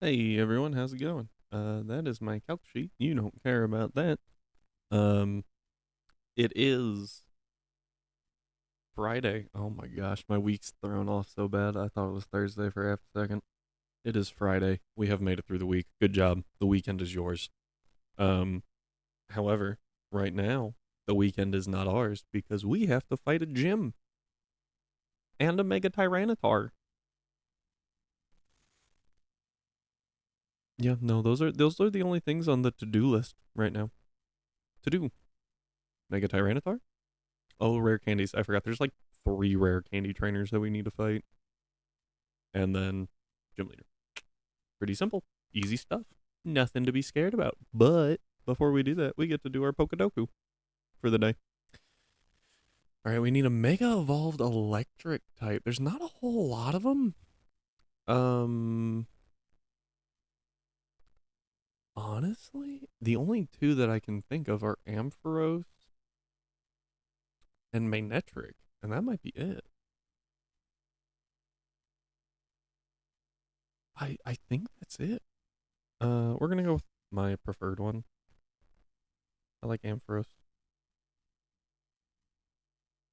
Hey everyone, how's it going? That is my calc sheet. You don't care about that. Um, it is Friday. Oh my gosh, my week's thrown off so bad. I thought it was Thursday for half a second. It is Friday. We have made it through the week. Good job. The weekend is yours. Um, however, right now, the weekend is not ours because we have to fight a gym and a mega tyranitar. Yeah, no, those are the only things on the to-do list right now. To do. Mega tyranitar? Oh, rare candies. I forgot. There's like three rare candy trainers that we need to fight, and then gym leader. Pretty simple, easy stuff. Nothing to be scared about. But before we do that, we get to do our Pokedoku for the day. All right, we need a Mega Evolved Electric type. There's not a whole lot of them. Um, Honestly, the only two that I can think of are Ampharos and Magnetric, and that might be it. I think that's it. We're gonna go with my preferred one. I like Ampharos.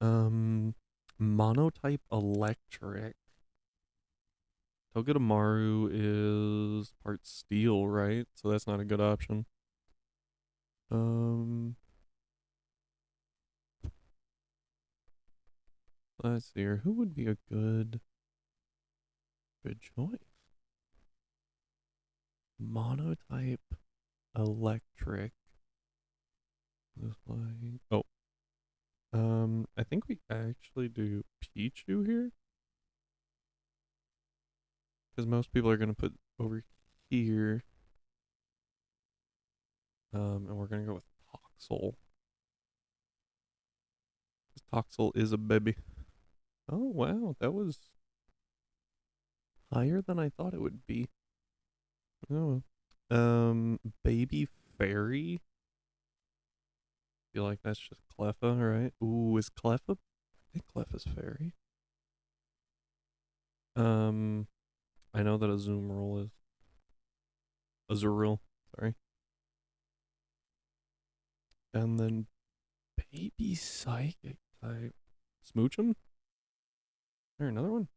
Um, Monotype Electric. Togedemaru is part steel, right? So that's not a good option. Um, let's see here. Who would be a good choice? Monotype Electric. Oh, I think we actually do Pichu here because most people are gonna put over here. And we're gonna go with Toxel. Toxel is a baby. Oh wow, that was higher than I thought it would be. Oh, baby fairy. Feel like that's just Cleffa, right? Ooh, is Cleffa? I think Cleffa's fairy. Um, I know that Azumarill is Azurill. Sorry, and then baby psychic type. Smoochum. Is there another one?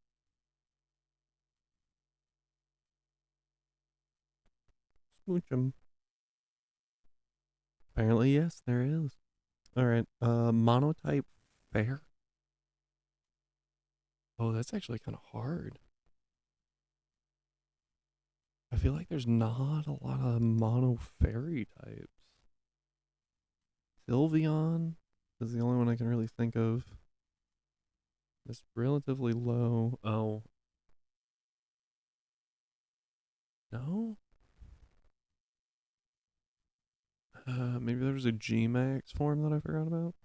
Smoochum. Apparently, yes, there is. All right. Monotype fair. Oh, that's actually kind of hard. I feel like there's not a lot of mono fairy types. Sylveon is the only one I can really think of. It's relatively low. Oh, no? Maybe there was a G-Max form that I forgot about.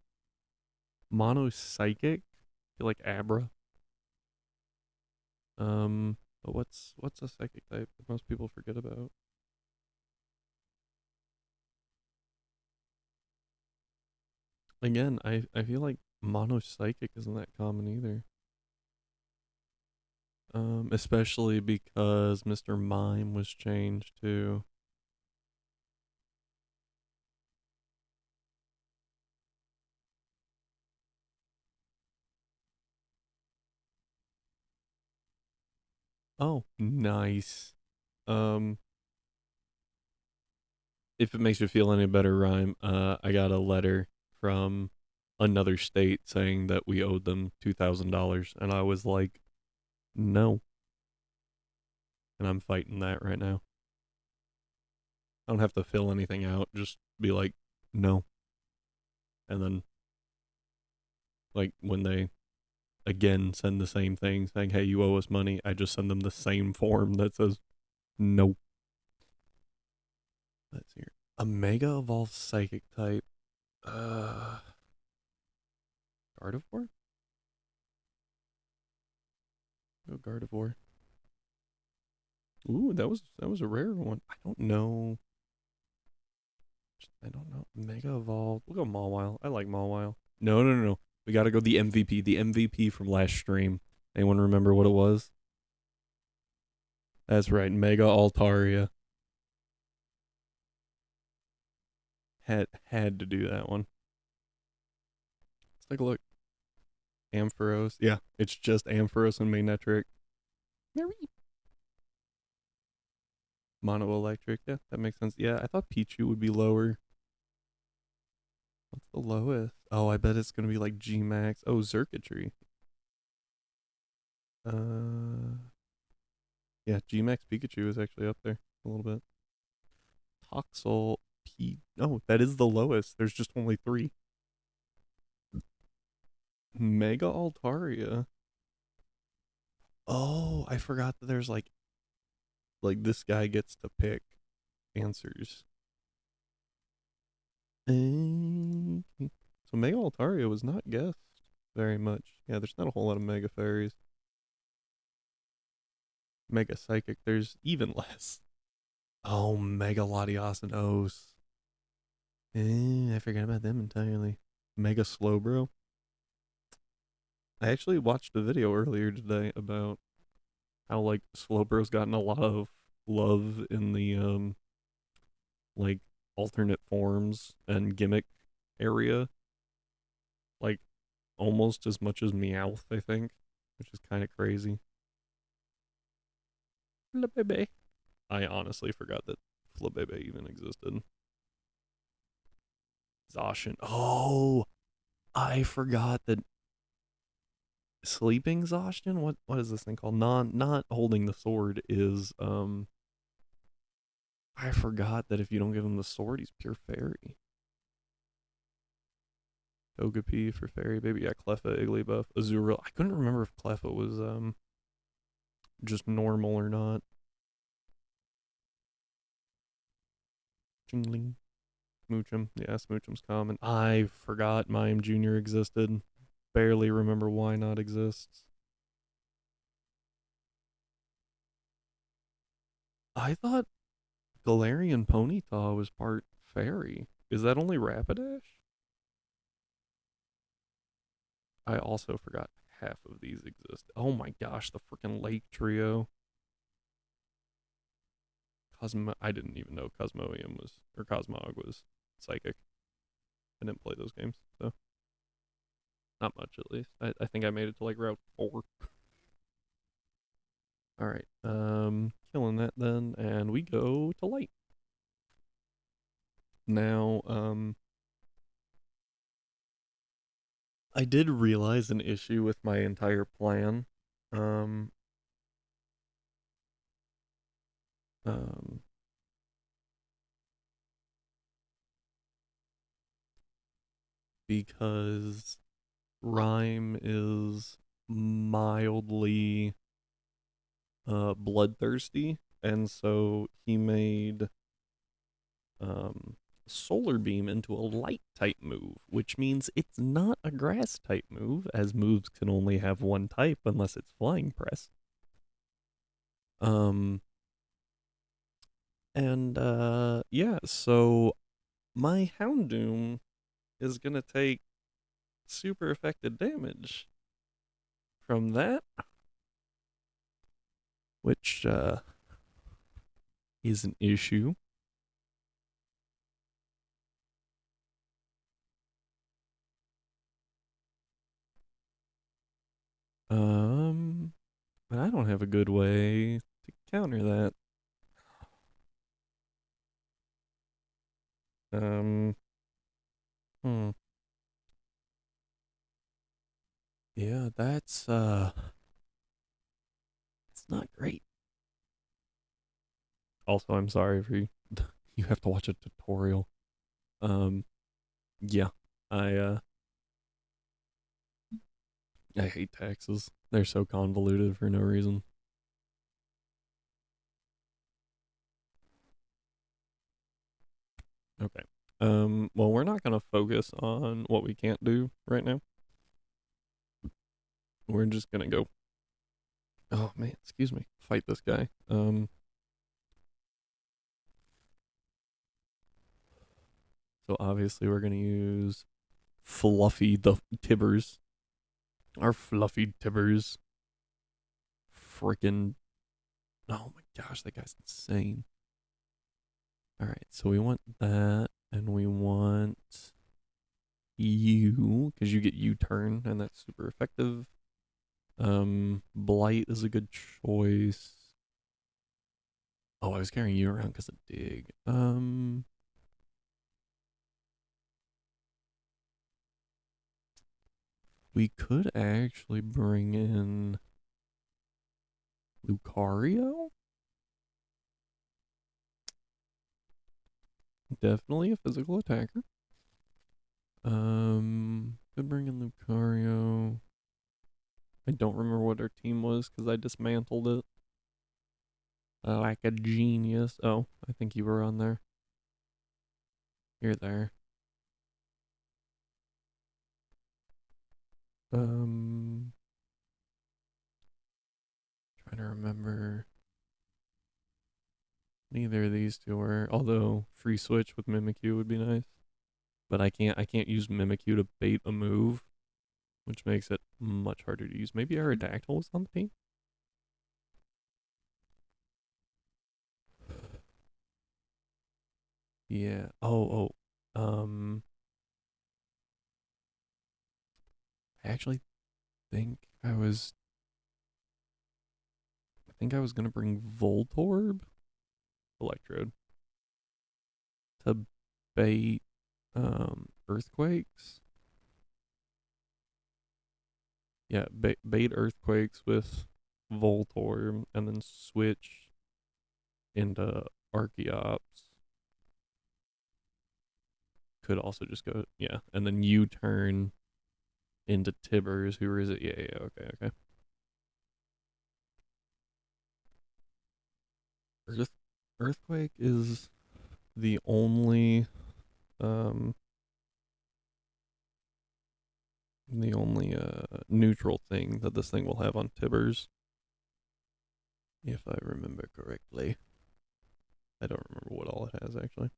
Mono Psychic? I feel like Abra. But what's a psychic type that most people forget about? Again, I feel like Mono Psychic isn't that common either. Especially because Mr. Mime was changed to. Oh, nice. Um, if it makes you feel any better, Rhyme, I got a letter from another state saying that we owed them $2,000, and I was like, no, and I'm fighting that right now. I don't have to fill anything out, just be like, no, and then like when they again send the same thing saying, hey, you owe us money, I just send them the same form that says no. Let's see here. A mega evolved psychic type. Uh, Gardevoir? Go Gardevoir. Ooh, that was a rare one. I don't know. Mega evolved. We'll go Mawile. I like Mawile. No, no, no, no. We gotta go the MVP. The MVP from last stream. Anyone remember what it was? That's right, Mega Altaria. Had to do that one. Let's take a look. Ampharos. Yeah, it's just Ampharos and Magnetric. Mono Electric. Yeah, that makes sense. Yeah, I thought Pichu would be lower. What's the lowest? Oh, I bet it's gonna be like G Max. Oh, Xurkitree. Yeah, G Max Pikachu is actually up there a little bit. Toxel P. Oh, that is the lowest. There's just only three. Mega Altaria. Oh, I forgot that there's like this guy gets to pick answers. So Mega Altaria was not guessed very much. Yeah, there's not a whole lot of Mega Fairies. Mega Psychic, there's even less. Oh, Mega Latios and Os. I forgot about them entirely. Mega Slowbro. I actually watched a video earlier today about how like Slowbro's gotten a lot of love in the like alternate forms and gimmick area. Like almost as much as Meowth, I think, which is kind of crazy. Flabebe. I honestly forgot that Flabebe even existed. Zacian. Oh, I forgot that sleeping Zacian. What is this thing called? Not holding the sword is I forgot that if you don't give him the sword, he's pure fairy. Togepi for fairy baby. Yeah, Cleffa, Igglybuff, Azurill. I couldn't remember if Cleffa was just normal or not. Jingling. Smoochum. Yeah, Smoochum's common. I forgot Mime Jr. existed. Barely remember why not exists. I thought Galarian Ponyta was part fairy. Is that only Rapidash? I also forgot half of these exist. Oh my gosh, the freaking Lake Trio. I didn't even know Cosmoem was, or Cosmog was psychic. I didn't play those games, so not much at least. I think I made it to like Route 4. Alright, killing that then, and we go to light. Now, I did realize an issue with my entire plan. Um, um, because Rhyme is mildly bloodthirsty, and so he made um Solar Beam into a light type move, which means it's not a grass type move, as moves can only have one type unless it's Flying Press. Um and yeah, so my Houndoom is gonna take super affected damage from that, which is an issue. But I don't have a good way to counter that. Um, hmm. Yeah, it's not great. Also, I'm sorry for you. You have to watch a tutorial. Um, yeah, I uh, I hate taxes. They're so convoluted for no reason. Okay. Well, we're not gonna focus on what we can't do right now. We're just gonna go. Oh man, excuse me. Fight this guy. So obviously we're gonna use Fluffy the Tibbers. Our Fluffy Tibbers. Freaking. Oh my Gosh, that guy's insane. All right, so we want that, and we want you, because you get U-turn, and that's super effective. Blight is a good choice. Oh, I was carrying you around because of dig. We could actually bring in Lucario. Definitely a physical attacker. Could bring in Lucario. I don't remember what our team was because I dismantled it like a genius. Oh, I think you were on there. You're there. Trying to remember. Neither of these two were. Although free switch with Mimikyu would be nice, but I can't use Mimikyu to bait a move, which makes it much harder to use. Maybe Aerodactyl was on the team. Yeah. I actually think I was gonna bring Voltorb Electrode to bait earthquakes. Yeah, bait earthquakes with Voltorb and then switch into Archeops. Could also just go, yeah, and then U turn into Tibbers. Who is it? Yeah, yeah, okay, okay. Earth Earthquake is the only um neutral thing that this thing will have on Tibbers, if I remember correctly. I don't remember what all it has actually.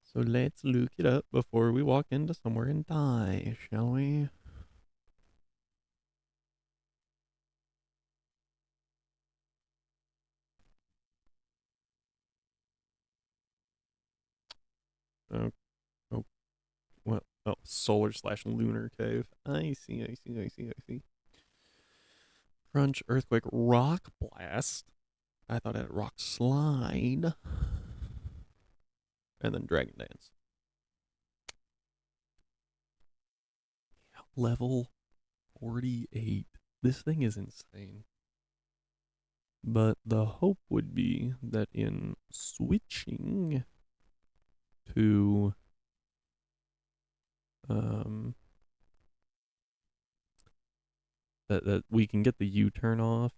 So let's look it up before we walk into somewhere and die, shall we? Oh, oh, well, oh, solar/lunar cave. I see, I see, I see, I see. Crunch, earthquake, rock blast. I thought it had rock slide, and then dragon dance. Level 48. This thing is insane. But the hope would be that in switching to um that we can get the U-turn off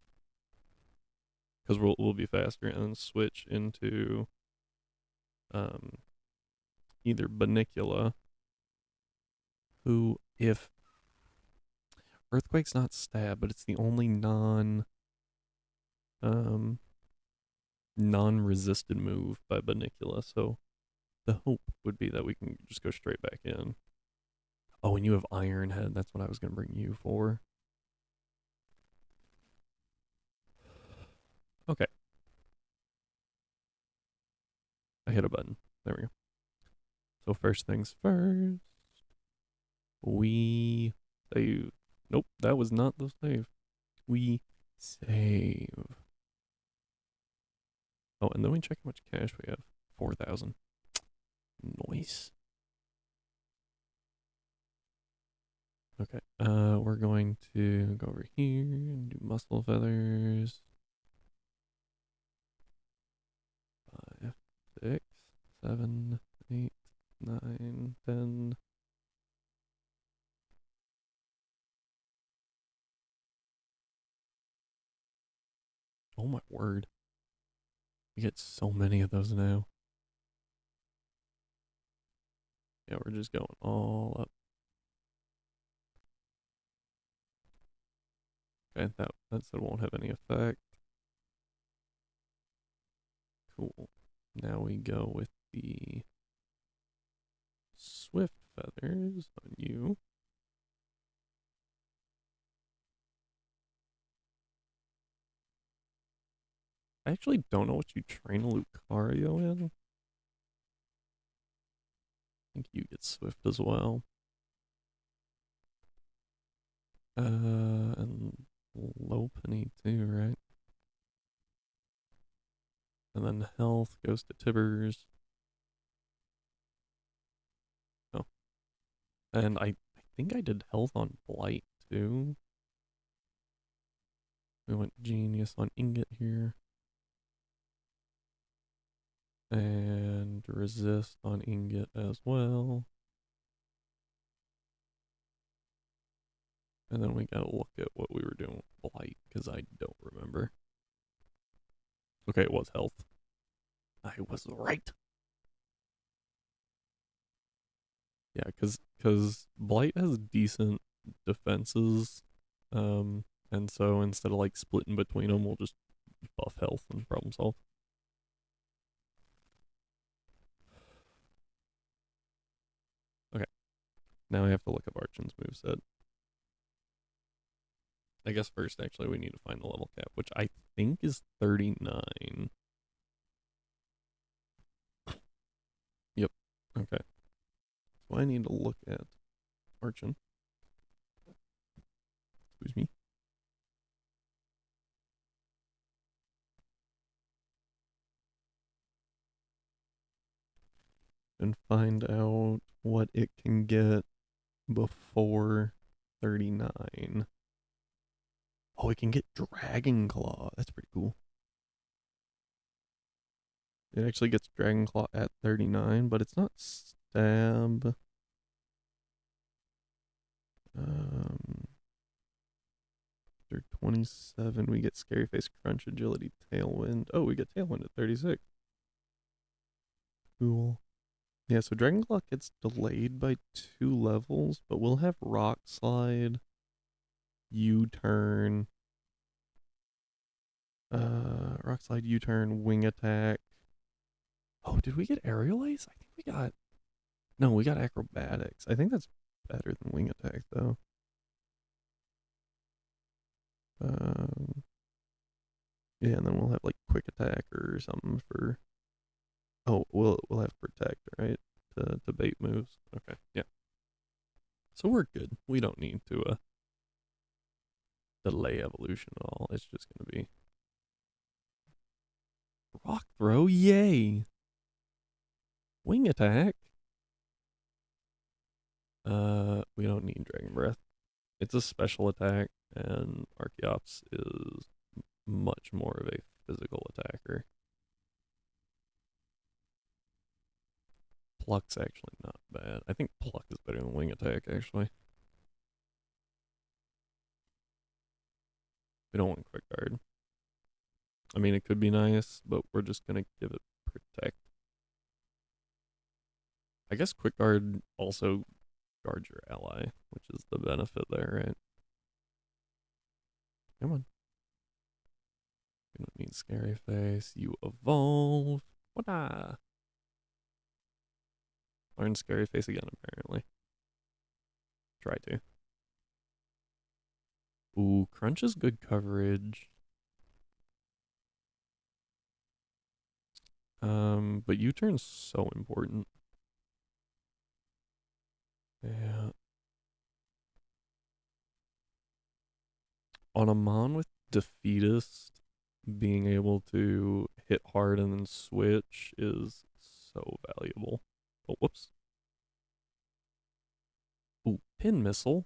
because we'll be faster and then switch into um either Banicula, who if Earthquake's not stab, but it's the only um non-resisted move by Banicula, so the hope would be that we can just go straight back in. Oh, and you have Iron Head. That's what I was gonna bring you for. Okay, I hit a button. There we go. So first things first, we save. Nope, that was not the save. We save. Oh, and then we check how much cash we have. 4,000. Nice. Okay. We're going to go over here and do muscle feathers. 5, 6, 7, 8, 9, 10. Oh my word. We get so many of those now. Yeah, we're just going all up. Okay, that still won't have any effect. Cool. Now we go with the swift feathers on you. I actually don't know what you train a Lucario in. I think you get Swift as well. And Lopunny too, right? And then health goes to Tibbers. Oh, and I think I did health on Blight too. We went Genius on Ingot here. And Resist on Ingot as well. And then we gotta look at what we were doing with Blight, because I don't remember. Okay, it was health. I was right. Yeah, because Blight has decent defenses. And so instead of like splitting between them, we'll just buff health and problem solve. Okay, now we have to look up Archon's moveset. I guess first, actually, we need to find the level cap, which I think is 39. Yep. Okay. So I need to look at Archon. Excuse me. And find out what it can get before 39. Oh, it can get Dragon Claw. That's pretty cool. It actually gets Dragon Claw at 39, but it's not stab. After 27, we get Scary Face, Crunch, Agility, Tailwind. Oh, we get Tailwind at 36. Cool. Yeah, so Dragon Claw gets delayed by 2 levels, but we'll have Rock Slide, U-Turn, Rock Slide, U-Turn, Wing Attack. Oh, did we get Aerial Ace? I think we got... No, we got Acrobatics. I think that's better than Wing Attack, though. Yeah, and then we'll have, like, Quick Attack or something for... Oh, we'll have Protect, right? To bait moves. Okay, yeah. So we're good. We don't need to delay evolution at all. It's just gonna be Rock Throw, yay! Wing Attack. We don't need Dragon Breath. It's a special attack, and Archeops is much more of a physical attacker. Pluck's actually not bad. I think Pluck is better than Wing Attack, actually. We don't want Quick Guard. I mean, it could be nice, but we're just gonna give it Protect. I guess Quick Guard also guards your ally, which is the benefit there, right? Come on. We don't need Scary Face. You evolve. What? Learn Scary Face again, apparently. Try to. Ooh, Crunch is good coverage. But U-turn's so important. Yeah. On a mon with Defeatist, being able to hit hard and then switch is so valuable. Oh, whoops. Ooh, Pin Missile.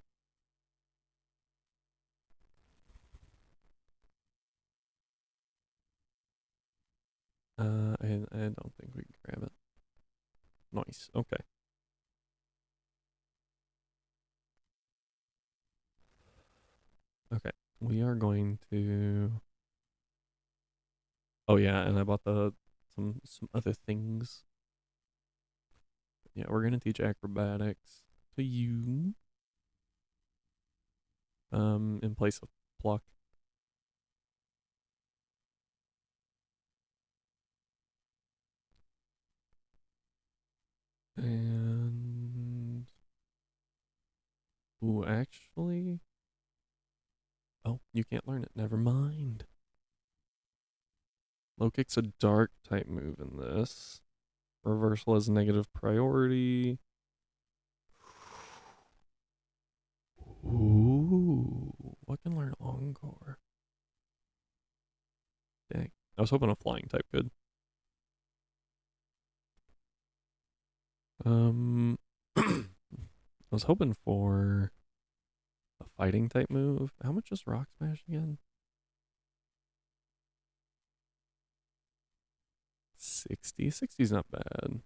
I don't think we can grab it. Nice. Okay. Okay. We are going to. Oh yeah, and I bought some other things. Yeah, we're gonna teach acrobatics to you. In place of pluck. And ooh, actually. Oh, you can't learn it. Never mind. Low kick's a dark type move in this. Reversal has negative priority. Ooh, what can learn Longcore? Dang, I was hoping a flying type could. I was hoping for a fighting type move. How much is Rock Smash again? 60. 60's not bad.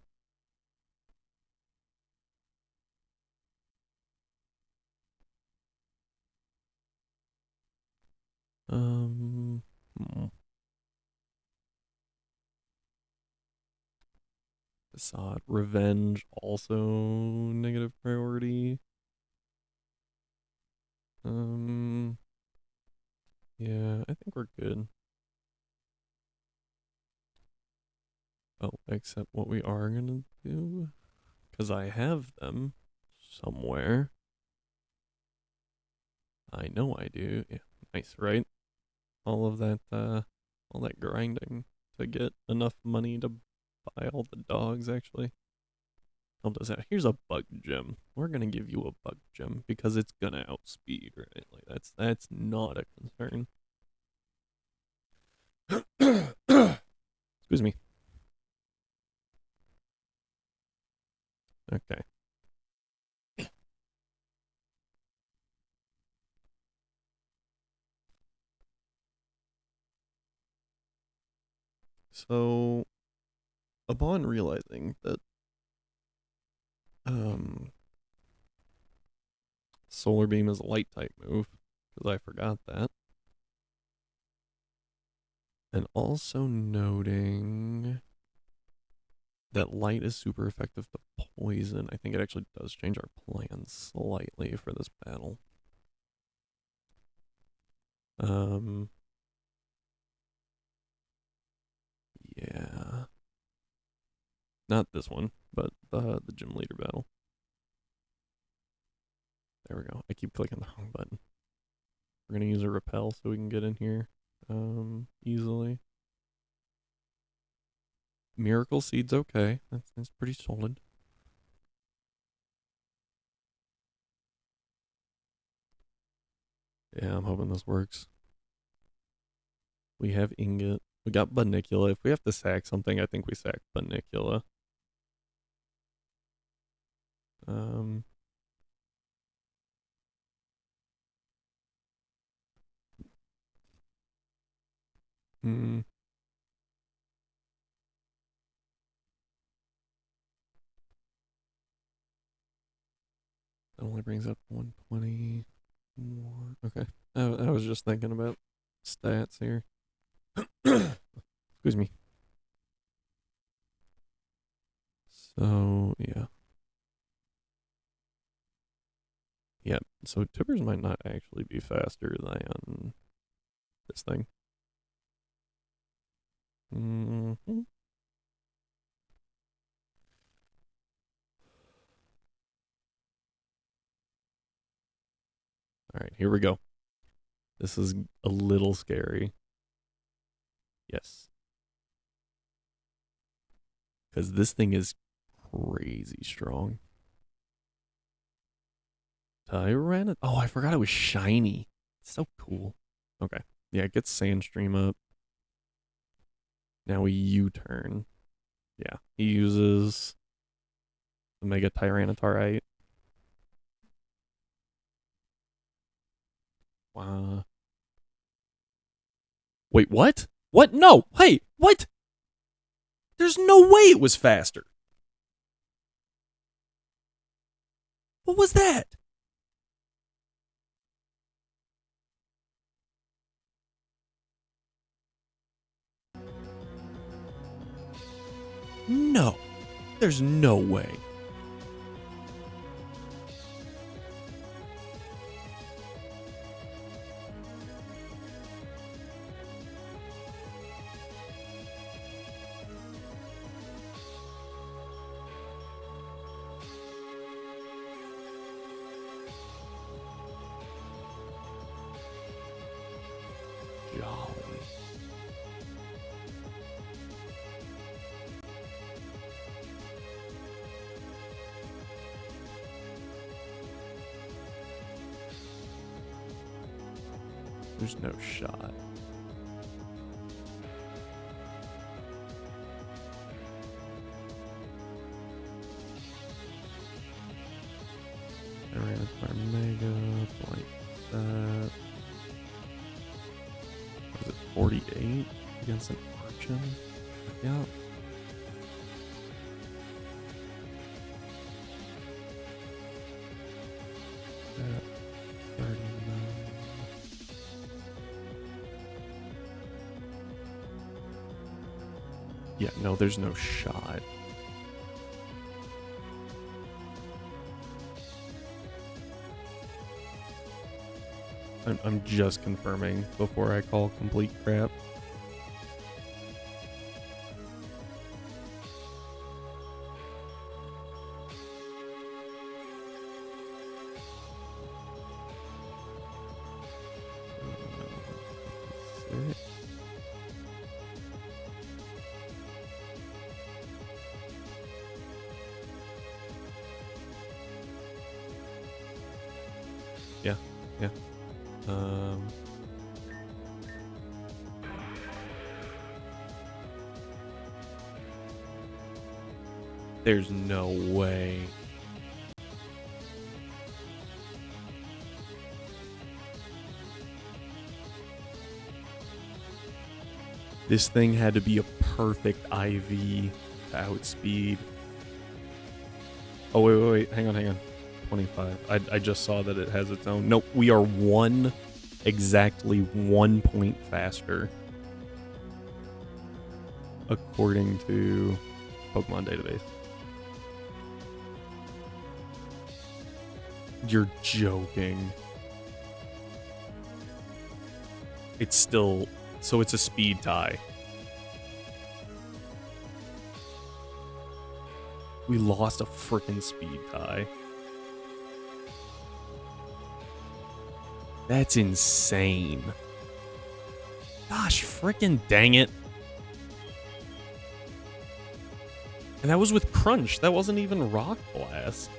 Hmm. Facade. Revenge, also negative priority. Yeah, I think we're good. Oh, except what we are gonna do, because I have them somewhere. I know I do. Yeah, nice, right? All of that, all that grinding to get enough money to buy all the dogs, actually. Help us out. Here's a bug gem. We're gonna give you a bug gem because it's gonna outspeed, right? Like that's not a concern. Excuse me. Okay. So, upon realizing that um Solar Beam is a light type move, because I forgot that. And also noting that light is super effective to poison. I think it actually does change our plans slightly for this battle. Yeah. Not this one, but the gym leader battle. There we go. I keep clicking the wrong button. We're gonna use a repel so we can get in here easily. Miracle Seed's okay. That's pretty solid. Yeah, I'm hoping this works. We have Ingot. We got Bunnicula. If we have to sack something, I think we sack Bunnicula. Um, hmm. That only brings up 120 more. Okay. I was just thinking about stats here. Excuse me. So, yeah. Yeah, so Tippers might not actually be faster than this thing. Mm-hmm. All right, here we go. This is a little scary. Yes. Because this thing is crazy strong. Tyrant. Oh, I forgot it was shiny. It's so cool. Okay. Yeah, it gets Sandstream up. Now we U-turn. Yeah. He uses the Mega Tyranitar. Wow. Wait, what? What? No. Hey, what? There's no way it was faster. What was that? No. There's no way. Golly. There's no shot. Tyranitar Mega, like that. What is it, 48 against an Archon? Yeah. That 39. Yeah, no, there's no shot. I'm just confirming before I call complete crap. Yeah, yeah. There's no way. This thing had to be a perfect IV to outspeed. Oh, wait. Hang on. 25. I just saw that it has its own. Nope, we are exactly 1 point faster. According to Pokemon database. You're joking. It's still... So it's a speed tie. We lost a frickin' speed tie. That's insane. Gosh, frickin' dang it. And that was with Crunch. That wasn't even Rock Blast.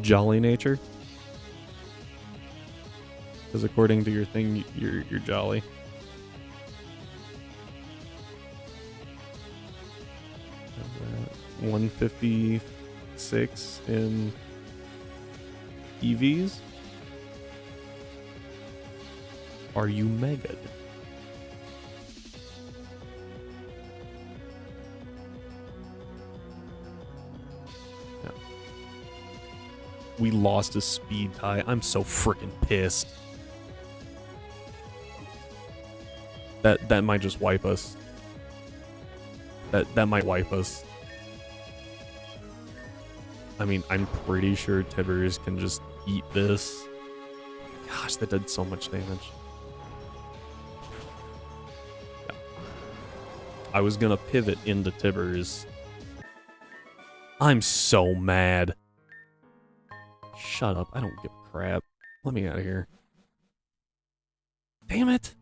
Jolly nature? Because according to your thing, you're jolly. Uh, 156 in EVs? Are you mega? No. We lost a speed tie. I'm so freaking pissed. That might just wipe us. That might wipe us. I mean, I'm pretty sure Tibbers can just eat this. Gosh, that did so much damage. Yeah. I was gonna pivot into Tibbers. I'm so mad. Shut up. I don't give a crap. Let me out of here. Damn it.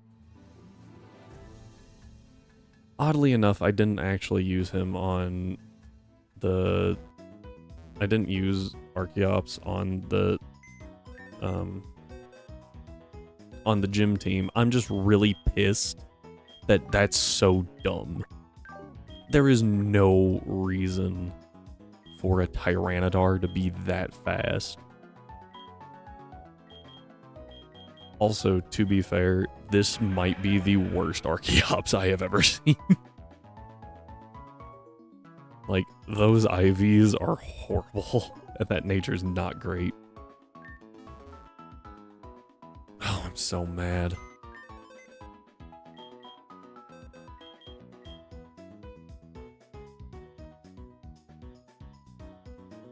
Oddly enough, I didn't actually use him on the... I didn't use Archeops on the gym team. I'm just really pissed that that's so dumb. There is no reason for a Tyranitar to be that fast. Also, to be fair, this might be the worst Archeops I have ever seen. Like, those IVs are horrible, and that nature's not great. Oh, I'm so mad.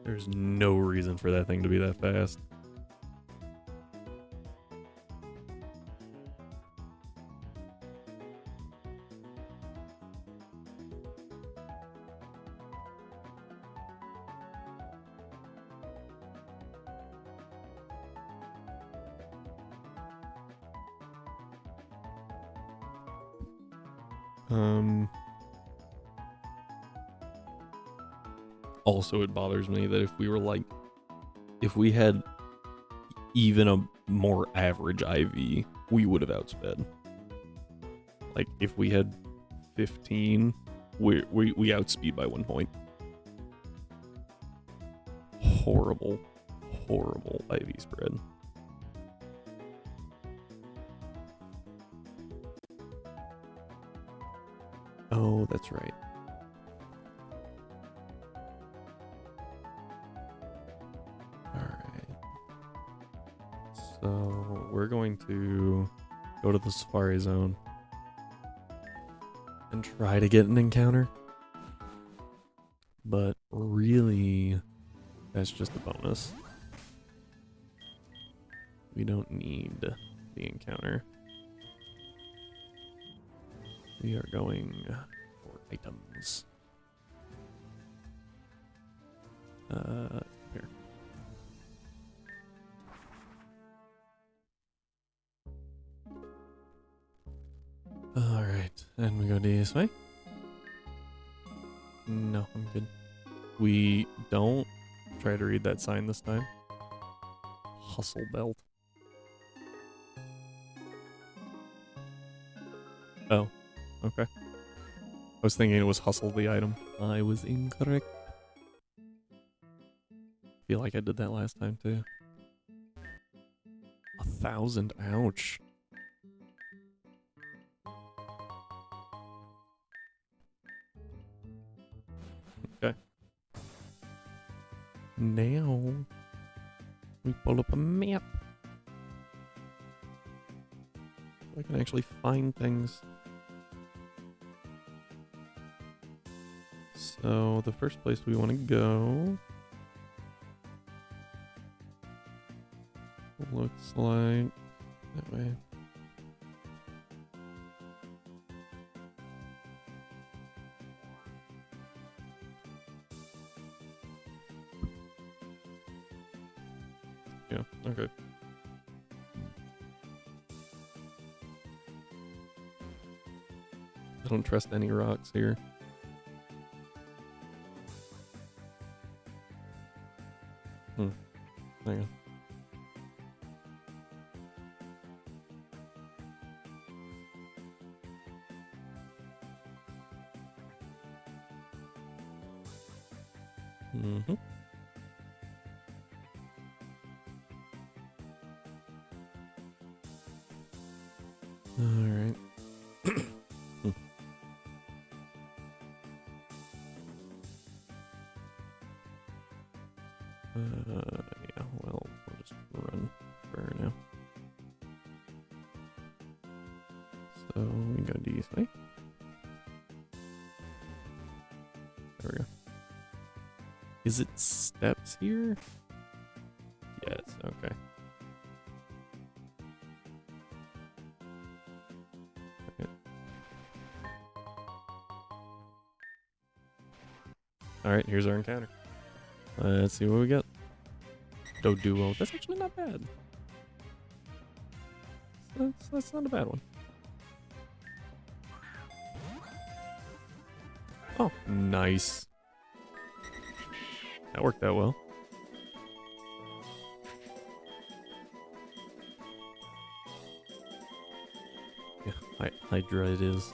There's no reason for that thing to be that fast. Also, it bothers me that if we had even a more average IV, we would have outsped. Like, if we had 15, we outspeed by 1 point. Horrible, horrible IV spread. Oh, that's right. Alright. So, we're going to go to the Safari Zone and try to get an encounter. But really, that's just a bonus. We don't need the encounter. We are going for items. Here. Alright, and we go this way. No, I'm good. We don't try to read that sign this time. Hustle belt. Oh, okay. I was thinking it was hustle the item. I was incorrect. Feel like I did that last time too. 1,000, ouch. Okay. Now we pull up a map. I can actually find things. So the first place we want to go looks like that way. Yeah, okay. I don't trust any rocks here. Hang on. Mm-hmm. All right. Yeah, well, we'll just run for now. So we go this way. There we go. Is it steps here? Yes, okay. Alright, here's our encounter. Let's see what we get. Duo. That's actually not bad. That's not a bad one. Oh, nice. That worked out well. Yeah, Hydra it is.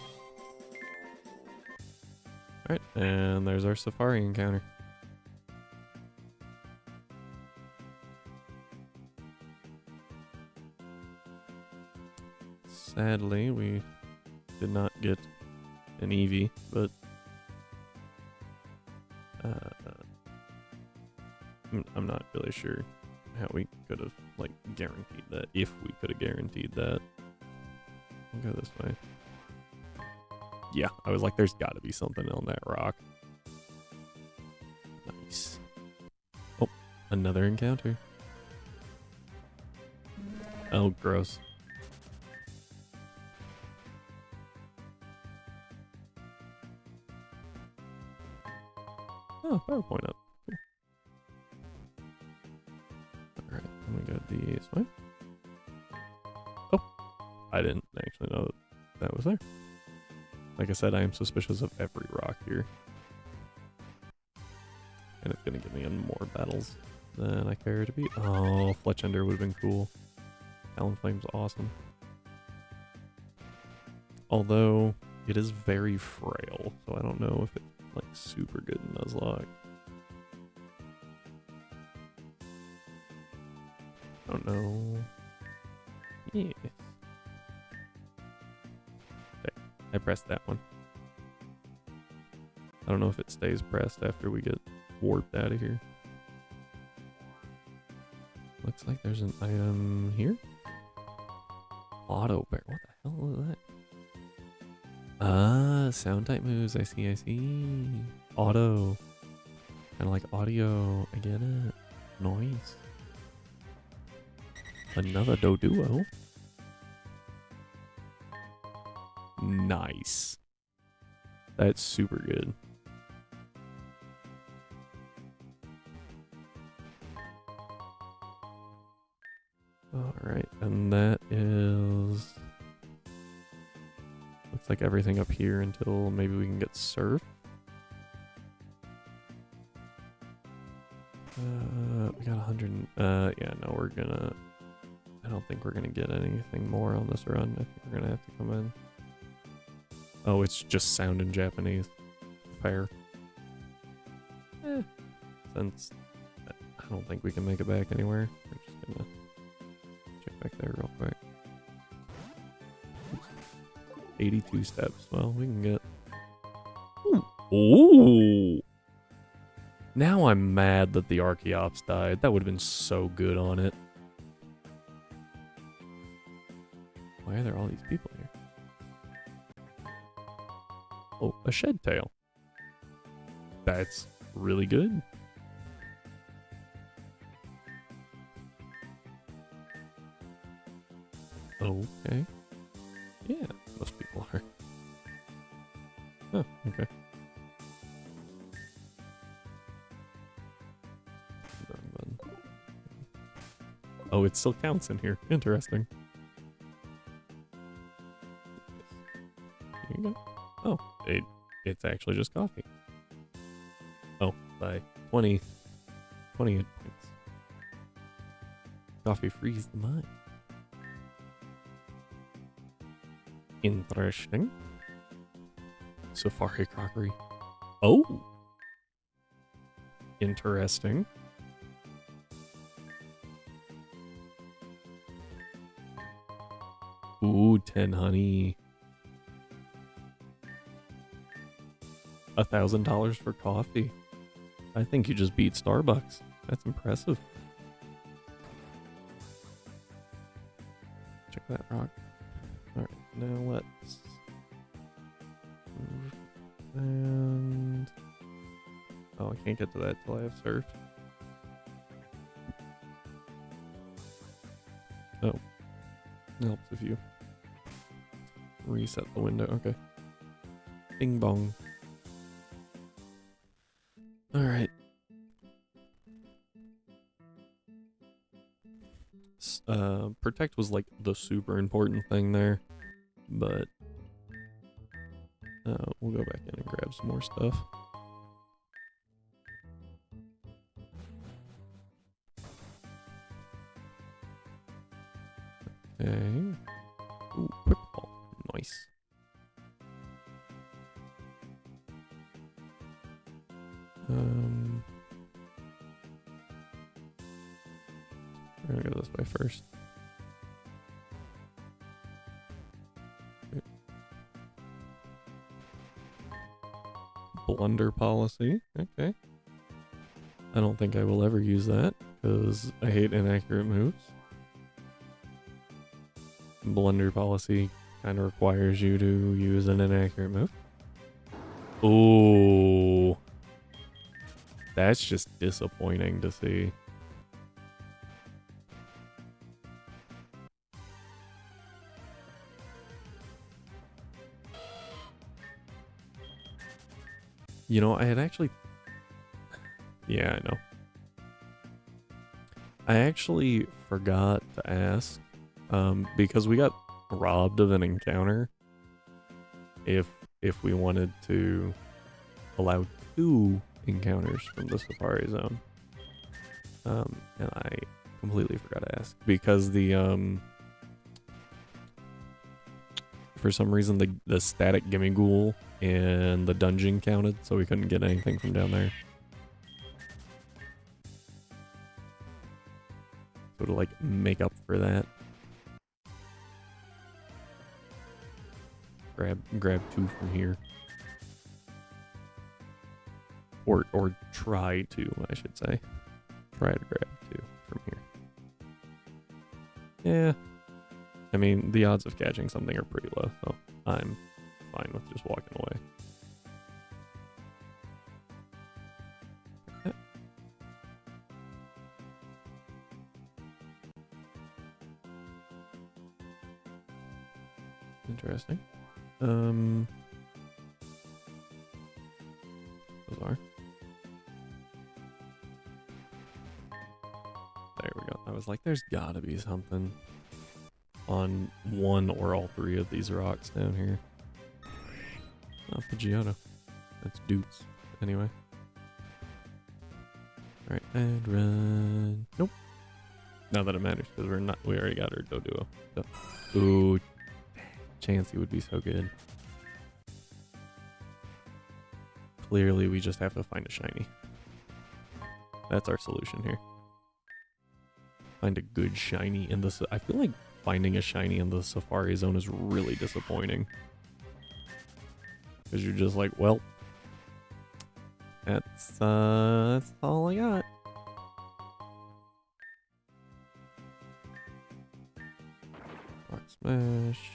Alright, and there's our Safari encounter. Sadly, we did not get an Eevee, but I'm not really sure how we could have like guaranteed that, if we could have guaranteed that. We'll go this way. Yeah, I was like, there's got to be something on that rock. Nice. Oh, another encounter. Oh, gross. Oh, PowerPoint up. Cool. Alright, I'm gonna go this way. Oh, I didn't actually know that was there. Like I said, I am suspicious of every rock here. And it's gonna get me in more battles than I care to be. Oh, Fletchender would have been cool. Talonflame's awesome. Although, it is very frail, so I don't know if it's like super good in Nuzlocke. I don't know. Yeah. Okay, I pressed that one. I don't know if it stays pressed after we get warped out of here. Looks like there's an item here. Auto bear. What the hell is that? Ah, sound type moves. I see, I see. Auto. Kind of like audio. I get it. Noise. Another Doduo. Nice. That's super good. Alright, and that is... Looks like everything up here until maybe we can get surf. We got 100... yeah, no, we're gonna... I don't think we're gonna get anything more on this run. I think we're gonna have to come in. Oh, it's just sound in Japanese. Fair. Since I don't think we can make it back anywhere, we're just gonna check back there real quick. 82 steps. Well, we can get... Ooh! Now I'm mad that the Archeops died. That would have been so good on it. Why are there all these people here? Oh, a shed tail. That's really good. Okay. Yeah, most people are. Oh, okay. Oh, it still counts in here. Interesting. Here you go. Oh, it's actually just coffee. Oh, by 20 points. Coffee frees the mind. Interesting. Safari crockery. Oh! Interesting. Ooh, 10 honey. $1,000 for coffee. I think you just beat Starbucks. That's impressive. Check that rock. Alright, now let's... And... Oh, I can't get to that till I have surf. Oh. It helps if you reset the window. Okay. Bing bong. Alright. Protect was like the super important thing there, but we'll go back in and grab some more stuff. Okay. Ooh, quick ball. Nice. We're gonna go this way first. Blunder policy. Okay. I don't think I will ever use that because I hate inaccurate moves. Blunder policy kind of requires you to use an inaccurate move. Ooh. That's just disappointing to see. You know, I had actually... Yeah, I know. I actually forgot to ask, because we got robbed of an encounter, if if we wanted to allow 2 encounters from the Safari Zone. And I completely forgot to ask because the for some reason the static gimme ghoul and the dungeon counted, so we couldn't get anything from down there. So to like make up for that, grab 2 from here, or try to, I should say, try to grab 2 from here. Yeah, I mean the odds of catching something are pretty low, so I'm fine with just walking away. Interesting. Bizarre. There we go. I was like, there's gotta be something on 1 or all 3 of these rocks down here. Oh, Pidgeotto. That's Dukes. Anyway. Alright, and run. Nope. Not that it matters, because we already got our Doduo. So, ooh, Chansey would be so good. Clearly, we just have to find a shiny. That's our solution here. Find a good shiny in the... I feel like finding a shiny in the Safari Zone is really disappointing. Because you're just like, well, that's all I got. Rock Smash.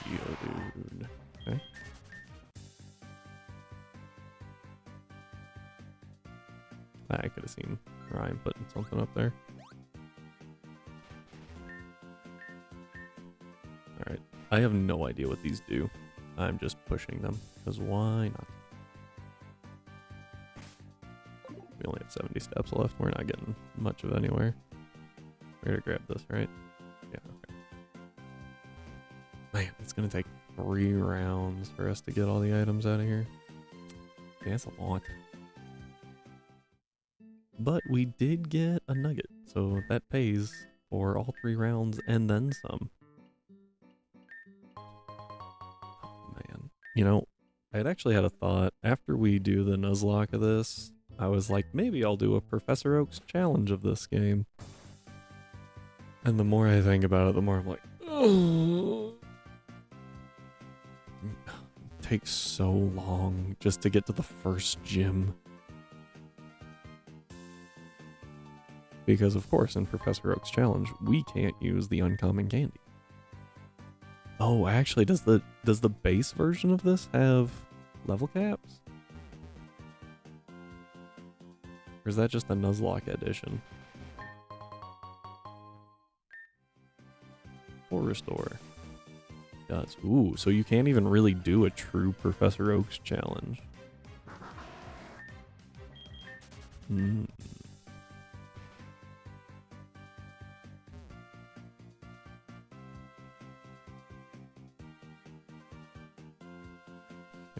Geodude. Okay. I could have seen Ryan putting something up there. Alright. I have no idea what these do. I'm just pushing them, because why not? We only have 70 steps left. We're not getting much of anywhere. We're gonna grab this, right? Yeah, okay. Man, it's gonna take 3 rounds for us to get all the items out of here. Yeah, that's a lot. But we did get a nugget, so that pays for all 3 rounds and then some. Oh man. You know, I had actually had a thought. After we do the Nuzlocke of this, I was like, maybe I'll do a Professor Oak's challenge of this game. And the more I think about it, the more I'm like, oh. It takes so long just to get to the first gym. Because of course, in Professor Oak's challenge, we can't use the uncommon candy. Oh, actually, does the base version of this have level caps? Or is that just a Nuzlocke edition? Restore does. Ooh, so you can't even really do a true Professor Oak's challenge. Hmm.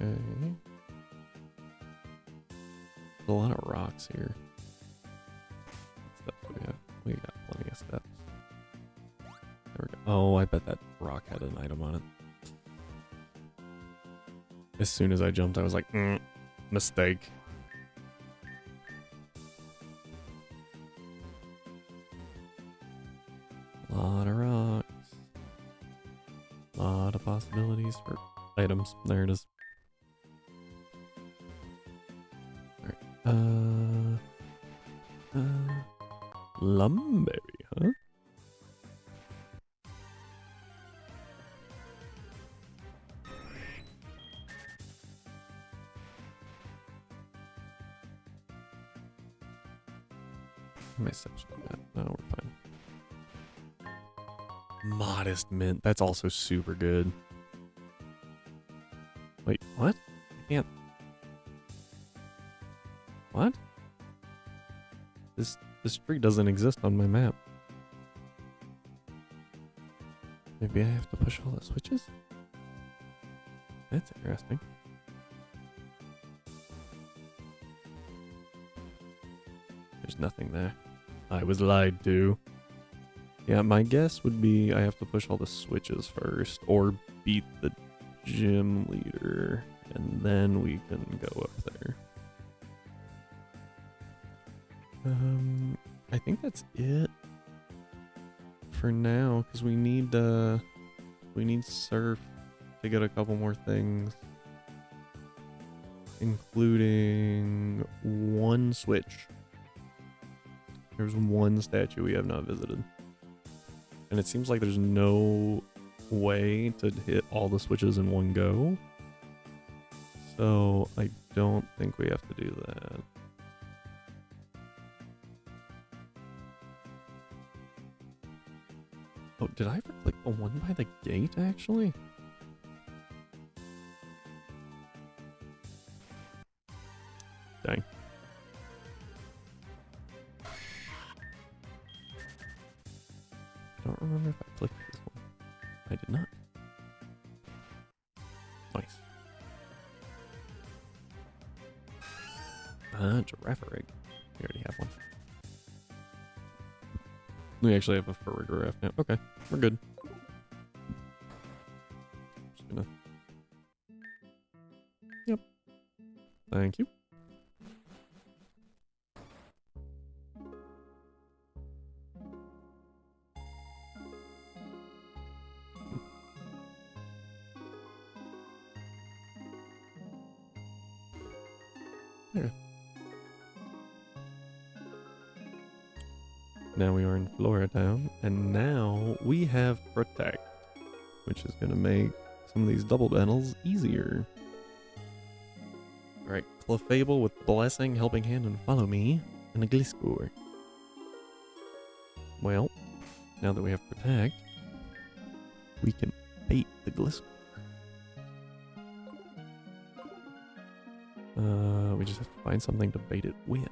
Okay. There's a lot of rocks here. Steps we have. We got plenty of steps. There we go. Oh, I bet that rock had an item on it. As soon as I jumped, I was like, mistake. A lot of rocks. A lot of possibilities for items. There it is. Alright. Lumberry, huh? My steps for that. No, we're fine. Modest mint. That's also super good. Wait, what? I can't. What? This tree doesn't exist on my map. Maybe I have to push all the switches? That's interesting. There's nothing there. I was lied to. Yeah, my guess would be I have to push all the switches first, or beat the gym leader, and then we can go up there. I think that's it for now, because we need surf to get a couple more things, including one switch. There's one statue we have not visited. And it seems like there's no way to hit all the switches in one go. So I don't think we have to do that. Oh, did I ever click the one by the gate, actually? Dang. I don't remember if I clicked this one. I did not. Nice. Giraffe egg. We already have one. We actually have a fur giraffe now. Okay, we're good. Just gonna... Yep. Thank you. There. Now we are in Flora Town, and now we have Protect, which is going to make some of these double battles easier. Alright, Clefable with Blessing, Helping Hand, and Follow Me, and a Gliscor. Well, now that we have Protect, we can bait the Gliscor. We just have to find something to bait it with.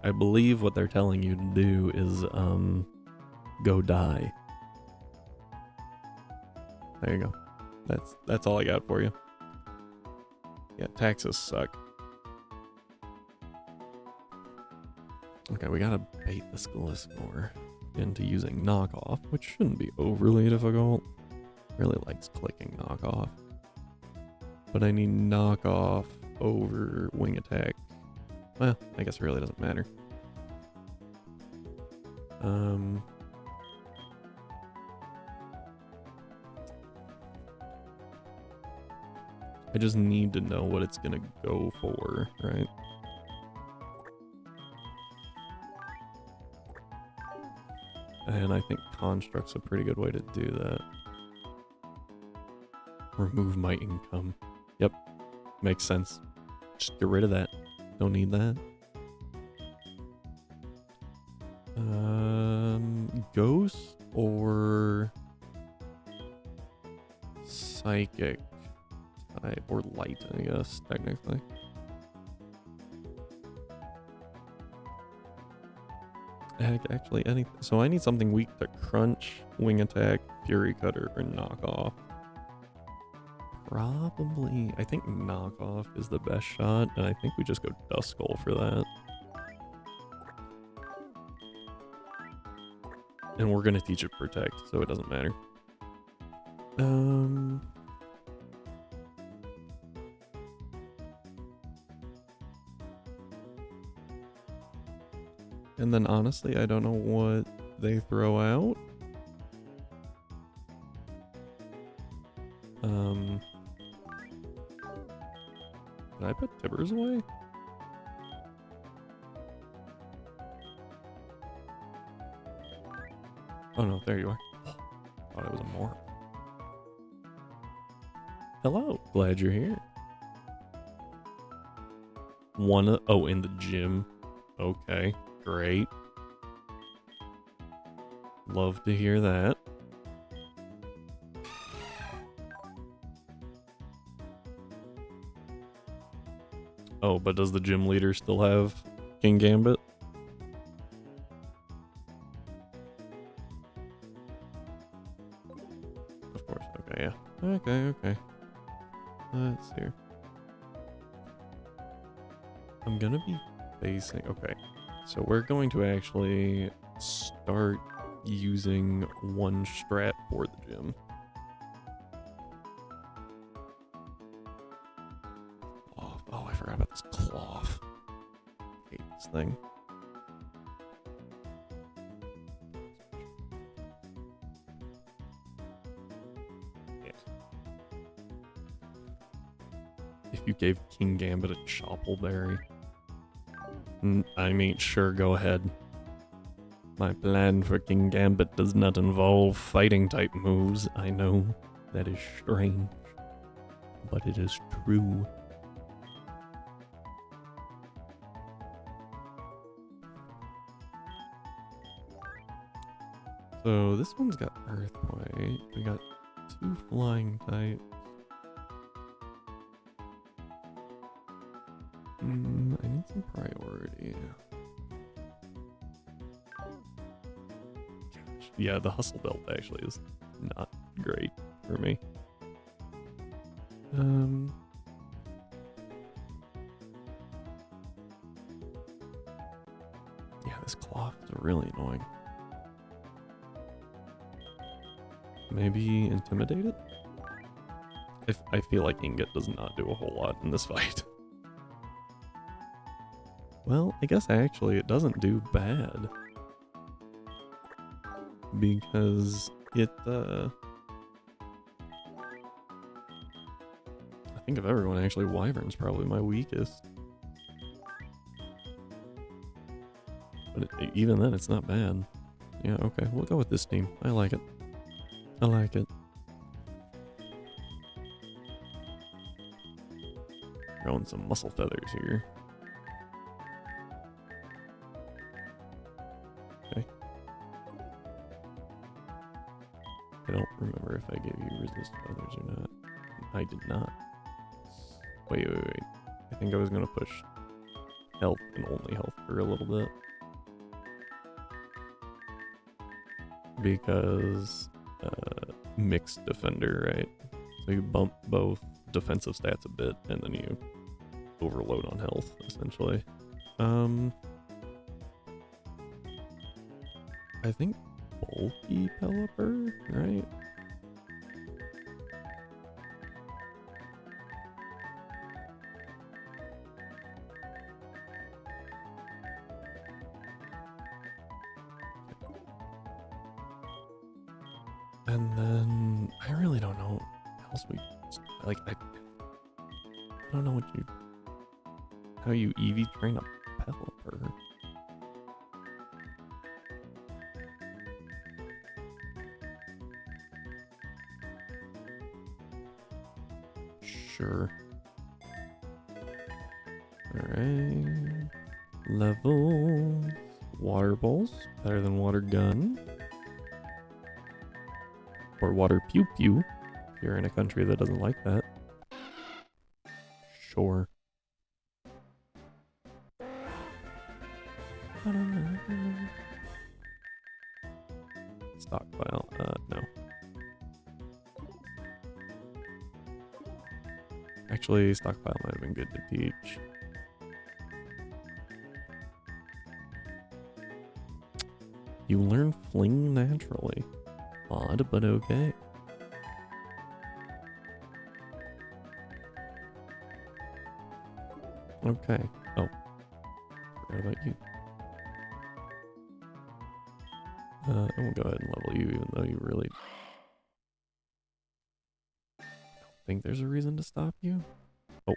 I believe what they're telling you to do is, go die. There you go. That's all I got for you. Yeah, taxes suck. Okay, we gotta bait this Gliscor into using knockoff, which shouldn't be overly difficult. Really likes clicking knockoff. But I need knockoff over wing attack. Well, I guess it really doesn't matter. I just need to know what it's gonna go for, right? And I think Construct's a pretty good way to do that. Remove my income. Yep, makes sense. Just get rid of that. Don't need that. Ghost or psychic type, or light, I guess, technically. Heck, actually, anything. So I need something weak to crunch, wing attack, fury cutter, or knockoff. Probably, I think knockoff is the best shot, and I think we just go Duskull for that. And we're gonna teach it Protect, so it doesn't matter. And then honestly, I don't know what they throw out. Did I put Tibbers away? Oh no, there you are. Thought it was a more. Hello, glad you're here. Oh, in the gym. Okay, great. Love to hear that. Oh, but does the gym leader still have King Gambit? Of course, okay, yeah. Okay. Let's see here. I'm gonna be facing... Okay, so we're going to actually start using one strat for the gym. Oh, I forgot about this cloth. I hate this thing. Yeah. If you gave King Gambit a Choppleberry... I mean, sure, go ahead. My plan for King Gambit does not involve fighting type moves. I know that is strange, but it is true. So this one's got Earthquake. We got 2 flying types. I need some priority. Yeah, the Hustle Belt actually is not great for me. Yeah, this cloth is really annoying. Maybe Intimidate it? I feel like Ingot does not do a whole lot in this fight. Well, I guess actually it doesn't do bad. Because it, I think of everyone actually, Wyvern's probably my weakest. But even then, it's not bad. Yeah, okay, we'll go with this team. I like it. I like it. Throwing some muscle feathers here. Okay. I don't remember if I gave you resist others or not. I did not. Wait. I think I was gonna push health and only health for a little bit. Because mixed defender, right? So you bump both defensive stats a bit and then you overload on health, essentially. I think bulky Pelipper, right? And then I really don't know what else we like. I don't know how you EV train a Pelipper. Sure. Alright. Levels. Water Balls. Better than Water Gun. Or Water Pew Pew. If you're in a country that doesn't like that. Sure. Stockpile. No. Actually, Stockpile might have been good to teach. You learn Fling naturally. Odd, but okay. Okay. Oh. Forgot about you. I'm gonna go ahead and level you, even though you really... I don't think there's a reason to stop you. Oh.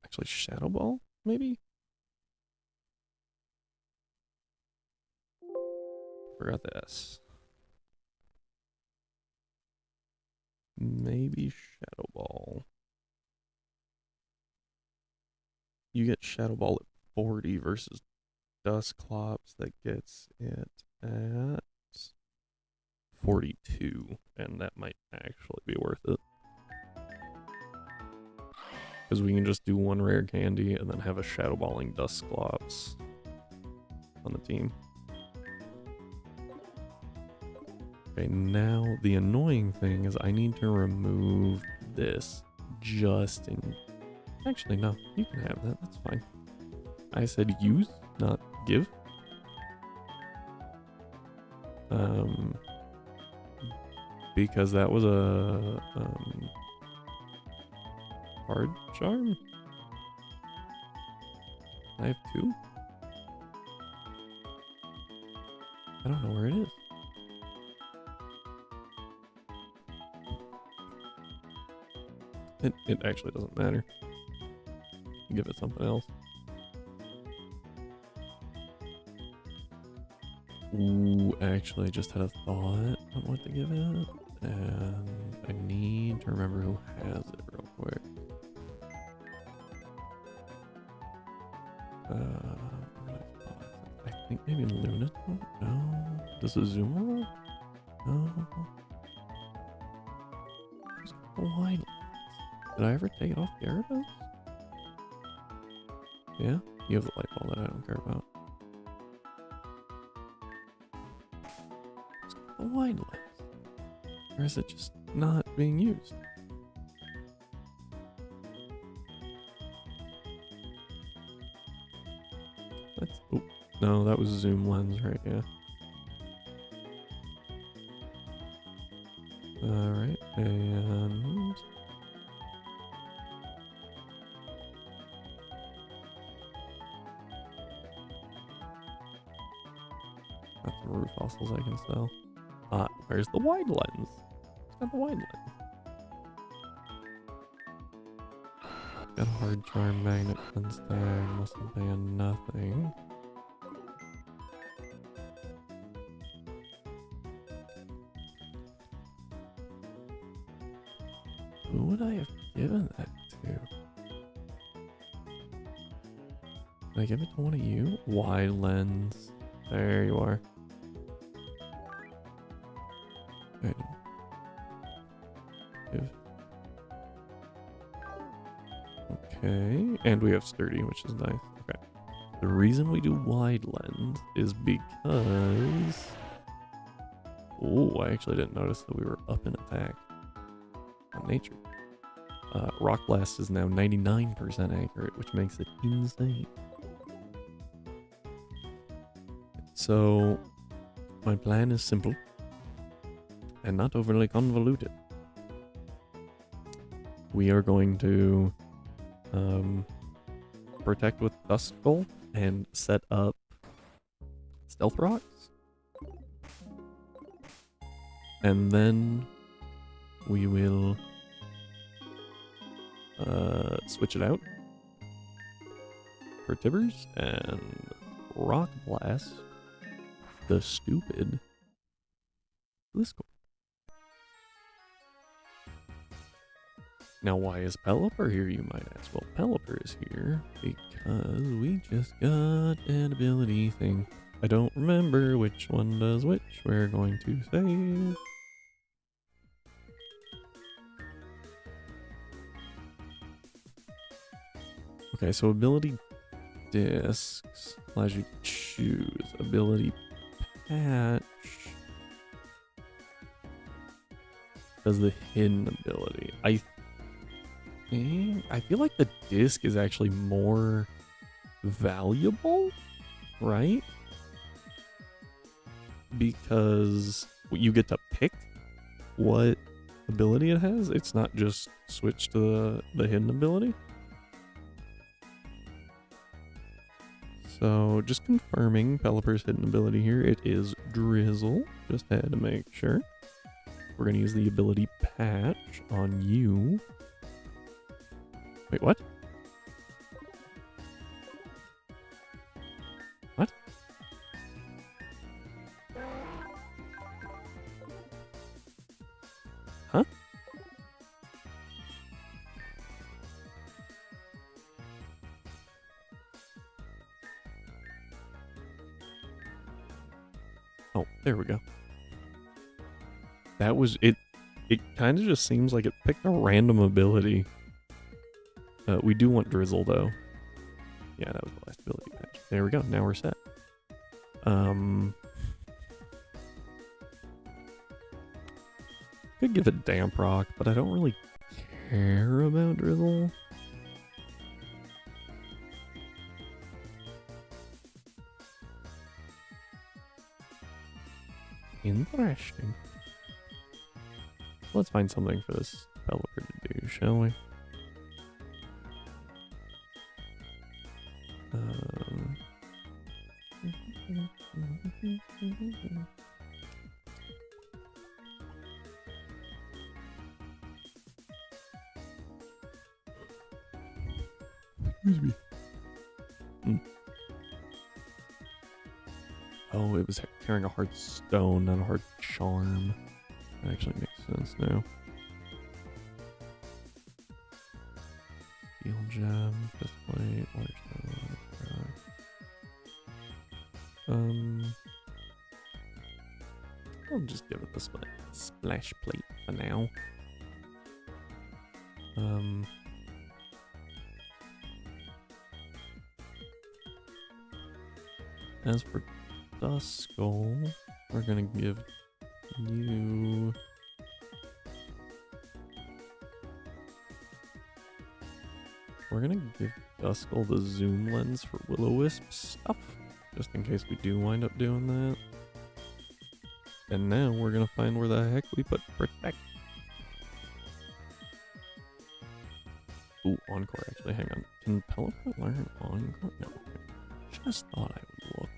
Actually, Shadow Ball, maybe? Forgot the S. Maybe Shadow Ball. You get Shadow Ball at 40 versus Dusclops that gets it at 42. And that might actually be worth it. Because we can just do one rare candy and then have a Shadow Balling Dusclops on the team. Okay, now the annoying thing is I need to remove this just in... Actually, no, you can have that. That's fine. I said use, not give. Because that was a hard charm. I have 2. I don't know where it is. It actually doesn't matter. Give it something else. Ooh, actually, I just had a thought on what to give it. And I need to remember who has it real quick. I think maybe Luna. No. This is Zuma? No. Why? Did I ever take it off Gyarados? Yeah? You have the light ball that I don't care about. It's got the wide lens. Or is it just not being used? That's... Oh, no, that was zoom lens, right? Yeah. Alright, and... got some roof fossils I can sell. Where's the wide lens? It's got the wide lens. Got a hard charm, magnet, fence tag, mustn't pay on nothing. Who would I have given that to? Did I give it to one of you? Wide lens. There you are. Good. Give. Okay, and we have sturdy, which is nice. Okay. The reason we do wide lens is because... Oh, I actually didn't notice that we were up in attack on nature. Rock Blast is now 99% accurate, which makes it insane. So, my plan is simple and not overly convoluted. We are going to protect with Duskull and set up Stealth Rocks. And then we will switch it out for Tibbers and Rock Blast the stupid Discord. Now, why is Pelipper here, you might ask? Well, Pelipper is here because we just got an ability thing. I don't remember which one does which. We're going to save. Okay, so ability discs allows you to choose. Ability patch does the hidden ability. I feel like the disc is actually more valuable, right? Because you get to pick what ability it has. It's not just switch to the hidden ability. So just confirming Pelipper's hidden ability here. It is Drizzle. Just had to make sure. We're going to use the ability patch on you. Wait, what? What? Huh? Oh, there we go. That was it. It kind of just seems like it picked a random ability. We do want drizzle though. Yeah, that was the last ability patch. There we go. Now we're set. Could give it damp rock, but I don't really care about drizzle. Interesting. Let's find something for this developer to do, shall we? Excuse me. Oh, it was carrying a hard stone, not a hard charm. That actually makes sense now. Steel gem, display, water stone. I'll just give it the splash plate for now. As for Duskull, we're gonna give you Duskull the zoom lens for Will-O-Wisp stuff, just in case we do wind up doing that. And now we're gonna find where the heck we put Protect. Ooh, Encore actually, hang on. Can Pelipper learn Encore? No. Just thought I would look.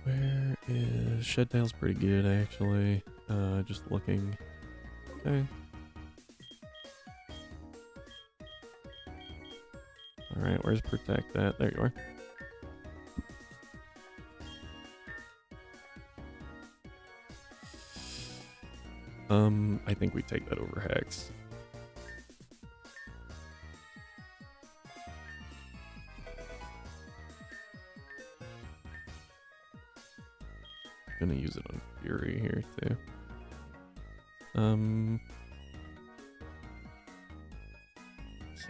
Where is... Shedtail's pretty good, actually. Just looking. Okay. Alright, where's Protect at? There you are. I think we take that over Hex. Gonna use it on Fury here too.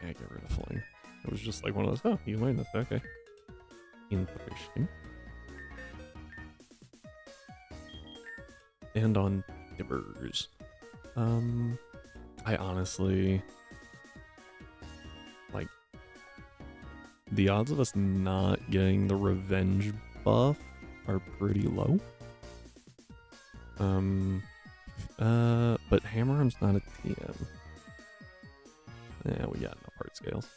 Yeah, get rid of Fling. It was just like one of those, oh, you learned this, okay. Interesting. And on Dibbers. I honestly, like, the odds of us not getting the revenge buff are pretty low. But Hammerarm's not a TM. Yeah, we got enough heart scales.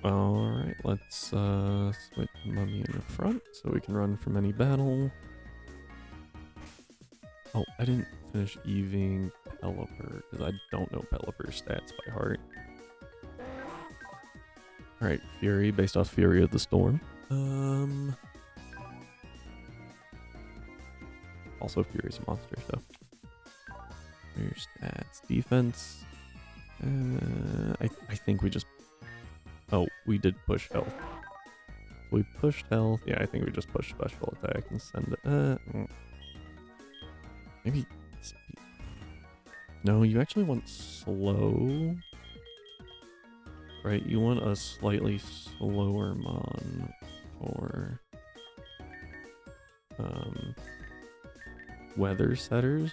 Alright, let's switch Mummy in the front so we can run from any battle. Oh, I didn't finish EVing Pelipper because I don't know Pelipper's stats by heart. Alright, Fury based off Fury of the Storm. Also Fury's a monster, so. Here's stats. Defense. I think we just... Oh, we did push health. We pushed health. Yeah, I think we just pushed special attack and send it. Maybe speed. No, you actually want slow. Right, you want a slightly slower mon for weather setters,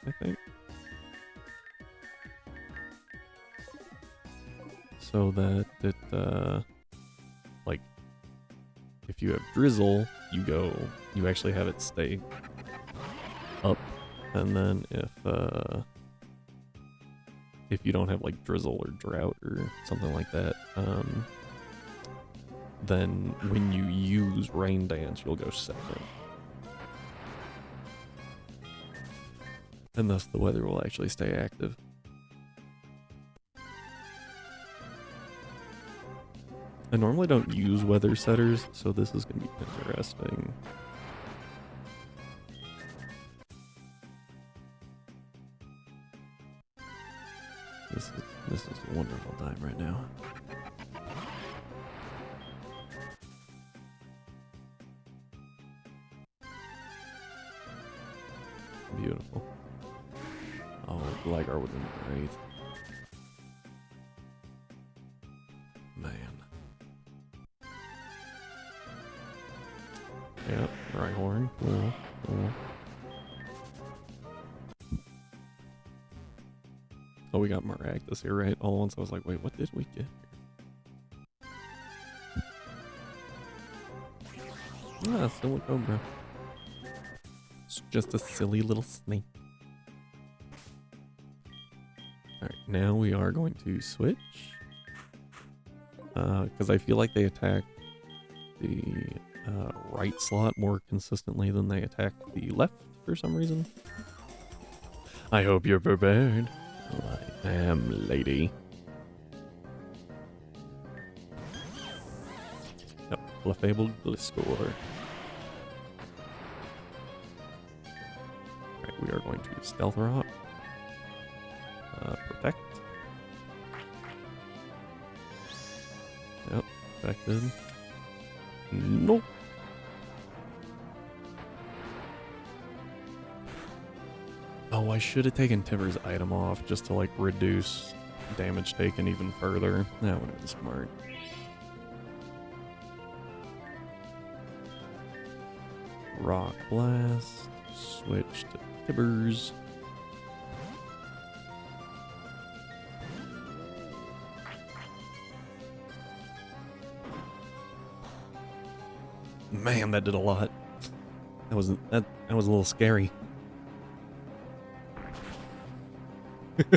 I think. So that it, like, if you have drizzle, you actually have it stay up, and then if you don't have like drizzle or drought or something like that, then when you use rain dance, you'll go second. And thus the weather will actually stay active. I normally don't use weather setters, so this is going to be interesting. This is a wonderful time right now. Beautiful. Oh, Gligar would have been great. Man. Yep, Rhyhorn. Cool. Cool. Oh, we got Maragdas here, right? All at once I was like, wait, what did we get here? Ah, still a Cobra. It's just a silly little snake. Alright, now we are going to switch. Because I feel like they attack the right slot more consistently than they attack the left for some reason. I hope you're prepared. I am, lady. Yep, Clefable Gliscor. Alright, we are going to Stealth Rock. Protect. Yep, protected. Nope. Oh, I should have taken Tiber's item off just to, like, reduce damage taken even further. That would have been smart. Rock Blast. Switch to Tiber's. Man, that did a lot. That was a little scary.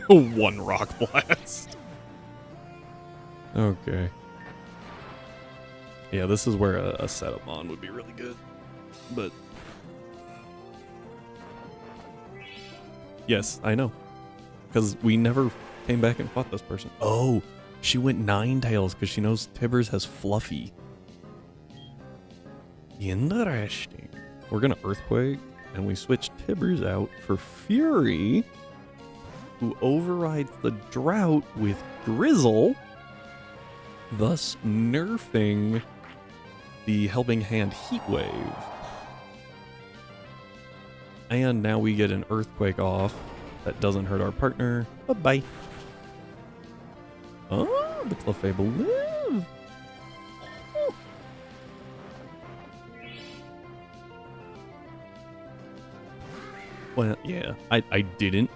One Rock Blast. Okay. Yeah, this is where a setup on would be really good. But yes, I know. Because we never came back and fought this person. Oh, she went Ninetales because she knows Tibbers has Fluffy. Interesting. We're gonna Earthquake, and we switch Tibbers out for Fury, who overrides the Drought with Drizzle, thus nerfing the Helping Hand Heat Wave. And now we get an Earthquake off that doesn't hurt our partner. Bye-bye. Oh, the Clefable live. Well, yeah, I didn't,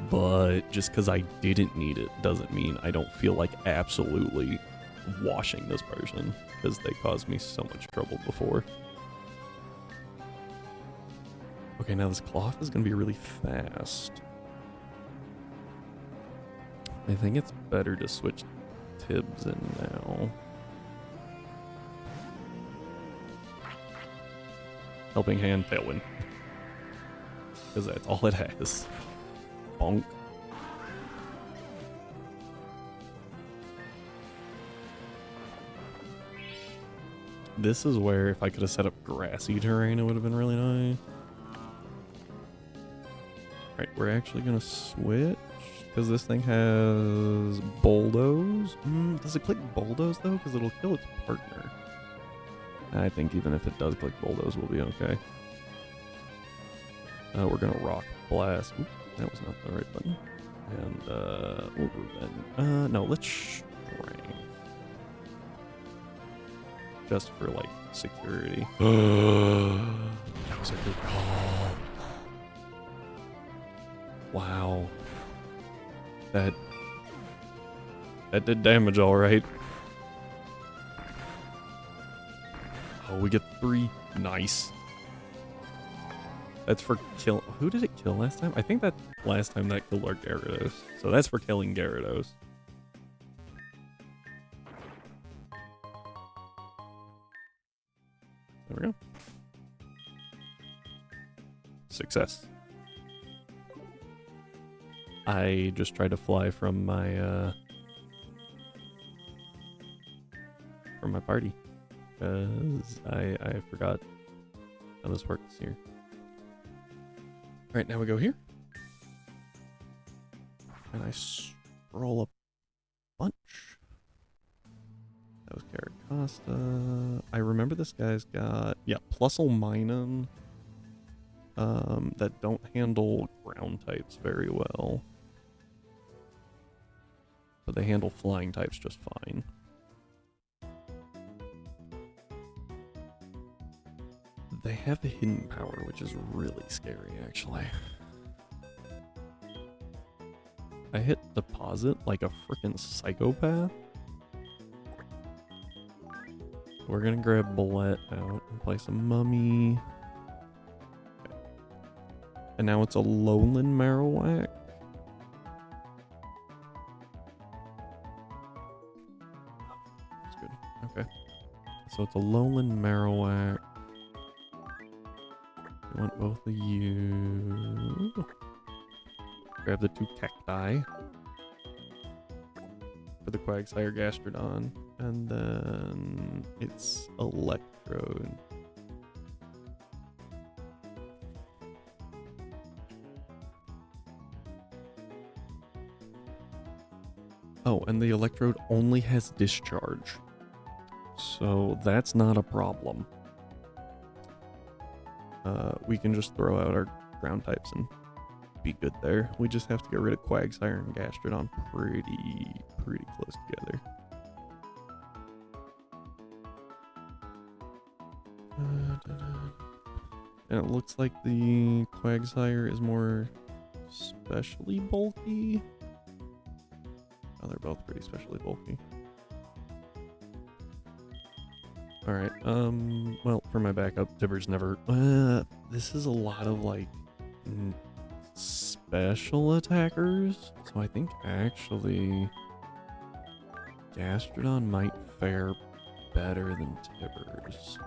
but just because I didn't need it doesn't mean I don't feel like absolutely washing this person, because they caused me so much trouble before. Okay, now this Cloth is going to be really fast. I think it's better to switch Tibbs in now. Helping Hand, Tailwind. Because that's all it has. Bonk. This is where if I could have set up grassy terrain, it would have been really nice. Alright, we're actually going to switch. Because this thing has Bulldoze. Does it click Bulldoze though? Because it'll kill its partner. I think even if it does click Bulldoze, we'll be okay. We're gonna Rock Blast. Oop, that was not the right button. And we'll then. No, let's Strength. Just for like security. That was a good call. Wow. That did damage, all right. Oh, we get 3. Nice. That's for kill. Who did it kill last time? I think that last time that killed our Gyarados. So that's for killing Gyarados. There we go. Success. I just tried to fly from my party because I forgot how this works here. All right, now we go here, and I roll a bunch. That was Caracosta. I remember this guy's got, yeah, Plusle that don't handle ground types very well. But they handle flying types just fine. They have a hidden power, which is really scary, actually. I hit deposit like a freaking psychopath. We're gonna grab Bullet out and play some Mummy. Okay. And now it's a Lowland Marowak. That's good. Okay. So it's a Lowland Marowak. We want both of you. Grab the 2 cacti for the Quagsire Gastrodon, and then it's Electrode. Oh, and the Electrode only has Discharge, so that's not a problem. We can just throw out our ground types and be good there. We just have to get rid of Quagsire and Gastrodon pretty close together. And it looks like the Quagsire is more specially bulky. Oh, they're both pretty specially bulky. Alright, well, for my backup, Tibber's never... this is a lot of, like, special attackers, so I think, actually, Gastrodon might fare better than Tibber's.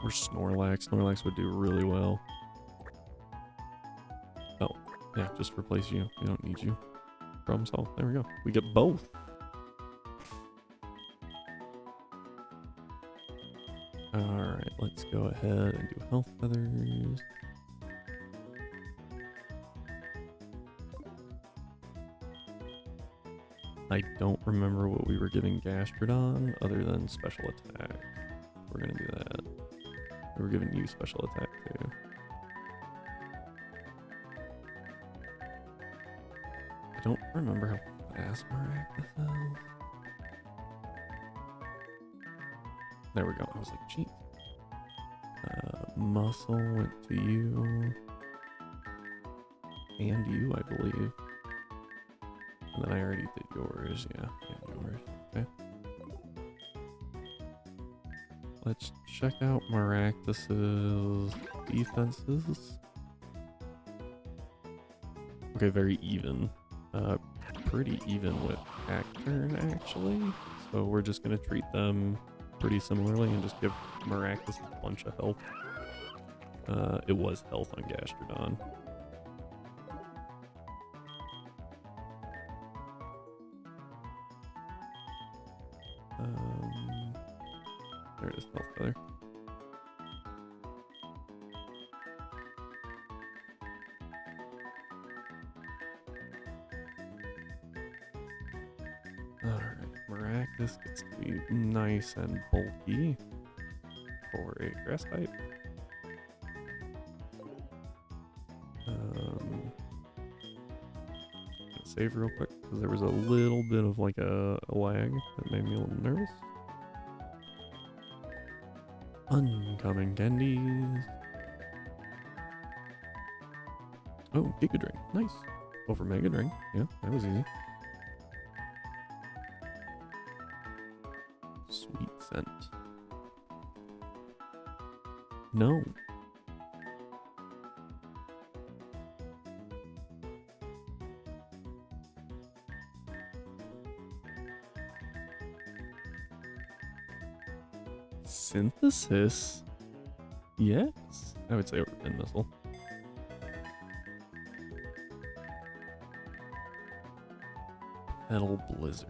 Or Snorlax. Snorlax would do really well. Oh, yeah, just replace you. We don't need you. Problem solved. There we go. We get both. Alright, let's go ahead and do Health Feathers. I don't remember what we were giving Gastrodon other than special attack. We're gonna do that. We were giving you special attack too. I don't remember how fast Maractus is. There we go. I was like, gee. Muscle went to you. And you, I believe. And then I already did yours. Yeah, yours. Okay. Let's check out Maractus's defenses. Okay, very even. Pretty even with Cacturn, actually. So we're just going to treat them pretty similarly and just give Maractus a bunch of health. It was health on Gastrodon. There it is, health feather. Alright, Maractus gets to be nice and bulky for a grass type. Save real quick because there was a little bit of like a lag that made me a little nervous. Uncommon candies. Oh, Giga Drain. Nice. Over Mega Drain. Yeah, that was easy. Sweet scent. No. Synthesis? Yes. I would say over Pin Missile. Petal Blizzard.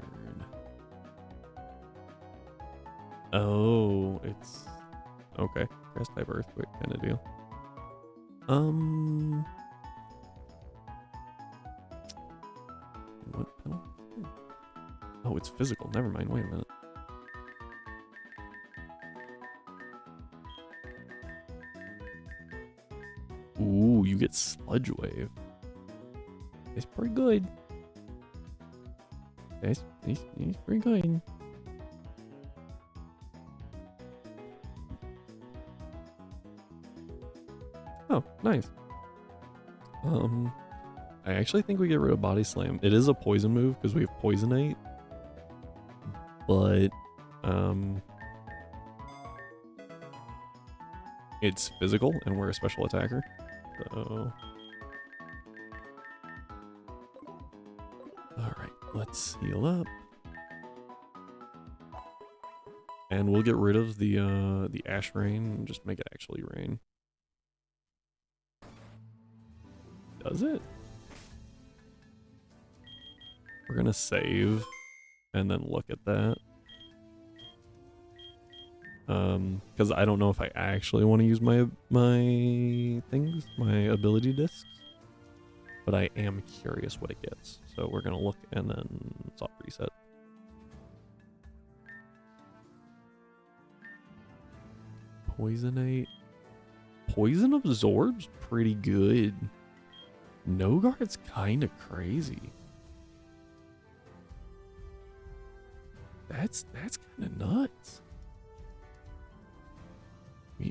Oh, it's... Okay. Grass type Earthquake kind of deal. Oh, it's physical. Never mind. Wait a minute. Ooh, you get Sludge Wave. It's pretty good. It's pretty good. Oh, nice. I actually think we get rid of Body Slam. It is a poison move because we have Poisonate. But, it's physical and we're a special attacker. So, alright, let's heal up. And we'll get rid of the Ash Rain and just make it actually rain. Does it? We're gonna save and then look at that. Because I don't know if I actually want to use my things, my ability discs. But I am curious what it gets. So we're gonna look and then soft reset. Poisonate. Poison absorbs pretty good. No Guard's kind of crazy. That's kind of nuts.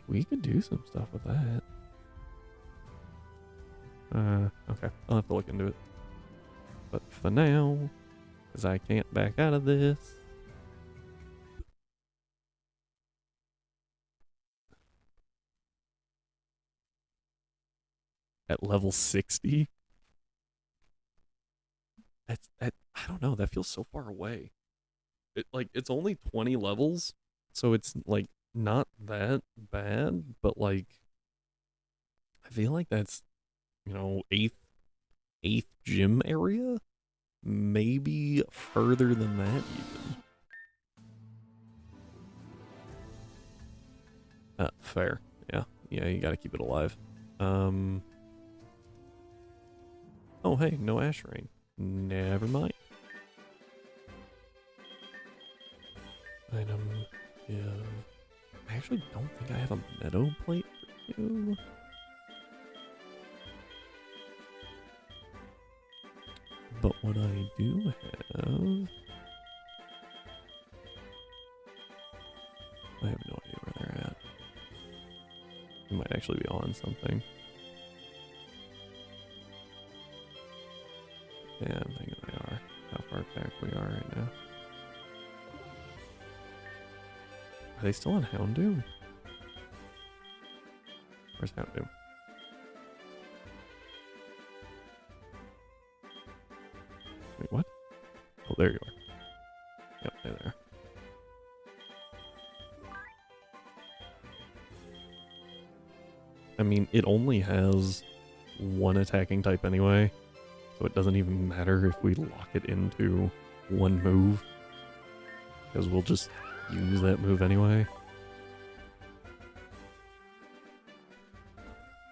We could do some stuff with that. Okay, I'll have to look into it. But for now, because I can't back out of this. At level 60? I don't know, that feels so far away. It's only 20 levels, so it's like not that bad, but like I feel like that's, you know, eighth gym area, maybe further than that even. Fair. Yeah, you gotta keep it alive. Oh hey, no Ash Rain. Never mind. Item, yeah. I actually don't think I have a meadow plate for you. But what I do have... I have no idea where they're at. They might actually be on something. Yeah, I'm thinking they are. How far back we are right now. Are they still on Houndoom? Where's Houndoom? Wait, what? Oh, there you are. Yep, there they are. I mean, it only has one attacking type anyway, so it doesn't even matter if we lock it into one move, because we'll just use that move anyway.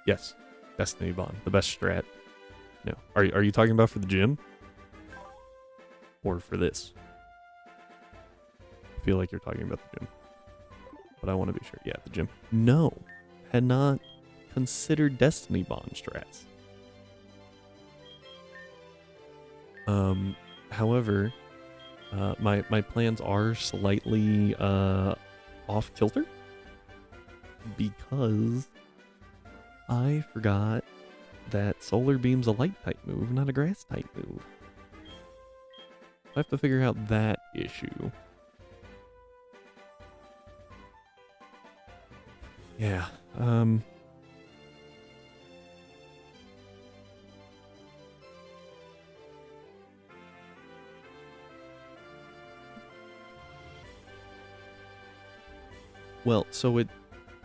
Yes, Destiny Bond, the best strat. No, are you talking about for the gym? Or for this? I feel like you're talking about the gym, but I want to be sure. Yeah, the gym. No, had not considered Destiny Bond strats. However, my plans are slightly off kilter because I forgot that Solar Beam's a light type move, not a grass type move. I have to figure out that issue. Yeah, well, so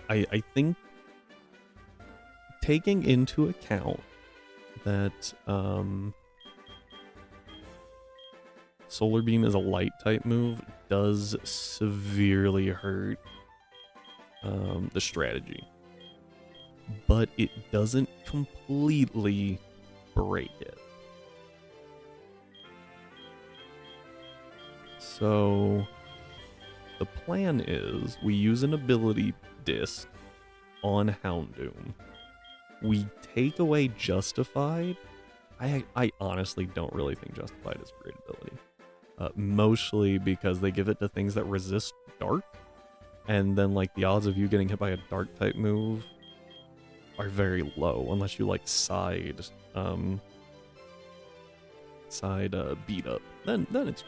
I think taking into account that Solar Beam is a light type move does severely hurt the strategy, but it doesn't completely break it. So the plan is we use an ability disc on Houndoom. We take away Justified. I honestly don't really think Justified is a great ability. Mostly because they give it to things that resist dark. And then like the odds of you getting hit by a dark type move are very low unless you like side beat up. Then it's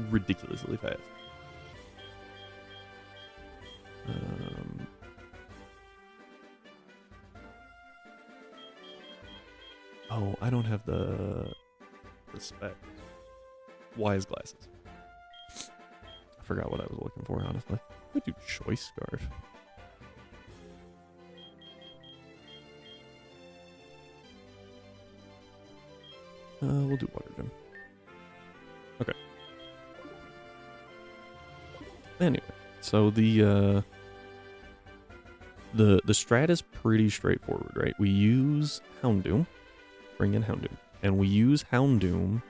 ridiculously fast. Oh, I don't have the spec. Wise glasses. I forgot what I was looking for, honestly. I do choice scarf. We'll do water gem. Okay. Anyway, so the strat is pretty straightforward, right? We use Houndoom, bring in Houndoom, and we use Houndoom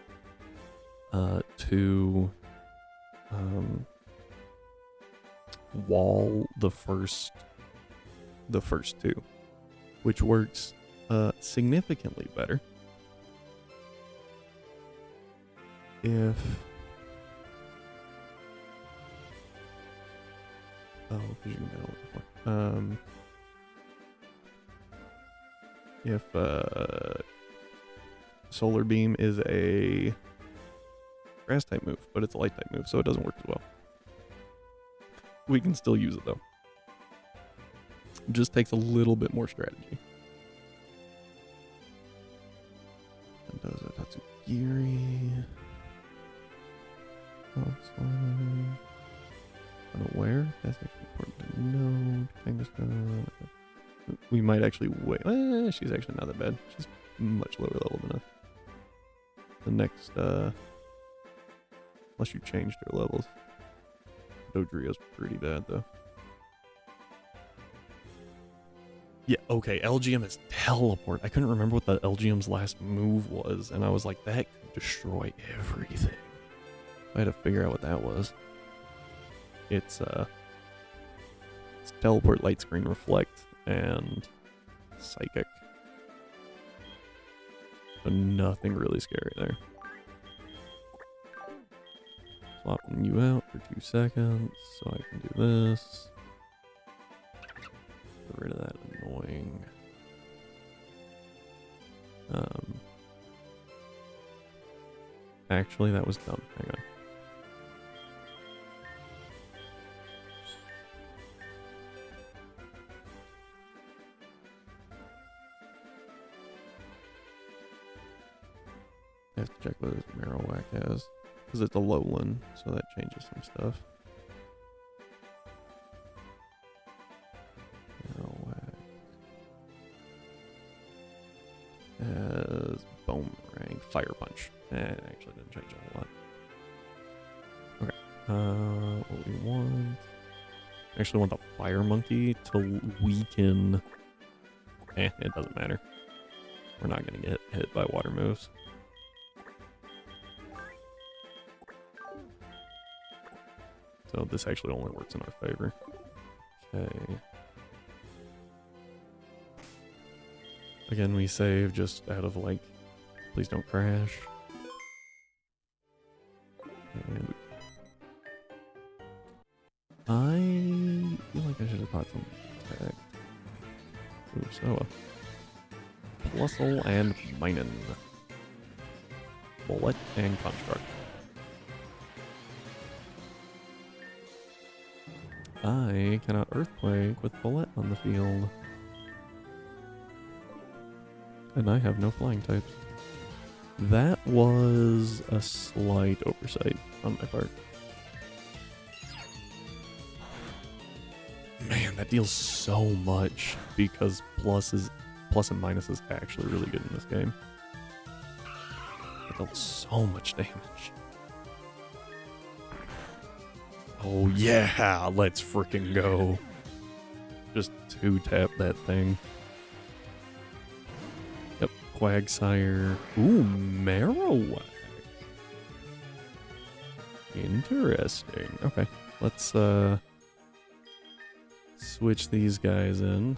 to wall the first two, which works significantly better if because you can battle it before. If Solar Beam is a grass type move, but it's a light type move, so it doesn't work as well. We can still use it though. It just takes a little bit more strategy. And does it Tatsugiri. Unaware. That's actually important to know. Kind of. We might actually wait. She's actually not that bad. She's much lower level than us. The next, unless you changed her levels. Dodrio's pretty bad though. Yeah, okay, LGM is teleport. I couldn't remember what the LGM's last move was, and I was like, that could destroy everything. I had to figure out what that was. It's teleport, light screen, reflect, and psychic. So nothing really scary there. Swapping you out for 2 seconds, so I can do this. Get rid of that annoying. Actually, that was dumb. Hang on. I have to check what his Marowak has. Because it's a lowland, so that changes some stuff. Marowak has Boomerang, Fire Punch. It actually didn't change a whole lot. Okay. What we want? I actually want the Fire Monkey to weaken. It doesn't matter. We're not gonna get hit by water moves. So this actually only works in our favor. Okay. Again, we save just out of like, please don't crash. And I feel like I should have taught some attack. Oops, oh well. Plusle and Minen. Bullet and Construct. I cannot Earthquake with Bullet on the field. And I have no flying types. That was a slight oversight on my part. Man, that deals so much because plus and minus is actually really good in this game. It dealt so much damage. Oh yeah, let's freaking go. Just 2-tap that thing. Yep, Quagsire. Ooh, Marowak. Interesting. Okay, let's switch these guys in.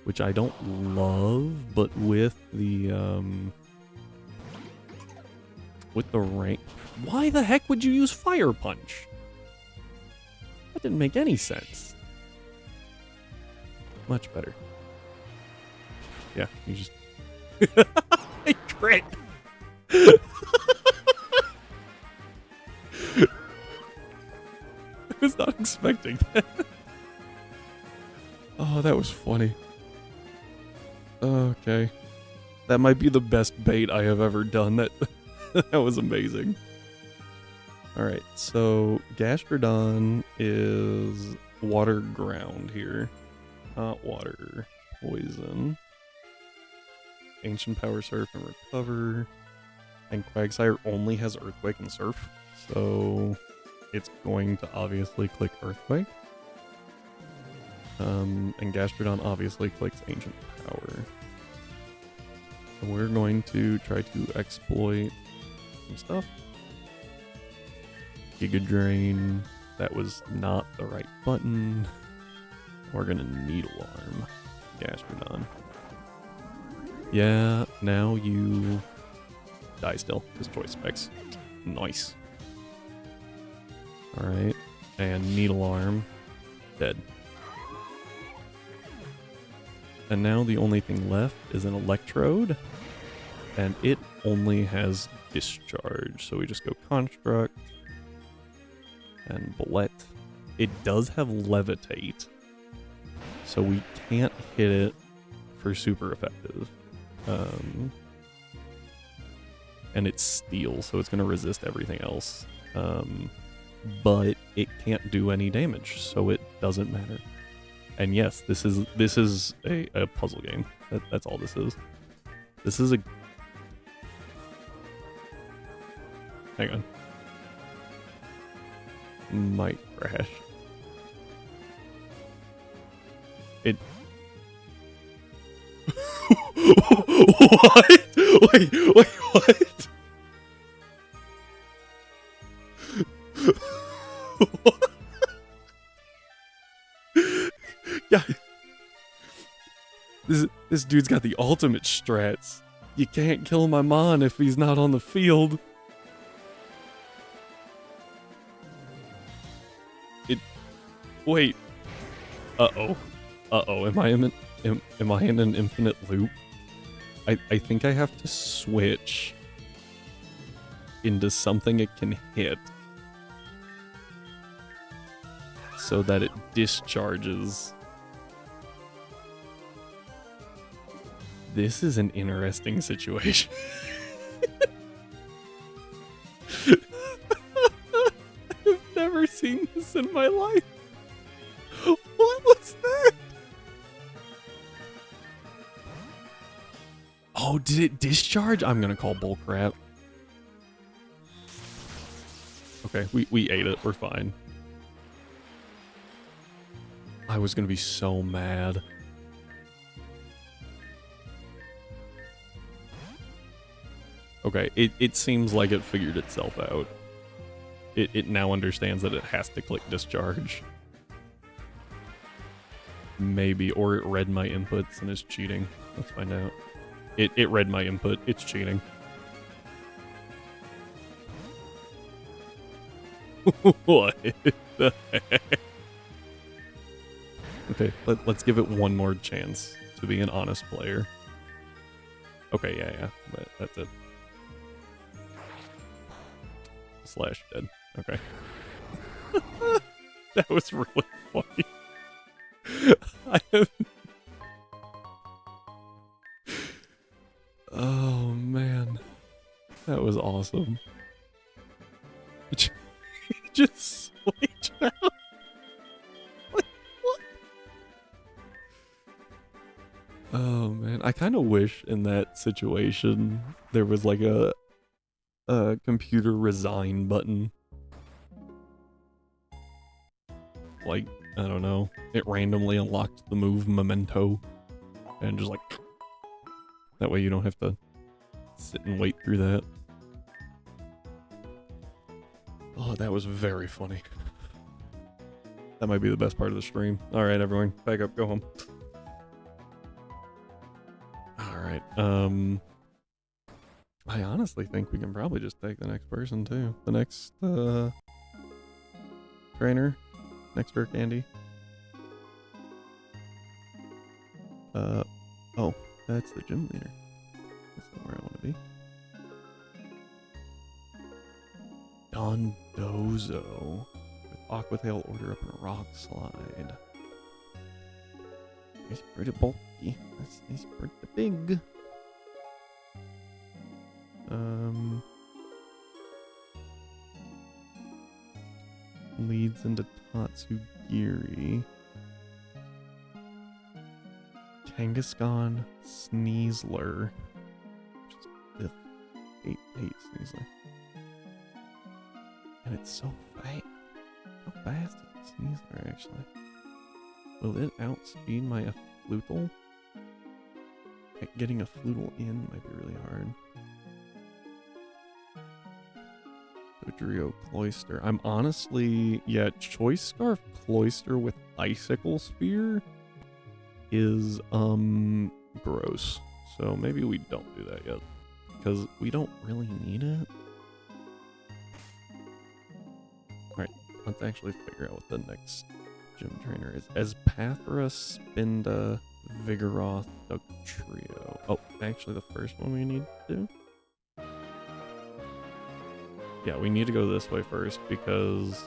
Which I don't love, but with the rank. Why the heck would you use Fire Punch? That didn't make any sense. Much better. Yeah, you just... I crit! I was not expecting that. Oh, that was funny. Okay. That might be the best bait I have ever done. That was amazing. Alright, so Gastrodon is water ground here. Hot water, poison. Ancient power, surf, and recover. And Quagsire only has earthquake and surf. So it's going to obviously click earthquake. And Gastrodon obviously clicks ancient power. So we're going to try to exploit some stuff. Giga Drain. That was not the right button. We're gonna Needle Arm Gastrodon. Yeah, now you die still, because choice specs. Nice. Alright, and Needle Arm, dead. And now the only thing left is an Electrode, and it only has Discharge, so we just go Construct, and Bullet. It does have Levitate, so we can't hit it for super effective. And it's Steel, so it's going to resist everything else. But it can't do any damage, so it doesn't matter. And yes, this is a puzzle game. That's all this is. This is a... Hang on. Might crash. It... What? Wait, what? What? Yeah. This dude's got the ultimate strats. You can't kill my Mon if he's not on the field. Wait. Uh-oh. Am I in an infinite loop? I think I have to switch into something it can hit so that it discharges. This is an interesting situation. I've never seen this in my life. What was that? Oh, did it discharge? I'm gonna call bullcrap. Okay, we ate it. We're fine. I was gonna be so mad. Okay, it seems like it figured itself out. It now understands that it has to click discharge. Maybe, or it read my inputs and is cheating. Let's find out. It read my input. It's cheating. What the heck? Okay, let's give it one more chance to be an honest player. Okay, yeah, that's it. Slash dead. Okay. That was really funny. I have... Oh, man. That was awesome. Just switch out. What? Oh, man. I kind of wish in that situation there was like a computer resign button. Like, I don't know. It randomly unlocked the move Memento. And just like... That way you don't have to sit and wait through that. Oh, that was very funny. That might be the best part of the stream. All right, everyone, back up, go home. All right. I honestly think we can probably just take the next person too. The next trainer, next rare candy. Oh, that's the gym leader. That's not where I want to be. Dondozo. With Aquatail order up in a rock slide. He's pretty bulky. He's pretty big. Leads into Tatsugiri. Kangaskhan Sneasler. Which is hate Sneasler. And it's so fast. How fast is Sneasler actually? Will it outspeed my Afflutal? Getting a Afflutal in might be really hard. Dodrio Cloyster. I'm honestly, yeah, Choice Scarf Cloyster with Icicle Spear is gross. So maybe we don't do that yet. Because we don't really need it. Alright, let's actually figure out what the next gym trainer is. Espathra, Spinda, Vigoroth, Dugtrio. Oh, actually the first one we need to do. Yeah, we need to go this way first because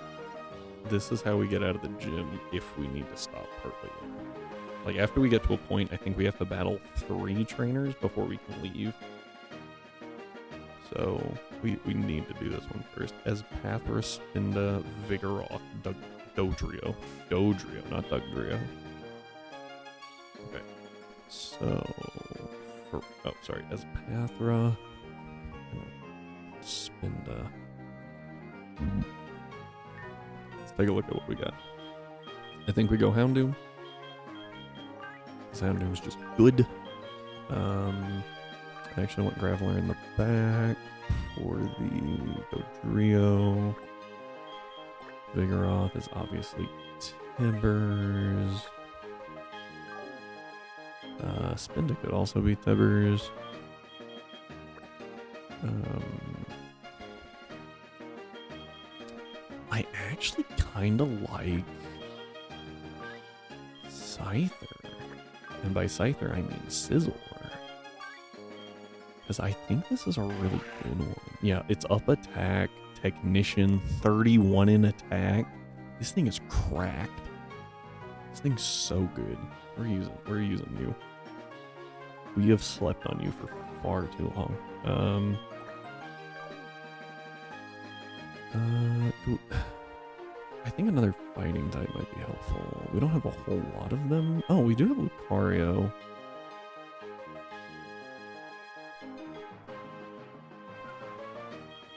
this is how we get out of the gym if we need to stop partway in. Like, after we get to a point, I think we have to battle 3 trainers before we can leave. So, we need to do this one first. Espathra, Spinda, Vigoroth, Dodrio. Dodrio, not Dugtrio. Okay. So, Espathra, Spinda. Let's take a look at what we got. I think we go Houndoom. Houndoom's just good. I actually want Graveler in the back for the Dodrio. Vigoroth is obviously Tibbers. Spinda could also be Tibbers. I actually kind of like Scyther. And by Scyther, I mean Sizzle. Because I think this is a really good one. Yeah, it's up attack, technician, 31 in attack. This thing is cracked. This thing's so good. We're using you. We have slept on you for far too long. I think another fighting type might be helpful. We don't have a whole lot of them. Oh, we do have Lucario.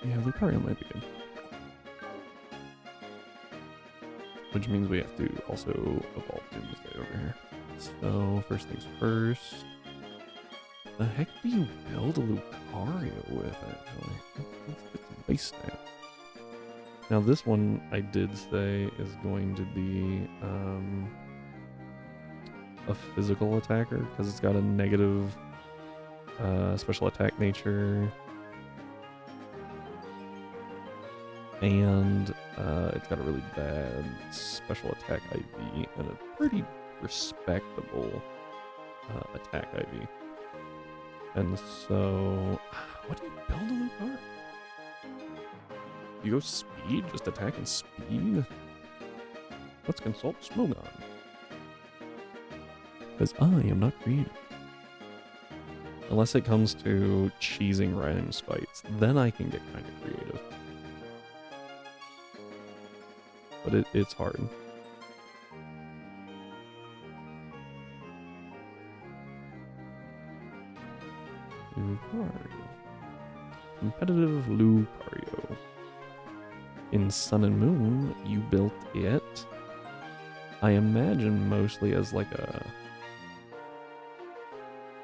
Yeah, Lucario might be good. Which means we have to also evolve Doomsday over here. So, first things first. The heck do you build a Lucario with, actually? Let's get some base stats. Now this one, I did say, is going to be a physical attacker, because it's got a negative special attack nature. And it's got a really bad special attack IV and a pretty respectable attack IV. And so, what do you build a Lucario? You go speed? Just attack and speed? Let's consult Smogon. Because I am not creative. Unless it comes to cheesing Rhymes fights, then I can get kind of creative. But it's hard. Lucario. Competitive Lucario. In Sun and Moon, you built it, I imagine, mostly as like a...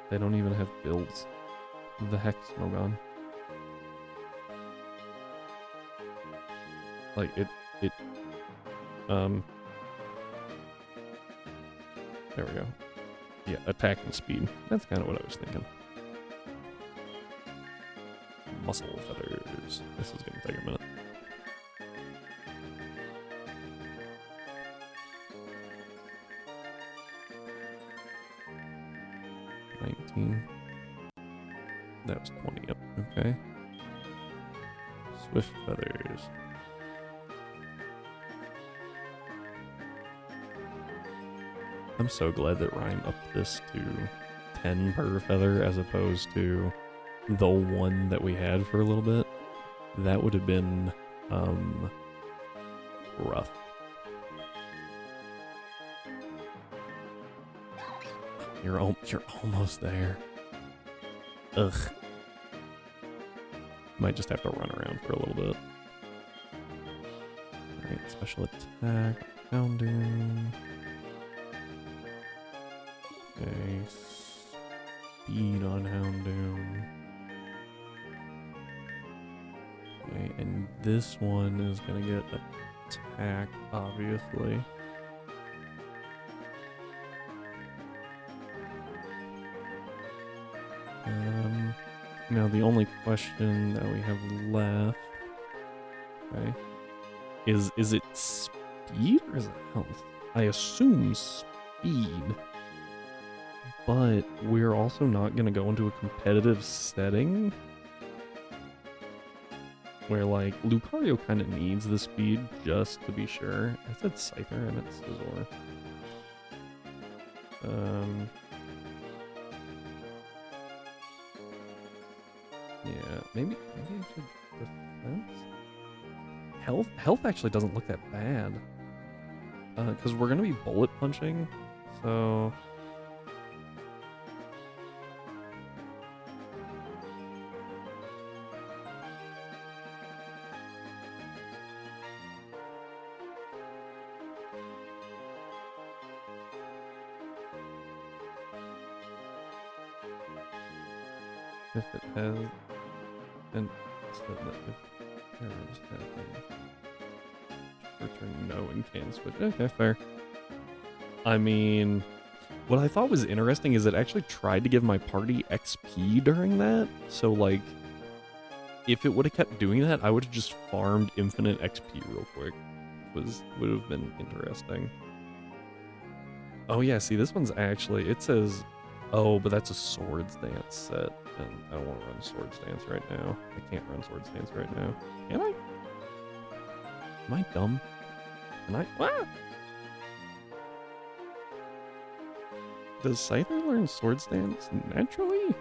They don't even have builds. The heck, Smogon? Like, there we go. Yeah, attack and speed. That's kind of what I was thinking. Muscle feathers. This is going to take a minute. That was 20, yep, okay. Swift feathers. I'm so glad that Ryan upped this to 10 per feather as opposed to the one that we had for a little bit. That would have been, rough. You're almost there. Ugh. Might just have to run around for a little bit. Alright, special attack, pounding. Okay, speed on Houndoom. Okay, and this one is gonna get attack, obviously. Now the only question that we have left, okay, is it speed or is it health? I assume speed, but we're also not going to go into a competitive setting where, like, Lucario kind of needs the speed just to be sure. I said Scyther and it's Scizor. Yeah, maybe I should defense. Health actually doesn't look that bad. Because we're gonna be bullet punching, so if it has and if arrows happen, return no and can switch. Okay, fair. I mean, what I thought was interesting is it actually tried to give my party XP during that. So, like, if it would have kept doing that, I would have just farmed infinite XP real quick. Would have been interesting. Oh yeah, see, this one's actually, it says, oh, but that's a Swords Dance set, and I don't want to run Swords Dance right now. I can't run Swords Dance right now. Can I? Am I dumb? Can I? Ah! Does Scyther learn Swords Dance naturally?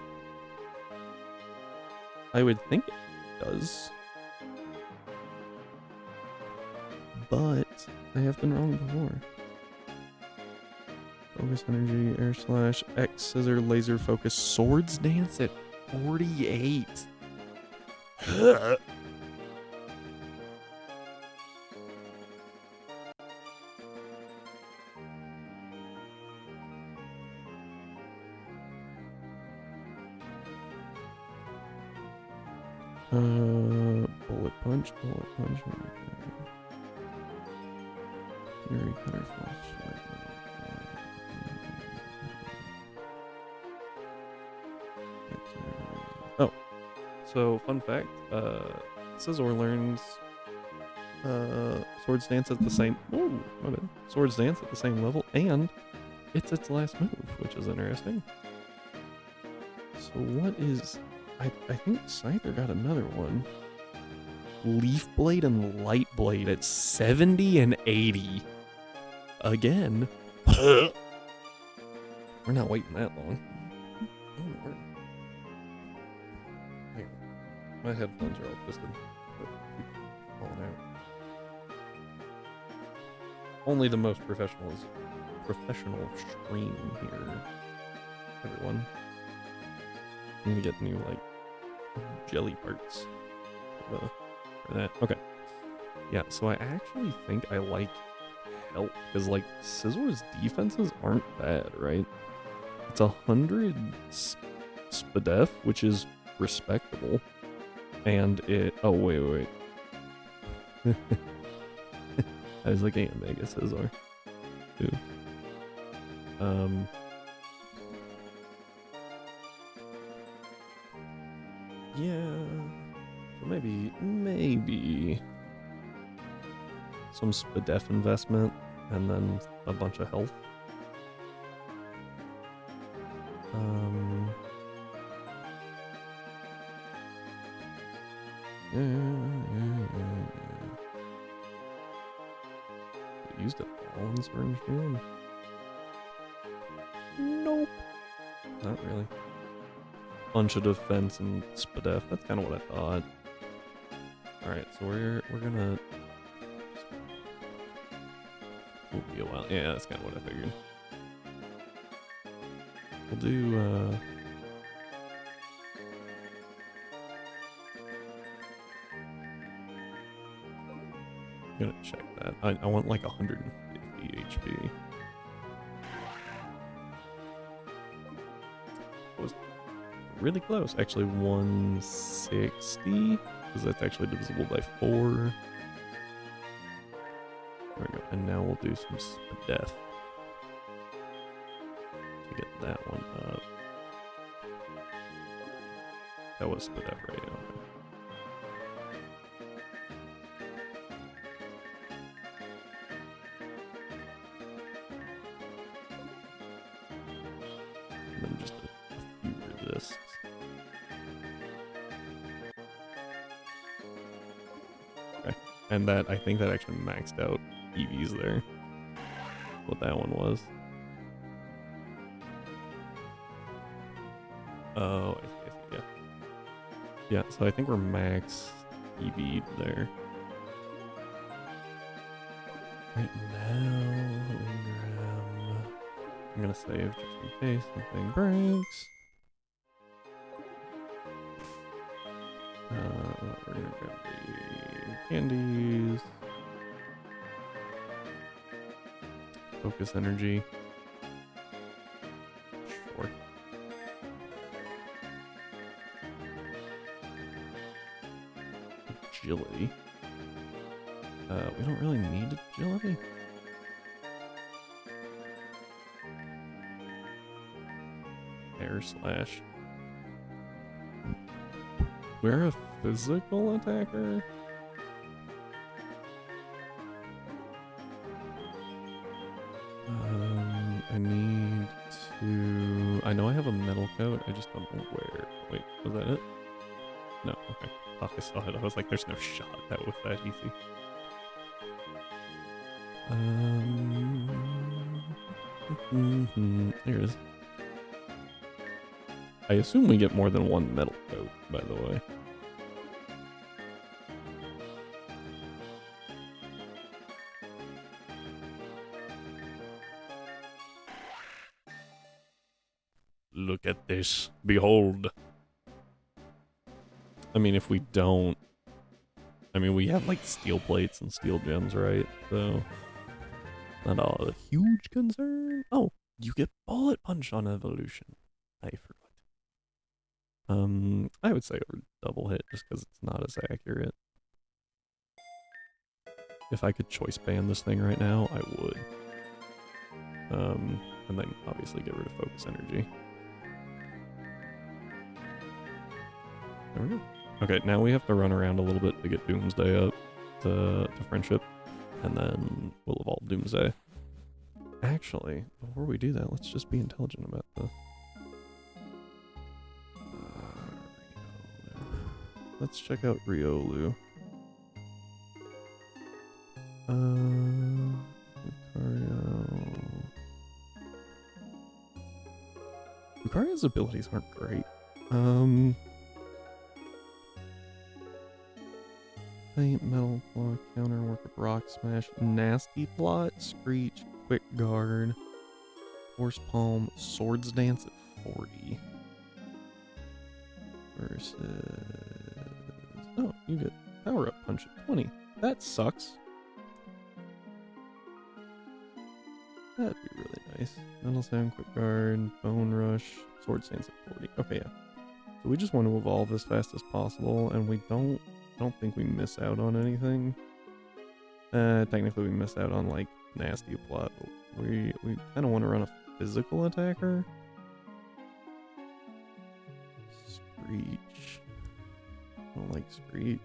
I would think it does. But I have been wrong before. Focus energy, air slash, X scissor, laser focus, Swords Dance at 48. Bullet punch. Fury cutter flash. Oh, so fun fact, Scizor learns Swords Dance at the same Swords Dance at the same level, and it's its last move, which is interesting. So what is, I think Scyther got another one. Leaf Blade and Light Blade at 70 and 80. Again. We're not waiting that long. Oh, my headphones are all twisted. Falling out. Only the most professional stream here. Everyone. I'm gonna get new, like, jelly parts for that. Okay. Yeah, so I actually think I like health, because, like, Scizor's defenses aren't bad, right? It's 100 SPDF, which is respectable. And it... Oh, wait. Isaac and Vegas are too. Yeah. So maybe some SPDEF investment and then a bunch of health. Used it all in Sword and Shield? Nope. Not really. Bunch of defense and SPDEF. That's kind of what I thought. Alright, so we're gonna... Will be a while. Yeah, that's kind of what I figured. We'll do, I'm gonna check that. I want like 150 HP. Was really close. Actually 160, because that's actually divisible by 4. There we go. And now we'll do some SPDEF to get that one up. That was SPDEF, right? Okay. And then just a few resists. Okay. And that, I think that actually maxed out EVs there. What that one was. Oh, I see, yeah. Yeah, so I think we're max EV'd there. Right now, Ingram. I'm gonna save just in case something breaks. We're gonna grab the candies. Focus energy. Sure. Agility. We don't really need agility. Air slash. We're a physical attacker? I need to... I know I have a metal coat, I just don't know where. Wait, was that it? No, okay. Thought I saw it. I was like, there's no shot that was that easy. There it is. I assume we get more than one metal coat, by the way. Look at this. Behold. I mean, if we don't... I mean, we have, like, steel plates and steel gems, right? So... Not a huge concern. Oh, you get bullet punch on evolution. I forgot. I would say over double hit just because it's not as accurate. If I could choice ban this thing right now, I would. And then obviously get rid of focus energy. There we go. Okay, now we have to run around a little bit to get Doomsday up to friendship, and then we'll evolve Doomsday. Actually, before we do that, let's just be intelligent about this. Let's check out Riolu. Lucario's abilities aren't great. Faint, Metal Claw, Counter, Work of Rock Smash, Nasty Plot, Screech, Quick Guard, Force Palm, Swords Dance at 40. Versus... Oh, you get Power Up Punch at 20. That sucks. That'd be really nice. Metal Sound, Quick Guard, Bone Rush, Sword Stance at 40. Okay, yeah. So we just want to evolve as fast as possible, and we don't think we miss out on anything. Technically we missed out on like nasty plot. We kind of want to run a physical attacker. Screech. I don't like Screech.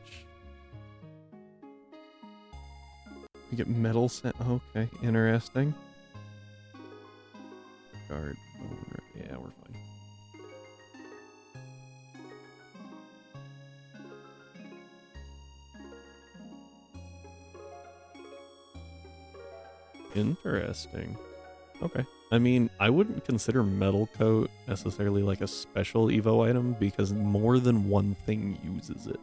We get metal set. Okay, interesting. Guard. Yeah, we're fine. Interesting. Okay. I mean, I wouldn't consider Metal Coat necessarily like a special Evo item because more than one thing uses it.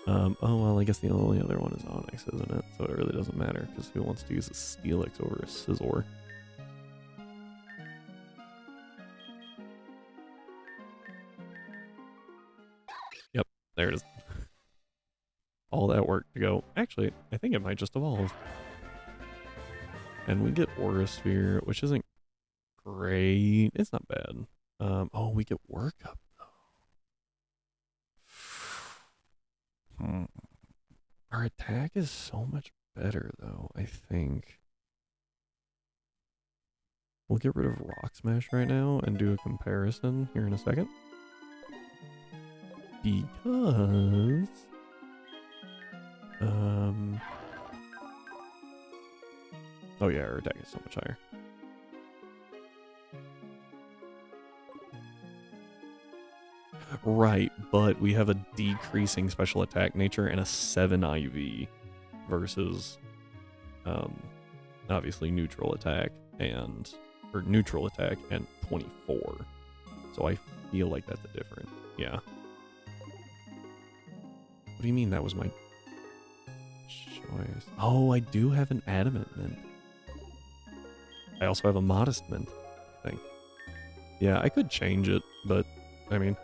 Oh, well, I guess the only other one is Onyx, isn't it? So it really doesn't matter because who wants to use a Steelix over a Scizor? Yep, there it is. All that work to go. Actually, I think it might just evolve. And we get Aura Sphere, which isn't great. It's not bad. Oh, we get Work Up though. Our attack is so much better though, I think. We'll get rid of Rock Smash right now and do a comparison here in a second. Because... oh yeah, our attack is so much higher. Right, but we have a decreasing special attack nature and a 7 IV versus obviously neutral attack and neutral attack and 24. So I feel like that's a different. Yeah. What do you mean that was my choice? Oh, I do have an adamant mint. I also have a modest mint, I think. Yeah, I could change it, but I mean,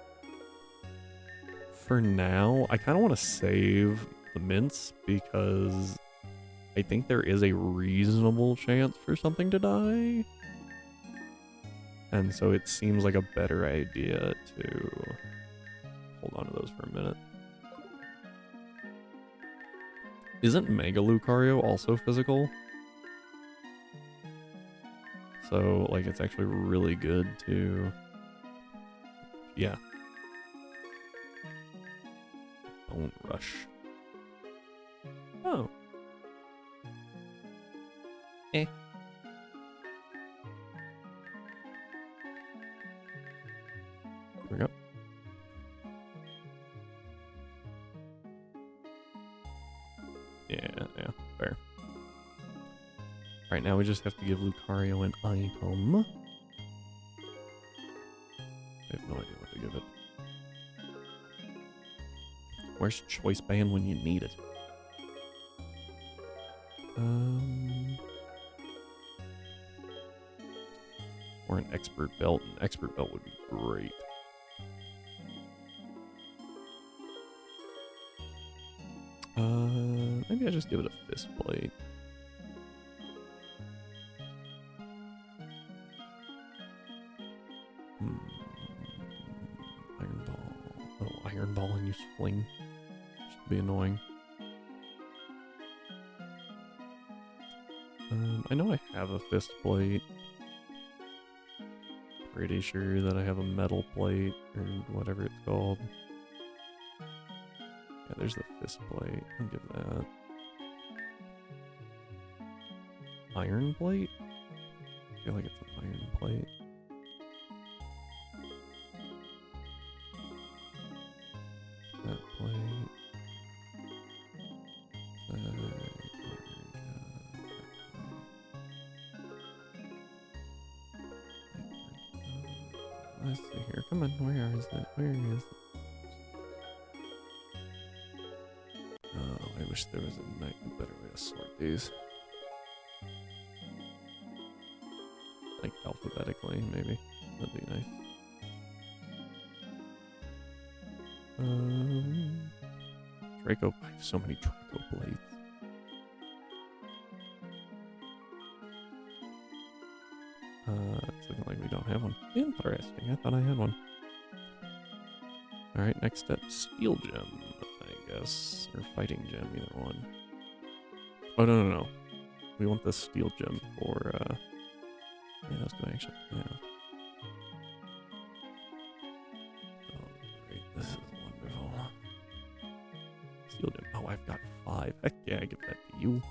for now, I kind of want to save the mints because I think there is a reasonable chance for something to die. And so it seems like a better idea to hold on to those for a minute. Isn't Mega Lucario also physical? So, like, it's actually really good to... yeah. Don't rush. Oh. Eh. Here we go. Yeah, fair. Alright, now we just have to give Lucario an item. I have no idea what to give it. Where's Choice Band when you need it? Or an Expert Belt. An Expert Belt would be great. Maybe I just give it a Fist Blade. Iron Ball. Oh, Iron Ball and you swing. Should be annoying. I know I have a Fist Plate. Pretty sure that I have a Metal Plate or whatever it's called. Yeah, there's the Fist Plate. I'll give that. Iron Plate? I feel like it's an Iron Plate. That plate. Let's see here. Come on, where is it? Where is it? Oh, I wish there was a better way to sort these. Like alphabetically, maybe. That'd be nice. Draco. I have so many Draco blades. It's looking like we don't have one. Interesting. I thought I had one. Alright, next step. Steel Gem, I guess. Or Fighting Gem, either one. Oh, no. We want the steel gem for, yeah, let's do actually, yeah. Oh, great, this is wonderful. Steel gem, oh, I've got 5. Heck yeah, I give that to you.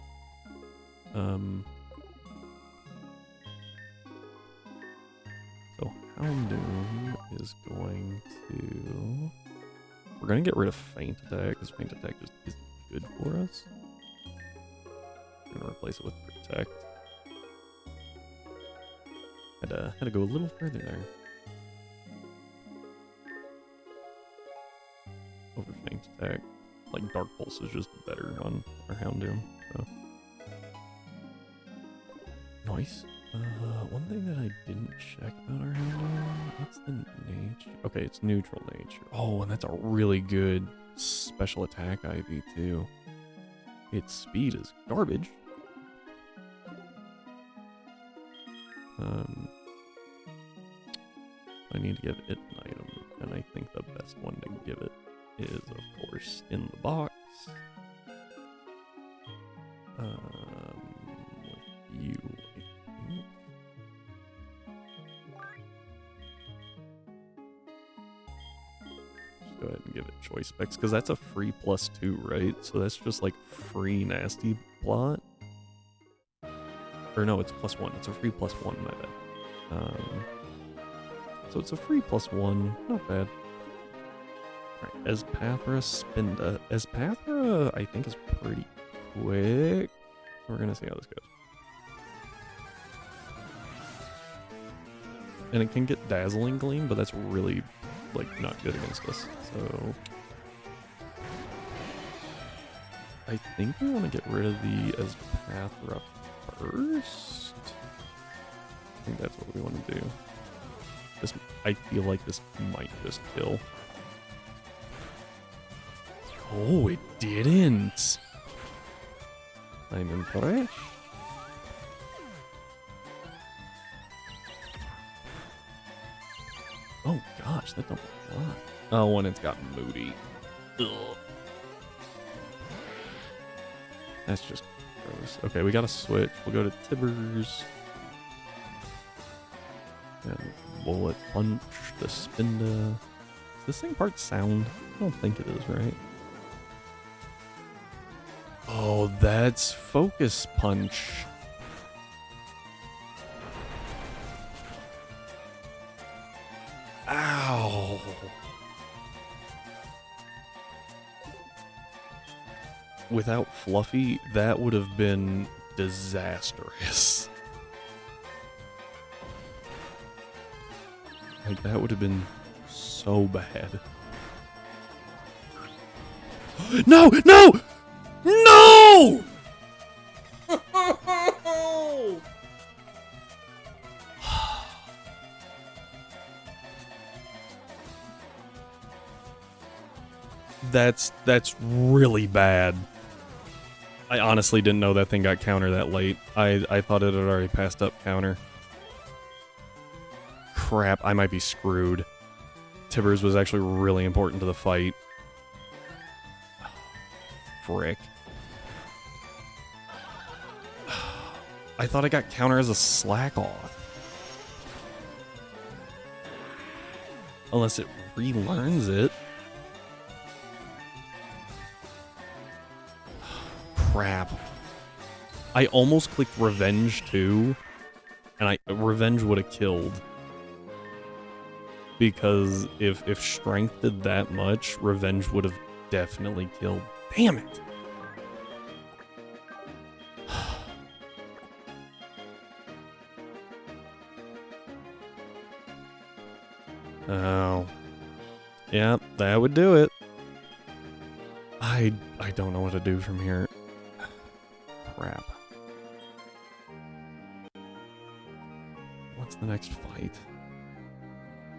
So Houndoom is going to... We're going to get rid of Feint Attack, because Feint Attack just isn't good for us. We're going to replace it with Protect. Had to go a little further there. Over Feint Attack. Like, Dark Pulse is just better on our Houndoom, so... Nice. One thing that I didn't check about our Houndoom, what's the nature? Okay, it's neutral nature. Oh, and that's a really good special attack IV too. Its speed is garbage. I need to give it an item, and I think the best one to give it is, of course, in the box. With you, I think. Just go ahead and give it choice specs, because that's a free +2, right? So that's just like free nasty plot. Or no, it's +1. It's a free +1, my bad. So it's a free +1, not bad. Alright, Espathra Spinda. Espathra, I think, is pretty quick. We're gonna see how this goes. And it can get Dazzling Gleam, but that's really, like, not good against us. So... I think we want to get rid of the Espathra first. I think that's what we want to do. This, I feel like this might just kill. Oh, it didn't! I'm impressed. Oh gosh, that don't block. Oh, and it's got Moody. Ugh. That's just gross. Okay, we gotta switch. We'll go to Tibbers. And Bullet Punch the Spinda. Is this thing part sound? I don't think it is, right? Oh, that's Focus Punch. Ow. Without Fluffy, that would have been disastrous. Like, that would have been so bad. No! No! No! That's really bad. I honestly didn't know that thing got counter that late. I thought it had already passed up counter. Crap, I might be screwed. Tibbers was actually really important to the fight. Frick. I thought I got counter as a slack off. Unless it relearns it. Crap. I almost clicked Revenge too, and Revenge would have killed. Because if Strength did that much, Revenge would have definitely killed. Damn it! Oh. Yeah, that would do it. I don't know what to do from here. Crap. What's the next fight?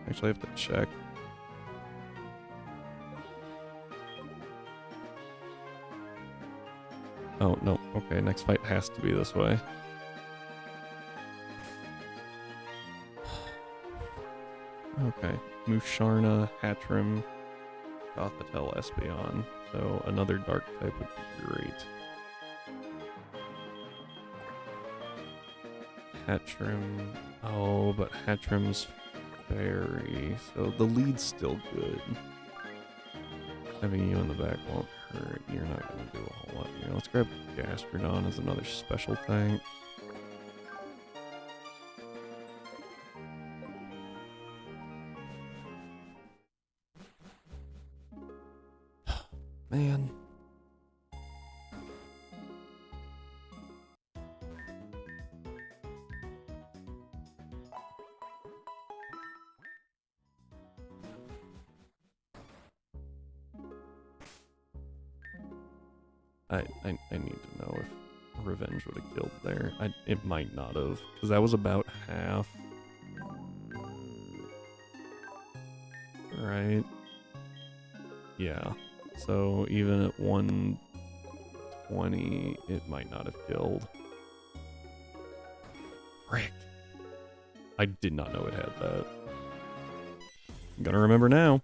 Actually, I have to check. Oh, no. Okay, next fight has to be this way. Okay. Musharna, Hatrim, Gothitelle, Espeon. So another dark type would be great. Hatchrim. Oh, but Hatchrim's fairy, so the lead's still good. Having you in the back won't hurt. You're not going to do a whole lot here. Let's grab Gastrodon as another special tank. Man. I need to know if Revenge would have killed there. It might not have, because that was about half. Right? Yeah. So even at 120, it might not have killed. Frick. I did not know it had that. I'm gonna remember now.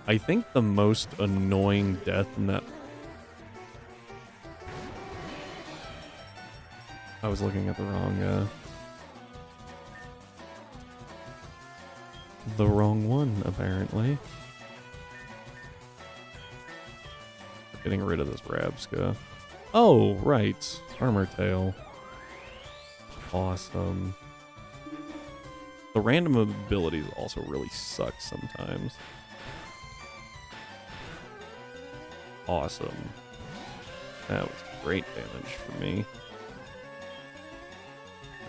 I think the most annoying death in that... I was looking at the wrong one, apparently. Getting rid of this Rabska. Oh, right. Armor Tail. Awesome. The random abilities also really suck sometimes. Awesome. That was great damage for me.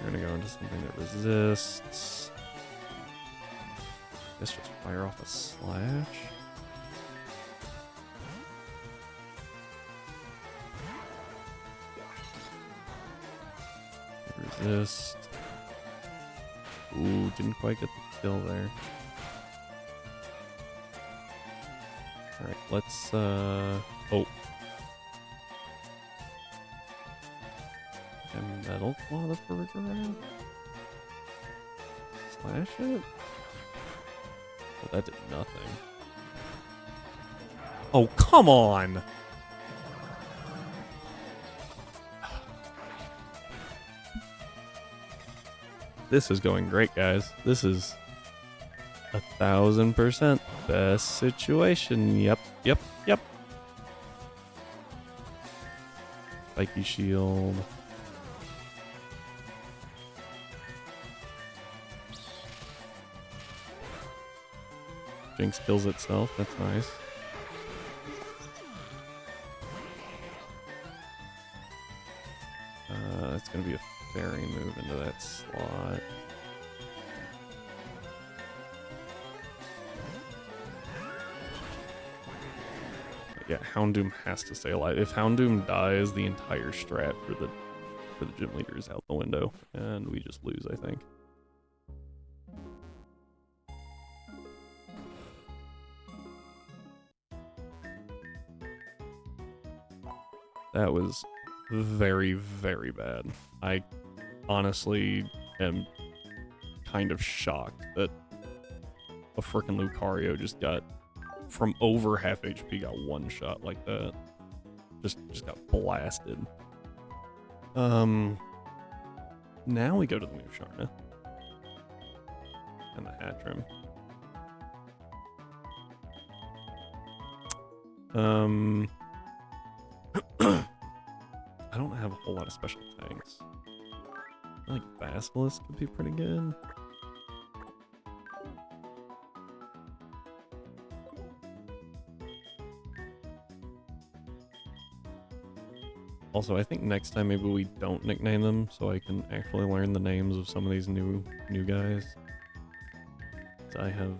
We're gonna go into something that resists. I guess just fire off a slash. Resist. Ooh, didn't quite get the kill there. Alright, let's, oh. And Metal Claw the Pergera? Slash it? Oh, that did nothing. Oh, come on! This is going great, guys. This is 1000% best situation. Yep. Spiky shield. Jinx kills itself. That's nice. It's gonna be a fairy move into that slot. Yeah, Houndoom has to stay alive. If Houndoom dies, the entire strat for the gym leader is out the window, and we just lose, I think. That was very, very bad. I honestly am kind of shocked that a frickin' Lucario just got, from over half HP, got one shot like that. Just got blasted. Now we go to the Musharna. And the Hatchrim. I don't have a whole lot of special tanks. I feel like Basilisk could be pretty good. Also, I think next time maybe we don't nickname them so I can actually learn the names of some of these new guys. I have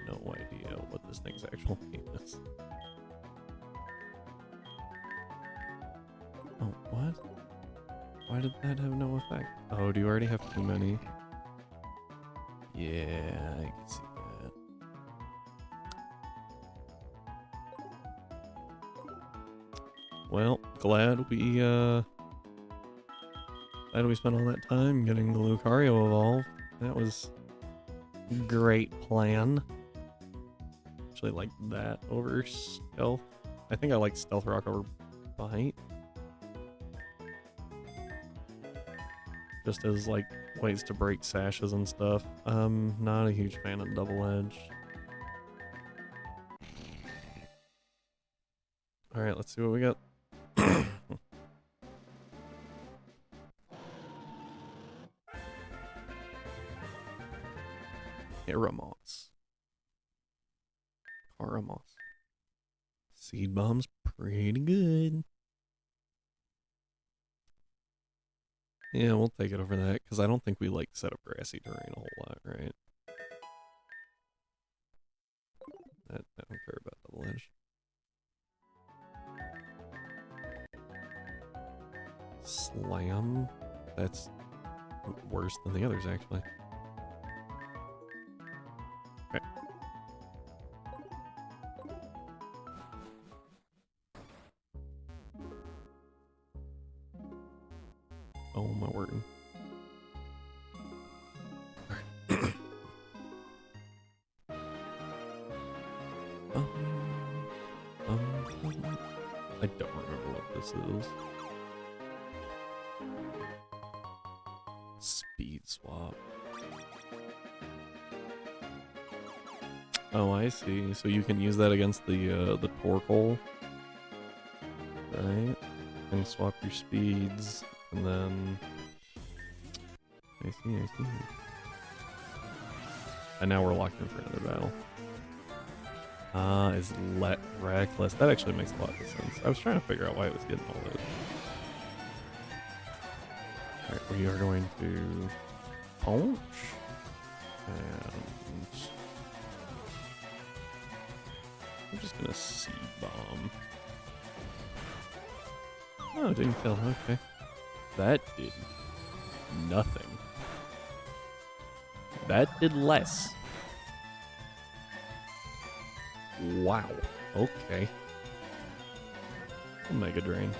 no idea what this thing's actual name is. Oh, what? Why did that have no effect? Oh, do you already have too many? Yeah, I can see that. Well, glad we spent all that time getting the Lucario evolved. That was a great plan. Actually like that over Stealth. I think I like Stealth Rock over bite. Just as like ways to break sashes and stuff. Not a huge fan of double edge. Alright, let's see what we got. Karamoss. Karamoss. Seed bomb's pretty good. Yeah, we'll take it over that, because I don't think we like set up grassy terrain a whole lot, right? I don't care about double edge. Slam. That's worse than the others, actually. Okay. Oh my word. I don't remember what this is. Speed swap. Oh, I see. So you can use that against the Torkoal, right? And swap your speeds, and then I see. And now we're locked in for another battle. Is let reckless. That actually makes a lot of sense. I was trying to figure out why it was getting all those. Alright, we are going to punch. And I'm just gonna seed bomb. Oh, it didn't kill. Okay. That did nothing. That did less. Wow. Okay. Mega Drain.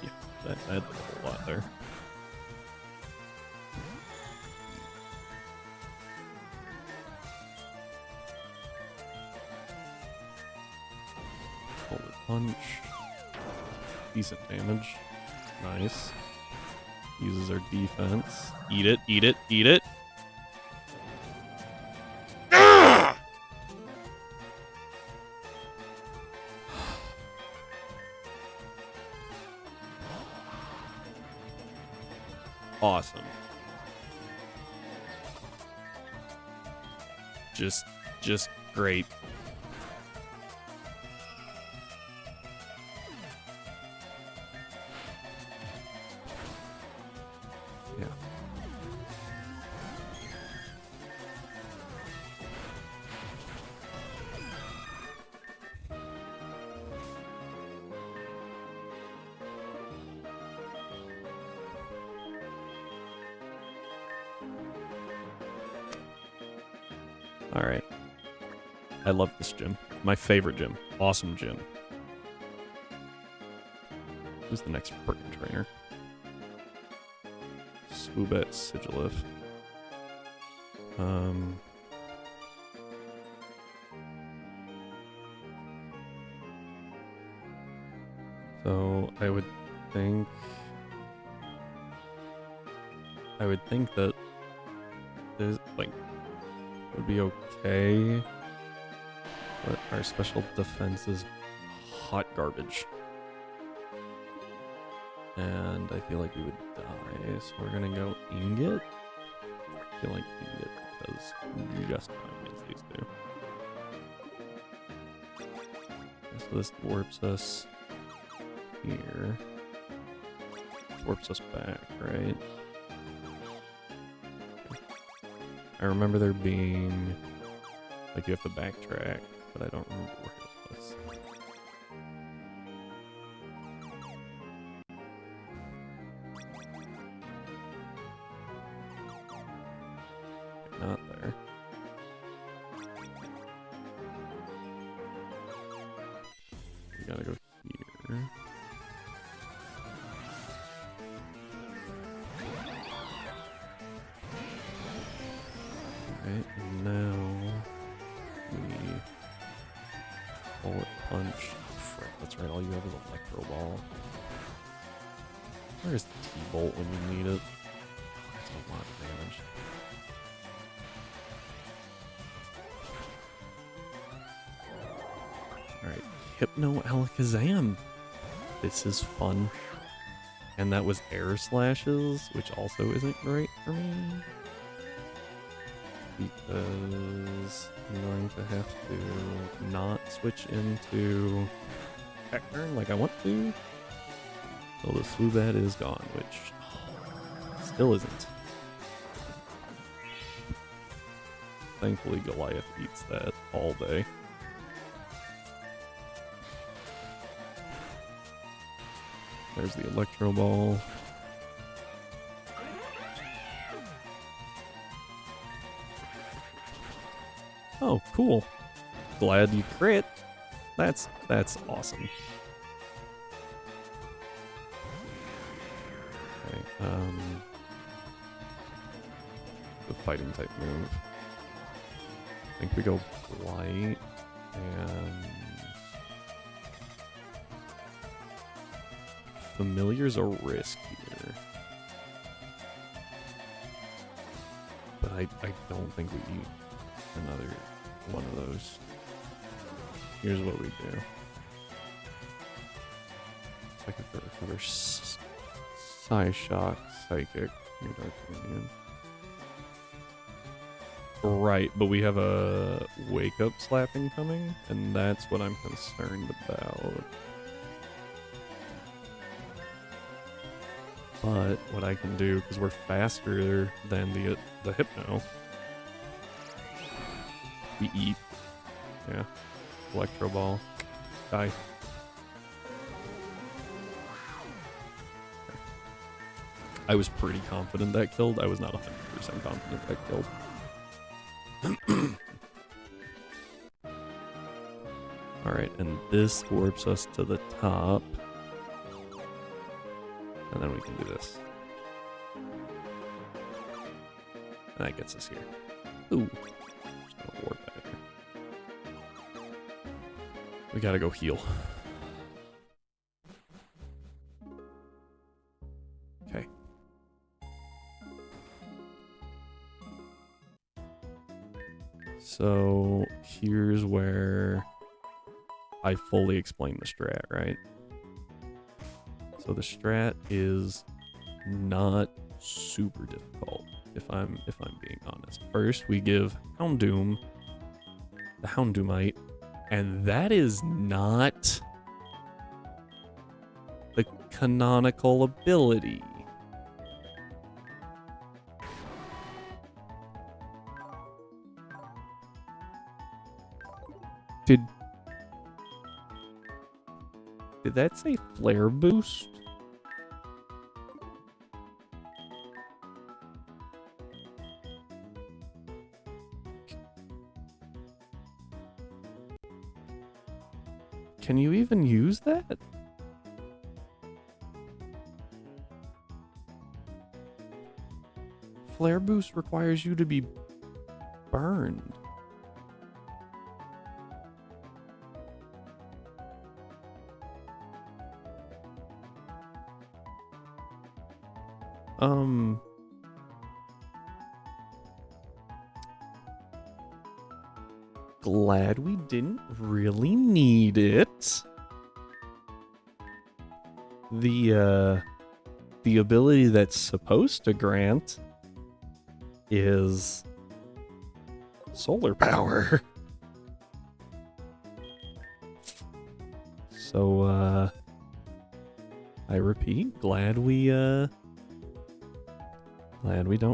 Yeah, that's a whole lot there. Forward punch. Decent damage. Nice. Uses our defense. Eat it, eat it, eat it. Ah! Awesome. Just great. Yeah. All right. I love this gym. My favorite gym. Awesome gym. Who's the next freaking trainer? Swoobet Sigilif. So I would think that this like would be okay, but our special defense is hot garbage. And I feel like we would die, so we're gonna go Ingot. I feel like Ingot does just fine against these two. So this warps us here. Warps us back, right? I remember there being, like, you have to backtrack, but I don't remember where it was. Not there. We gotta go here. Bullet punch. Frick, that's right, all you have is Electro Ball. Where's T-Bolt when you need it? Oh, that's a lot of damage. Alright, Hypno Alakazam. This is fun. And that was Air Slashes, which also isn't great for me. Because I'm going to have to not switch into Heckturn like I want to. So the Swoobat is gone, which still isn't. Thankfully Goliath eats that all day. There's the Electro Ball. Oh, cool. Glad you crit. That's awesome. Okay, the fighting type move. I think we go Blight and Familiar's a risk here. But I don't think we eat another one of those. Here's what we do. Psychic or recover. Psyshock, Psychic, New Dark Union. Right, but we have a Wake Up Slapping coming, and that's what I'm concerned about. But what I can do, because we're faster than the Hypno, we eat. Yeah. Electro Ball. Die. I was pretty confident that killed. I was not 100% confident that killed. Alright, and this warps us to the top. And then we can do this. And that gets us here. Ooh. Just gonna warp that here. We gotta go heal. Okay. So here's where I fully explain the strat, right? So the strat is not super difficult, if I'm being honest. First, we give Houndoom the Houndoomite, and that is not the canonical ability. Did that say flare boost? Can you even use that? Flare boost requires you to be burned. Glad we didn't really need it. The ability that's supposed to grant is solar power. So, I repeat, glad we don't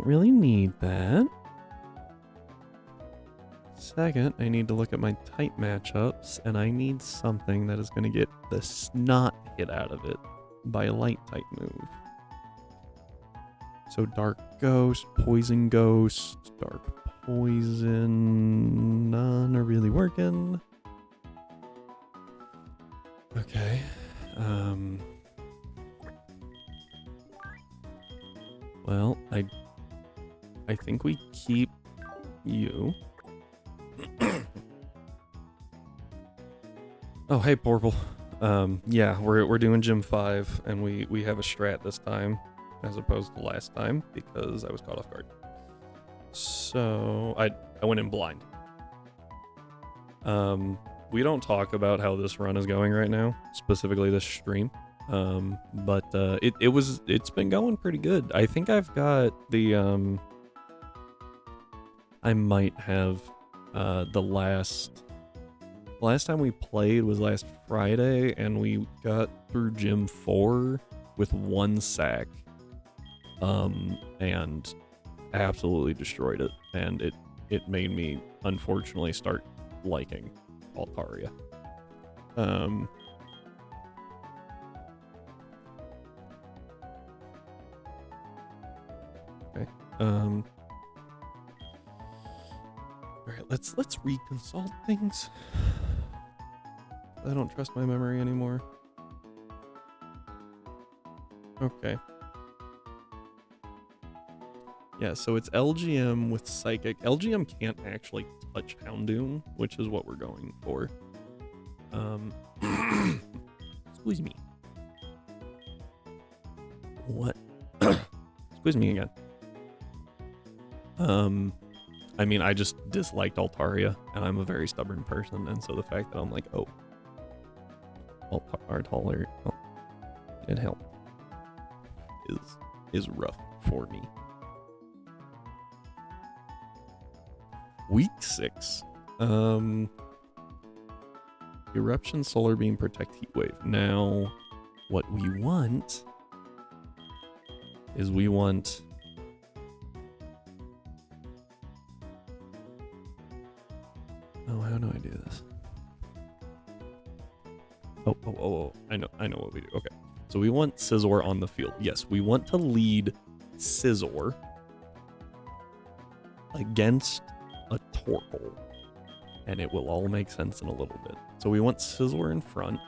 really need that. Second, I need to look at my type matchups, and I need something that is going to get the snot hit out of it by a light type move. So Dark Ghost, Poison Ghost, Dark Poison, none are really working. Okay, well, I think we keep you. Oh, hey, Portal. Yeah, we're doing Gym 5, and we have a strat this time, as opposed to last time, because I was caught off guard. So, I went in blind. We don't talk about how this run is going right now, specifically this stream. But it's been going pretty good. I think I've got the, I might have, the last time we played was last Friday, and we got through Gym 4 with 1 sack, and absolutely destroyed it, and it made me unfortunately start liking Altaria. Okay. All right, let's reconsult things. I don't trust my memory anymore. Okay. Yeah, so it's LGM with Psychic. LGM can't actually touch Houndoom, which is what we're going for. Squeeze me. What? Squeeze me again. I mean, I just disliked Altaria, and I'm a very stubborn person, and so the fact that I'm like, oh, Altaria, oh, it helped, is rough for me. Week 6. Eruption, Solar Beam, Protect, Heat Wave. Now, what we want is we want... Oh, how do I do this? Oh. I know what we do. Okay. So we want Scizor on the field. Yes, we want to lead Scizor against a Torkoal, and it will all make sense in a little bit. So we want Scizor in front,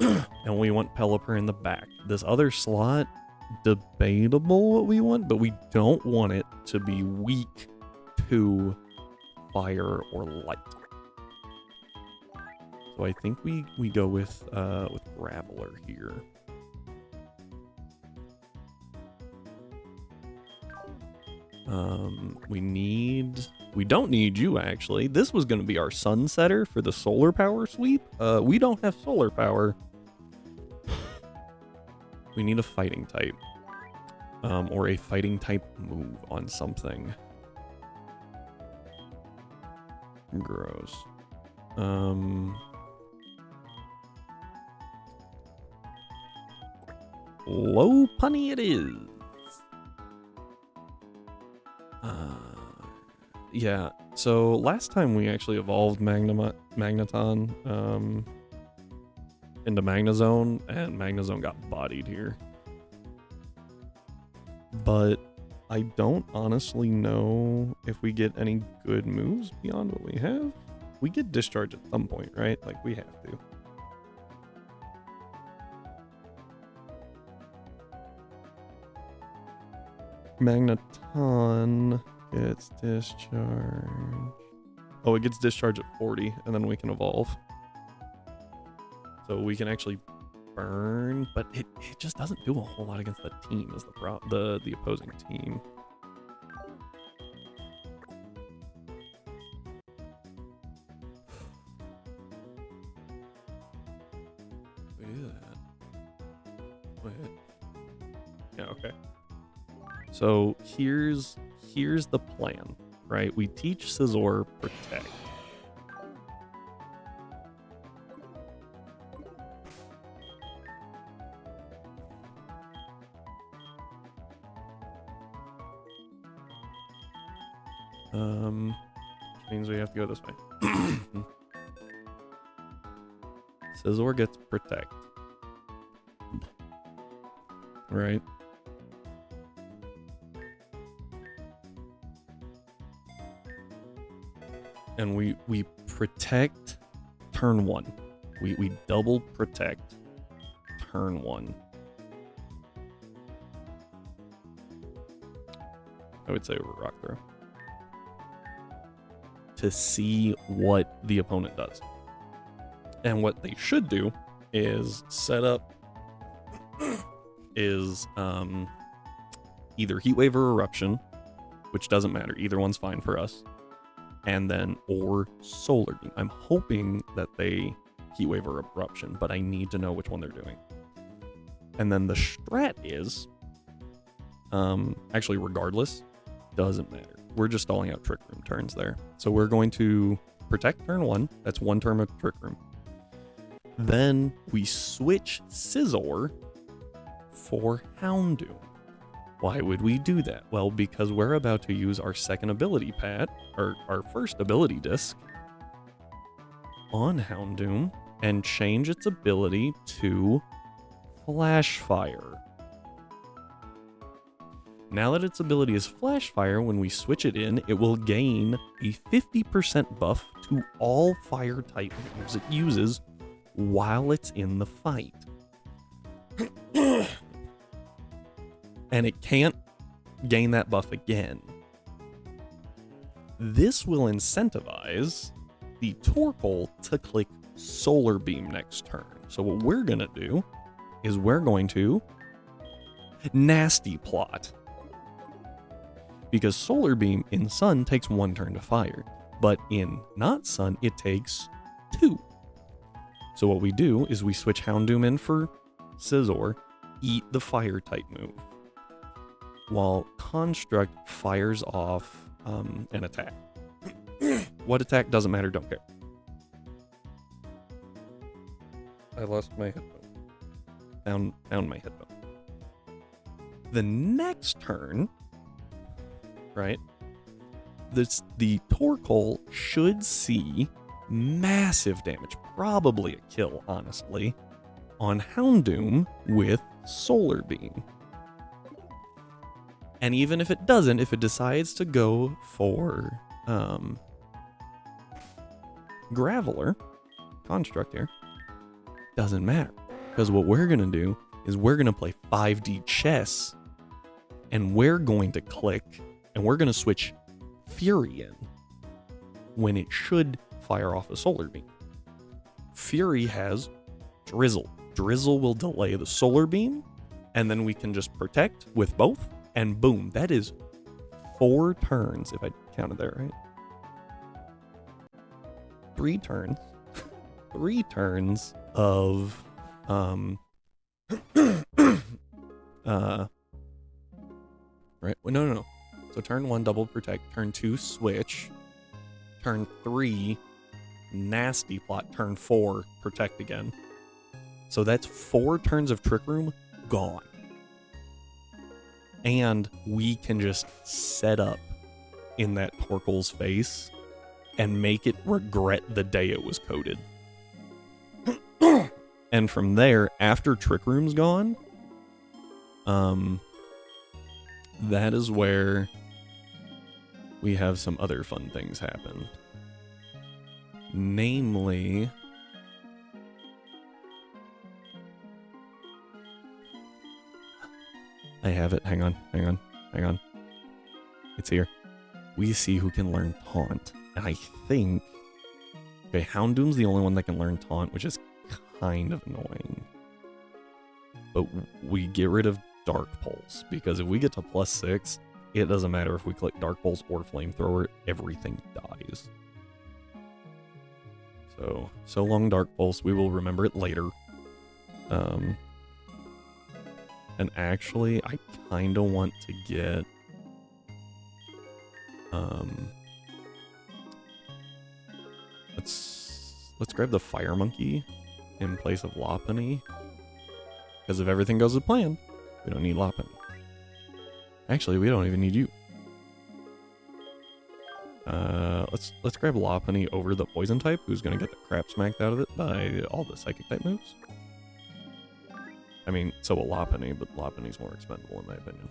and we want Pelipper in the back. This other slot, debatable what we want, but we don't want it to be weak to fire or light. So I think we go with Graveler here. We don't need you, actually. This was going to be our Sunsetter for the solar power sweep. We don't have solar power. We need a fighting type. Or a fighting type move on something. Gross. Low punny it is. Yeah, so last time we actually evolved Magneton into Magnezone, and Magnezone got bodied here. But I don't honestly know if we get any good moves beyond what we have. We get Discharge at some point, right? Like, we have to. Magneton gets discharge. Oh, it gets discharge at 40, and then we can evolve. So we can actually burn, but it just doesn't do a whole lot against the team, is the opposing team. We do that. Wait. Yeah, okay. So here's the plan, right? We teach Scizor Protect. Which means we have to go this way. Scizor gets Protect. Right? And we protect turn 1. We double protect turn 1. I would say over Rock Throw. To see what the opponent does. And what they should do is set up is either Heat Wave or Eruption, which doesn't matter. Either one's fine for us. And then, or Solar Beam. I'm hoping that they Heat Wave or Eruption, but I need to know which one they're doing. And then the strat is, actually regardless, doesn't matter. We're just stalling out Trick Room turns there. So we're going to protect turn 1. That's 1 turn of Trick Room. Then we switch Scizor for Houndoom. Why would we do that? Well, because we're about to use our second ability pad, or our first ability disc, on Houndoom and change its ability to Flash Fire. Now that its ability is Flash Fire, when we switch it in, it will gain a 50% buff to all fire type moves it uses while it's in the fight. And it can't gain that buff again. This will incentivize the Torkoal to click Solar Beam next turn. So what we're going to do is we're going to Nasty Plot. Because Solar Beam in Sun takes 1 turn to fire, but in not Sun, it takes 2. So what we do is we switch Houndoom in for Scizor, eat the fire type move, while Construct fires off an attack. What attack doesn't matter, don't care. I lost my headphone. Found my headphone. The next turn, right? The Torkoal should see massive damage, probably a kill, honestly, on Houndoom with Solar Beam. And even if it doesn't, if it decides to go for Graveler, Construct here, doesn't matter. Because what we're going to do is we're going to play 5D chess, and we're going to click, and we're going to switch Fury in when it should fire off a Solar Beam. Fury has Drizzle. Drizzle will delay the Solar Beam, and then we can just protect with both, and boom, that is 4 turns, if I counted that right. 3 turns. 3 turns of right, well, no. So turn 1, double protect. Turn 2, switch. Turn 3, Nasty Plot. Turn 4, protect again. So that's 4 turns of Trick Room gone. And we can just set up in that Torkoal's face and make it regret the day it was coded. And from there, after Trick Room's gone, that is where we have some other fun things happen. Namely, I have it. Hang on. It's here. We see who can learn Taunt. And I think, okay, Houndoom's the only one that can learn Taunt, which is kind of annoying. But we get rid of Dark Pulse, because if we get to +6, it doesn't matter if we click Dark Pulse or Flamethrower, everything dies. So long Dark Pulse, we will remember it later. And actually, I kind of want to get let's grab the Fire Monkey in place of Lopunny, because if everything goes as planned, we don't need Lopunny. Actually, we don't even need you. Let's grab Lopunny over the Poison type, who's gonna get the crap smacked out of it by all the Psychic type moves. I mean, so will Lopunny, but Lopunny's more expendable in my opinion.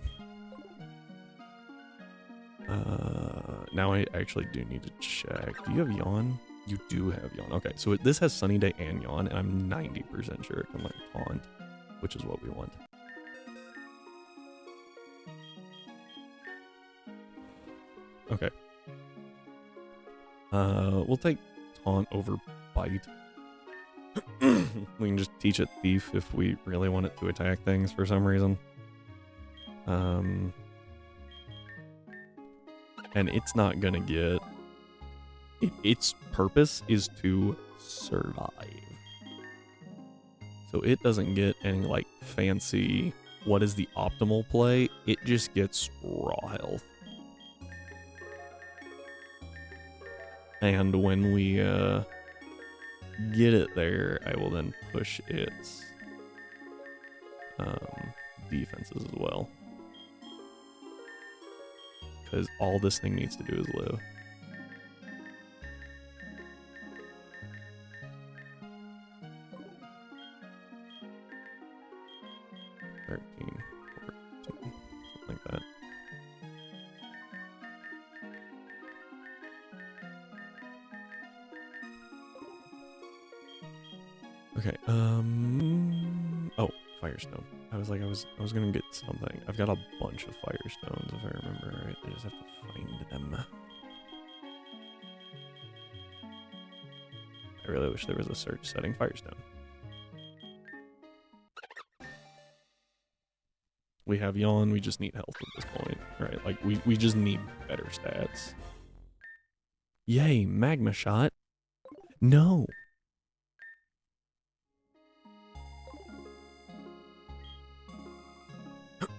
Now I actually do need to check. Do you have Yawn? You do have Yawn. Okay, so this has Sunny Day and Yawn, and I'm 90% sure it can learn Taunt, which is what we want. Okay. We'll take Taunt over Bite. We can just teach it Thief if we really want it to attack things for some reason. And it's not gonna get... its purpose is to survive. So it doesn't get any, like, fancy, what is the optimal play? It just gets raw health. And when we get it there, I will then push its defenses as well. Because all this thing needs to do is live. Like that. Okay, oh, Firestone. I was gonna get something. I've got a bunch of Firestones if I remember right. I just have to find them. I really wish there was a search setting Firestone. We have Yawn, we just need health at this point, right? Like, we just need better stats. Yay, Magma Shot. No.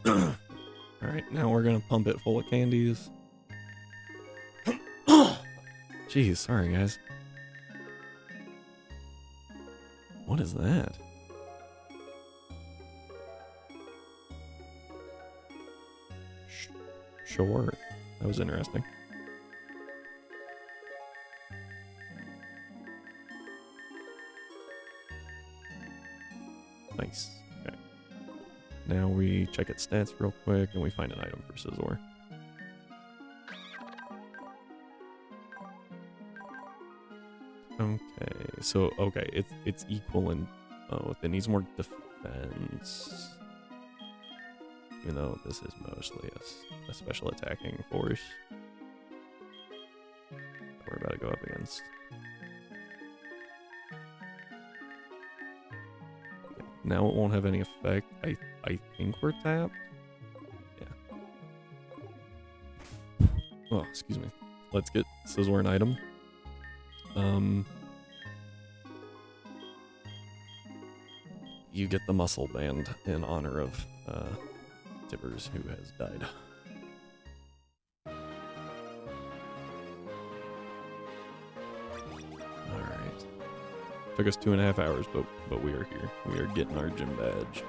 Alright, now we're gonna pump it full of candies. Jeez, sorry guys. What is that? Sure. That was interesting. Nice. Okay. Now we check its stats real quick and we find an item for Scizor. Okay, so it's equal in both. It needs more defense. Even though this is mostly a special attacking force. We're about to go up against. Okay. Now it won't have any effect. I think we're tapped. Yeah. Oh, excuse me. Let's get Scizor an item. You get the muscle band in honor of Tibbers, who has died. Alright. Took us 2.5 hours, but we are here. We are getting our gym badge.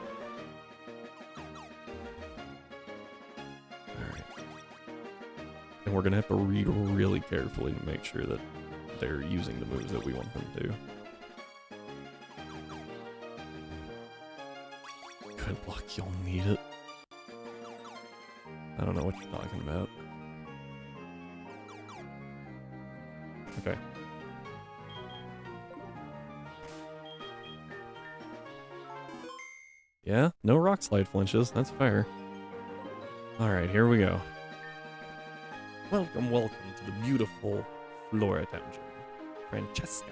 Alright. And we're gonna have to read really carefully to make sure that they're using the moves that we want them to. Good luck, you'll need it. I don't know what you're talking about. Okay. Yeah, no rock slide flinches, that's fair. Alright, here we go. Welcome to the beautiful Flora Township. Francisca,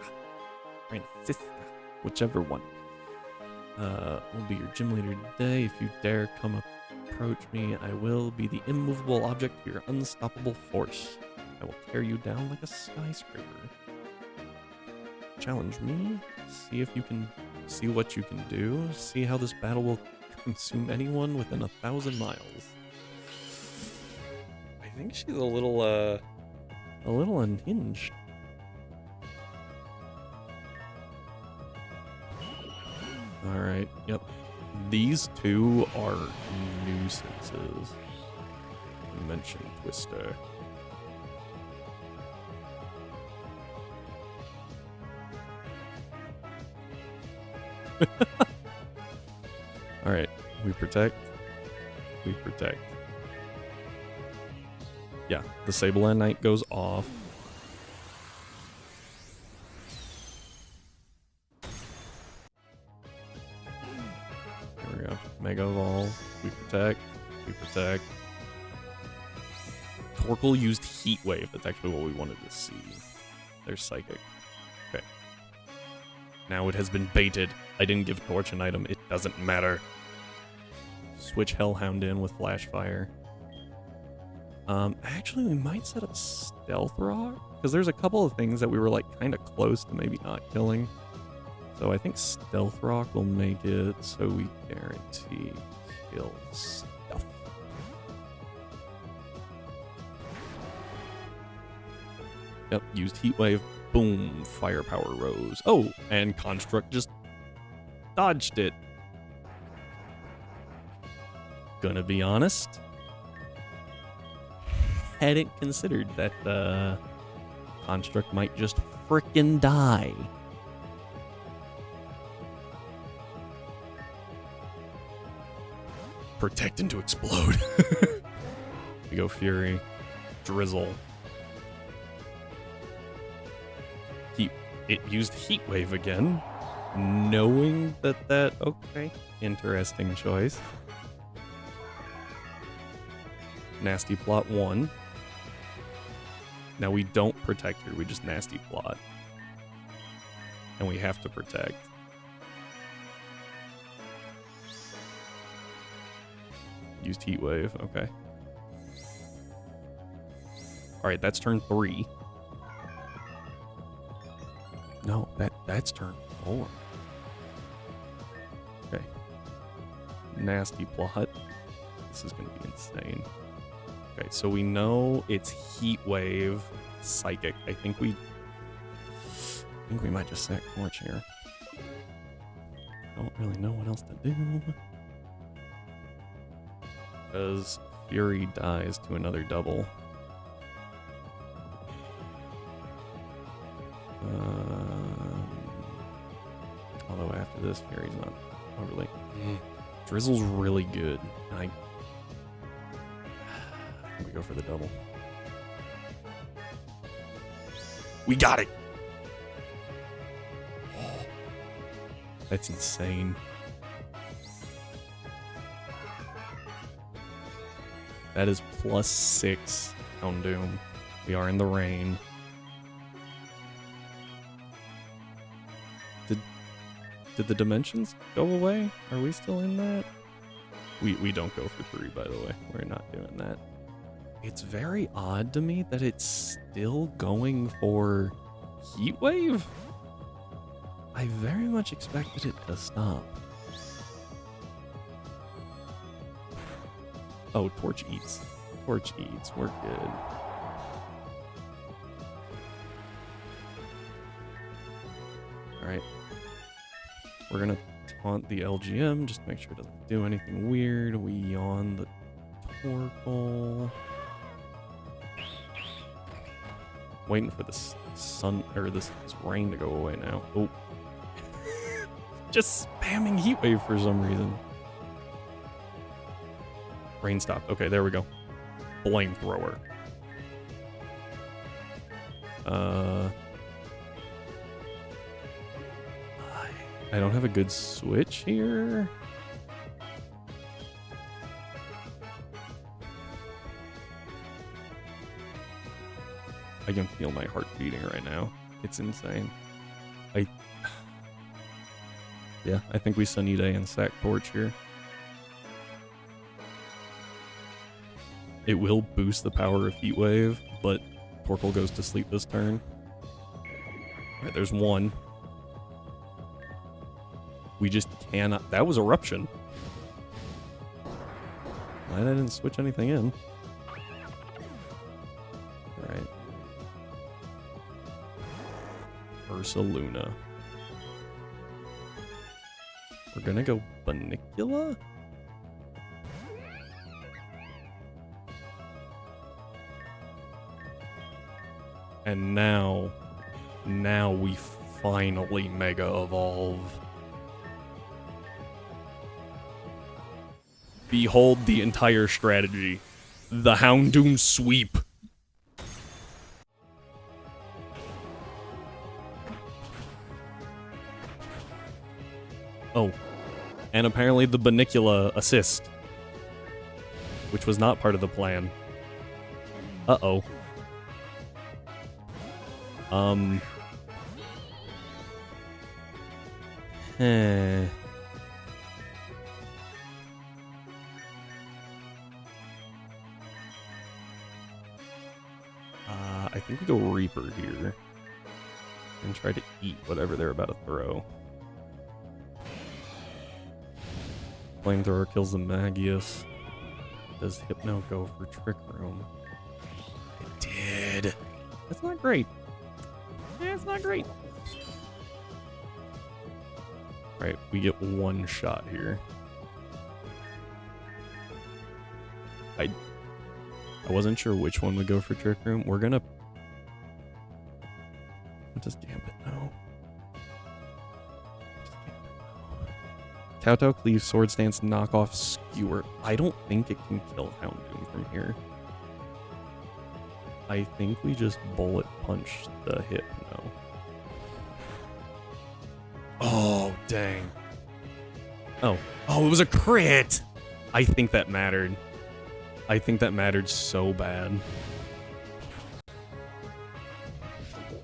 whichever one. Will be your gym leader today. If you dare come approach me, I will be the immovable object of your unstoppable force. I will tear you down like a skyscraper. Challenge me. See if you can see what you can do. See how this battle will consume anyone within 1,000 miles. I think she's a little unhinged. Alright, yep. These two are nuisances. Mention Twister. Alright, we protect. We protect. Yeah, the Sableye Knight goes off. There we go. Mega Evolve. We protect. We protect. Torkoal used Heat Wave. That's actually what we wanted to see. There's Psychic. Okay. Now it has been baited. I didn't give Torch an item. It doesn't matter. Switch Hellhound in with Flash Fire. Actually, we might set up Stealth Rock, because there's a couple of things that we were, like, kind of close to maybe not killing. So I think Stealth Rock will make it so we guarantee kill stuff. Yep, used Heat Wave. Boom, Firepower Rose. Oh, and Construct just dodged it. Gonna be honest, hadn't considered that Construct might just frickin' die. Protect into explode. We go Fury, Drizzle. It used Heat Wave again, knowing that okay, interesting choice. Nasty Plot 1. Now we don't protect her, we just Nasty Plot. And we have to protect. Used Heat Wave, okay. Alright, that's turn 3. No, that's turn 4. Okay. Nasty Plot. This is gonna be insane. Okay, so we know it's Heat Wave, Psychic. I think we might just sack Torch here. Don't really know what else to do. Because Fury dies to another double. Although after this, Fury's not overly. Drizzle's really good. And we go for the double. We got it! That's insane. That is +6 Hound Doom. We are in the rain. Did the dimensions go away? Are we still in that? We don't go for 3, by the way. We're not doing that. It's very odd to me that it's still going for Heat Wave. I very much expected it to stop. Oh, Torch eats. Torch eats. We're good. Alright. We're gonna taunt the LGM, just make sure it doesn't do anything weird. We yawn the Torkoal. Waiting for this sun, or this rain to go away now. Oh. Just spamming Heat Wave for some reason. Rain stopped. Okay, there we go. Flamethrower. I don't have a good switch here. I can feel my heart beating right now. It's insane. Yeah, I think we Sunny-Day and sack Torch here. It will boost the power of Heat Wave, but Torkoal goes to sleep this turn. Alright, there's one. We just cannot. That was Eruption. Glad I didn't switch anything in. Alright. Ursaluna. We're gonna go Bunnicula? And now we finally Mega Evolve. Behold the entire strategy. The Houndoom sweep. Oh. And apparently the Bunnicula assist. Which was not part of the plan. Uh-oh. Eh. I think we go Reaper here. And try to eat whatever they're about to throw. Flamethrower kills the Magius. Does Hypno go for Trick Room? It did. That's not great. Yeah, it's not great. Right, we get one shot here. I wasn't sure which one would go for Trick Room. We're gonna... What does Gambit know? Kowtow, Cleave, Sword Stance, Knockoff, Skewer. I don't think it can kill Houndoom from here. I think we just bullet punch the Hypno. Oh, dang. Oh, it was a crit! I think that mattered. I think that mattered so bad.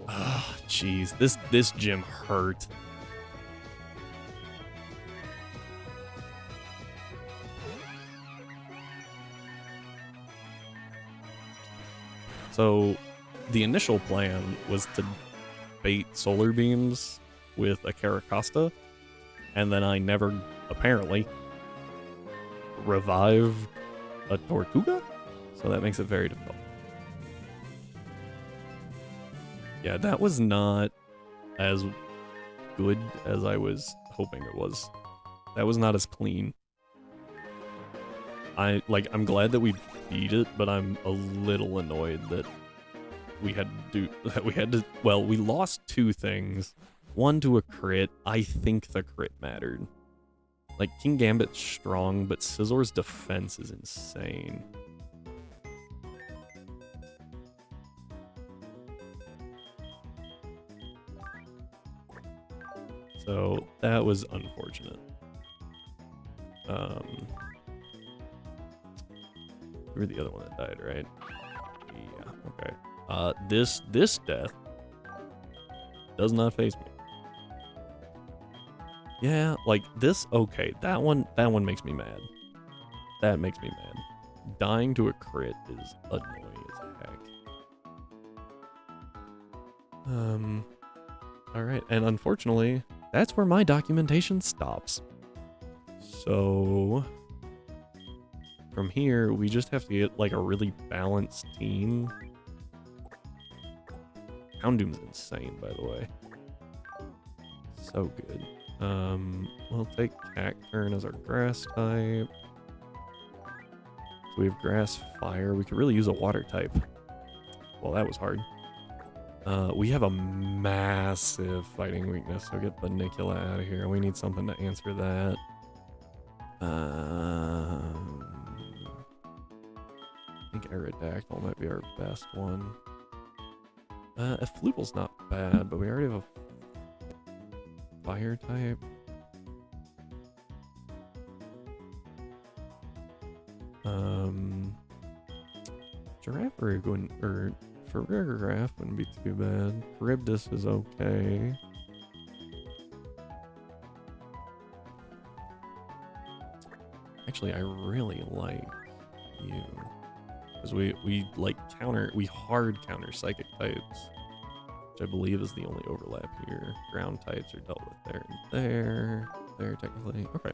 Ah, jeez. This gym hurt. So, the initial plan was to bait Solar Beams with a Caracosta, and then I never, apparently, revive a Tortuga? So that makes it very difficult. Yeah, that was not as good as I was hoping it was. That was not as clean. I'm glad that we beat it, but I'm a little annoyed that we had to well, we lost two things. One to a crit. I think the crit mattered. Like, King Gambit's strong, but Scizzor's defense is insane. So, that was unfortunate. You were the other one that died, right? Yeah, okay. This death does not faze me. Yeah, like this, okay, that one makes me mad. That makes me mad. Dying to a crit is annoying as heck. Alright, and unfortunately, that's where my documentation stops. So, from here, we just have to get, like, a really balanced team. Houndoom's insane, by the way. So good. We'll take Cacturn as our grass type. So we have grass, fire. We could really use a water type. Well, that was hard. We have a massive fighting weakness, so get Banicula out of here. We need something to answer that. I think Aerodactyl might be our best one. A Flugel's not bad, but we already have a fire type. Giraffe or Farigiraf wouldn't be too bad. Charybdis is okay. Actually, I really like you. Because we hard counter psychic types. Which I believe is the only overlap here. Ground types are dealt with there and there. There, technically. Okay.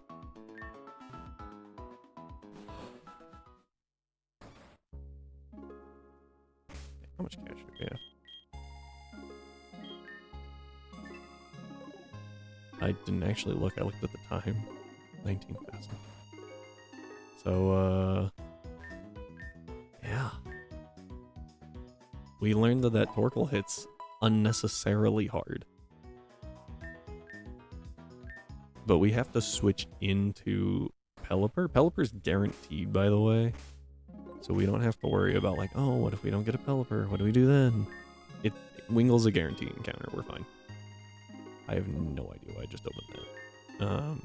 How much cash do we have? I didn't actually look. I looked at the time. 19,000. So, yeah. We learned that Torkoal hits unnecessarily hard. But we have to switch into Pelipper. Pelipper's guaranteed, by the way. So we don't have to worry about, like, oh, what if we don't get a Pelipper? What do we do then? Wingle's a guaranteed encounter. We're fine. I have no idea why I just opened that.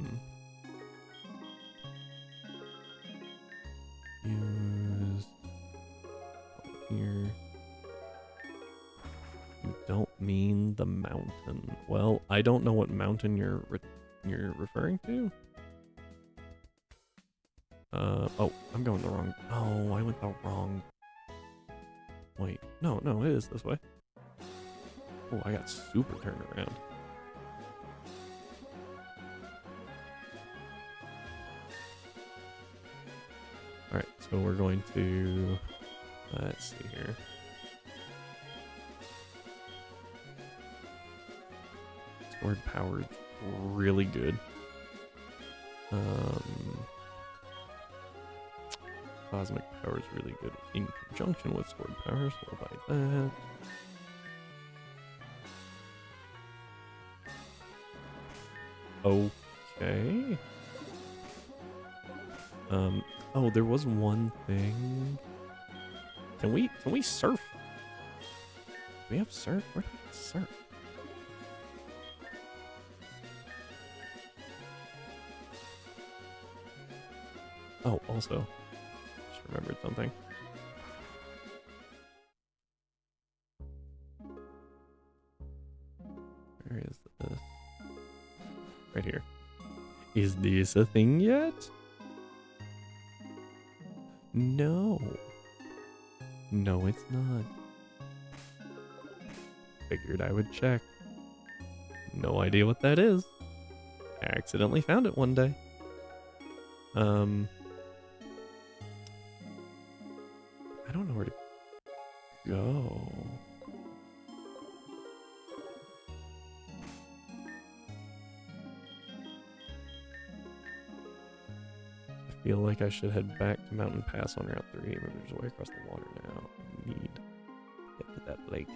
Use here. You don't mean the mountain. Well, I don't know what mountain you're you're referring to? Oh, I'm going the wrong. Oh, I went the wrong. Wait, no, it is this way. Oh, I got super turned around. Alright, so we're going to, let's see here. Sword power is really good. Cosmic power is really good in conjunction with sword power, so we'll buy that. Okay. Oh, there was one thing. Can we surf? Do we have surf? Where do we get surf? Oh, also, just remembered something. Where is this? Right here. Is this a thing yet? No. No, it's not. Figured I would check. No idea what that is. I accidentally found it one day. I don't know where to go. I feel like I should head back to Mountain Pass on Route 3, but there's a way across the water now. I need to get to that lake.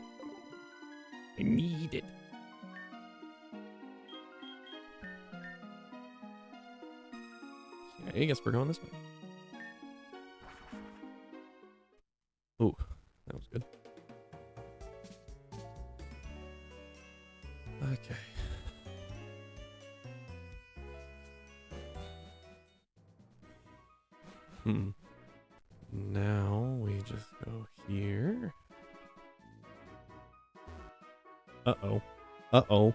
I need it. Okay, I guess we're going this way. Ooh, that was good. Okay. Now we just go here. Uh-oh. Uh-oh.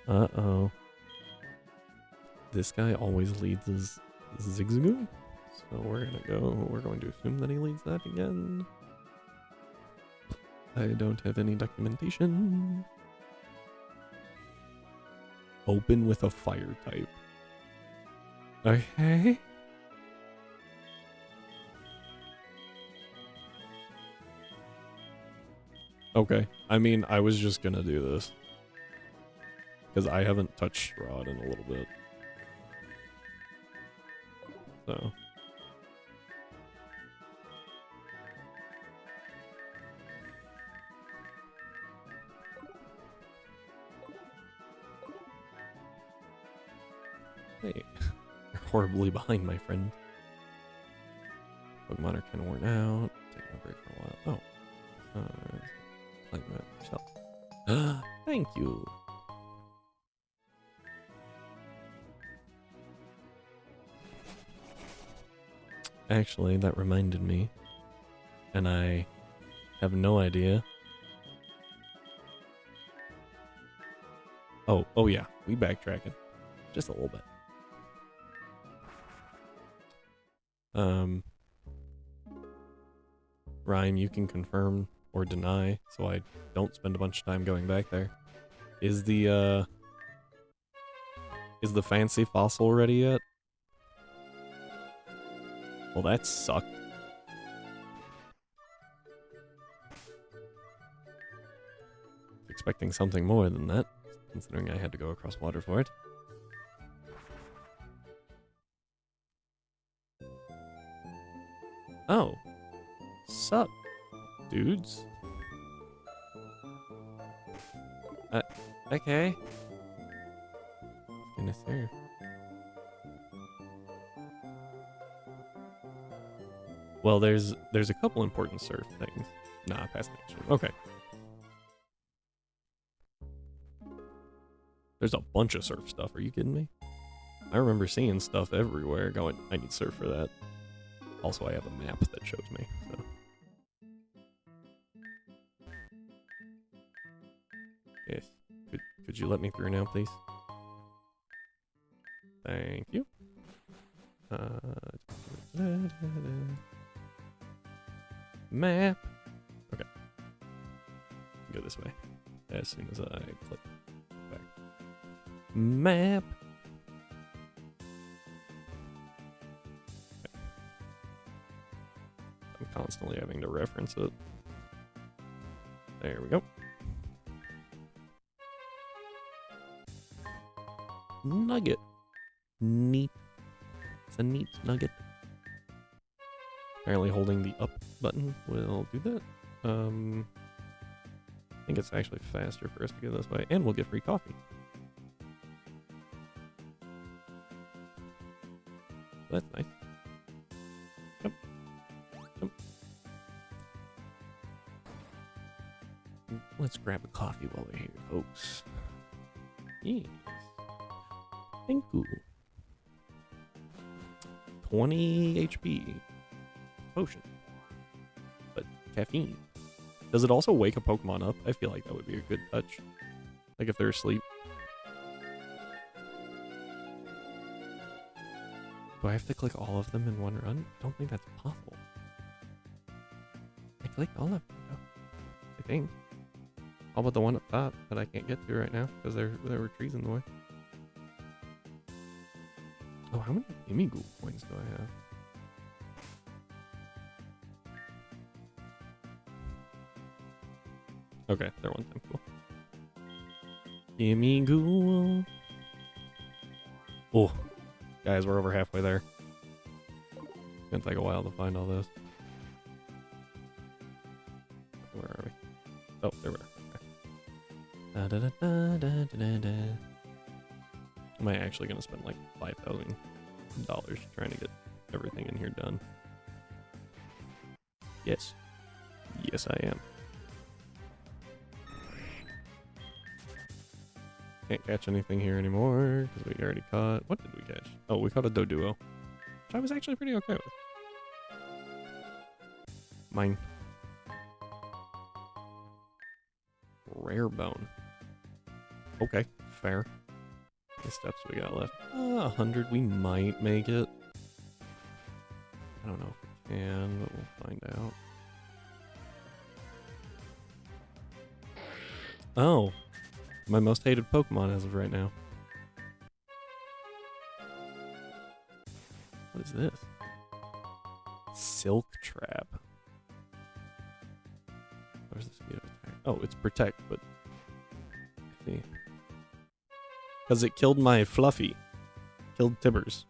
Uh-oh. This guy always leads his zigzagoo. So we're going to assume that he leads that again. I don't have any documentation. Open with a fire type. Okay. Okay. I mean, I was just gonna do this. Because I haven't touched Rod in a little bit. So. Hey. You're horribly behind, my friend. Pokemon are kind of worn out. Taking a break for a while. Oh. Like that. Thank you. Actually, that reminded me, and I have no idea. Oh yeah, we backtracking just a little bit. Ryan, you can confirm or deny, so I don't spend a bunch of time going back there. Is the fancy fossil ready yet? Well, that sucked. Expecting something more than that, considering I had to go across water for it. Oh. Sup, dudes? Okay. Goodness here. Well, there's a couple important surf things. Nah, past next room. Okay. There's a bunch of surf stuff. Are you kidding me? I remember seeing stuff everywhere going, I need surf for that. Also, I have a map that shows me, so. Yes. Could you let me through now, please? Thank you. Map. Okay. Go this way. As soon as I click back. Map. Okay. I'm constantly having to reference it. There we go. Nugget. Neat. It's a neat nugget. Apparently holding the up button will do that. I think it's actually faster for us to go this way, and we'll get free coffee. That's nice. Jump. Jump. Let's grab a coffee while we're here, folks. Yes. Thank you. 20 HP. Potion. But caffeine. Does it also wake a Pokemon up? I feel like that would be a good touch. Like if they're asleep. Do I have to click all of them in one run? I don't think that's possible. I clicked all of them though. I think. All but the one up top that I can't get to right now because there were trees in the way. Oh, how many Imigul coins do I have? Okay, they're one time cool. Imigul. Oh, guys, we're over halfway there. It's gonna take a while to find all this. Where are we? Oh, there we are. Okay. Da, da, da, da, da, da. Am I actually gonna spend like $5,000 trying to get everything in here done? Yes. Yes, I am. Can't catch anything here anymore because we already caught. What did we catch? Oh, we caught a Doduo, which I was actually pretty okay with. Mine. Rare bone. Okay, fair. How many steps we got left? 100. We might make it. I don't know if we can, but we'll find out. Oh. My most hated Pokemon as of right now. What is this? Silk Trap. Where's the speed of attack? Oh, it's Protect, but... I see. Because it killed my Fluffy. Killed Tibbers.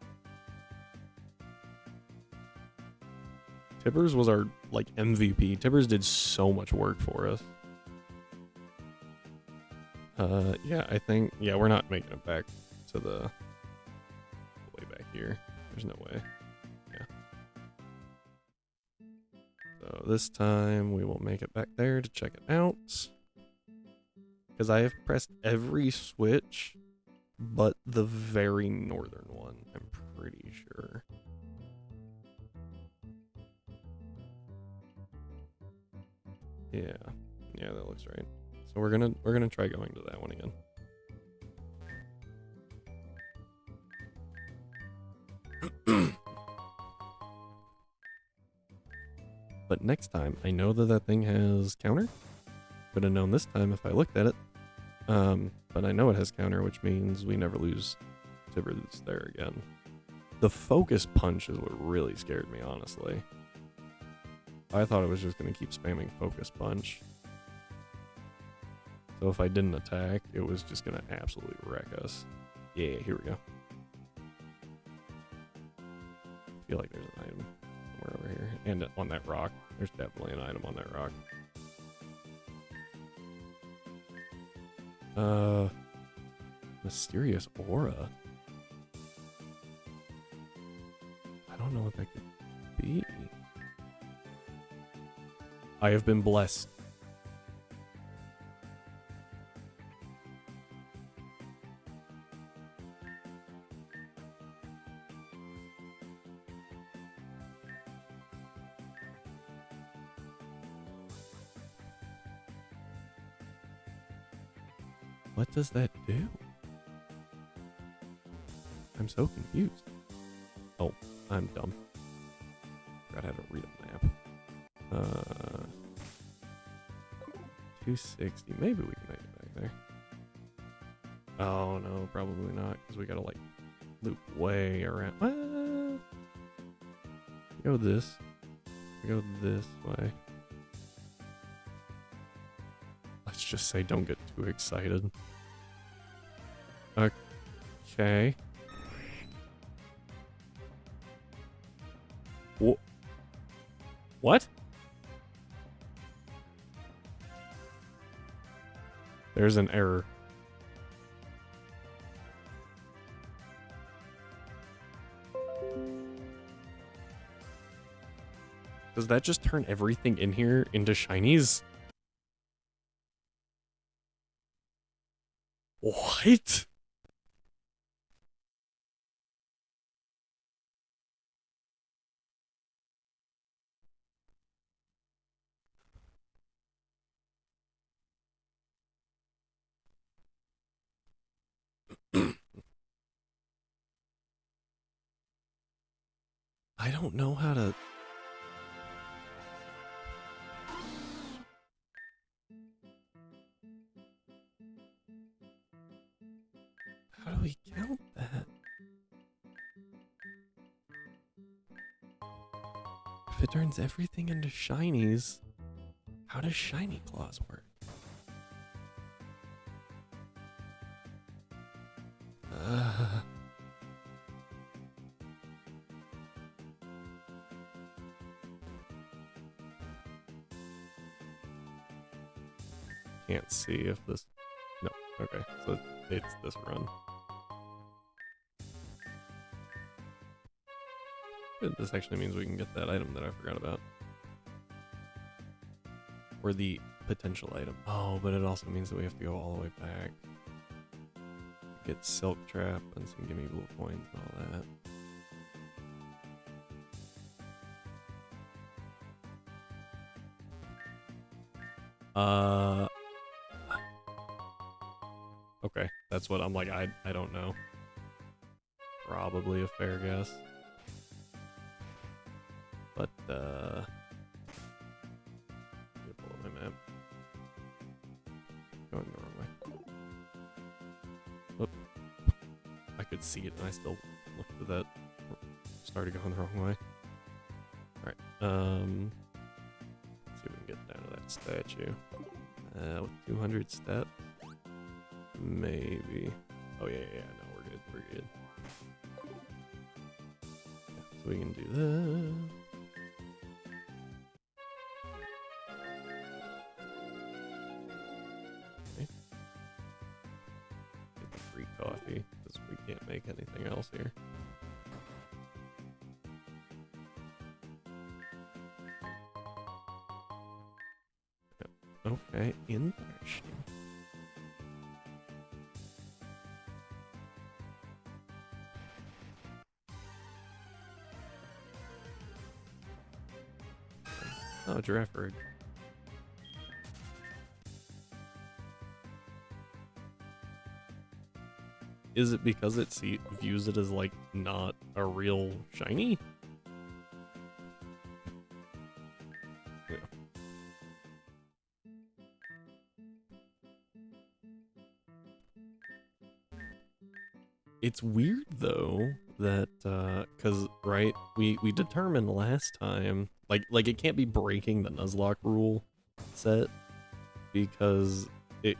Tibbers was our, like, MVP. Tibbers did so much work for us. Yeah, I think, yeah, we're not making it back to the way back here. There's no way. Yeah. So this time we will make it back there to check it out. Because I have pressed every switch but the very northern one, I'm pretty sure. Yeah. Yeah, that looks right. So we're gonna try going to that one again. But next time, I know that that thing has counter. Could have known this time if I looked at it. But I know it has counter, which means we never lose Tibbers there again. The focus punch is what really scared me, honestly. I thought it was just gonna keep spamming focus punch. So if I didn't attack, it was just gonna absolutely wreck us. Yeah, here we go. I feel like there's an item somewhere over here. And on that rock. There's definitely an item on that rock. Mysterious aura. I don't know what that could be. I have been blessed. What does that do? I'm so confused. Oh, I'm dumb. Forgot how to read a map. 260. Maybe we can make it back there. Oh no, probably not, because we gotta like loop way around. Go this. Go this way. Let's just say don't get too excited. Okay. What? There's an error. Does that just turn everything in here into shinies? What? I don't know how to... How do we count that? If it turns everything into shinies, how does shiny claws work? Can't see if this... No, okay, so it's this run. This actually means we can get that item that I forgot about. Or the potential item. Oh, but it also means that we have to go all the way back. Get Silk Trap and some Gimme Blue Coins and all that. Okay, that's what I'm like, I don't know. Probably a fair guess. But, let me pull up my map. Going the wrong way. Oop. I could see it and I still looked at that. Started going the wrong way. Alright, let's see if we can get down to that statue. With 200 steps. Maybe. Oh yeah, no, we're good. Yeah, so we can do that. Okay. Get the free coffee, because we can't make anything else here. Okay, interesting. Oh, giraffe bird. Is it because it views it as like not a real shiny? Yeah. It's weird though that cause right, we determined last time like it can't be breaking the Nuzlocke rule set because it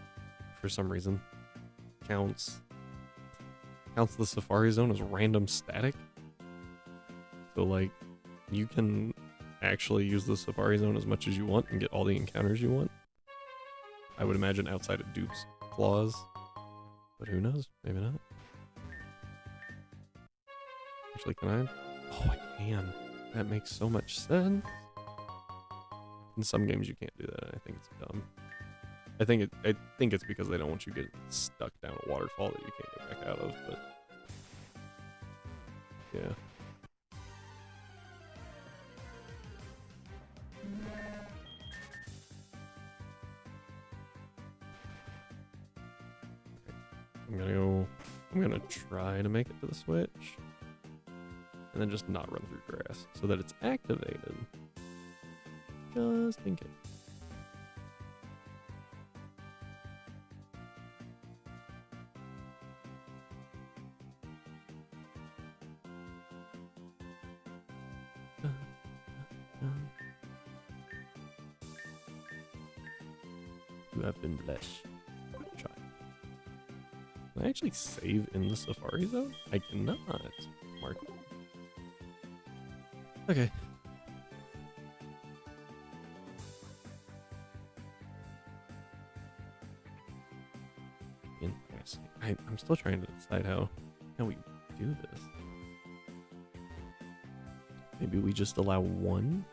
for some reason counts the Safari Zone as random static. So like you can actually use the Safari Zone as much as you want and get all the encounters you want. I would imagine outside of Dupe's clause. But who knows? Maybe not. Actually, can I? Oh, I can. That makes so much sense. In some games you can't do that. I think it's dumb. I think it's because they don't want you getting stuck down a waterfall that you can't get back out of, but yeah. I'm gonna try to make it to the switch. And then just not run through grass so that it's activated. Just in case. You have been blessed. Child. Can I actually save in the Safari Zone? I cannot. Mark. Okay. Interesting. I'm still trying to decide how we do this. Maybe we just allow one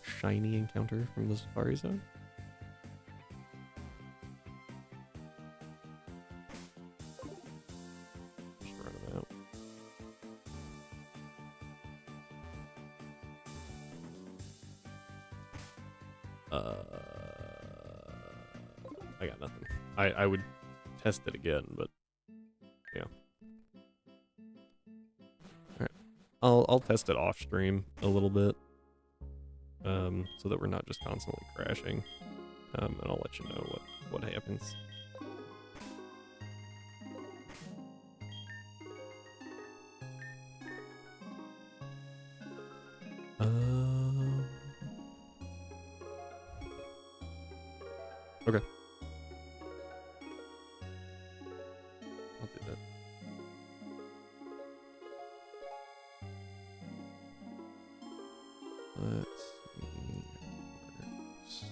shiny encounter from the Safari Zone? Just run them out. I got nothing. I would test it again, but yeah. Alright. I'll test it off stream a little bit. So that we're not just constantly crashing. And I'll let you know what happens. Okay. I'll do that. Let's see.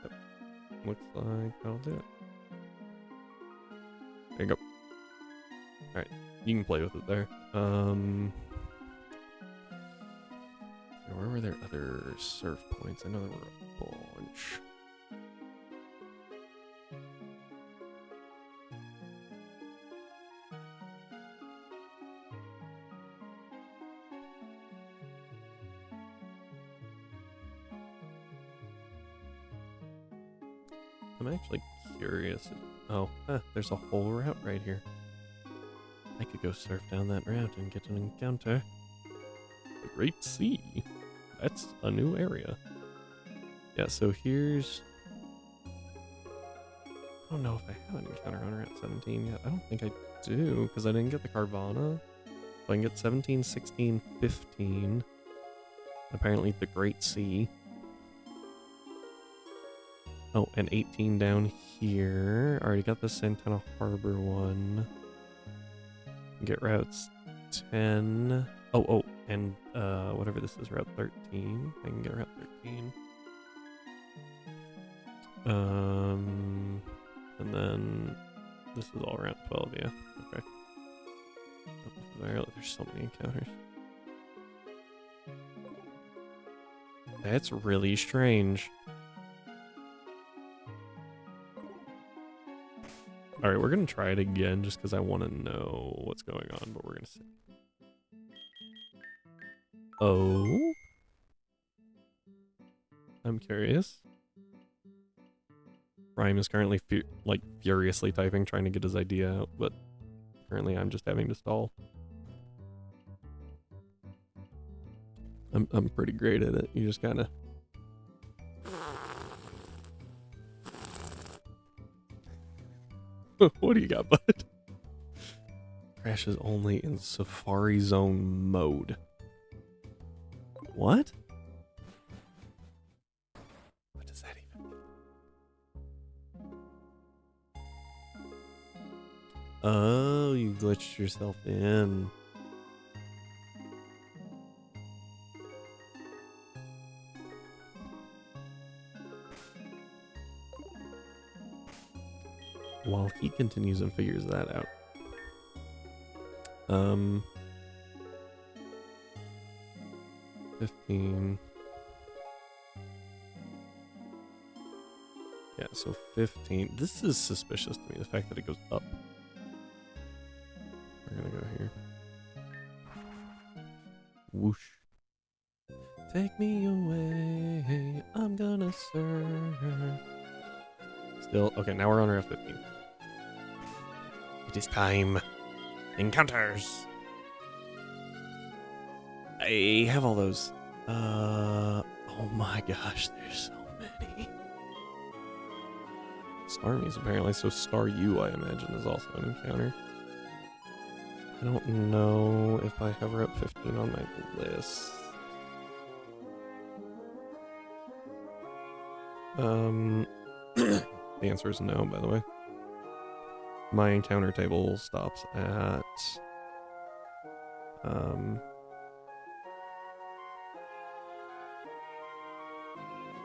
Yep. Looks like I'll do it. There you go. Alright, you can play with it there. Where were there other surf points? I know there were a bunch. I'm actually curious. Oh, there's a whole route right here. I could go surf down that route and get an encounter. The Great Sea. That's a new area. Yeah, so here's... I don't know if I have an encounter on Route 17 yet. I don't think I do, because I didn't get the Carvana. So I can get 17, 16, 15. Apparently the Great Sea. Oh, and 18 down here. Already got the Santana Harbor one. Get routes 10. Oh, and whatever this is, Route 13. I can get Route 13. And then this is all Route 12, yeah. Okay. There's so many encounters. That's really strange. Alright, we're gonna try it again just because I want to know what's going on, but we're gonna see. Oh? I'm curious. Rhyme is currently furiously typing, trying to get his idea out, but currently I'm just having to stall. I'm pretty great at it. You just gotta... What do you got, bud? Crashes only in Safari Zone mode. What? What does that even mean? Oh, you glitched yourself in. While he continues and figures that out. 15. Yeah, so 15. This is suspicious to me, the fact that it goes up. We're gonna go here. Whoosh. Take me away, I'm gonna officer. Still, okay, now we're on our F15. It is time. Encounters. I have all those. Oh my gosh, there's so many. Starmie's apparently, so Star U, I imagine, is also an encounter. I don't know if I have her up 15 on my list. The answer is no, by the way. My encounter table stops at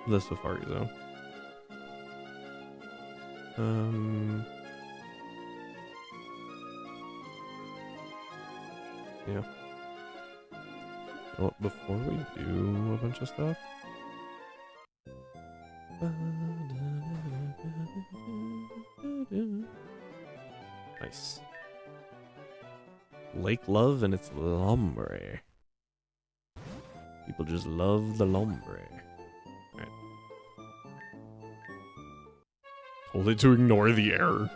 the Safari Zone. Yeah. Well, before we do a bunch of stuff. Nice. Lake Love and it's Lombre. People just love the Lombre. Alright. Hold it to ignore the error.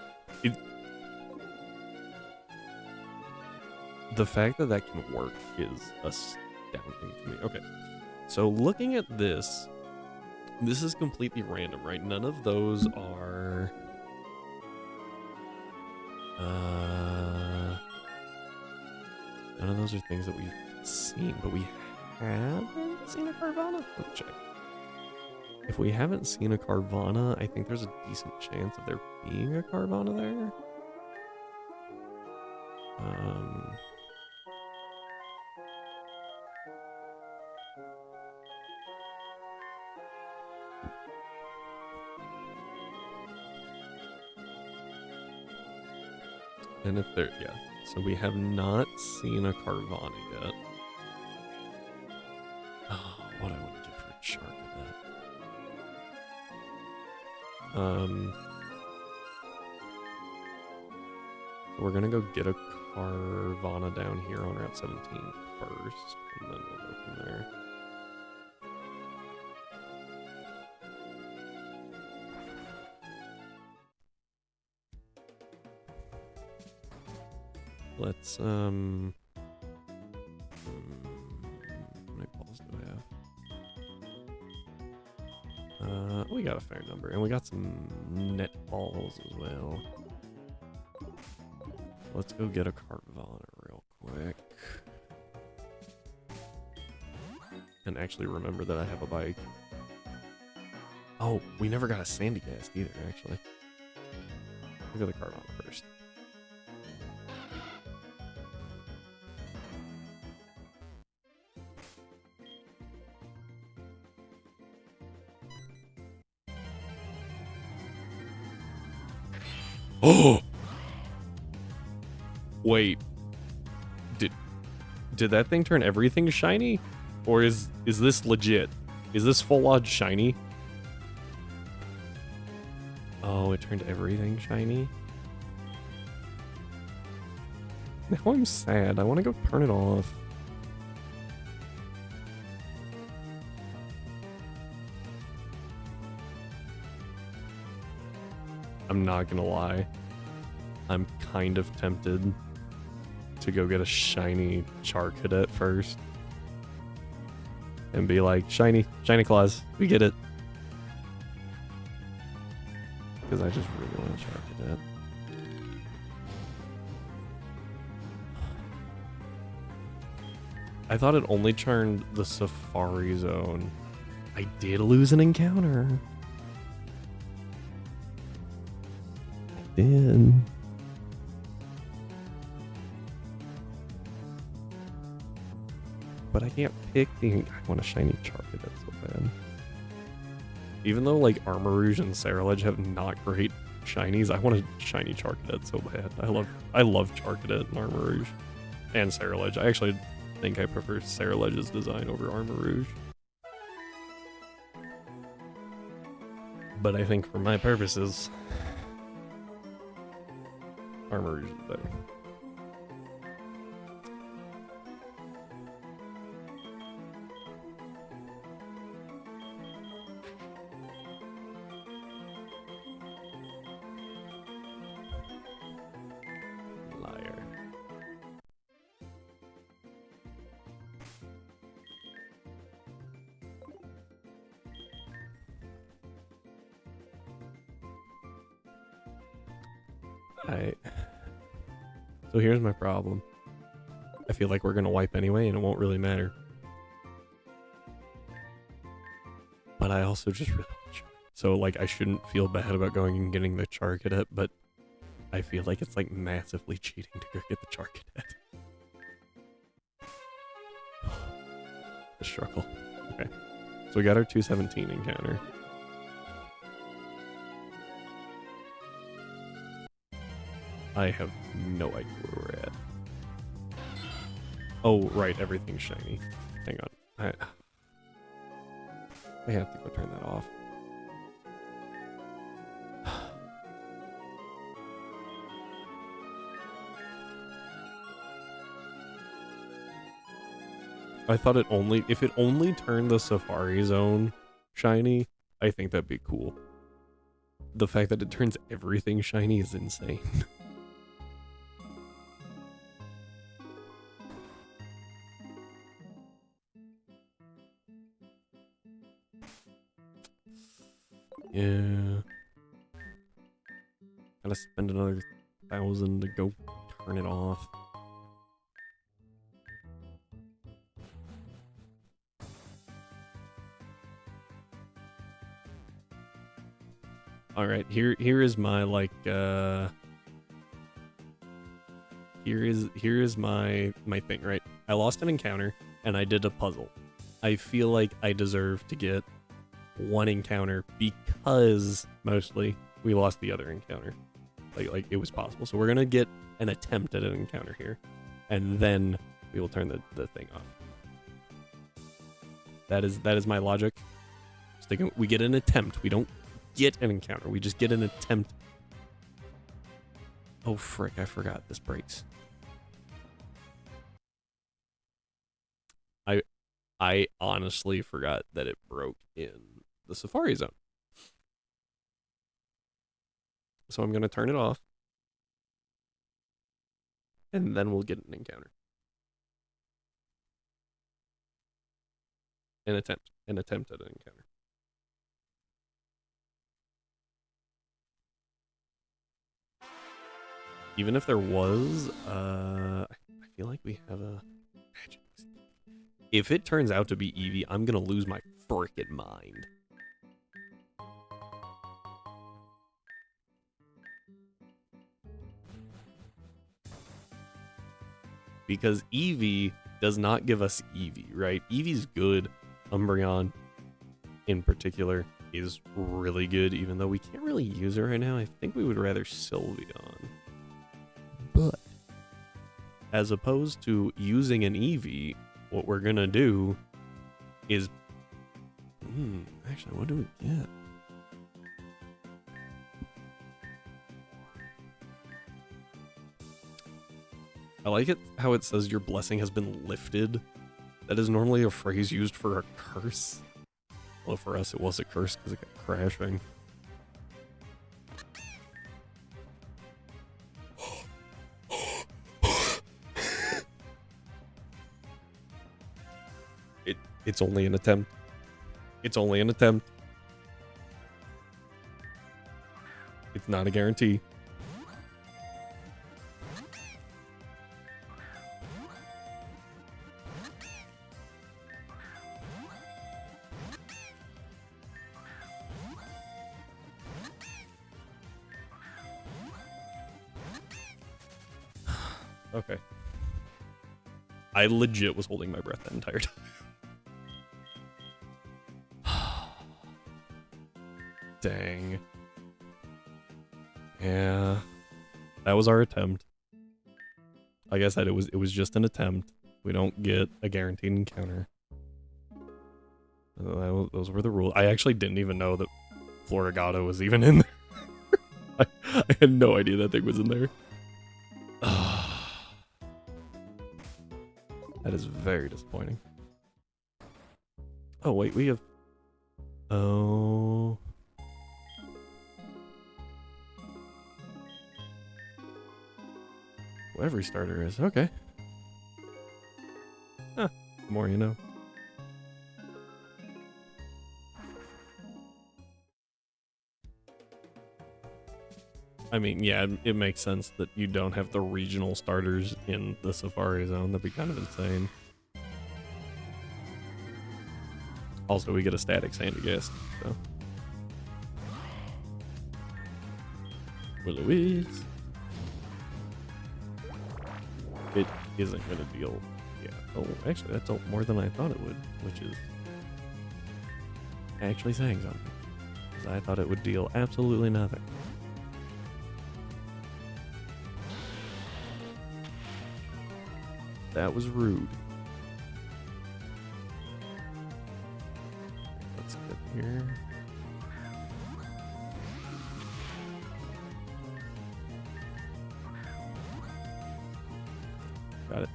The fact that that can work is astounding to me. Okay. So looking at this is completely random, right? None of those are none of those are things that we've seen, but we haven't seen a Carvana. Let's check. If we haven't seen a Carvana, I think there's a decent chance of there being a Carvana there. And if there, yeah. So we have not seen a Carvana yet. Oh, what I want to give for a chart of that. So we're gonna go get a Carvana down here on Route 17 first, and then we'll go from there. Let's, how many balls do I have? We got a fair number, and we got some net balls as well. Let's go get a Carvana real quick. And actually remember that I have a bike. Oh, we never got a Sandy Gas either, actually. Look at the Carvana first. Oh! Wait. Did that thing turn everything shiny? Or is this legit? Is this full on shiny? Oh, it turned everything shiny? Now I'm sad. I want to go turn it off. I'm not gonna lie. I'm kind of tempted to go get a shiny Char Cadet first. And be like, shiny claws, we get it. Because I just really want a Char Cadet. I thought it only turned the Safari Zone. I did lose an encounter. I did. But I can't pick the... I want a shiny Char Cadet so bad. Even though like Armor Rouge and Cerulege have not great shinies, I want a shiny Char Cadet so bad. I love Char Cadet and Armor Rouge. And Cerulege. I actually think I prefer Cerulege's design over Armor Rouge. But I think for my purposes, Armor Rouge is better. So here's my problem. I feel like we're gonna wipe anyway, and it won't really matter. But I also just really want to. So like, I shouldn't feel bad about going and getting the Char Cadet, but I feel like it's like massively cheating to go get the Char Cadet. The struggle. Okay. So we got our 217 encounter. I have no idea where we're at. Oh, right, everything's shiny. Hang on. I have to go turn that off. I thought if it only turned the Safari Zone shiny, I think that'd be cool. The fact that it turns everything shiny is insane. Yeah. Gotta spend another 1,000 to go turn it off. Alright, here is my like here is my thing, right? I lost an encounter and I did a puzzle. I feel like I deserve to get one encounter because mostly we lost the other encounter. Like it was possible. So we're gonna get an attempt at an encounter here, and then we will turn the thing off. That is my logic. We get an attempt. We don't get an encounter. We just get an attempt. Oh frick! I forgot this breaks. I honestly forgot that it broke in the Safari Zone. So I'm gonna turn it off, and then we'll get an encounter. An attempt at an encounter. Even if there was, I feel like we have a magic. If it turns out to be Eevee, I'm gonna lose my frickin' mind. Because Eevee does not give us Eevee, right? Eevee's good. Umbreon, in particular, is really good, even though we can't really use her right now. I think we would rather Sylveon. But as opposed to using an Eevee, what we're gonna do is... actually, what do we get? I like it how it says your blessing has been lifted. That is normally a phrase used for a curse. Well, for us it was a curse because it kept crashing. It's only an attempt. It's only an attempt. It's not a guarantee. Okay. I legit was holding my breath that entire time. Dang. Yeah. That was our attempt. Like I said, it was just an attempt. We don't get a guaranteed encounter. Those were the rules. I actually didn't even know that Floragato was even in there. I had no idea that thing was in there. That is very disappointing. Oh, wait, we have... Oh... Well, every starter is. Okay. Huh. The more you know. I mean, yeah, it makes sense that you don't have the regional starters in the Safari Zone. That'd be kind of insane. Also, we get a static Sandygast, so. Louise. It isn't going to deal. Yeah. Oh, actually, that dealt more than I thought it would, which is actually saying something. Because I thought it would deal absolutely nothing. That was rude. Let's get here. Got it.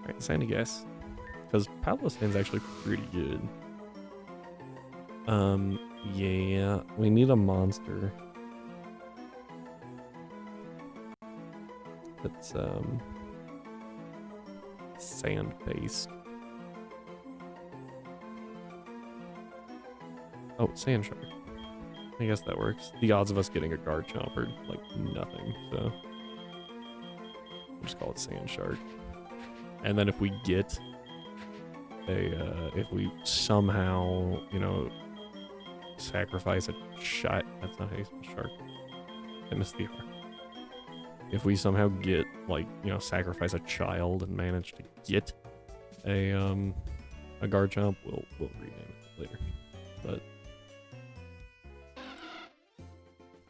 Alright, Sandygast. Because Palosand's actually pretty good. Yeah, we need a monster. That's, sand-based. Oh, Sand Shark. I guess that works. The odds of us getting a Garchomp are like nothing, so we'll just call it Sand Shark. And then if we get if we somehow, you know, sacrifice a shot, that's not how you spell shark. I missed the R. If we somehow get, like, you know, sacrifice a child and manage to get a Garchomp, we'll rename it later. But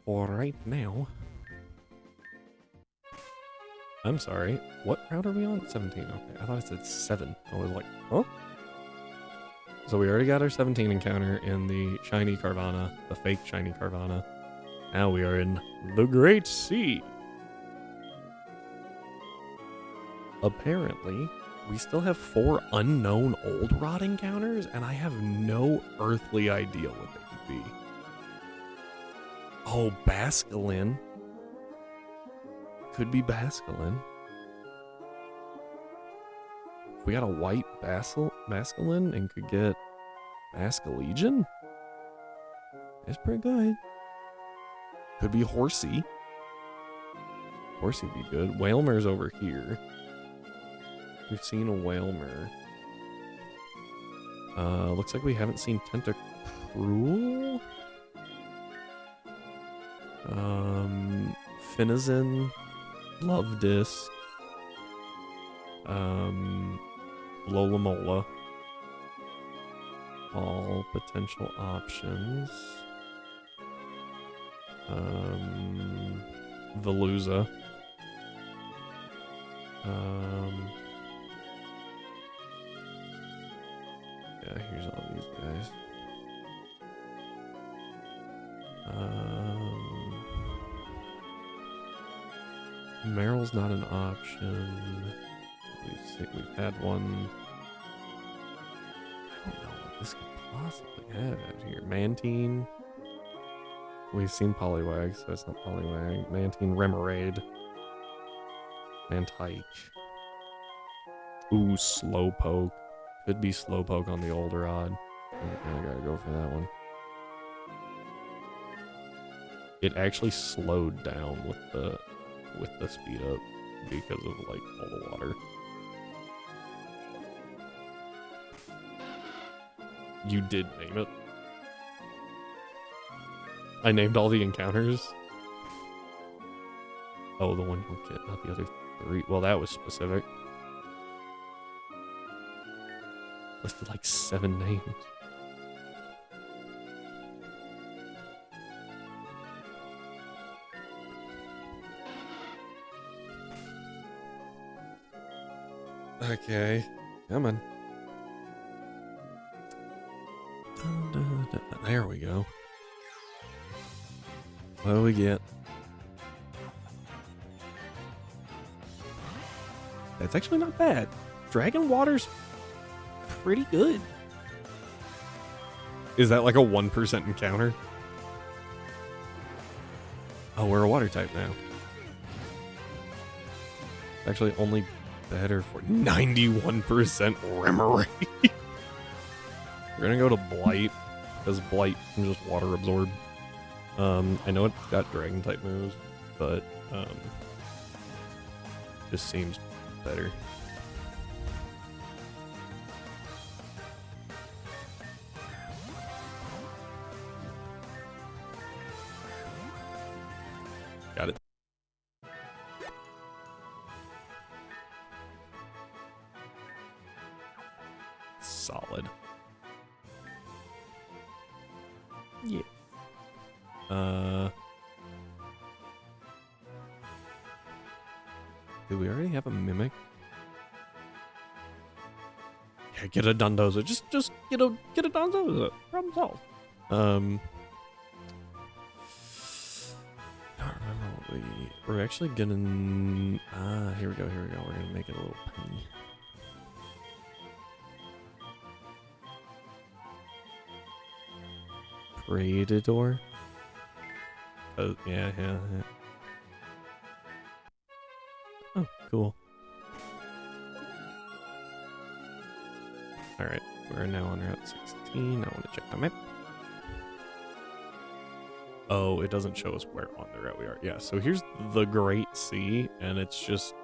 for right now, I'm sorry. What route are we on? 17. Okay, I thought it said 7. I was like, huh? So we already got our 17 encounter in the shiny Carvana, the fake shiny Carvana. Now we are in the Great Sea. Apparently, we still have 4 unknown old rod encounters, and I have no earthly idea what they could be. Oh, Basculin. Could be Basculin. We got a white Basculin and could get Basculegion. That's pretty good. Could be Horsey. Horsey would be good. Whalmer's over here. We've seen a Whalmer. Looks like we haven't seen Tentacruel. Finizen. Love Disc. Lola Mola. All potential options. Veluza. Yeah, here's all these guys. Meryl's not an option. We've had one. I don't know what this could possibly have out here. Mantine. We've seen Poliwag, so it's not Poliwag. Mantine, Remoraid. Mantike. Ooh, Slowpoke. Could be Slowpoke on the older rod. I gotta go for that one. It actually slowed down with the speed up because of like all the water. You did name it. I named all the encounters. Oh, the one you'll get, not the other 3. Well, that was specific. Listed like 7 names. Okay, come on. There we go. What do we get? That's actually not bad. Dragon Water's pretty good. Is that like a 1% encounter? Oh, we're a water type now. Actually, only better for 91% Remoraid. We're gonna go to Blight, because Blight can just water absorb. I know it's got dragon type moves, but just seems better. Got it. Solid. Yeah. Do we already have a mimic? Yeah, get a Dondozo. Just get a Dondozo. Problem solved. I don't remember what we're actually gonna. Here we go. We're gonna make it a little penny. Predator. Oh yeah. Oh, cool. All right, we're now on Route 16. I want to check the map. Oh, it doesn't show us where on the route we are. Yeah, so here's the Great Sea, and it's just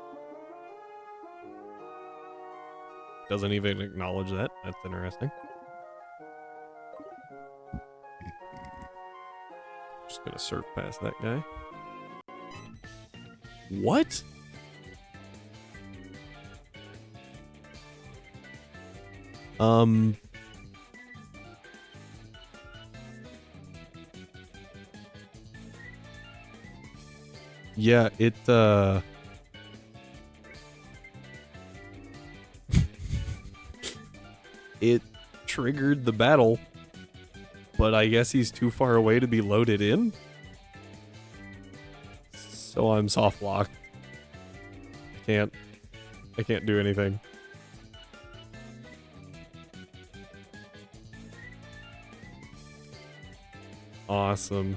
doesn't even acknowledge that. That's interesting. Just gonna surf past that guy. What? Yeah, it it triggered the battle, but I guess he's too far away to be loaded in. So I'm soft locked. I can't do anything. Awesome.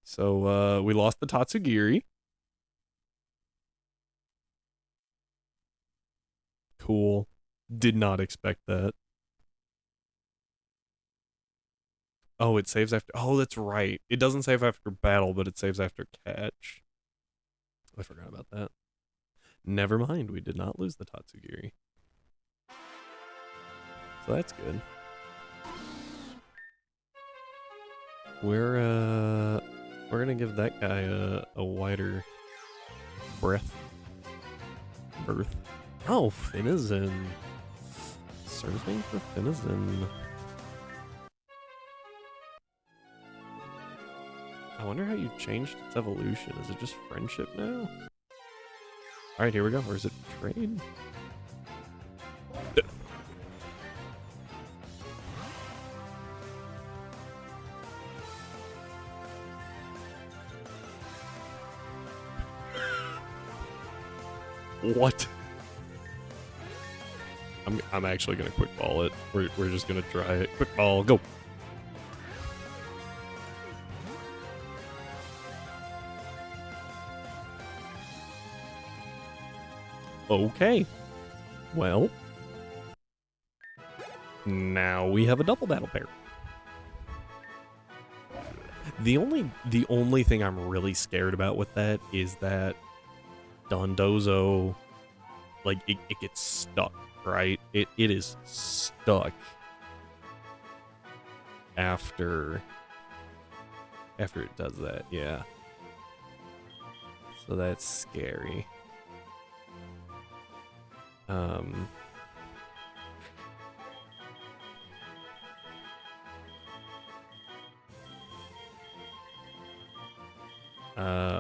So we lost the Tatsugiri. Cool. Did not expect that. Oh, it saves after. Oh, that's right. It doesn't save after battle, but it saves after catch. I forgot about that. Never mind. We did not lose the Tatsugiri. So that's good. We're gonna give that guy a wider berth. Oh, Finizen. Surfing for Finizen. I wonder how you changed its evolution. Is it just friendship now? Alright, here we go. Or is it trade? What? I'm actually gonna quick ball it. We're just gonna try it. Quick ball, go. Okay. Well, now we have a double battle pair. The only thing I'm really scared about with that is that Dondozo, like it gets stuck, right? It is stuck after it does that, yeah. So that's scary.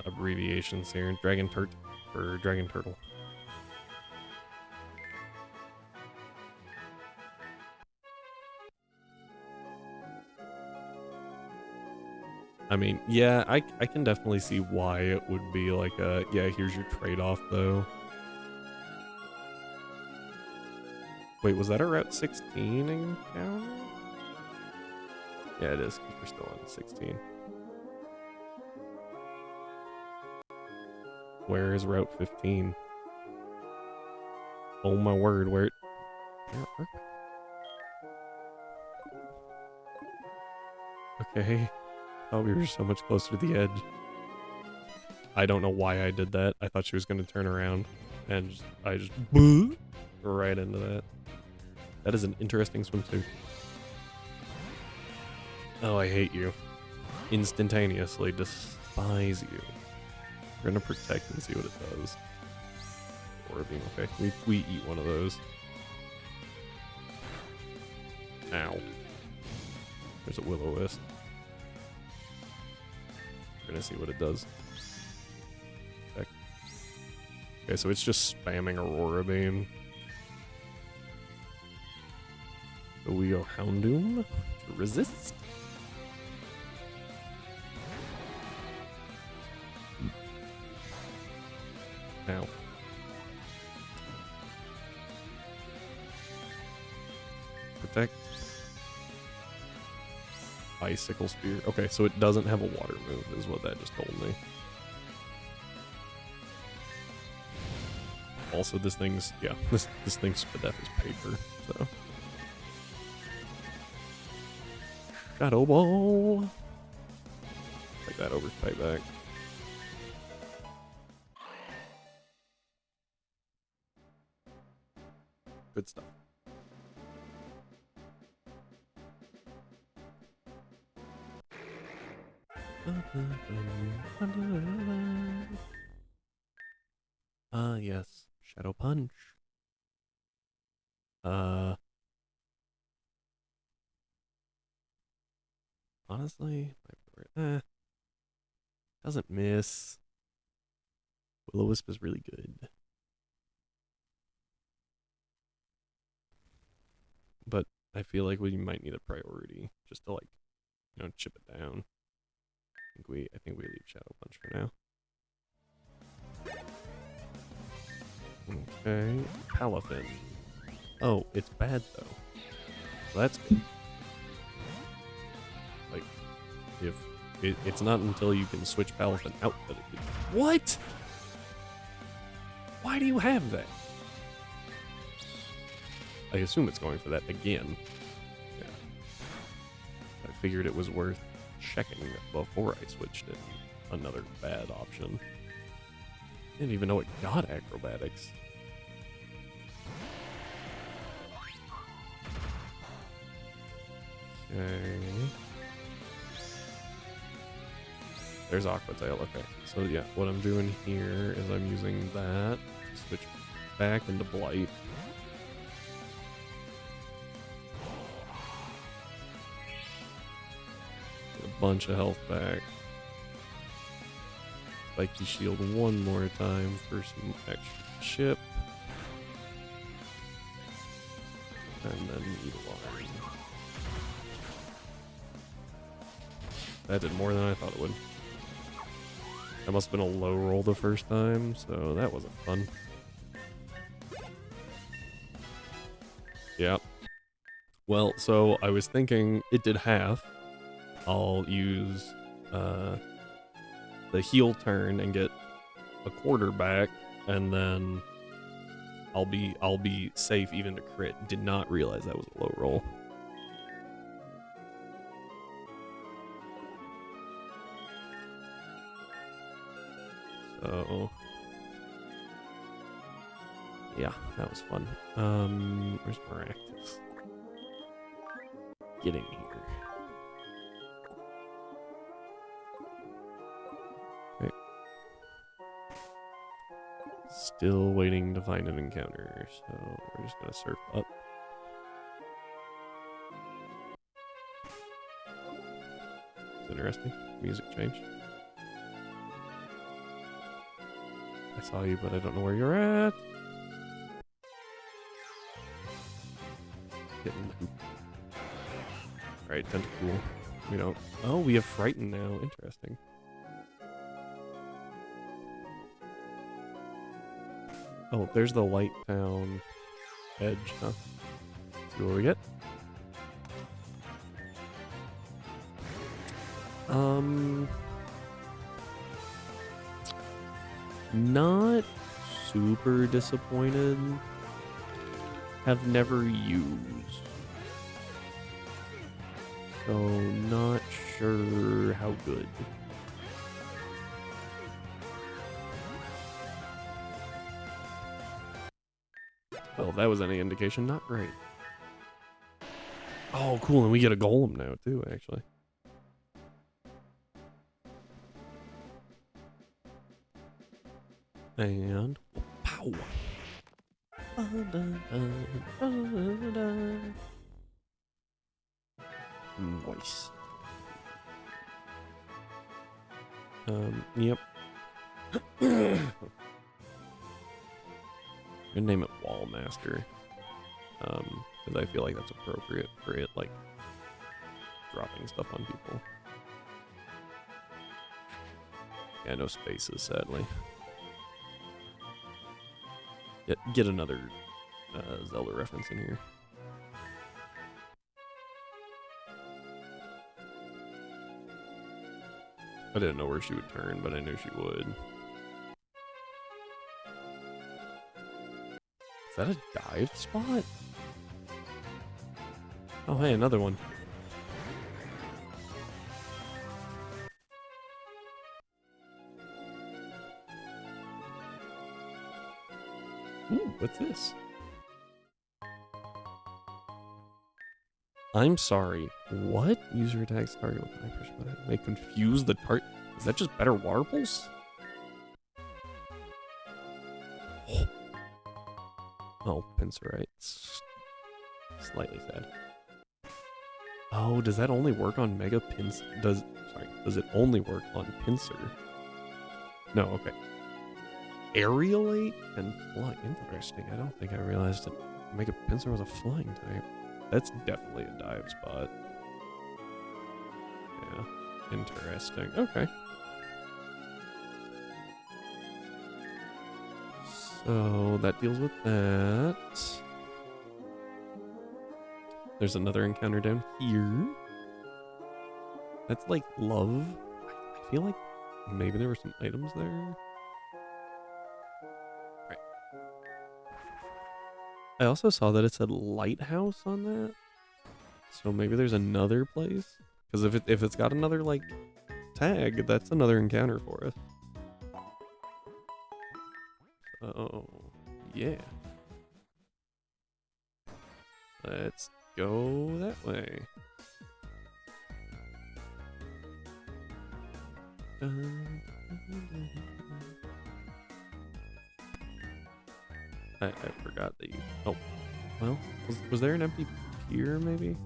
Abbreviations here. Dragon Turtle. I mean, yeah, I can definitely see why it would be like yeah, here's your trade-off though. Wait, was that a Route 16 encounter? Yeah, it is, because we're still on 16. Where is Route 15? Oh my word, where? Okay. Oh, we were so much closer to the edge. I don't know why I did that. I thought she was going to turn around. And I just blew right into that. That is an interesting swimsuit. Oh, I hate you. Instantaneously despise you. We're going to protect and see what it does. Or being okay. We eat one of those. Ow. There's a will-o-wisp. We're gonna see what it does. Okay, so it's just spamming Aurora Beam. So we go Houndoom to resist. Ow. Protect. Icicle Spear. Okay, so it doesn't have a water move, is what that just told me. Also, this thing's, yeah, this thing's Spadef is paper, so. Shadow Ball! Take that over, fight back. Good stuff. Yes. Shadow Punch. Honestly, doesn't miss. Will-o-wisp is really good. But I feel like we might need a priority just to, like, you know, chip it down. I think we leave Shadow Punch for now. Okay, Palafin. Oh, it's bad though. So that's good. Like, if it's not until you can switch Palafin out that it can. What? Why do you have that? I assume it's going for that again. Yeah. I figured it was worth checking before I switched in. Another bad option. Didn't even know it got acrobatics. Okay. There's Aqua Tail. Okay. So yeah, what I'm doing here is I'm using that to switch back into Blight. Get a bunch of health back. Spiky Shield one more time for some extra chip. And then Needle-Arm. That did more than I thought it would. That must have been a low roll the first time, so that wasn't fun. Yeah. Well, so I was thinking it did half. I'll use the heal turn and get a quarter back, and then I'll be safe even to crit. Did not realize that was a low roll. So yeah, that was fun. Where's Maractus? Get in here. Okay. Still waiting to find an encounter, so we're just gonna surf up. It's interesting. Music changed. I saw you, but I don't know where you're at. Getting the hoop. Alright, Tentacool. We don't. Oh, we have Frighten now. Interesting. Oh, there's the Light Town edge, huh? See what we get. Not super disappointed. Have never used. So, not sure how good. Well, if that was any indication, not great. Oh, cool, and we get a golem now, too, actually. And, pow! Nice. Yep. I'm gonna name it Wall Master. Because I feel like that's appropriate for it, like, dropping stuff on people. Yeah, no spaces, sadly. Get another Zelda reference in here. I didn't know where she would turn, but I knew she would. Is that a dive spot? Oh, hey, another one. Ooh, what's this? I'm sorry. What? User attacks target with high pressure button. May confuse the target. Is that just better warbles? Oh, Pinsirites. Slightly sad. Oh, does that only work on Mega Pins? Does it only work on Pinsir? No, okay. Aerialate and fly. Interesting. I don't think I realized that Mega Pinsir was a flying type. That's definitely a dive spot. Yeah. Interesting. Okay. So that deals with that. There's another encounter down here. That's like love. I feel like maybe there were some items there. Right. I also saw that it said lighthouse on that. So maybe there's another place. Because if it's got another like tag, that's another encounter for us. Oh, yeah. Let's go that way. I forgot that you... Oh, well, was there an empty pier, maybe?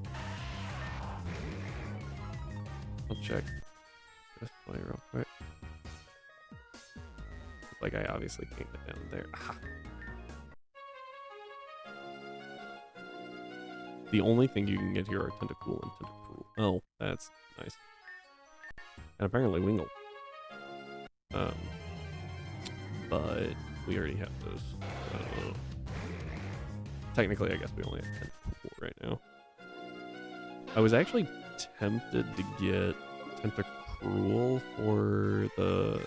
I'll check this way real quick. Like, I obviously can't get down there. Aha. The only thing you can get here are Tentacool and Tentacruel. Oh, that's nice. And apparently Wingull. But we already have those. Technically, I guess we only have Tentacool right now. I was actually tempted to get Tentacruel for the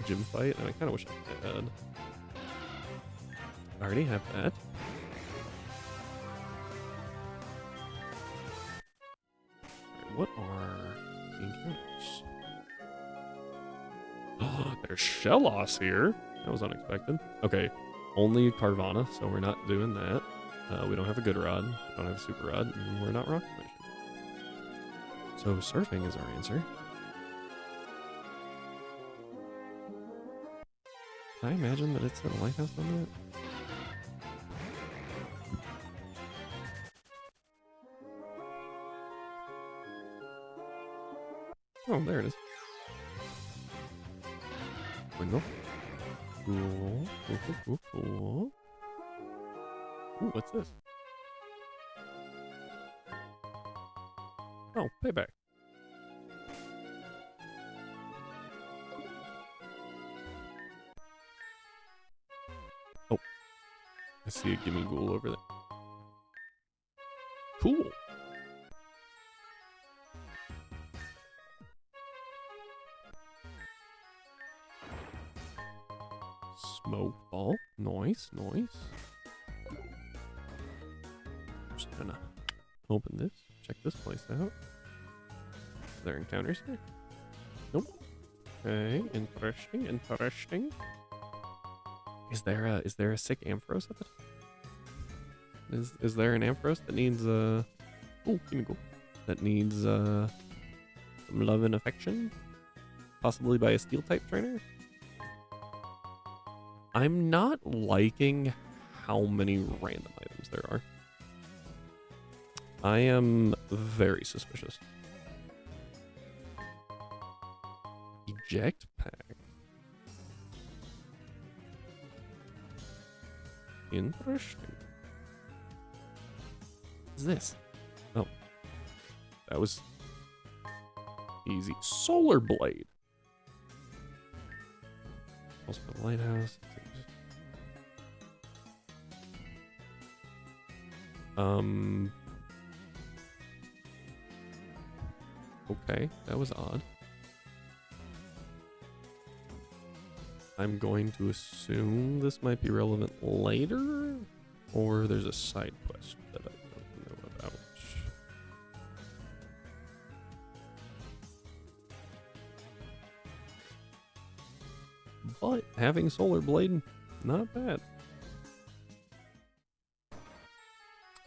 gym fight, and I kind of wish I had. I already have that. Right, what are the encounters? Oh, there's Shellos here. That was unexpected. Okay, only Carvana, so we're not doing that. We don't have a good rod, we don't have a super rod, and we're not rock smashing. So surfing is our answer. Can I imagine that it's a lighthouse on that? Oh, there it is. Wingull. Cool. Cool. Ooh, what's this? Oh, payback. Oh. I see a gimme ghoul over there. Cool. Smoke ball. Nice. Just gonna open this. Check this place out. there encounters here? Nope. Okay, interesting, interesting. Is there a sick Ampharos at the top? Is there an Ampharos that needs oh, give me cool. That needs some love and affection? Possibly by a steel type trainer? I'm not liking how many random items there are. I am very suspicious. Eject pack. Interesting. What is this? Oh. That was easy. Solar Blade. Also the lighthouse. Okay, that was odd. I'm going to assume this might be relevant later, or there's a side quest that I don't know about. But having Solar Blade, not bad.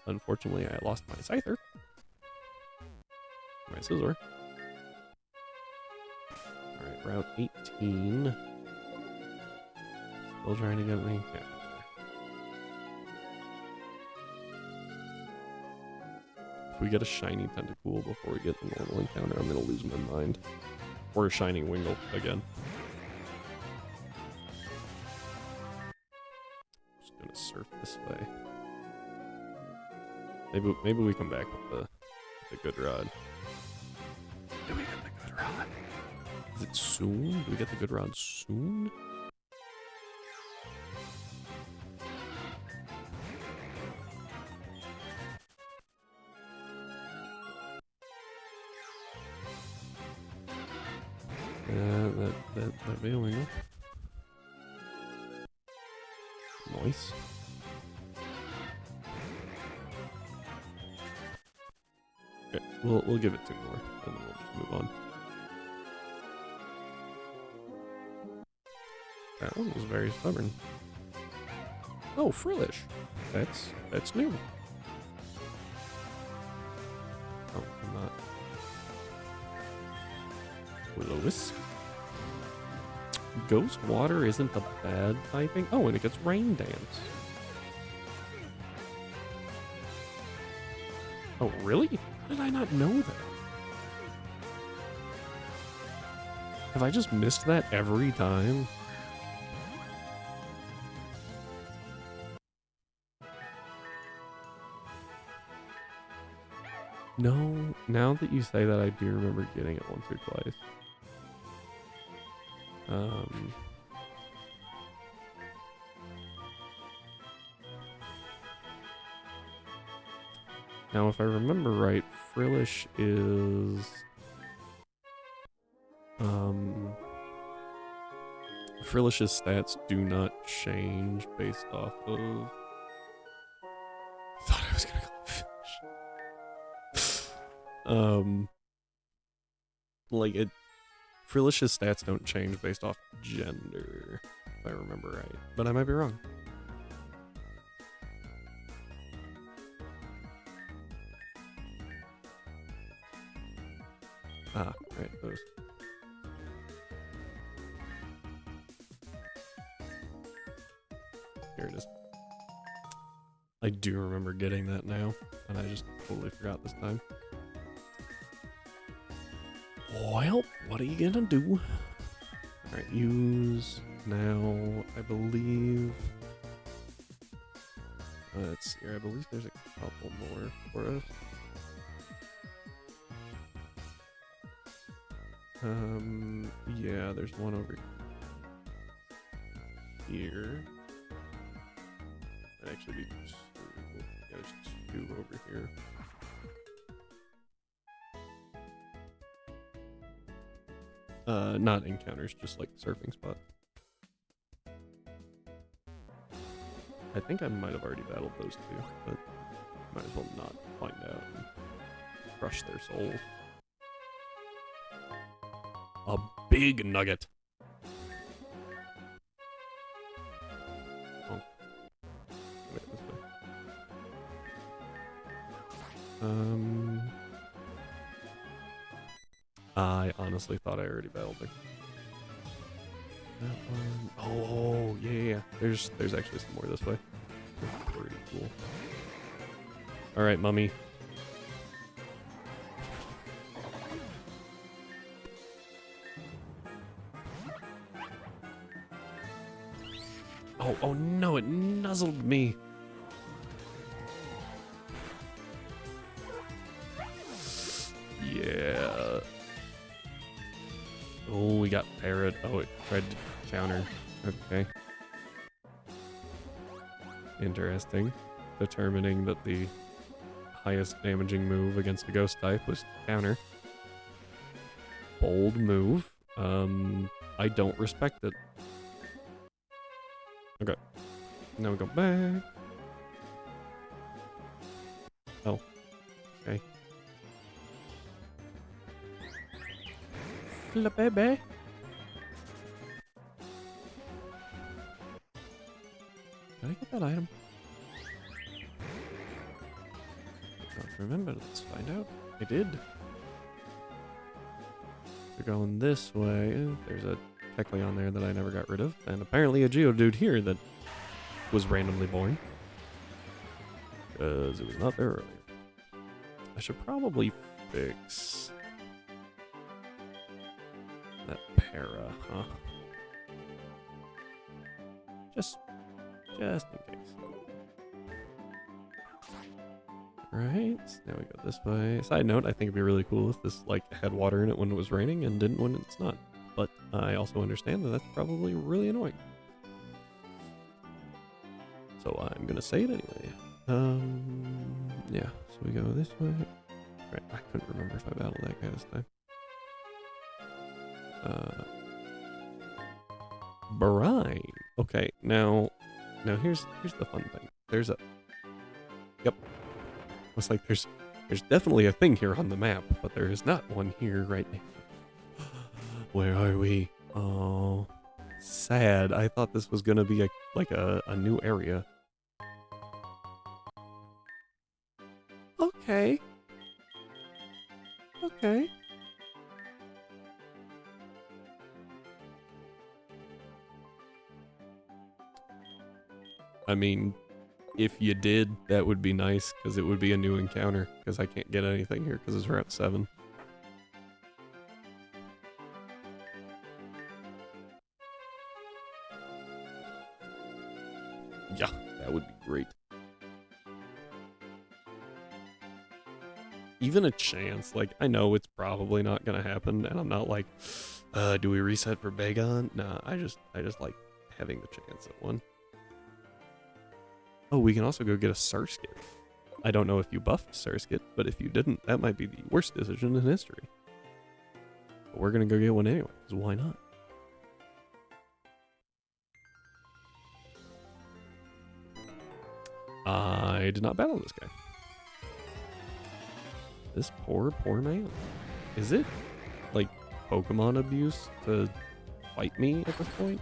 Unfortunately, I lost my Scyther. My Scizor. Alright, Route 18. Still trying to get me. Yeah. If we get a shiny Tentacool before we get the normal encounter, I'm gonna lose my mind. Or a shiny Wingull again. Just gonna surf this way. Maybe we come back with the good rod. Do we get the good rod? Is it soon? Do we get the good rod soon? That Wingull. Nice. Okay, we'll give it 2 more, and then we'll just move on. That one was very stubborn. Oh, Frillish. That's new. Oh, I'm not. Will-O-Wisp. Ghost Water isn't a bad typing. Oh, and it gets Rain Dance. Oh, really? How did I not know that? Have I just missed that every time? No, now that you say that, I do remember getting it once or twice. Now, if I remember right, Frillish is... Frillish's stats do not change based off of... I thought I was gonna call it Frillish. Like, Frillish's stats don't change based off gender, if I remember right. But I might be wrong. Ah, right, those. Here it is. I do remember getting that now, and I just totally forgot this time. Well, what are you gonna do? Alright, use now, I believe. Let's see here, I believe there's a couple more for us. Yeah, there's one over here. That'd actually be 2. Yeah, there's 2 over here. Not encounters, just like surfing spot. I think I might have already battled those 2, but might as well not find out and crush their souls. big nugget. Oh. Wait, this way. I honestly thought I already battled her. That one. Oh, yeah. There's actually some more this way. That's pretty cool. All right, mummy. Oh no, it nuzzled me. Yeah. Oh, we got parrot. Oh, it tried to counter. Okay. Interesting. Determining that the highest damaging move against a ghost type was counter. Bold move. I don't respect it. Okay. Now we go back. Oh. Okay. La baby. Did I get that item? I don't remember. Let's find out. I did. We're going this way. There's a Kecleon there that I never got rid of, and apparently a Geodude here that was randomly born. Because it was not there earlier. I should probably fix that para, huh? Just in case. Right, now we go this way. Side note, I think it'd be really cool if this like had water in it when it was raining and didn't when it's not. But I also understand that that's probably really annoying. So I'm gonna say it anyway. Yeah, so we go this way. Right, I couldn't remember if I battled that guy this time. Brine. Okay, now here's the fun thing. There's a... Yep. Looks like there's definitely a thing here on the map, but there is not one here right now. Where are we? Oh, sad. I thought this was gonna be a new area. Okay. Okay. I mean, if you did, that would be nice, because it would be a new encounter, because I can't get anything here because it's Route 7. Yeah, that would be great. Even a chance, like, I know it's probably not gonna happen, and I'm not like, do we reset for Bagon? Nah, I just like having the chance at one. Oh, we can also go get a Surskit. I don't know if you buffed Surskit, but if you didn't, that might be the worst decision in history. But we're gonna go get one anyway, because why not? I did not battle this guy. This poor man. Is it, like, Pokemon abuse to fight me at this point?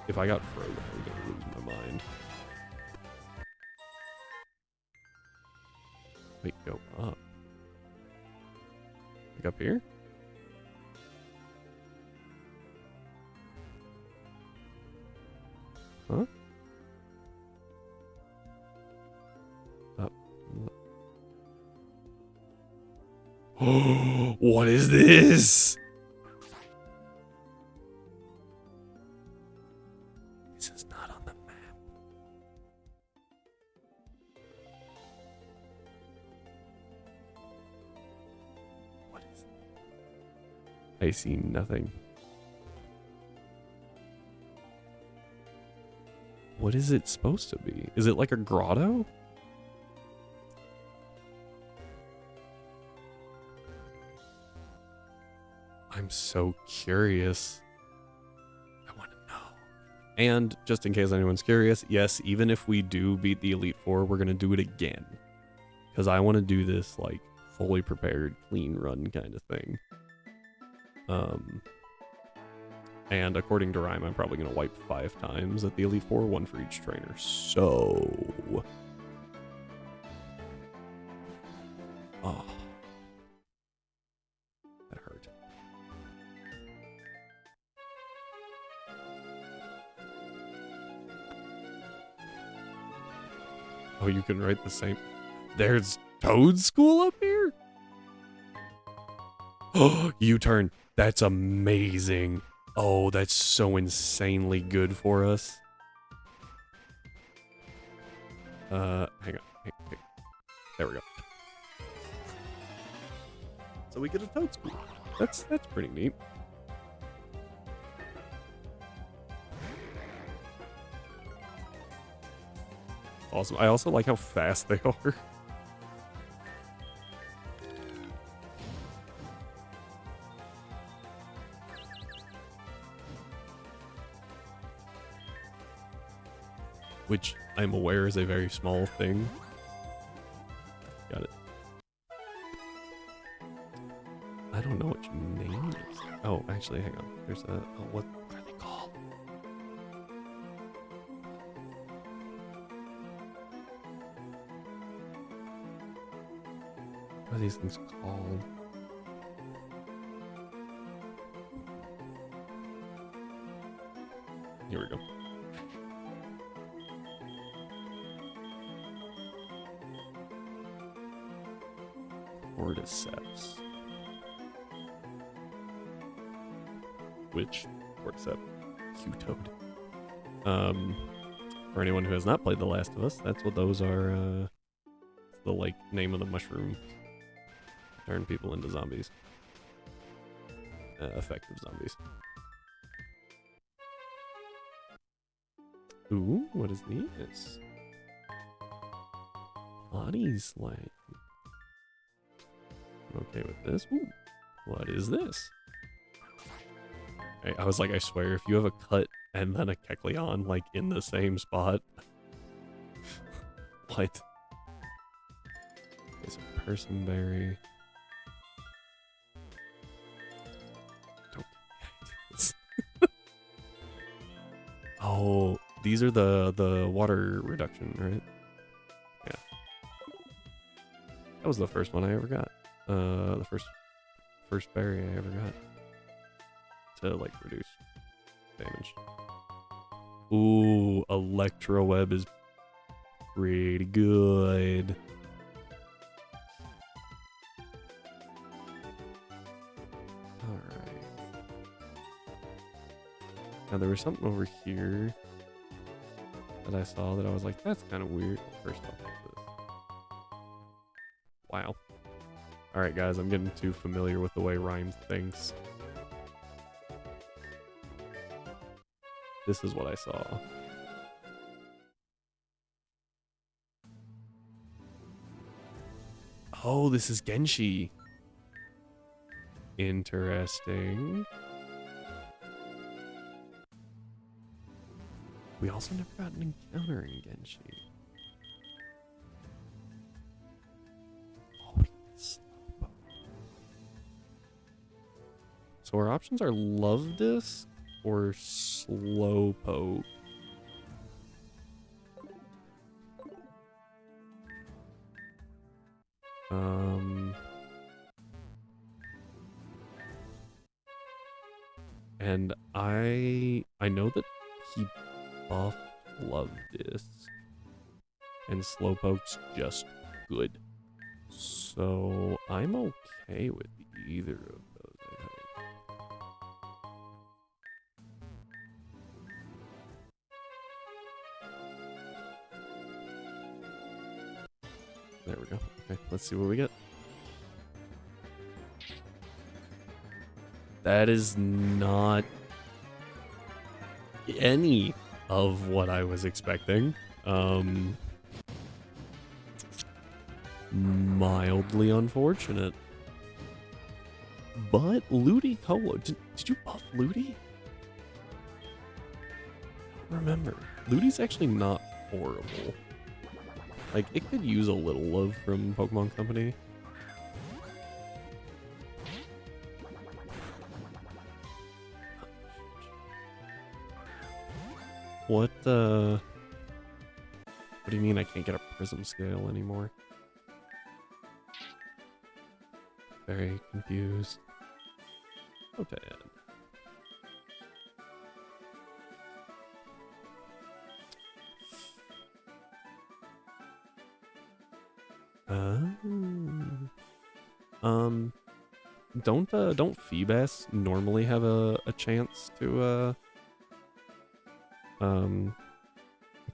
If I got frozen, I'm gonna lose my mind. Wait, go up. Like up here? Huh? Up. Oh, what is this? This is not on the map. What is that? I see nothing. What is it supposed to be? Is it like a grotto? I'm so curious. I want to know. And just in case anyone's curious, yes, even if we do beat the Elite Four, we're going to do it again. Because I want to do this, like, fully prepared, clean run kind of thing. And according to Rhyme, I'm probably going to wipe 5 times at the Elite Four, 1 for each trainer. So... Oh. That hurt. Oh, you can write the same... There's Toad School up here? Oh, U-turn. That's amazing. Oh, that's so insanely good for us. Hang on. Hey. There we go. So we get a Toad School. That's pretty neat. Awesome. I also like how fast they are. Which I'm aware is a very small thing. Got it. I don't know what your name is. Oh, actually, hang on. There's a... Oh, what are they called? What are these things called? Here we go. Cordyceps. Which Cordyceps? Q-Toad. For anyone who has not played The Last of Us, that's what those are. It's the like name of the mushroom. Turn people into zombies. Effective zombies. Ooh, what is this? Body slang. I'm okay with this. Ooh, what is this? I was like, I swear, if you have a cut and then a Kecleon, like, in the same spot. What? It's a personberry. Don't this. Oh, these are the water reduction, right? Yeah. That was the first one I ever got. The first berry I ever got. To, like, reduce damage. Ooh, Electroweb is pretty good. Alright. Now, there was something over here that I saw that I was like, that's kind of weird. First off, this. Wow. Alright, guys, I'm getting too familiar with the way Rhyme thinks. This is what I saw. Oh, this is Genshi. Interesting. We also never got an encounter in Genshi. Oh, so our options are Love Disc or Slowpoke. And I know that he buffed Love Disc and Slowpoke's just good. So I'm okay with either of those, I think. There we go. Okay, let's see what we get. That is not any of what I was expecting. Mildly unfortunate. But Ludicolo, did you buff Ludi? I don't remember. Ludi's actually not horrible. Like, it could use a little love from Pokemon Company. What do you mean I can't get a prism scale anymore? Very confused. Okay. Don't Feebas normally have a chance to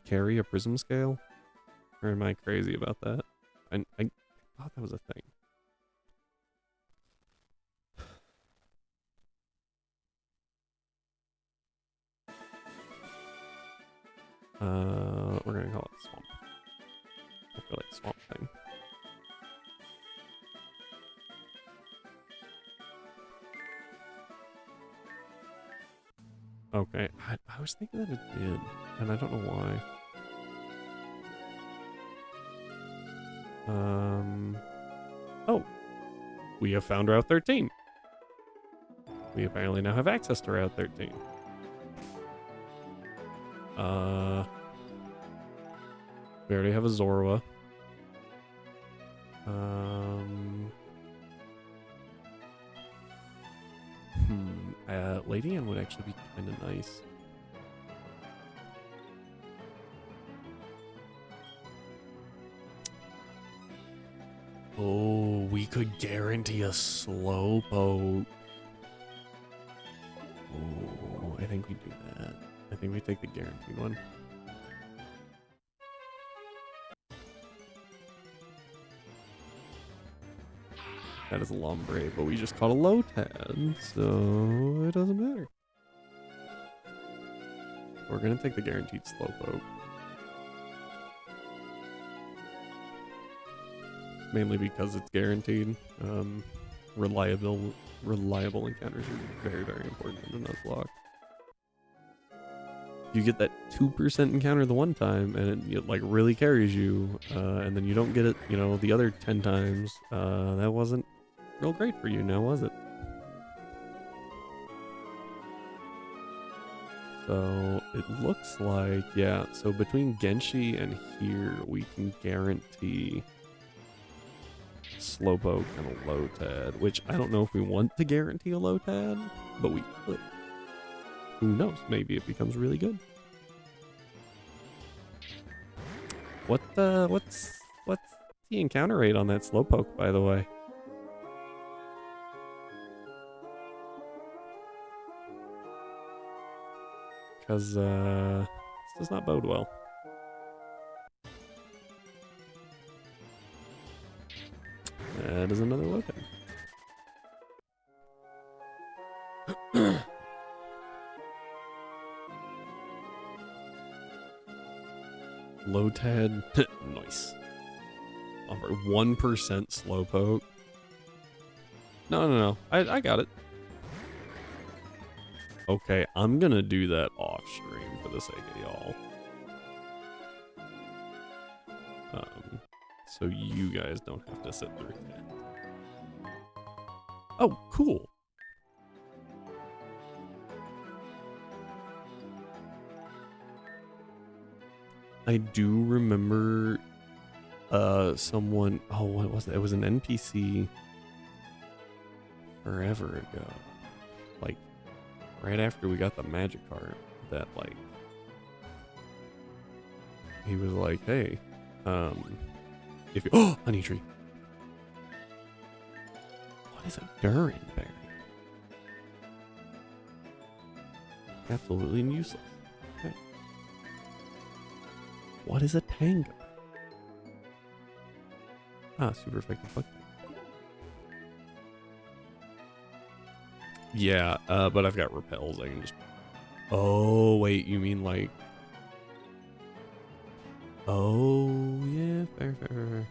carry a prism scale? Or am I crazy about that? I thought that was a thing. We're gonna call it Swamp. I feel like Swamp Thing. Okay, I was thinking that it did, and I don't know why. Oh, we have found Route 13. We apparently now have access to Route 13. We already have a Zorua. Lady Anne would actually be kind of nice. Oh, we could guarantee a Slowpoke. Oh, I think we do that. I think we take the guaranteed one. That is a Lombre, but we just caught a Lotad, so it doesn't matter. We're gonna take the guaranteed Slowpoke. Mainly because it's guaranteed. Reliable encounters are very, very important in a Nuzlocke. You get that 2% encounter the one time, and it like really carries you, and then you don't get it, you know, the other 10 times. That wasn't real great for you now, was it? So it looks like, yeah, so between Genshi and here, we can guarantee Slowpoke and a Lotad, which I don't know if we want to guarantee a Lotad, but we could. Who knows? Maybe it becomes really good. What's the encounter rate on that Slowpoke, by the way? Because this does not bode well. That is another Lotad. Lotad, nice. 1% Slowpoke. No. I got it. Okay, I'm gonna do that off stream for the sake of y'all. So you guys don't have to sit through that. Oh, cool. I do remember someone, oh, what was it? It was an NPC forever ago. Like right after we got the magic card that like he was like, hey, if you, oh, honey tree. What is a Durin berry? Absolutely useless. Okay. What is a Tango? Ah, super effective bug. Yeah, but I've got repels. I can just. Oh wait, you mean like? Oh yeah, fair.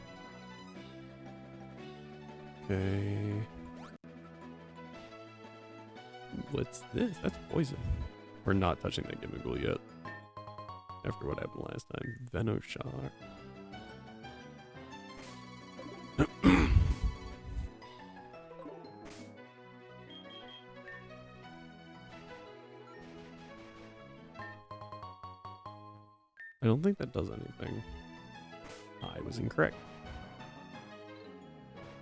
Okay. What's this? That's poison. We're not touching that Gimmighoul yet. After what happened last time. Venoshock. I don't think that does anything. I was incorrect.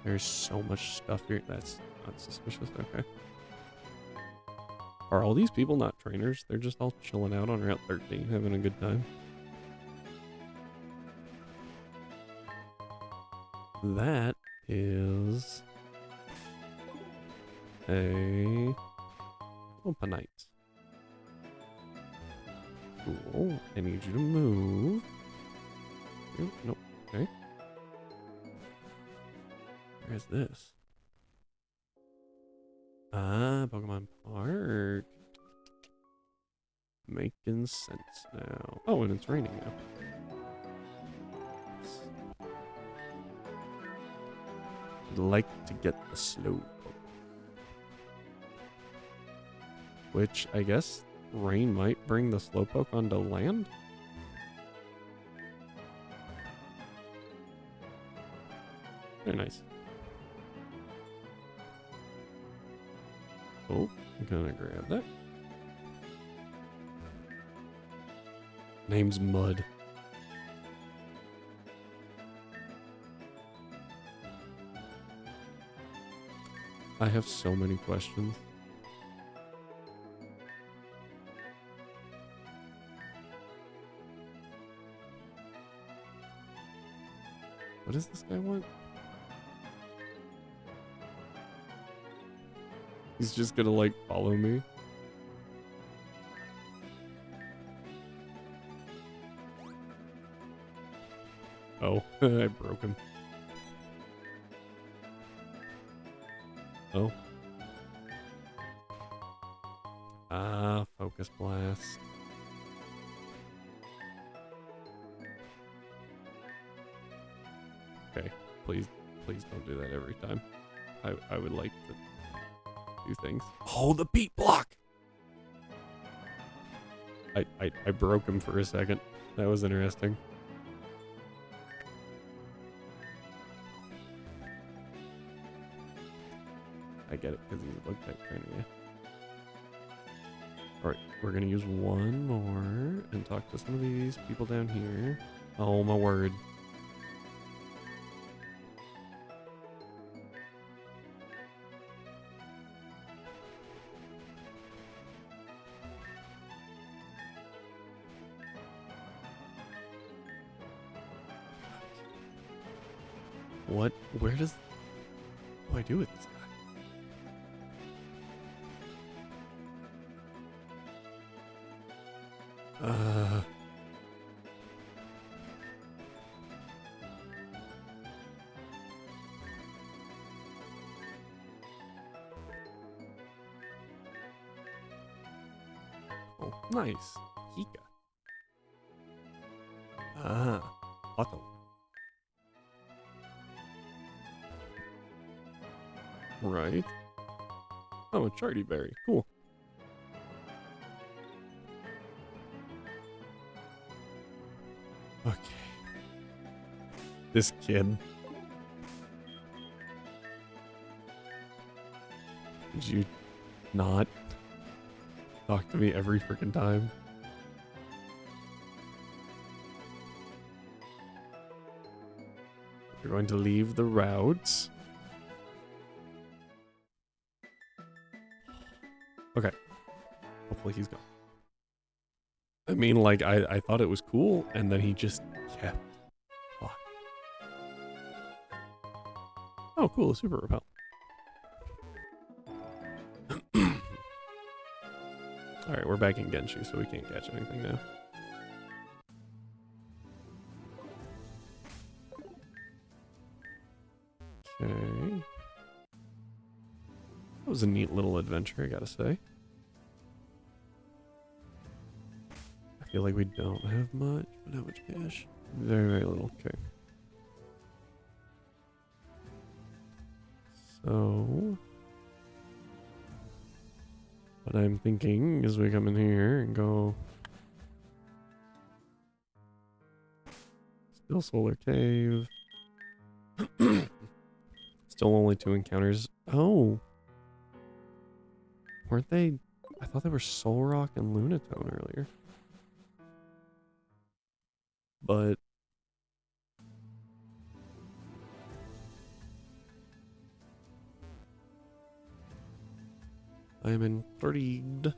There's so much stuff here. That's not suspicious. Okay. Are all these people not trainers? They're just all chilling out on Route 13, having a good time. That is a Opanite. Cool. I need you to move. Nope. Okay. Where's this? Ah, Pokemon Park. Making sense now. Oh, and it's raining now. I'd like to get the Slowpoke. Which, I guess, rain might bring the Slowpoke onto land? Very nice. Oh, I'm gonna grab that. Name's Mud. I have so many questions. What does this guy want? He's just gonna, like, follow me. Oh, I broke him. Oh. Ah, Focus Blast. Okay, please don't do that every time. I would like to do things. Oh, the beat block! I broke him for a second. That was interesting. I get it, because he's a bug type trainer, yeah. Alright, we're gonna use one more and talk to some of these people down here. Oh my word. What? Where does... What do I do with this guy? Oh, nice. Kika. Ah, Otto. Right. Oh, a Charty Berry. Cool. Okay. This kid. Did you not talk to me every freaking time? You're going to leave the routes. Okay. Hopefully he's gone. I mean, like, I thought it was cool, and then he just kept... Fuck. Oh, cool, a super repel. Alright, we're back in Genshu, so we can't catch anything now. Okay. That was a neat little adventure, I gotta say. I feel like we don't have much, but how much cash? Very, very little. Okay. So... what I'm thinking is we come in here and go... Still Solar Cave. Still only 2 encounters. Oh! Weren't they... I thought they were Soul Rock and Lunatone earlier. but I'm intrigued.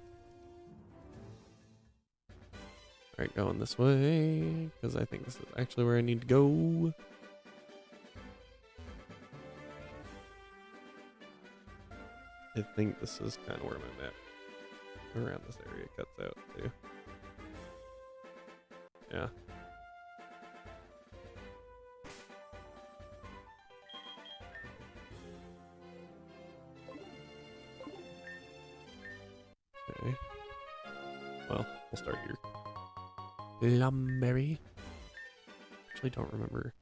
Alright, going this way, because I think this is actually where I need to go. I think this is kind of where my map around this area cuts out too. Yeah. Okay. Well, we'll start here. Lumberry. Actually, don't remember.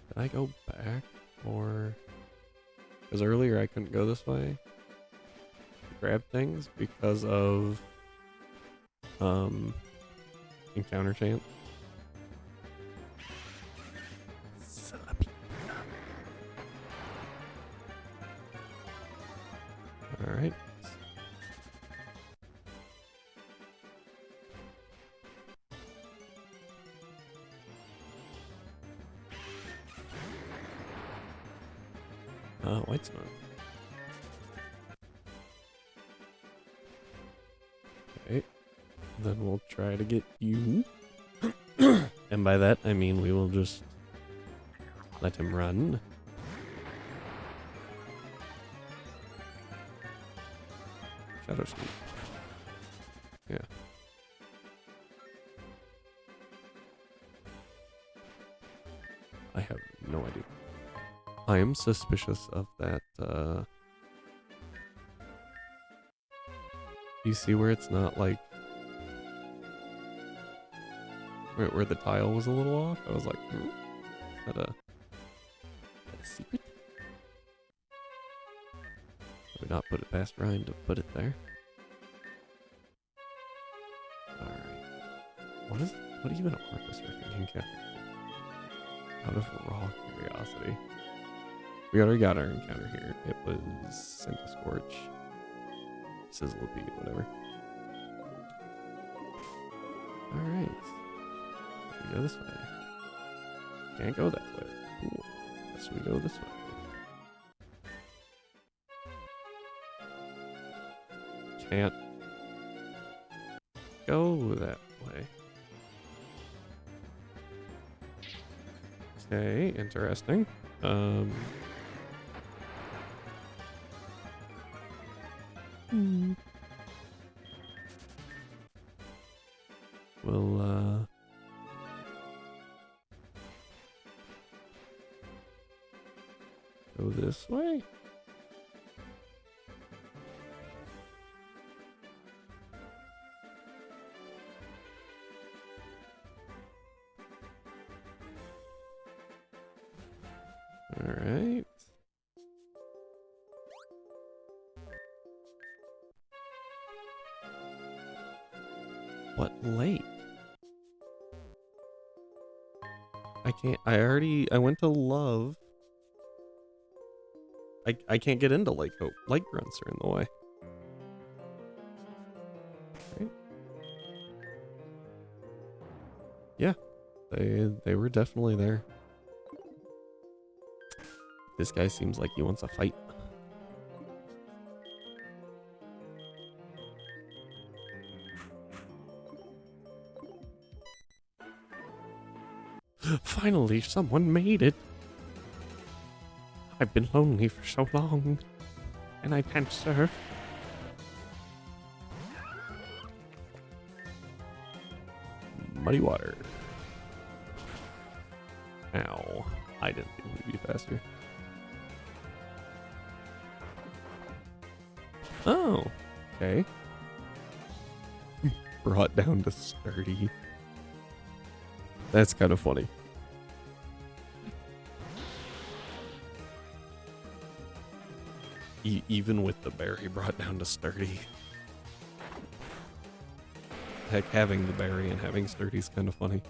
Did I go back or? Because earlier I couldn't go this way to grab things because of encounter chance. All right. White smoke. Okay. Then we'll try to get you. And by that, I mean we will just let him run. Shadow Sneak. Yeah. I have no idea. I am suspicious of that, you see where it's not like, where the tile was a little off? I was like, is that a secret? I would not put it past Ryan to put it there. Alright. What even a purpose for thinking cat? Out of raw curiosity. We already got our encounter here. It was Senta Scorch. Sizzle Beat, whatever. Alright. We go this way. Can't go that way. Cool. Guess we go this way. Can't go that way. Okay, interesting. We'll go this way. All right. What lake? I went to Love. I can't get into Lake Hope. Lake grunts are in the way. Right. Yeah. They were definitely there. This guy seems like he wants a fight. Finally, someone made it. I've been lonely for so long, and I can't surf. Muddy water. Ow. I didn't think we'd be faster. Oh, okay. Brought down to sturdy. That's kind of funny. Even with the berry brought down to sturdy. Heck, having the berry and having sturdy is kind of funny.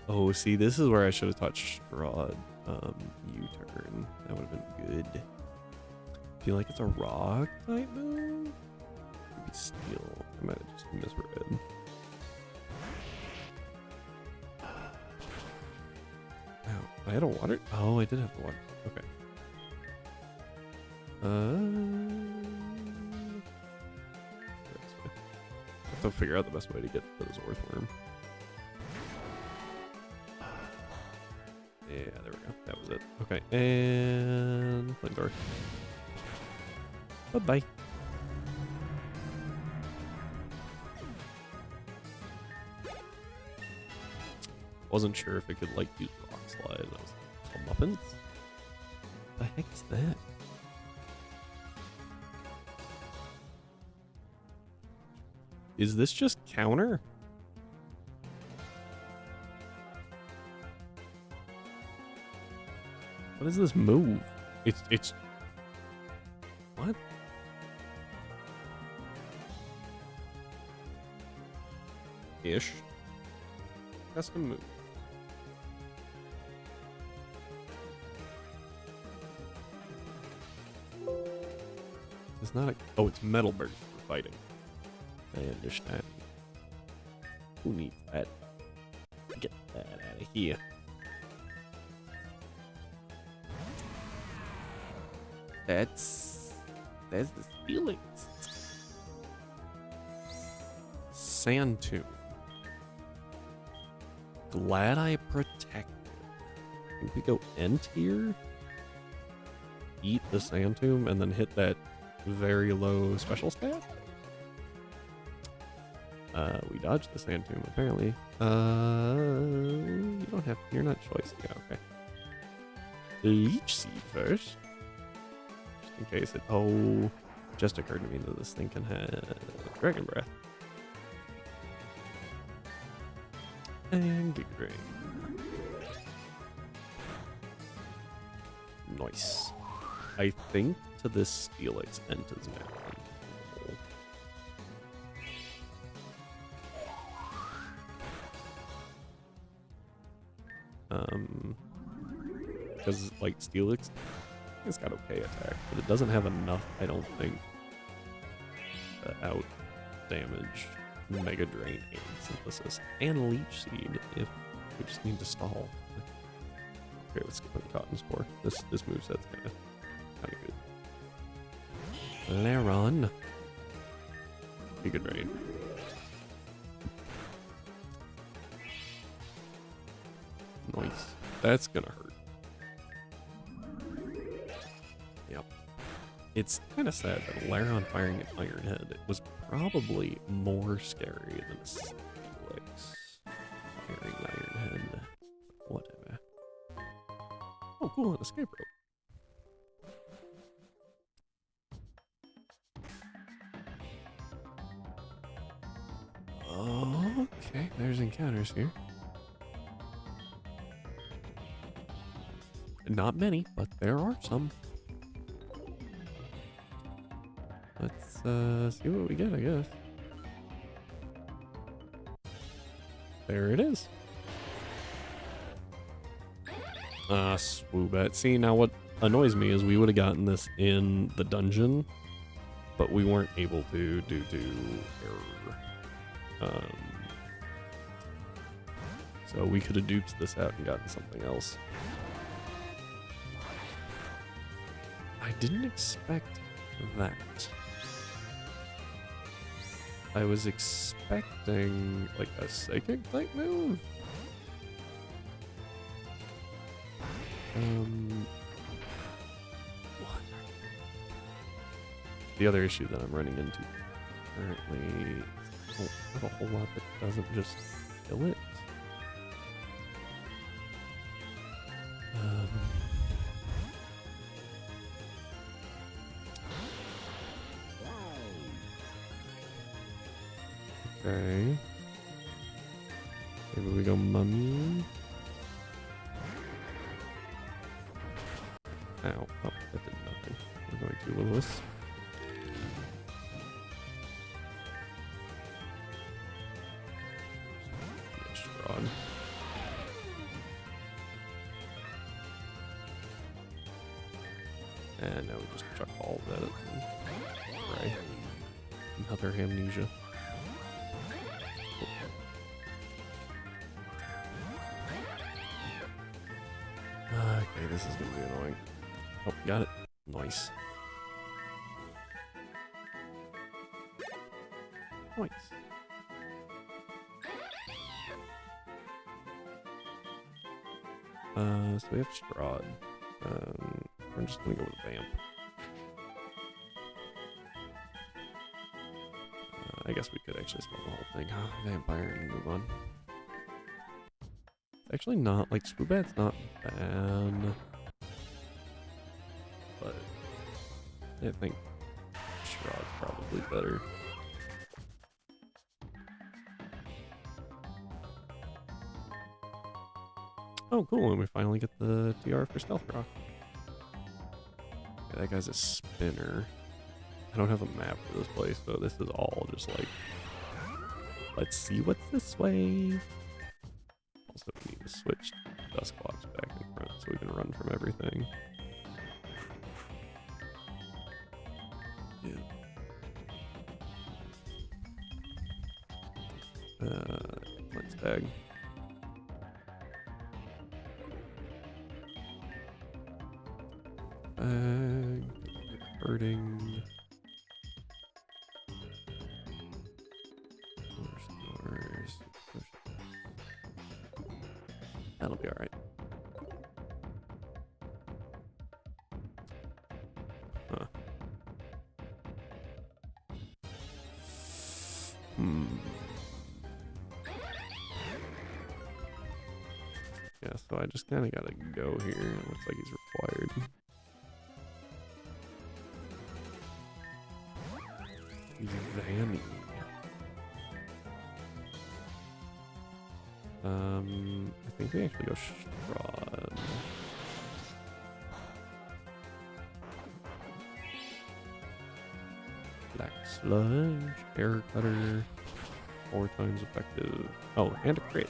Oh, see, this is where I should have touched Strahd. U-turn. That would have been good. feel like it's a rock type move. Maybe steel. I might have just misread. Oh, I had a water. Oh, I did have the water. Okay. I have to figure out the best way to get to this earthworm. Yeah, there we go. That was it. Okay, and flamethrower. Bye-bye. Wasn't sure if it could, like, use rock slide. I was like, comeuppance? The heck is that? Is this just counter? What is this move? It's what? Ish. Custom move. It's not a. Oh, it's metal burst for fighting. I understand. Who needs that? Get that out of here. That's the feelings. Sand tomb. Glad I protected. I think we go end here. Eat the sand tomb and then hit that very low special stat. We dodged the sand tomb apparently. You don't have. You're not choice. Yeah, okay. Leech seed first. In case it, oh, just occurred to me that this thing can have dragon breath. And Giga Drain. Nice. I think to this Steelix enters now. Because like Steelix, it's got okay attack, but it doesn't have enough, I don't think, to out damage Mega Drain and Synthesis and Leech Seed if we just need to stall. Okay, let's skip on Cotton Spore. This moveset's kinda good. Laron. Giga Drain. Nice. That's gonna hurt. Yep. It's kind of sad that Laron firing an Iron Head was probably more scary than Steelix firing Iron Head. Whatever. Oh, cool, an escape rope. Okay, there's encounters here. Not many, but there are some. Let's see what we get, I guess. There it is. Swoobet. See, now what annoys me is we would have gotten this in the dungeon, but we weren't able to due to error. So we could have duped this out and gotten something else. I didn't expect that. I was expecting like a psychic type move. What? The other issue that I'm running into currently, I don't have a whole lot that doesn't just kill it. Okay. Maybe we go mummy. Ow. Oh, that did nothing. We're going to Lewis. Frog. And now we just chuck all evolve it. Right. Another amnesia. Okay, this is gonna be annoying. Oh, got it. Nice. Nice. So we have Strahd. I'm just gonna go with Vamp. I guess we could actually spell the whole thing. Vampire and move on. Actually not, like, Swoobat's not bad. But I think Shroud's probably better. Oh, cool, and we finally get the TR for Stealth Rock. Yeah, that guy's a spinner. I don't have a map for this place, so this is all just like, let's see what's this way. Also, we need to switch Dusclops back in front so we can run from everything. Yeah. Let's tag. Hurting. That'll be alright. Huh. Yeah, so I just kind of gotta go here. It looks like he's required. Vanny. I think we actually go Strahd. Black Sludge, Air Cutter, 4 times effective. Oh, and a crit.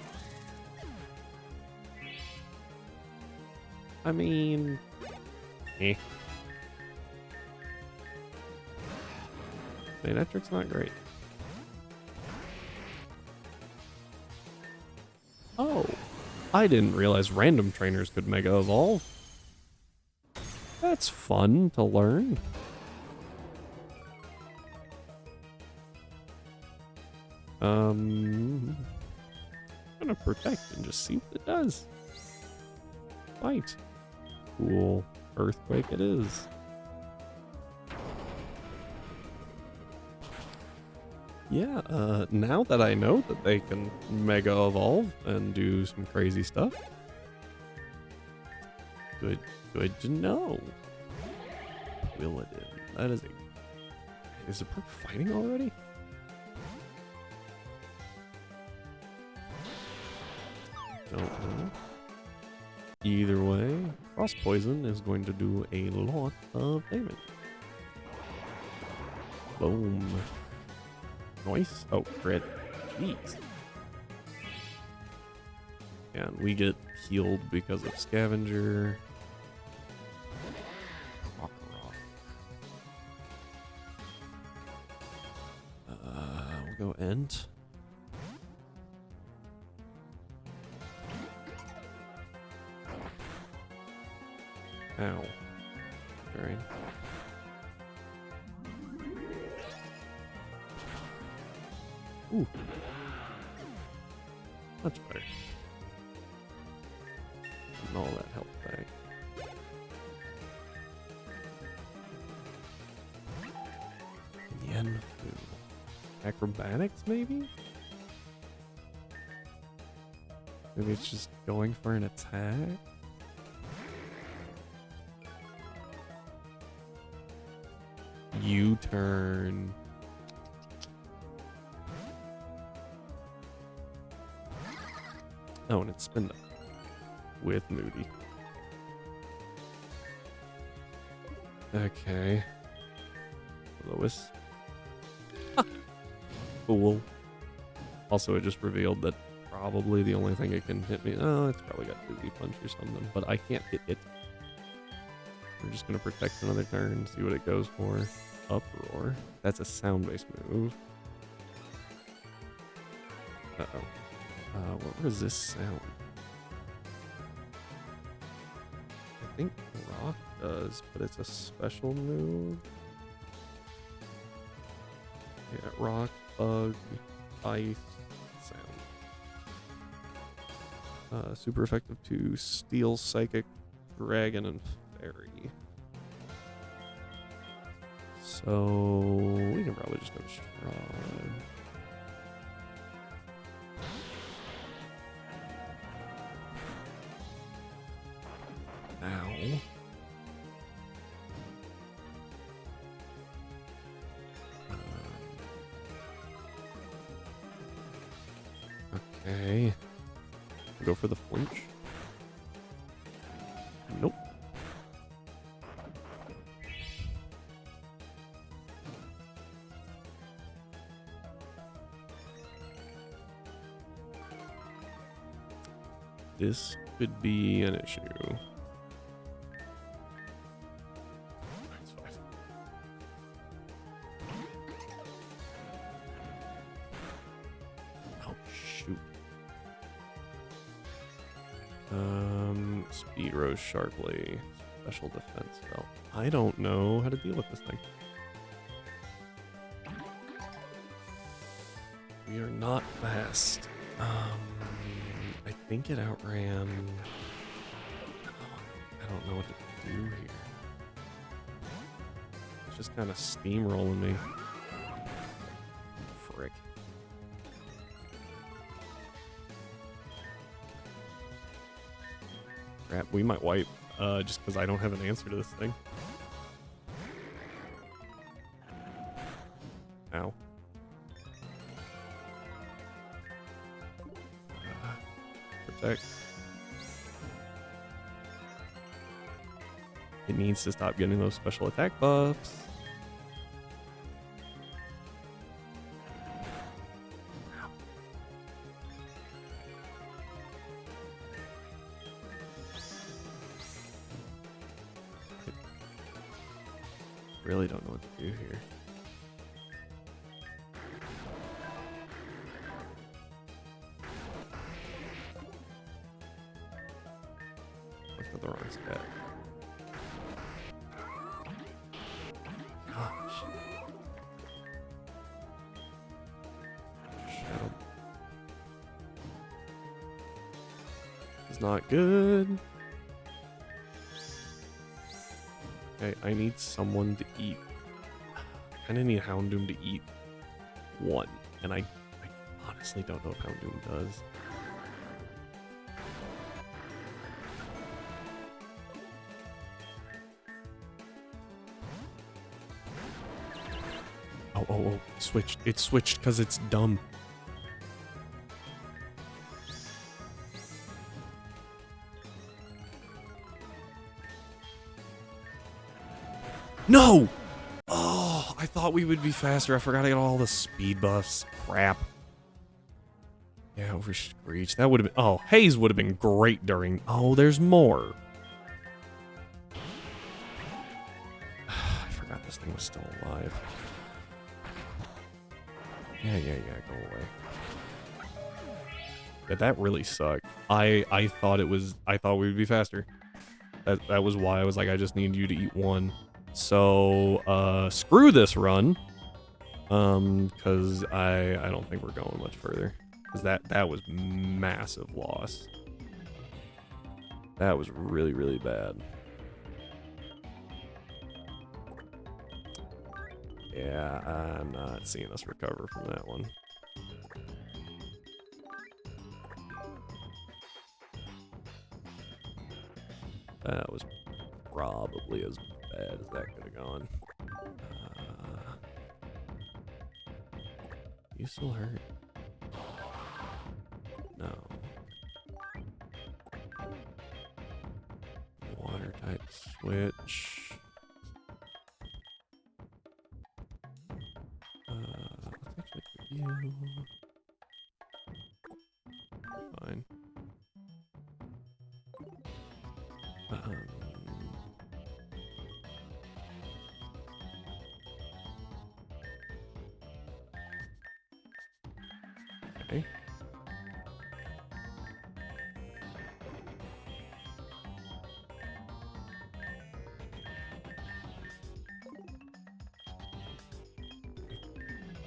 I mean, Electric's not great. Oh, I didn't realize random trainers could Mega Evolve. That's fun to learn. I'm gonna protect and just see what it does. Fight. Cool. Earthquake it is. Yeah, now that I know that they can Mega Evolve and do some crazy stuff. Good to know. Willadin. That is a... Is the perk fighting already? Don't know. Either way, Frost Poison is going to do a lot of damage. Boom. Nice. Oh, crit. Jeez. And we get healed because of Scavenger. Rock. We'll go Ent. Ow. Alright. Ooh. Much better. And all that health back. Yenfu. Acrobatics, maybe? Maybe it's just going for an attack? U-turn. Oh, and it's spin up with Moody. Okay. Lois. Cool. Also, it just revealed that probably the only thing it can hit me... Oh, it's probably got Booty Punch or something, but I can't hit it. We're just gonna protect another turn, see what it goes for. Uproar. That's a sound-based move. Uh-oh. What resists sound? I think rock does, but it's a special move. Yeah, rock, bug, ice, sound. Super effective to steel, psychic, dragon, and fairy. So we can probably just go strong. Ow. Okay. Go for the flinch. Nope. This could be an issue. Oh, shoot. Speed rose sharply. Special defense fell. I don't know how to deal with this thing. We are not fast. I think it outran. I don't know what to do here. It's just kind of steamrolling me. Frick. Crap, we might wipe just because I don't have an answer to this thing. Ow. Protect. It needs to stop getting those special attack buffs. Really don't know what to do here. Went to the wrong spot. Gosh. Shadow. It's not good. Okay, I need someone to eat. I kind of need Houndoom to eat one, and I honestly don't know if Houndoom does. Oh, switched. It switched because it's dumb. No! Oh, I thought we would be faster. I forgot to get all the speed buffs. Crap. Yeah, over Screech. That would have been... Oh, Haze would have been great during... Oh, there's more. I forgot this thing was still alive. Yeah, go away. Yeah, that really sucked. I thought it was... I thought we would be faster. That was why I was like, I just need you to eat one. So, screw this run. Because I don't think we're going much further. Because that was massive loss. That was really, really bad. Yeah, I'm not seeing us recover from that one. That was probably as bad as that could have gone. You still hurt? No. Water type switch. Let's actually put you. Fine. Okay.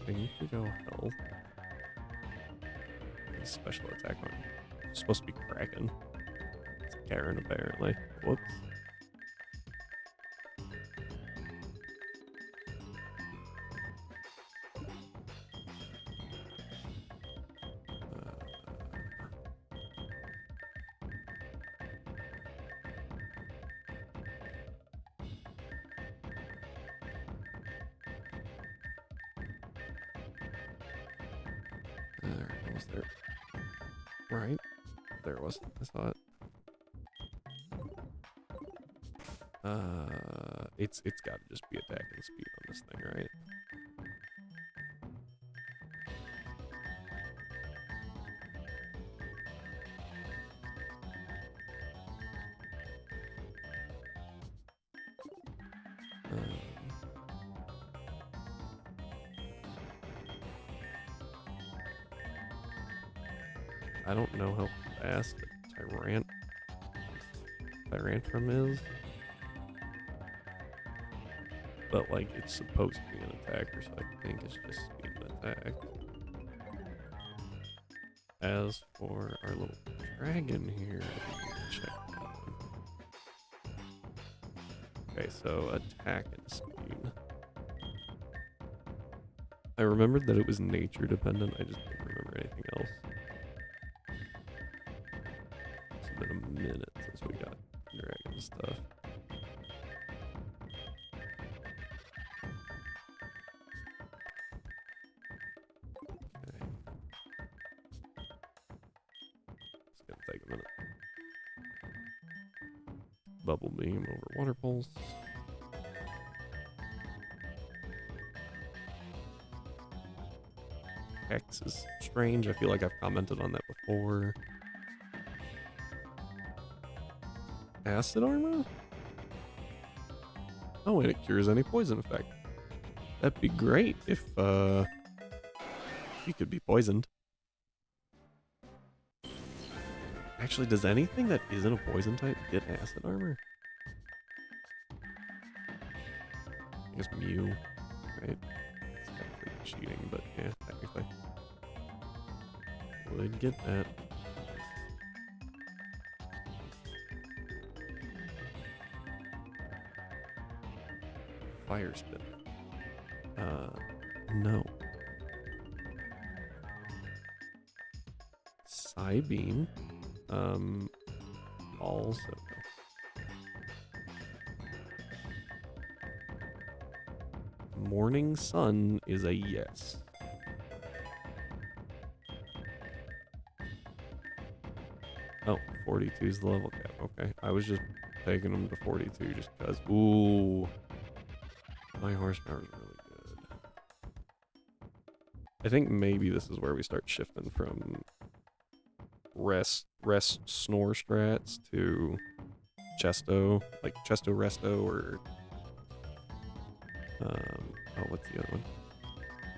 I think we go health. Special attack on. It's supposed to be Kraken. It's Karen apparently. Whoops. There was there. Right? There it was. I saw it. It's gotta just be attacking speed on this thing, right? I don't know how fast a Tyrantrum is. But, like, it's supposed to be an attacker, so I think it's just being an attack. As for our little dragon here, check that one. Okay, so attack and speed. I remembered that it was nature dependent, I just didn't remember anything else. It's been a minute since we got dragon stuff. Take a minute. Bubble beam over water pulse. Hex is strange. I feel like I've commented on that before. Acid armor? Oh, and it cures any poison effect. That'd be great if you could be poisoned. Actually, does anything that isn't a poison type get acid armor? I guess Mew, right? It's technically cheating, but yeah, technically. Would get that. Fire spin. No. Psybeam. Also. Morning Sun is a yes. Oh, 42 is the level cap. Okay, I was just taking them to 42 just because. Ooh, my horsepower is really good. I think maybe this is where we start shifting from rest snore strats to Chesto, like Chesto Resto, or oh, what's the other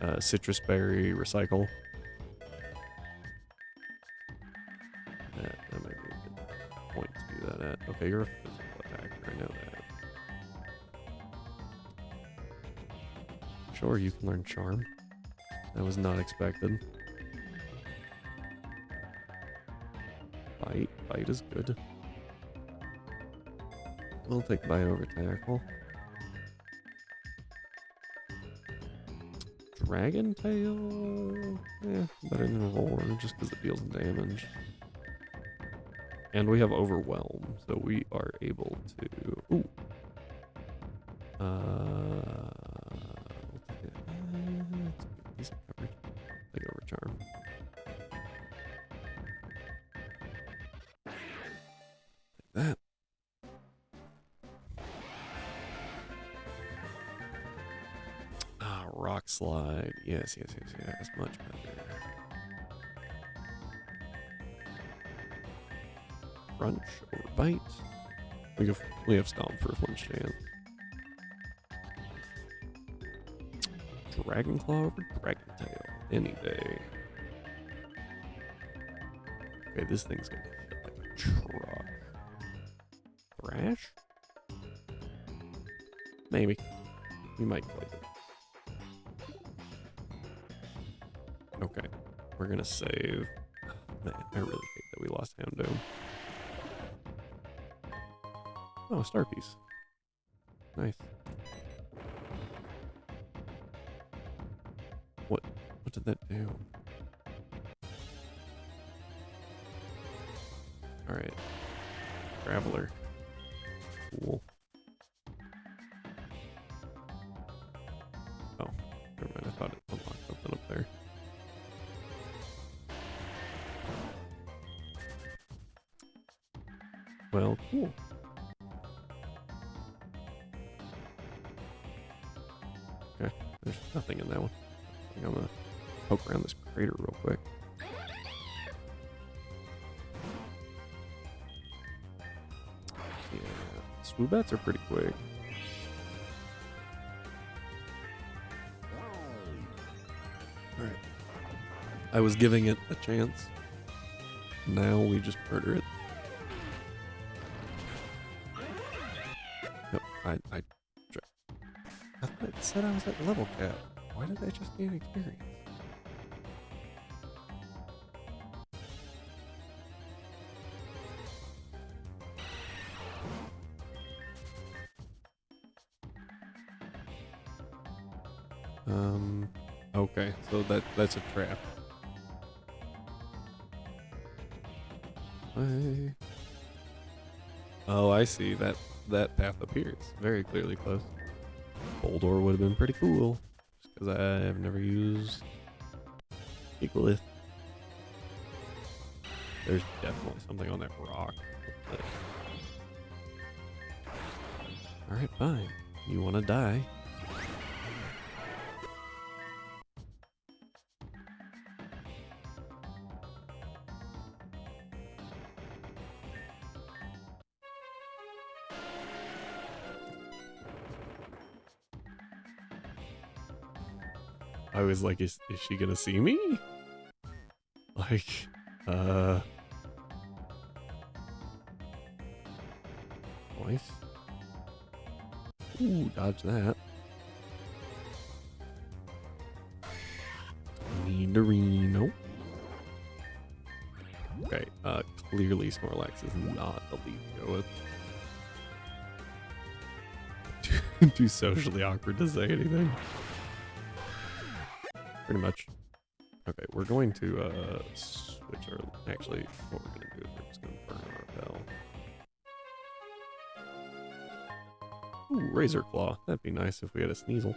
one? Citrus Berry Recycle. That might be a good point to do that at. Okay, you're a physical attacker, I know that. Sure, you can learn Charm. That was not expected. Bite is good. We'll take Bite over Tackle. Dragon Tail? Yeah, better than Roar, just because it deals damage. And we have Overwhelm, so we are able to... Ooh. Decent coverage. Take over Charm. That. Ah, Rock Slide. Yes. Much better. Crunch or Bite. We have Stomp for a flinch chance. Dragon Claw over Dragon Tail. Any day. Okay, this thing's gonna hit like a truck. Thrash? Maybe. We might play it. Okay, we're gonna save. Man, I really hate that we lost Houndoom. Oh, a star piece. Nice. What did that do? Alright. Traveler. Cool. Oh, never mind. I thought it unlocked something up there. Well, cool. Okay, there's nothing in that one. I think I'm gonna poke around this crater real quick. Yeah, swoobats are pretty quick. Alright. I was giving it a chance. Now we just murder it. Nope, I thought it said I was at level cap. Why did I just gain experience? Okay, so that's a trap. Oh, I see. That path up here is very clearly close. Boldor would have been pretty cool, just because I have never used Equalith. There's definitely something on that rock. Alright, fine. You want to die? I was like, is she gonna see me? Like, Nice. Ooh, dodge that. Nidorino. Okay, clearly Snorlax is not the lead to go with. Too socially awkward to say anything. Pretty much. Okay, we're going to switch our. Actually, what we're gonna do is we're just gonna burn our bell. Ooh, Razor Claw. That'd be nice if we had a Sneasel.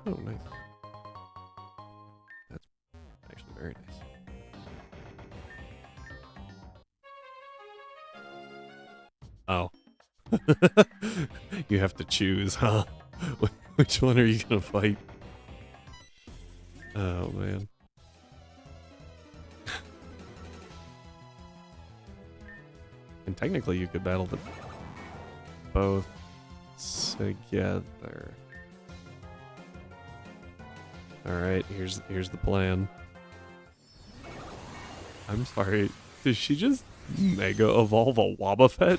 Oh, nice. That's actually very nice. Oh. You have to choose, huh? Which one are you gonna fight? Oh, man. And technically you could battle them both together. Alright, here's the plan. I'm sorry, did she just mega evolve a Wobbuffet?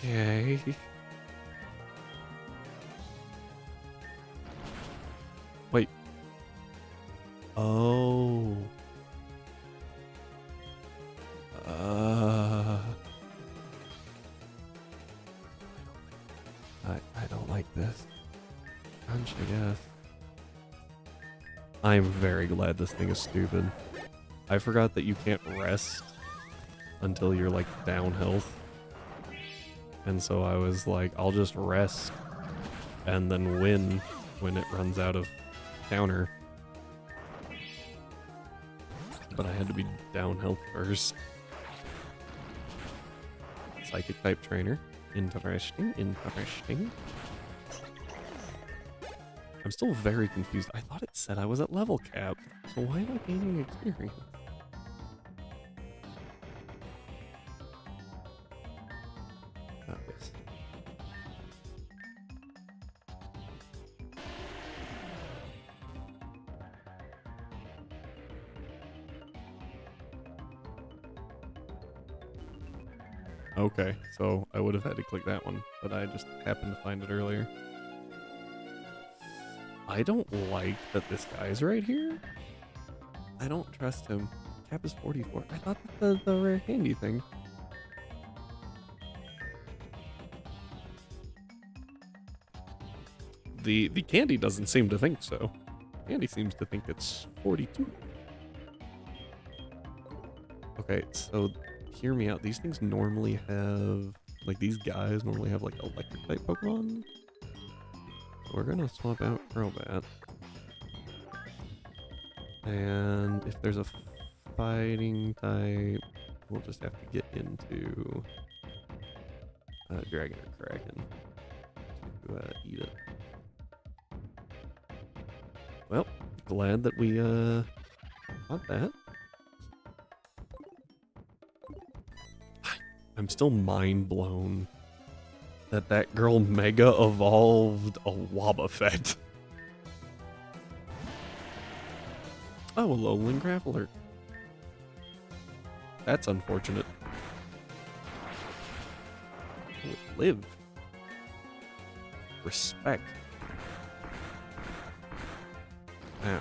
Okay. Wait. Oh. I don't like this. Punch, I guess. I am very glad this thing is stupid. I forgot that you can't rest until you're like down health. And so I was like, I'll just rest and then win when it runs out of counter. But I had to be down health first. Psychic type trainer. Interesting, interesting. I'm still very confused. I thought it said I was at level cap. So why am I gaining experience? Okay, so I would have had to click that one, but I just happened to find it earlier. I don't like that this guy's right here. I don't trust him. Cap is 44. I thought that the rare candy thing. The candy doesn't seem to think so. Candy seems to think it's 42. Okay, so hear me out. These things normally have, like, these guys normally have, like, electric type Pokemon. We're gonna swap out Crobat. And if there's a fighting type, we'll just have to get into Dragon or Kraken to eat it. Well, glad that we got that. I'm still mind blown that that girl mega evolved a Wobbuffet. Oh, a Lowland Graveler. That's unfortunate. Oh, it lived. Respect. Ow.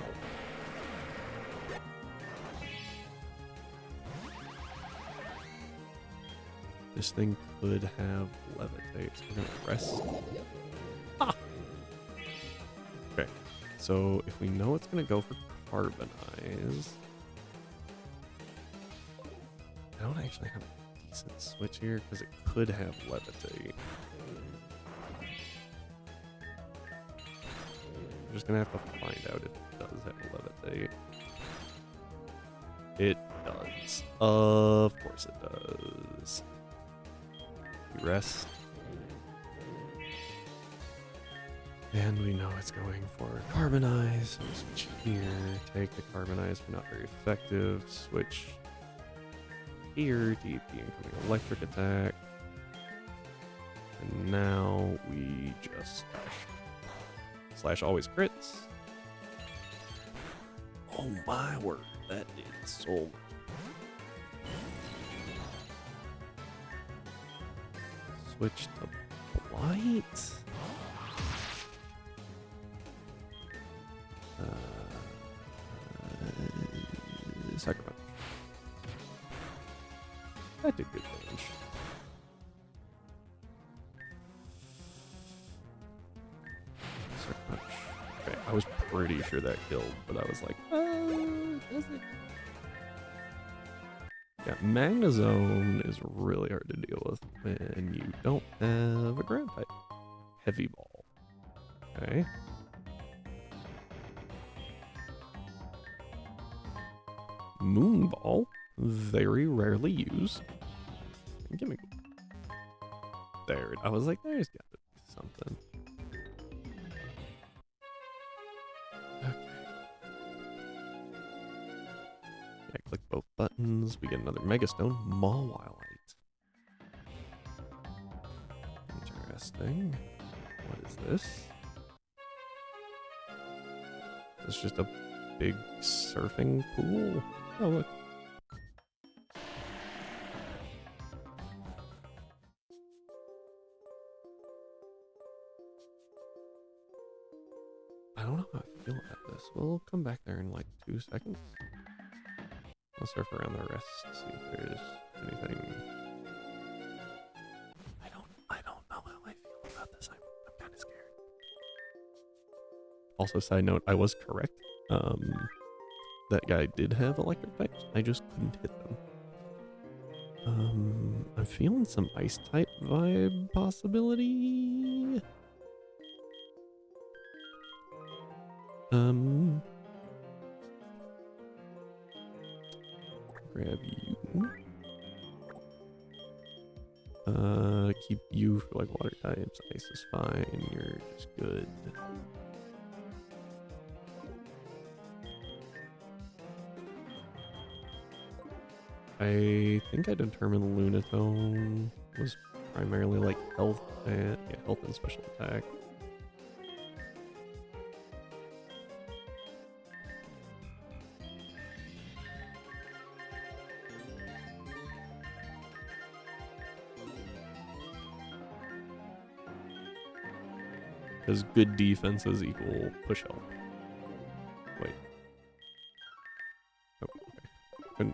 This thing could have levitate. So we're gonna rest. Ah! Okay. So if we know it's gonna go for Carbonize, I don't actually have a decent switch here because it could have levitate. I'm just gonna have to find out if it does have levitate. It does. Of course it does. We rest. And we know it's going for Carbonize. So switch here. Take the Carbonize, but not very effective. Switch here. DP incoming electric attack. And now we just slash. Slash always crits. Oh my word, that did so much. Switch to Blight. Sucker Punch. That did good damage. Sucker Punch. Okay, I was pretty sure that killed, but I was like, does it? Yeah, Magnezone is really hard to deal with when you don't have a ground type. Heavy Ball. Okay. Moonball, very rarely used. Give me. There, I was like, there's got to be something. Okay. Yeah, click both buttons. We get another Megastone, Mawilite. Interesting. What is this? It's just a big surfing pool. Oh, look. I don't know how I feel about this. We'll come back there in like 2 seconds. I'll surf around the rest, see if there's anything. I don't know how I feel about this. I'm kind of scared. Also, side note, I was correct. That guy did have electric types. I just couldn't hit them. I'm feeling some ice type vibe possibility. Grab you. Keep you for like water types. Ice is fine. You're just good. I think I determined Lunatone was primarily like health and special attack. Because good defenses equal push health. Wait. Oh, okay.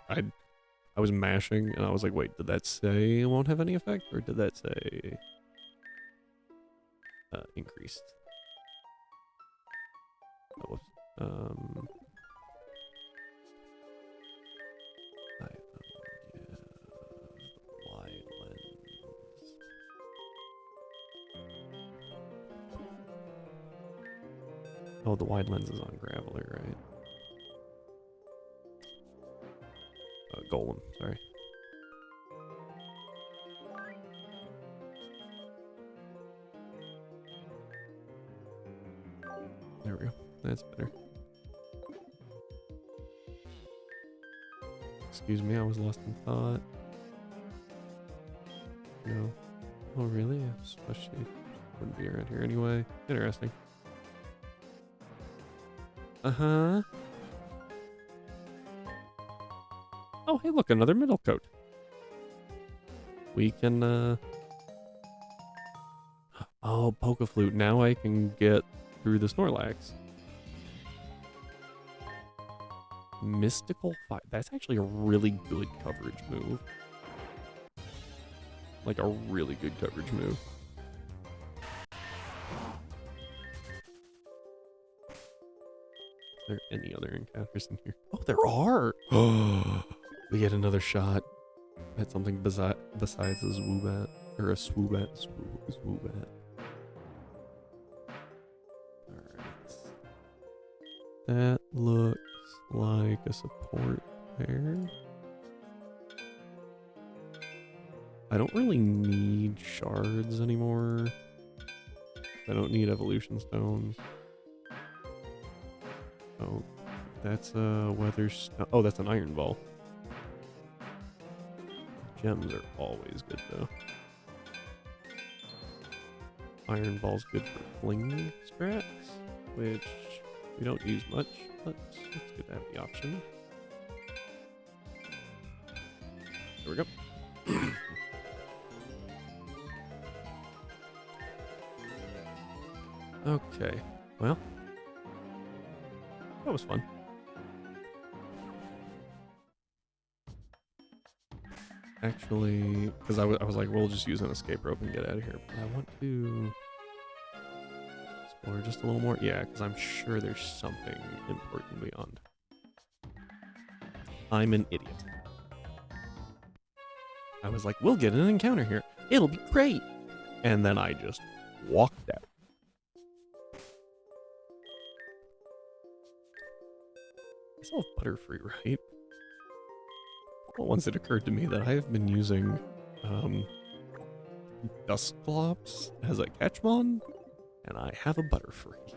I was mashing and I was like, wait, did that say it won't have any effect? Or did that say increased? That was, yeah, wide lens. Oh, the wide lens is on Graveler, right? Golem, sorry. There we go. That's better. Excuse me, I was lost in thought. No. Oh, really? Especially wouldn't be around here anyway. Interesting. Uh-huh. Oh, hey, look, another middle coat. We can, Oh, Pokeflute. Now I can get through the Snorlax. Mystical Fire. That's actually a really good coverage move. Like a really good coverage move. Is there any other encounters in here? Oh, there are! Oh, we get another shot at something besides a Zwoobat. Or a Swoobat. Swoobat. Alright. That looks like a support there. I don't really need shards anymore. I don't need evolution stones. Oh, that's a weather stone. Oh, that's an iron ball. Gems are always good though. Iron ball's good for fling strats, which we don't use much, but it's good to have the option. There we go. Okay, well, that was fun. Actually, because I was like, we'll just use an escape rope and get out of here. But I want to explore just a little more. Yeah, because I'm sure there's something important beyond. I'm an idiot. I was like, we'll get an encounter here. It'll be great. And then I just walked out. I still have Butterfree, right? Well, once it occurred to me that I have been using Dusclops as a Catchmon, and I have a Butterfree.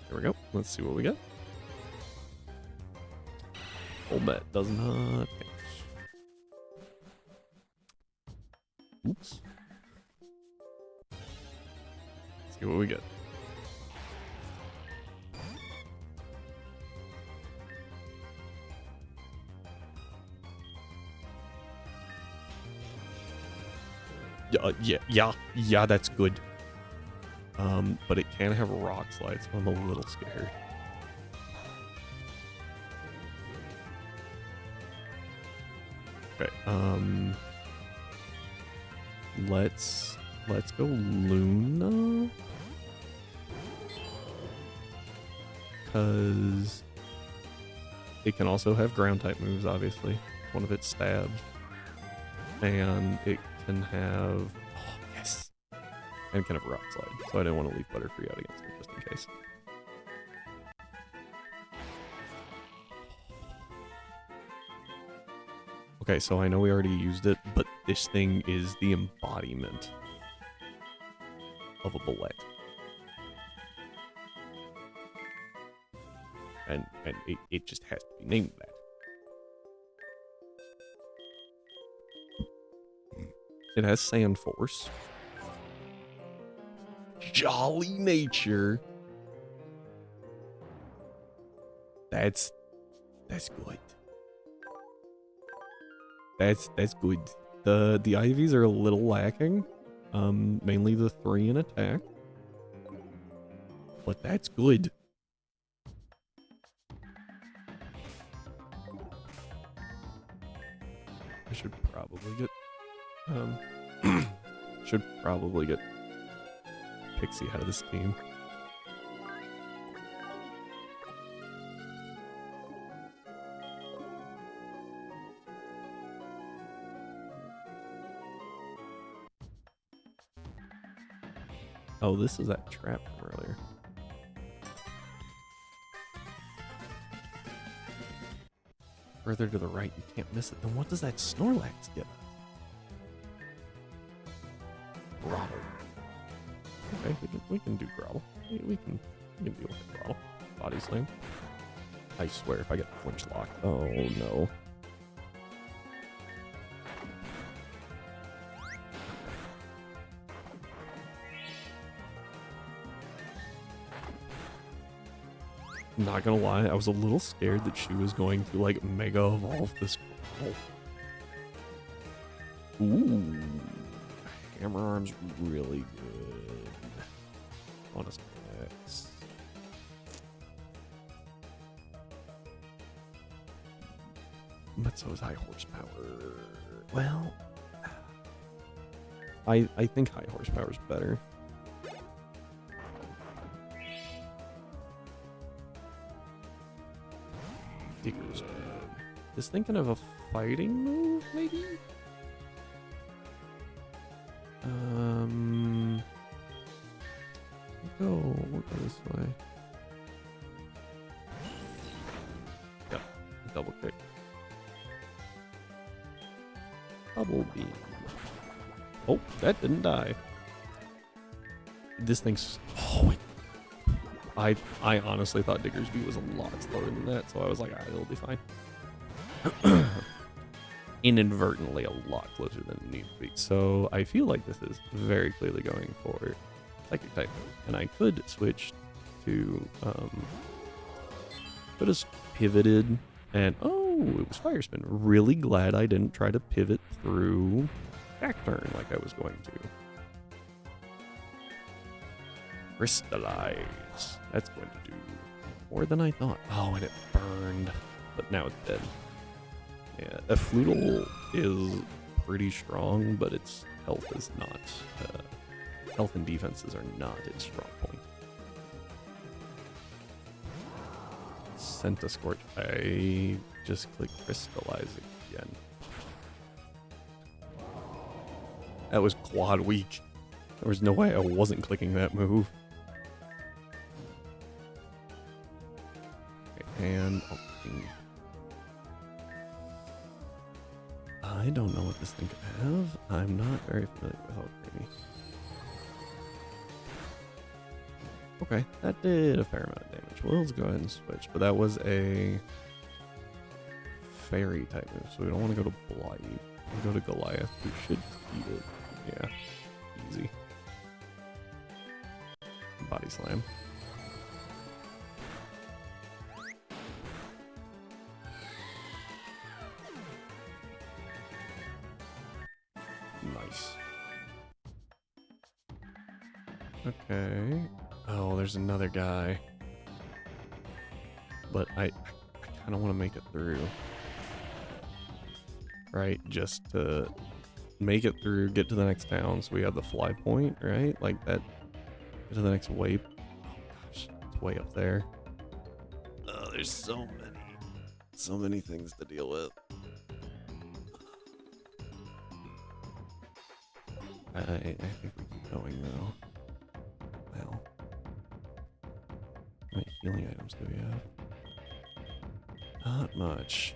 There we go. Let's see what we get. Golbat does not catch. Oops. Let's see what we get. Yeah, that's good. But it can have rock slides, so I'm a little scared. Okay, let's go Luna. Cause it can also have ground type moves, obviously. One of its stabs. And it can have, oh yes, and can have rock slide. So I didn't want to leave Butterfree out against it just in case. Okay, so I know we already used it, but this thing is the embodiment of a bullet. And it just has to be named that. It has Sand Force. Jolly Nature. That's good. That's good. The IVs are a little lacking, Mainly the 3 in attack. But that's good. I should probably get, should probably get Pixie out of this team. Oh, this is that trap from earlier. Further to the right, you can't miss it. Then what does that Snorlax get us? Growl. Okay, we can do Growl. We can deal with it, Growl. Body Slam. I swear, if I get flinch locked, oh no. Not gonna lie, I was a little scared that she was going to like mega evolve this. Ooh, Hammer Arm's really good. Honest X. But so is High Horsepower. Well, I think High Horsepower is better. Digger's bad. Is thinking of a fighting move, maybe? We'll go this way. Yep, double kick. Double beam. Oh, that didn't die. This thing's... Oh, I honestly thought Diggersby was a lot slower than that, so I was like, it'll be fine. Inadvertently a lot closer than it needs to be. So I feel like this is very clearly going for Psychic type. And I could switch to, could have pivoted and, oh, it was Fire Spin. Really glad I didn't try to pivot through back turn like I was going to. Crystallize. That's going to do more than I thought. Oh, and it burned. But now it's dead. Yeah, a Floodle is pretty strong, but its health is not. Health and defenses are not its strong point. Scentiscorch. I just clicked Crystallize again. That was quad weak. There was no way I wasn't clicking that move. And I don't know what this thing could have. I'm not very familiar with Alchemy. Okay, that did a fair amount of damage. Well, let's go ahead and switch. But that was a fairy type move, so we don't want to go to Blight. We'll go to Goliath, who should beat it. Yeah, easy. Body Slam. Nice. Okay. Oh, there's another guy. But I kind of want to make it through. Right? Just to make it through, get to the next town so we have the fly point, right? Like that. Get to the next way. Oh gosh, it's way up there. Oh, there's so many things to deal with. I think we keep going though. Well, how many healing items do we have? Not much.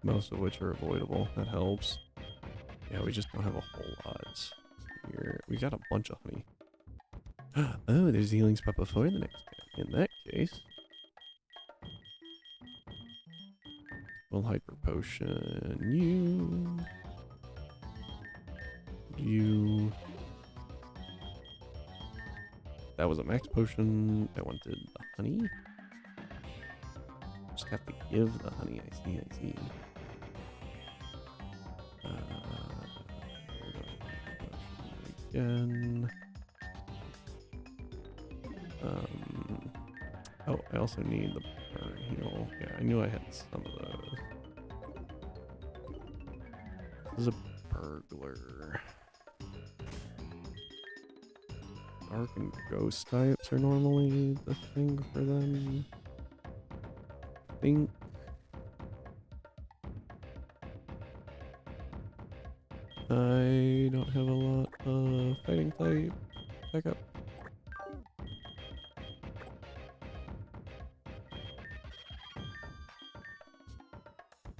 Most of which are avoidable. That helps. Yeah, we just don't have a whole lot here. We got a bunch of honey. Oh, there's the healing spot before the next one. In that case, we'll hyper potion you. That was a max potion. I wanted the honey. Just have to give the honey. I see. again. Oh, I also need the burn heal. Yeah, I knew I had some of those. This is a burglar. Dark and ghost types are normally the thing for them. I think. I don't have a lot of fighting type backup.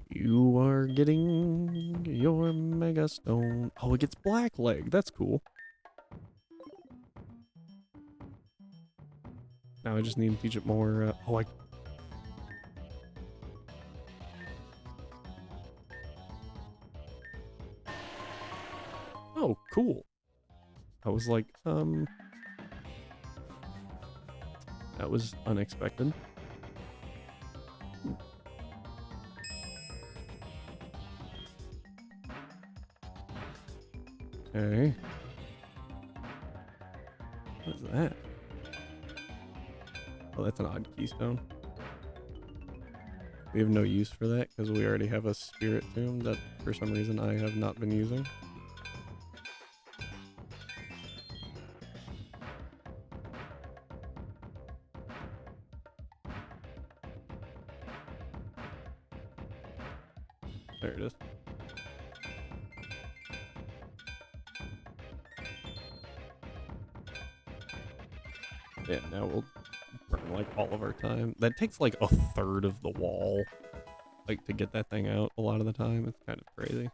You are getting your Mega Stone. Oh, it gets Black Leg. That's cool. Now I just need to teach it more. Oh, cool. I was like, that was unexpected. Okay. What is that? Oh, that's an odd keystone. We have no use for that because we already have a spirit tomb that for some reason I have not been using. There it is. Yeah, now we'll burn like all of our time. That takes like a third of the wall, like to get that thing out a lot of the time. It's kind of crazy.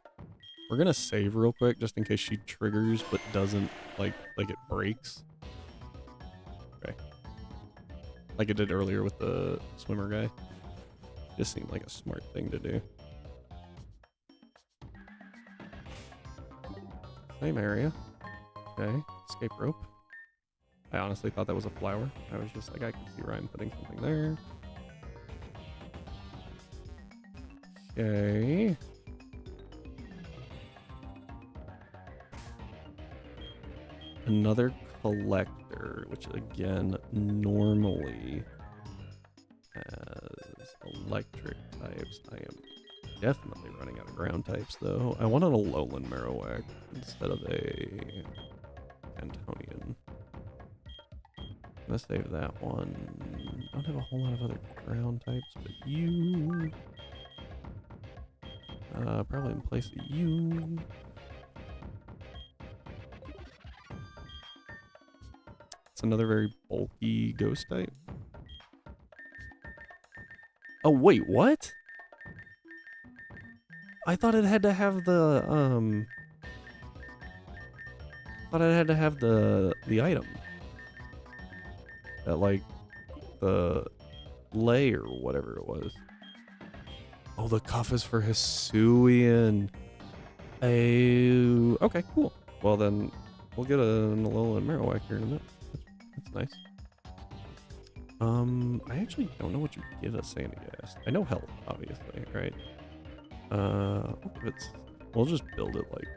We're gonna save real quick just in case she triggers but doesn't like it breaks. Okay. Like it did earlier with the swimmer guy. Just seemed like a smart thing to do. Same area. Okay. Escape rope. I honestly thought that was a flower. I was just like, I can see Ryan putting something there. Okay. Another collector, which again, normally has electric types. I am definitely running out of ground types though. I wanted a lowland Marowak instead of a Antonian. I'm gonna save that one. I don't have a whole lot of other ground types, but you. Probably in place of you. It's another very bulky ghost type. Oh wait, what? I thought it had to have the thought it had to have the item. That like the lay or whatever it was. Oh, the cuff is for Hisuian. Oh, okay, cool. Well then, we'll get an Alolan Marowak here in a minute. That's nice. I actually don't know what you give a Sandygast. I know health, obviously, right? We'll just build it like.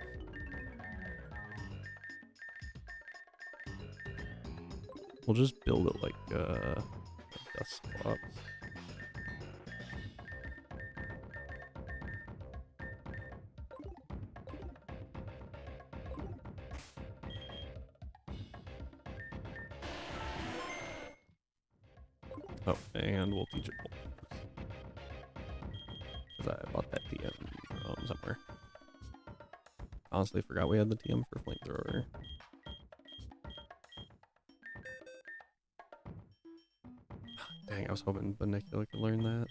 We'll just build it like Dusclops. Oh, and we'll teach it because I bought that TM from somewhere. Honestly, forgot we had the TM for flamethrower. Dang, I was hoping Benicula could learn that.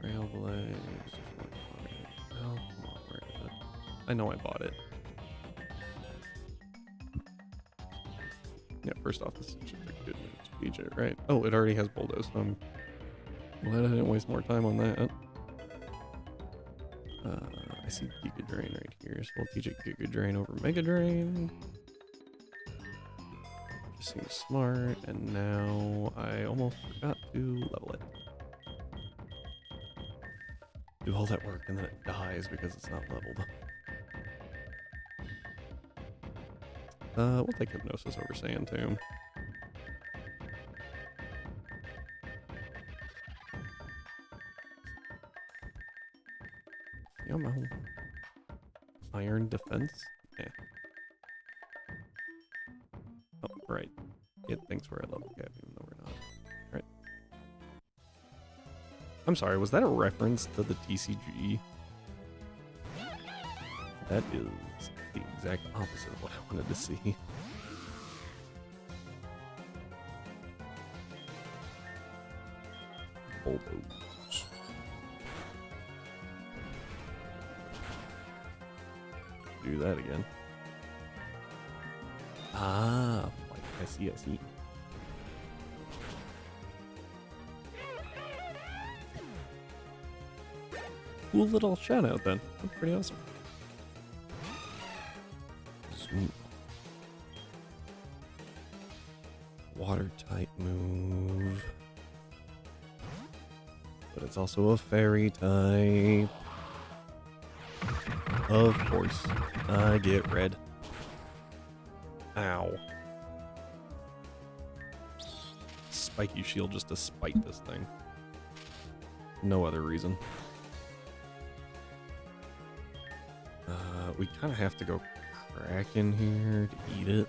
Trailblaze. Oh, come on, where is it? I know I bought it. Yeah, first off, this is just a good move to teach it, right? Oh, it already has Bulldoze, so I'm glad I didn't waste more time on that. I see Giga Drain right here, so we'll teach it Giga Drain over Mega Drain. Just seems smart, and now I almost forgot to level it. Do all that work and then it dies because it's not leveled. We'll take Hypnosis over Sand Tomb. Yummo. Iron Defense? Eh. Oh, right. It thinks we're at level cap, even though we're not. Right. I'm sorry, was that a reference to the TCG? That is the exact opposite of what I wanted to see. Bulldoze. Do that again. Ah, like, I see. Cool little shout out then. That's pretty awesome. Zoom. Water type move. But it's also a fairy type. Of course. I get red. Ow. Spiky shield just to spite this thing. No other reason. We kind of have to go Kraken here to eat it.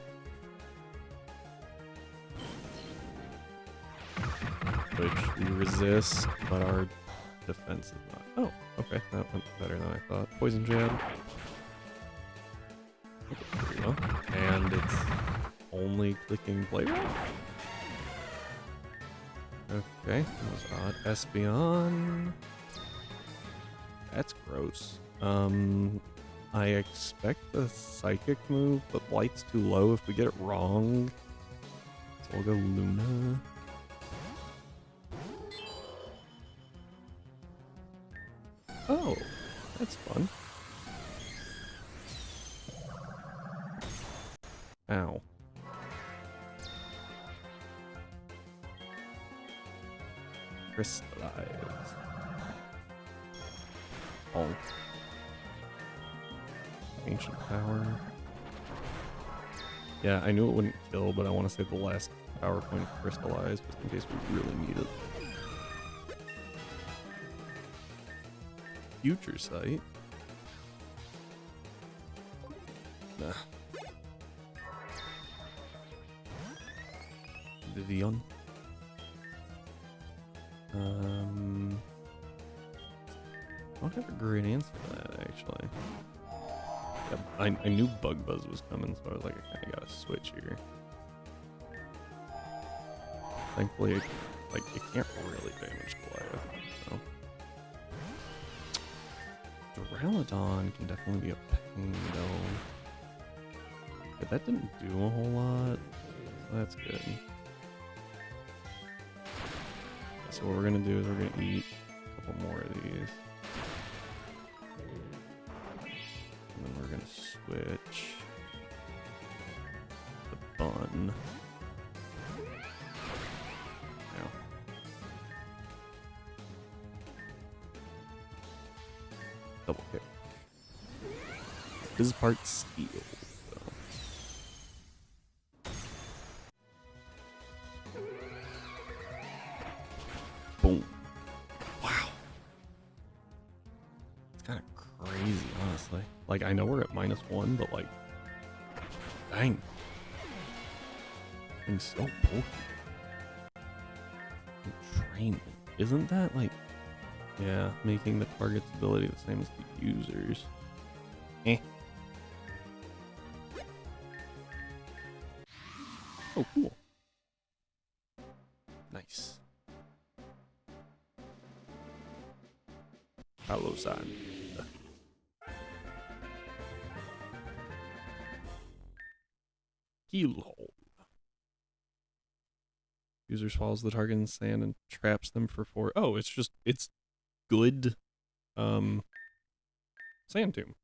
Which we resist, but our defense is not. Oh, okay. That went better than I thought. Poison jab. Pretty well. And it's only clicking play roll. Okay, that was odd. Espeon. That's gross. I expect the psychic move, but light's too low if we get it wrong. So we'll go Luna. Oh, that's fun. Ow. Crystallize. Oh. Ancient power. Yeah, I knew it wouldn't kill, but I want to save the last power point of crystallize just in case we really need it. Future sight. Nah. Vivian. I don't have a great answer to that actually. Yeah, I knew Bug Buzz was coming, so I was like, I kind of gotta switch here. Thankfully, like, it can't really damage Goliath, so. Duraludon can definitely be a pain, though. But that didn't do a whole lot, so that's good. So what we're gonna do is we're gonna eat a couple more of these. And then we're gonna switch the bun. Now. Double kick. This is part steel. So. Boom. Wow. It's kind of crazy, honestly. Like, I know we're at -1, but like, dang. Thing's so bulky. Entrainment. Isn't that like, yeah, making the target's ability the same as the user's? Eh. Oh, cool. Nice. Hello-san. Keelhole. User swallows the target in sand and traps them for 4. Oh, it's good. Sand Tomb.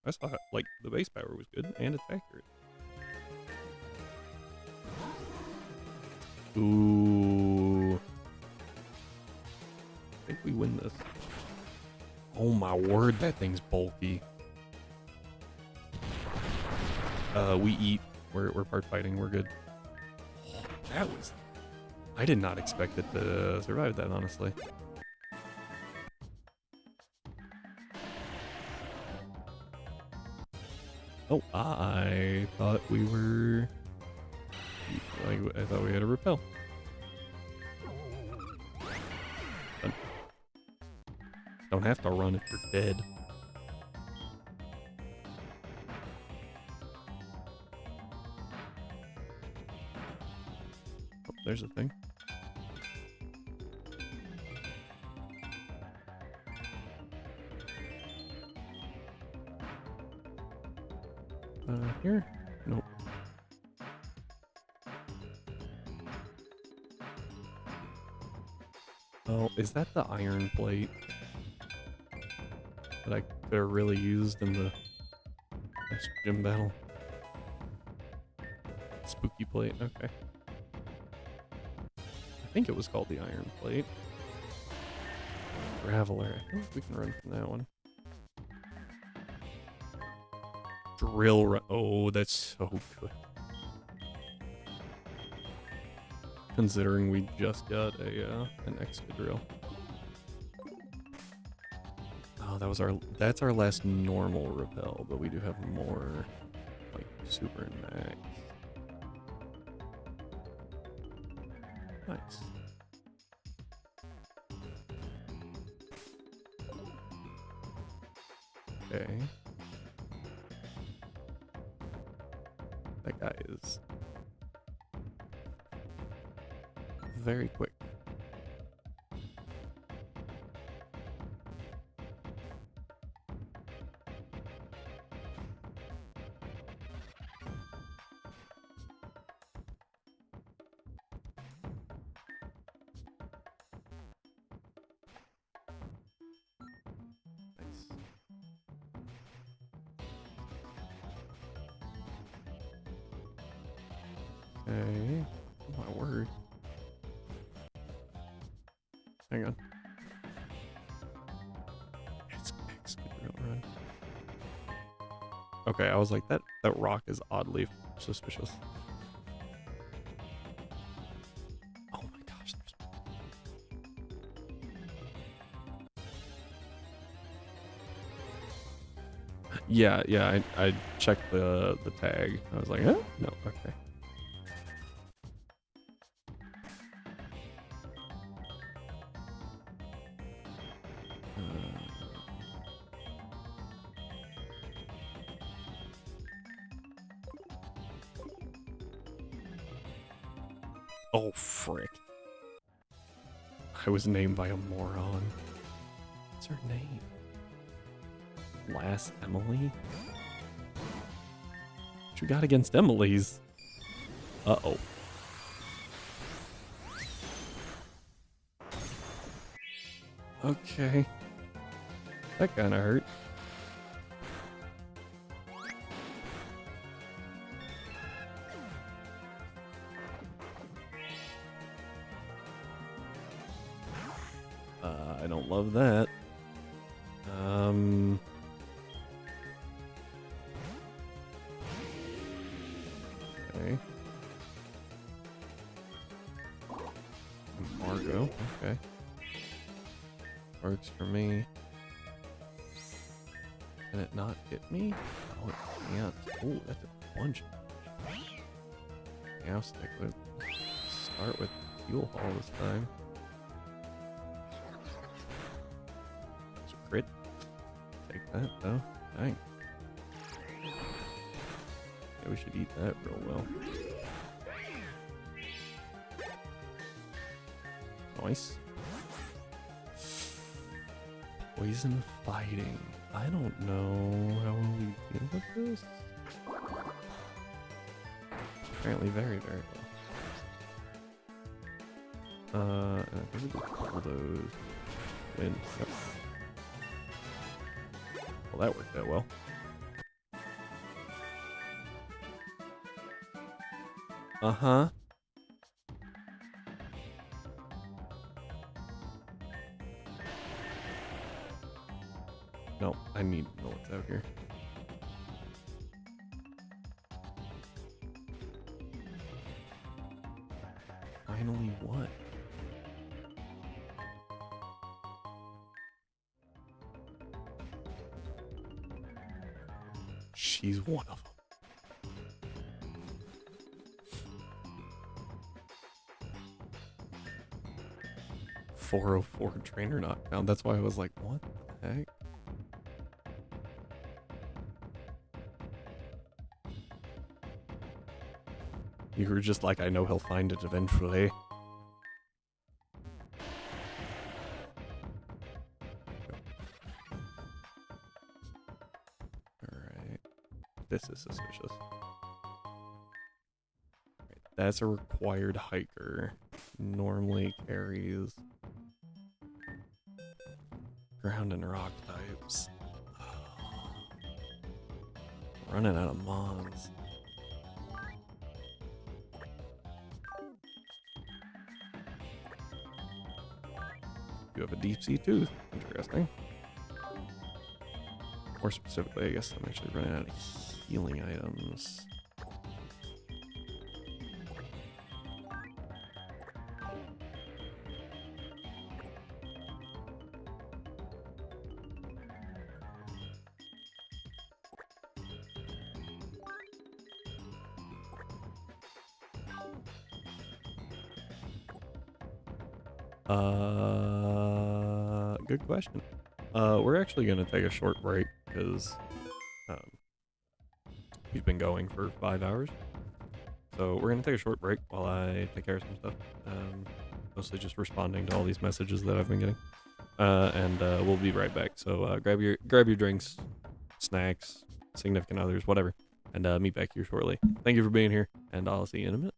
I saw it. Like, the base power was good and it's accurate. Ooh. I think we win this. Oh my word, that thing's bulky. We eat. We're part fighting. We're good. Oh, that was... I did not expect it to survive that, honestly. Oh, I thought we were... I thought we had a repel. Don't have to run if you're dead. Oh, there's a thing. Here? Nope. Oh, is that the iron plate that I could have really used in the last gym battle? Spooky plate, okay. I think it was called the iron plate. Graveler, I think we can run from that one. Drill run. Oh, that's so good. Considering we just got a an Excadrill. Oh, that's our last normal repel, but we do have more like super and max. Nice. Okay. That guy is very quick. Nice. Okay. Oh my word. Hang on. It's Excadrill run. Okay, I was like, that rock is oddly suspicious. Oh my gosh. Yeah, I checked the tag. I was like, oh, no, okay. Oh, frick. I was named by a moron. What's her name? Lass Emily? What you got against Emily's? Uh-oh. Okay. That kinda hurt. I don't love that. Okay. Margo, okay. Works for me. Can it not hit me? Oh, it can't. Oh, that's a bunch. Yeah, I'll start with fuel haul this time. That's a crit. Take that though. Dang. Yeah, we should eat that real well. Nice. Poison fighting. I don't know how will we deal with this. Apparently very, very well. And I think we can pull those in. Yep. Well, that worked out well. Uh-huh. I need to know what's out here. Finally, what? She's one of them. .404 trainer not found. That's why I was like, what the heck? You were just like, I know he'll find it eventually. Alright. This is suspicious. Right, that's a required hiker. Normally carries ground and rock types. Running out of mons. You have a deep sea tooth. Interesting. More specifically, I guess I'm actually running out of healing items. Good question. We're actually gonna take a short break because we've been going for 5 hours. So we're gonna take a short break while I take care of some stuff. Mostly just responding to all these messages that I've been getting. And we'll be right back. So grab your drinks, snacks, significant others, whatever, and meet back here shortly. Thank you for being here, and I'll see you in a minute.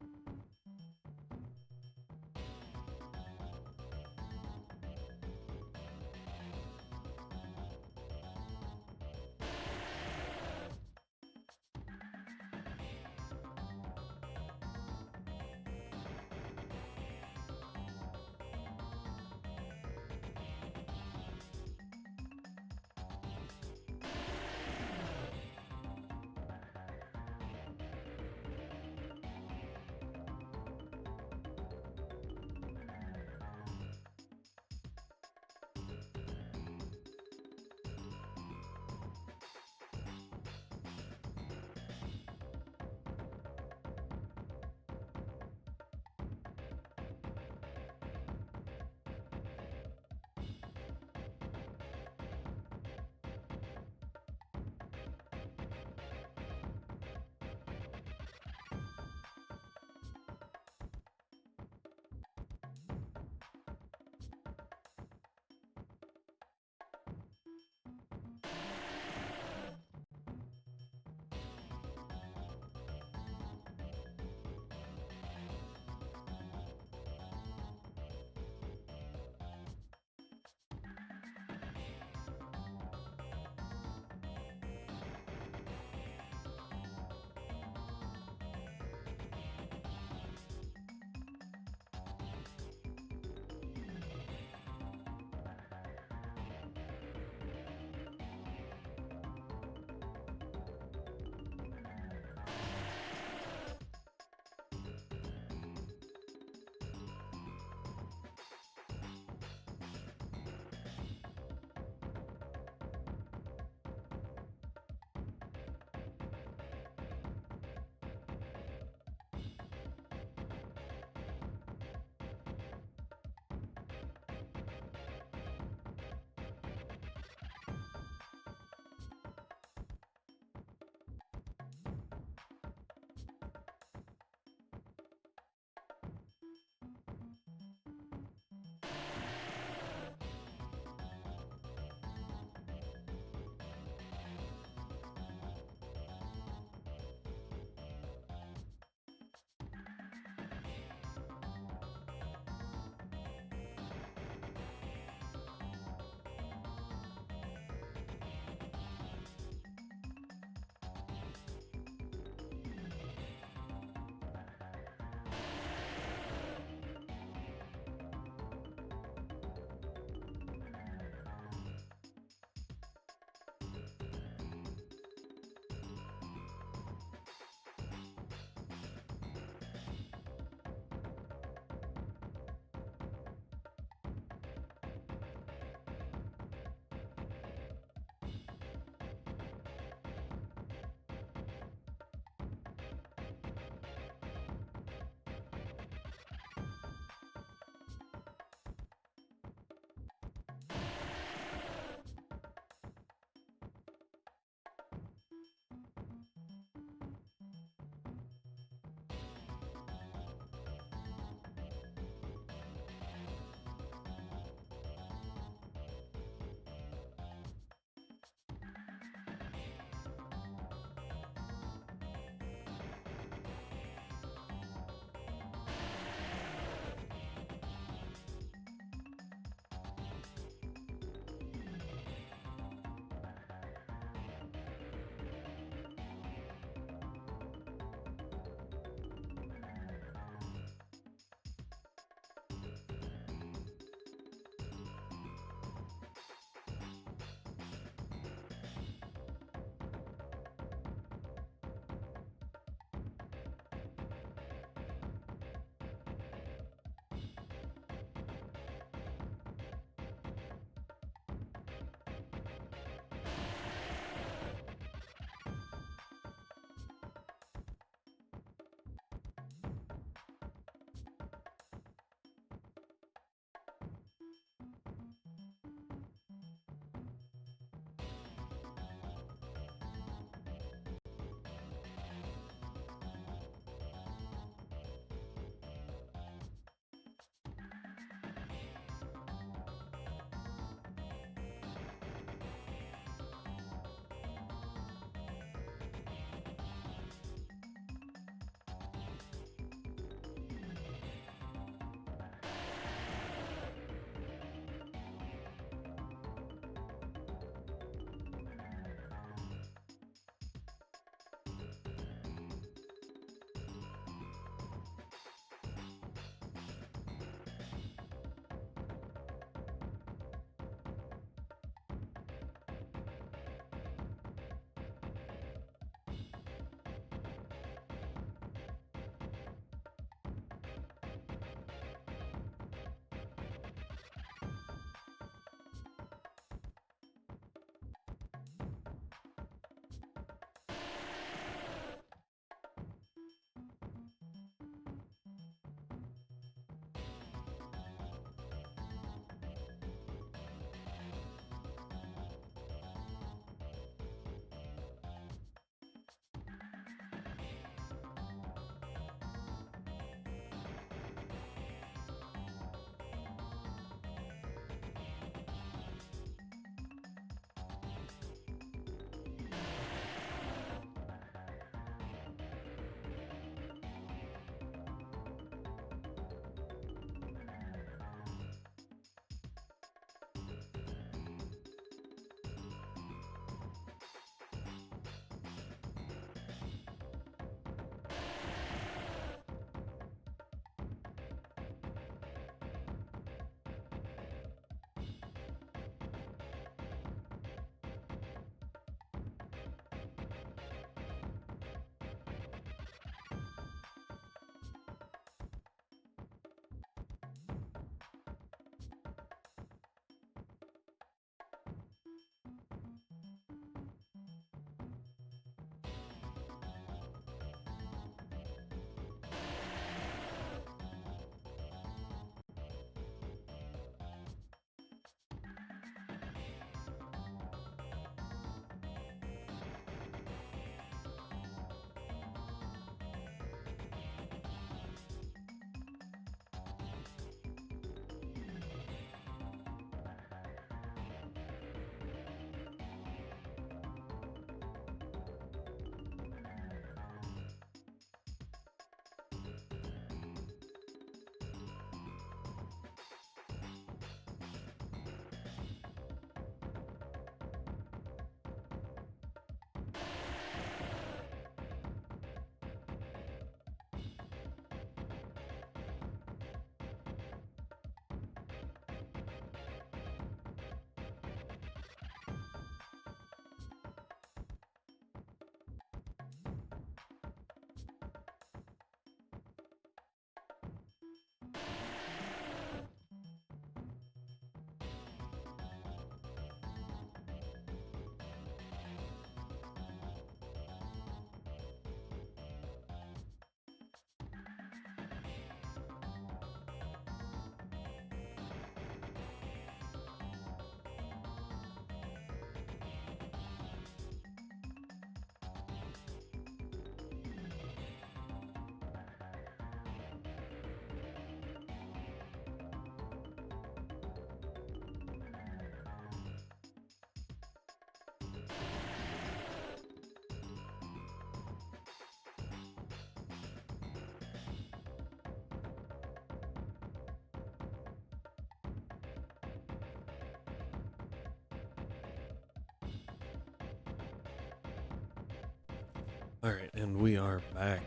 Alright, and we are back.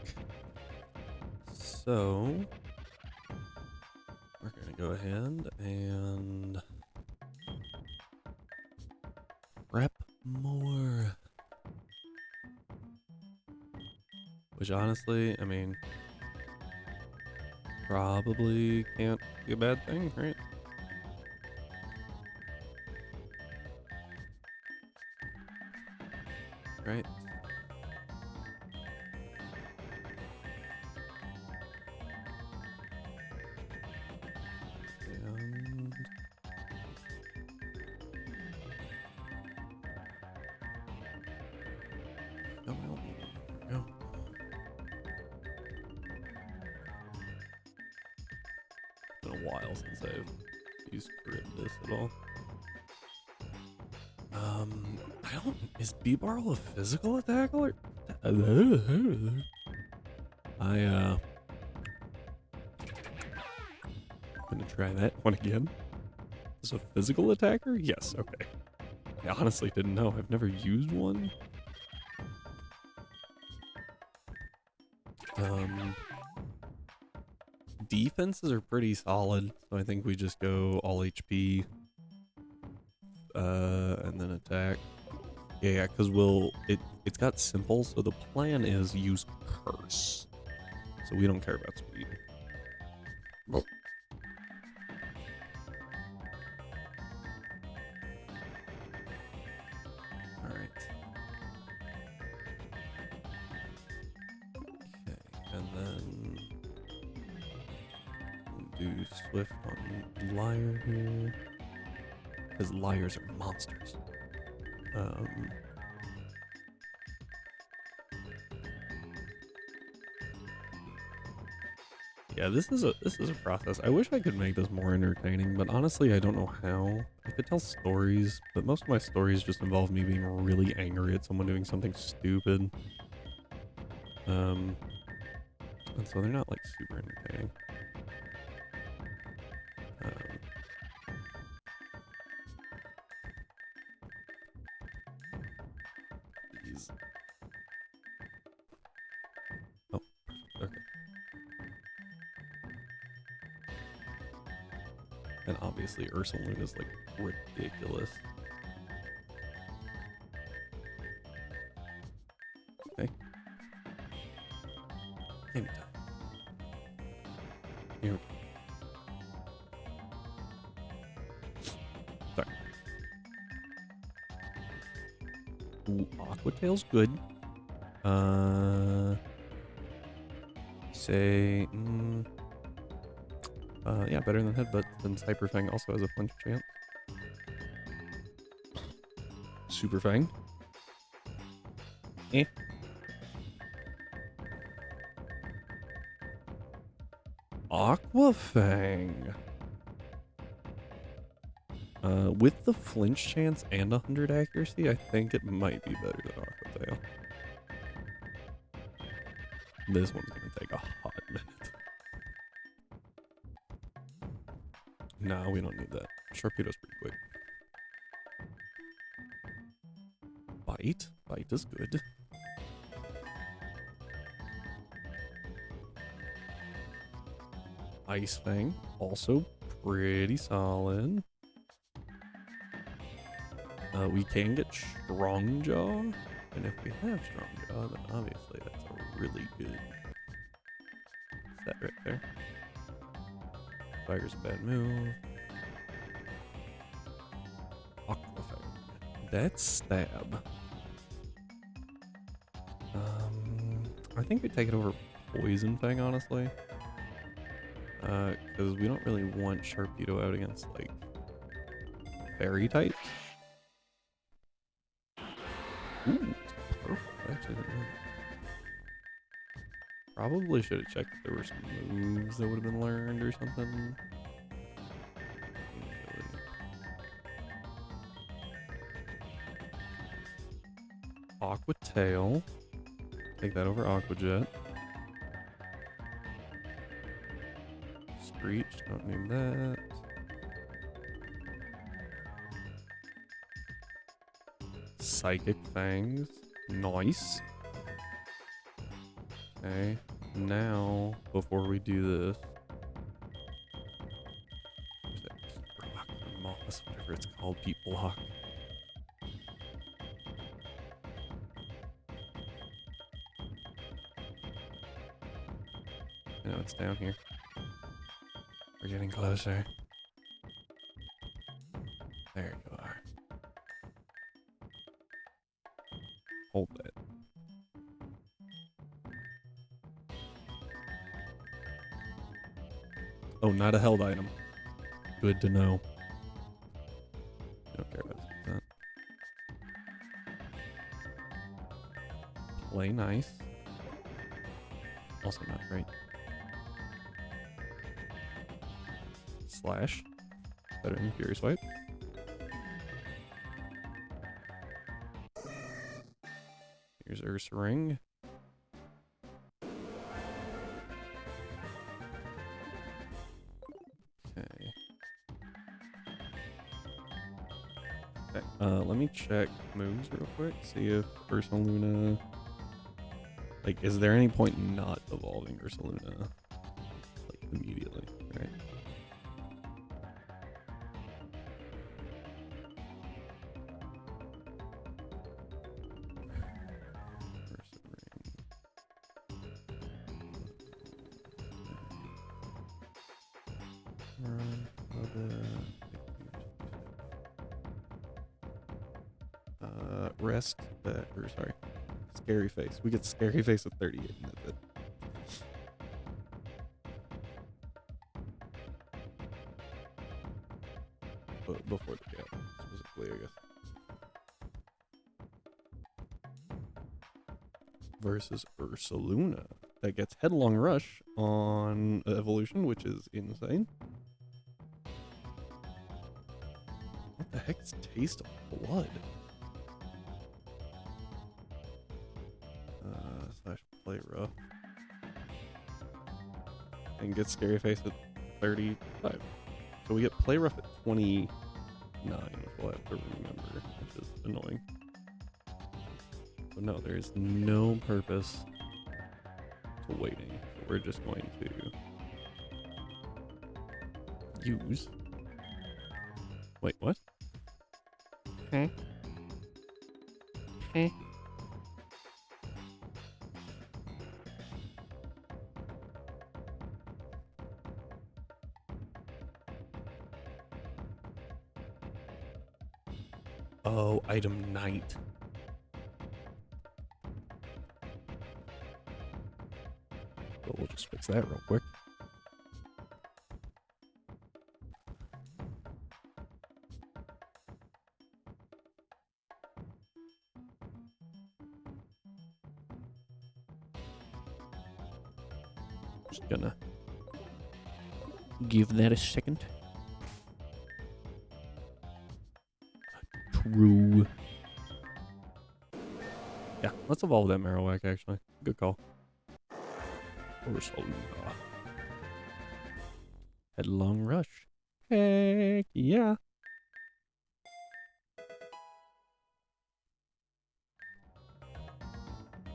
So, we're gonna go ahead and prep more. Which honestly, I mean, probably can't be a bad thing, right? Right? And come on, go. It's been a while since I've used grid this at all. I don't. Is B-Barrel a physical attack alert? I'm gonna try that one again. Is a physical attacker? Yes, okay. I honestly didn't know. I've never used one. Defenses are pretty solid, so I think we just go all HP. And then attack. Yeah, because it's got simple, so the plan is use curse. So we don't care about speed. Well. Alright. Okay, and then we'll do Swift on Liar here. Because liars are monsters. Yeah, this is a process. I wish I could make this more entertaining, but honestly, I don't know how. I could tell stories, but most of my stories just involve me being really angry at someone doing something stupid. And so they're not like super entertaining. These. Oh, okay. And obviously Ursulune is like ridiculous. Okay. Game time. Here we go. Sorry. Ooh, Aquatail's good. Say, yeah, better than Headbutt, since Hyper Fang also has a flinch chance. Super Fang. Eh. Aqua Fang. With the flinch chance and 100 accuracy, I think it might be better than Aquatail. This one's gonna take a hot minute. No, we don't need that. Sharpedo's pretty quick. Bite? Bite is good. Ice Fang, also pretty solid. We can get Strong Jaw, and if we have Strong Jaw, then obviously that's a really good set right there. Fire's a bad move. Aqua Fang. That's Stab. I think we take it over Poison Fang, honestly. Because we don't really want Sharpedo out against, like, fairy types. Ooh, perfect. I actually didn't know. Probably should have checked if there were some moves that would have been learned or something. Aqua Tail. Take that over Aqua Jet. Screech, don't need that. Psychic Fangs. Nice. Okay, now, before we do this, there's that peat rock or moss, whatever it's called, peat block. I know it's down here. We're getting closer. There you are. Hold that. Oh, not a held item. Good to know. I don't care about that. Play nice. Also not great. Slash. Better than Furious White. Here's Ursa Ring. Okay. Okay. Let me check moves real quick. See if Ursa Luna. Like, is there any point in not evolving Ursa Luna? Like, immediately, right? Rest, or sorry, Scary Face. We get Scary Face at 38, and that's it. But before the gap, specifically, I guess. Versus Ursa Luna. That gets Headlong Rush on evolution, which is insane. What the heck is Taste of Blood? Slash play rough. And get Scary Face at 35. So we get play rough at 29, which we'll have to remember, which is annoying. But no, there's no purpose to waiting. So we're just going to use. Wait, what? Okay. Okay. Oh, item night. But we'll just fix that real quick. Just gonna give that a second. True. Yeah, let's evolve that Marowak, actually. Good call. Ursa Luna. Headlong Rush. Heck yeah.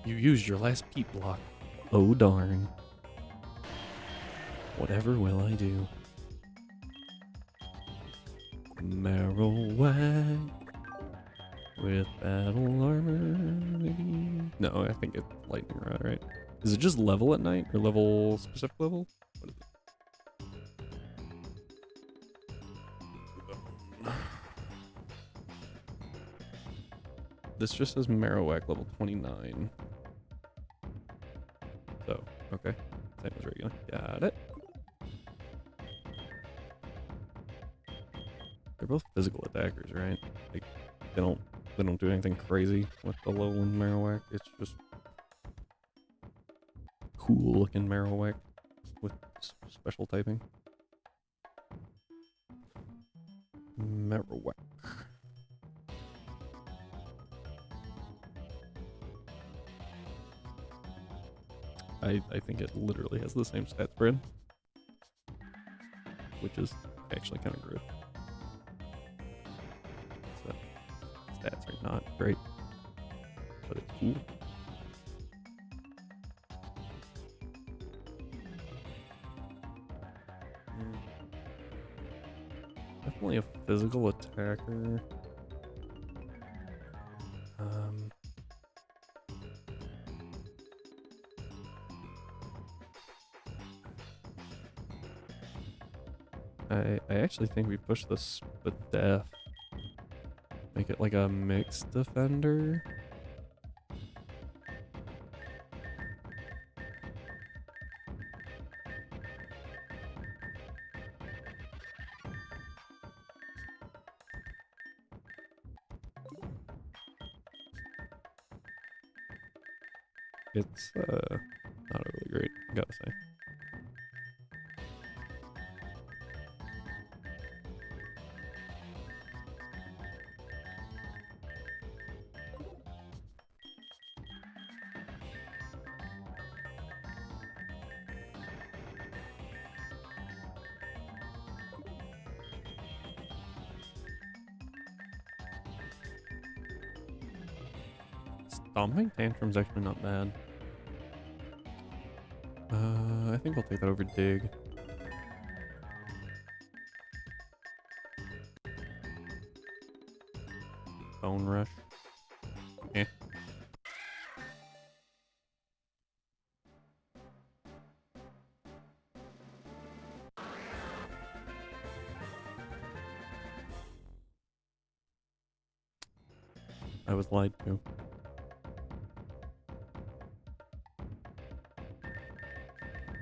You used your last peat block. Oh darn. Whatever will I do? Marowak. With battle armor, maybe? No, I think it's lightning rod, right? Is it just level at night or level specific level? What is it? This just says Marowak level 29. So, okay. Same as regular. Got it. They're both physical attackers, right? Like, they don't do anything crazy with the lowland Marowak. It's just cool looking Marowak with special typing. Marowak. I think it literally has the same stat spread, which is actually kind of good. So, stats are not great, but it's cool. definitely a physical attacker. I actually think we push the Spadef. Make it like a mixed defender. It's not really great, I gotta say. Stomping Tantrum's actually not bad. I think I'll take that over Dig. Bone Rush. Eh. I was lied to.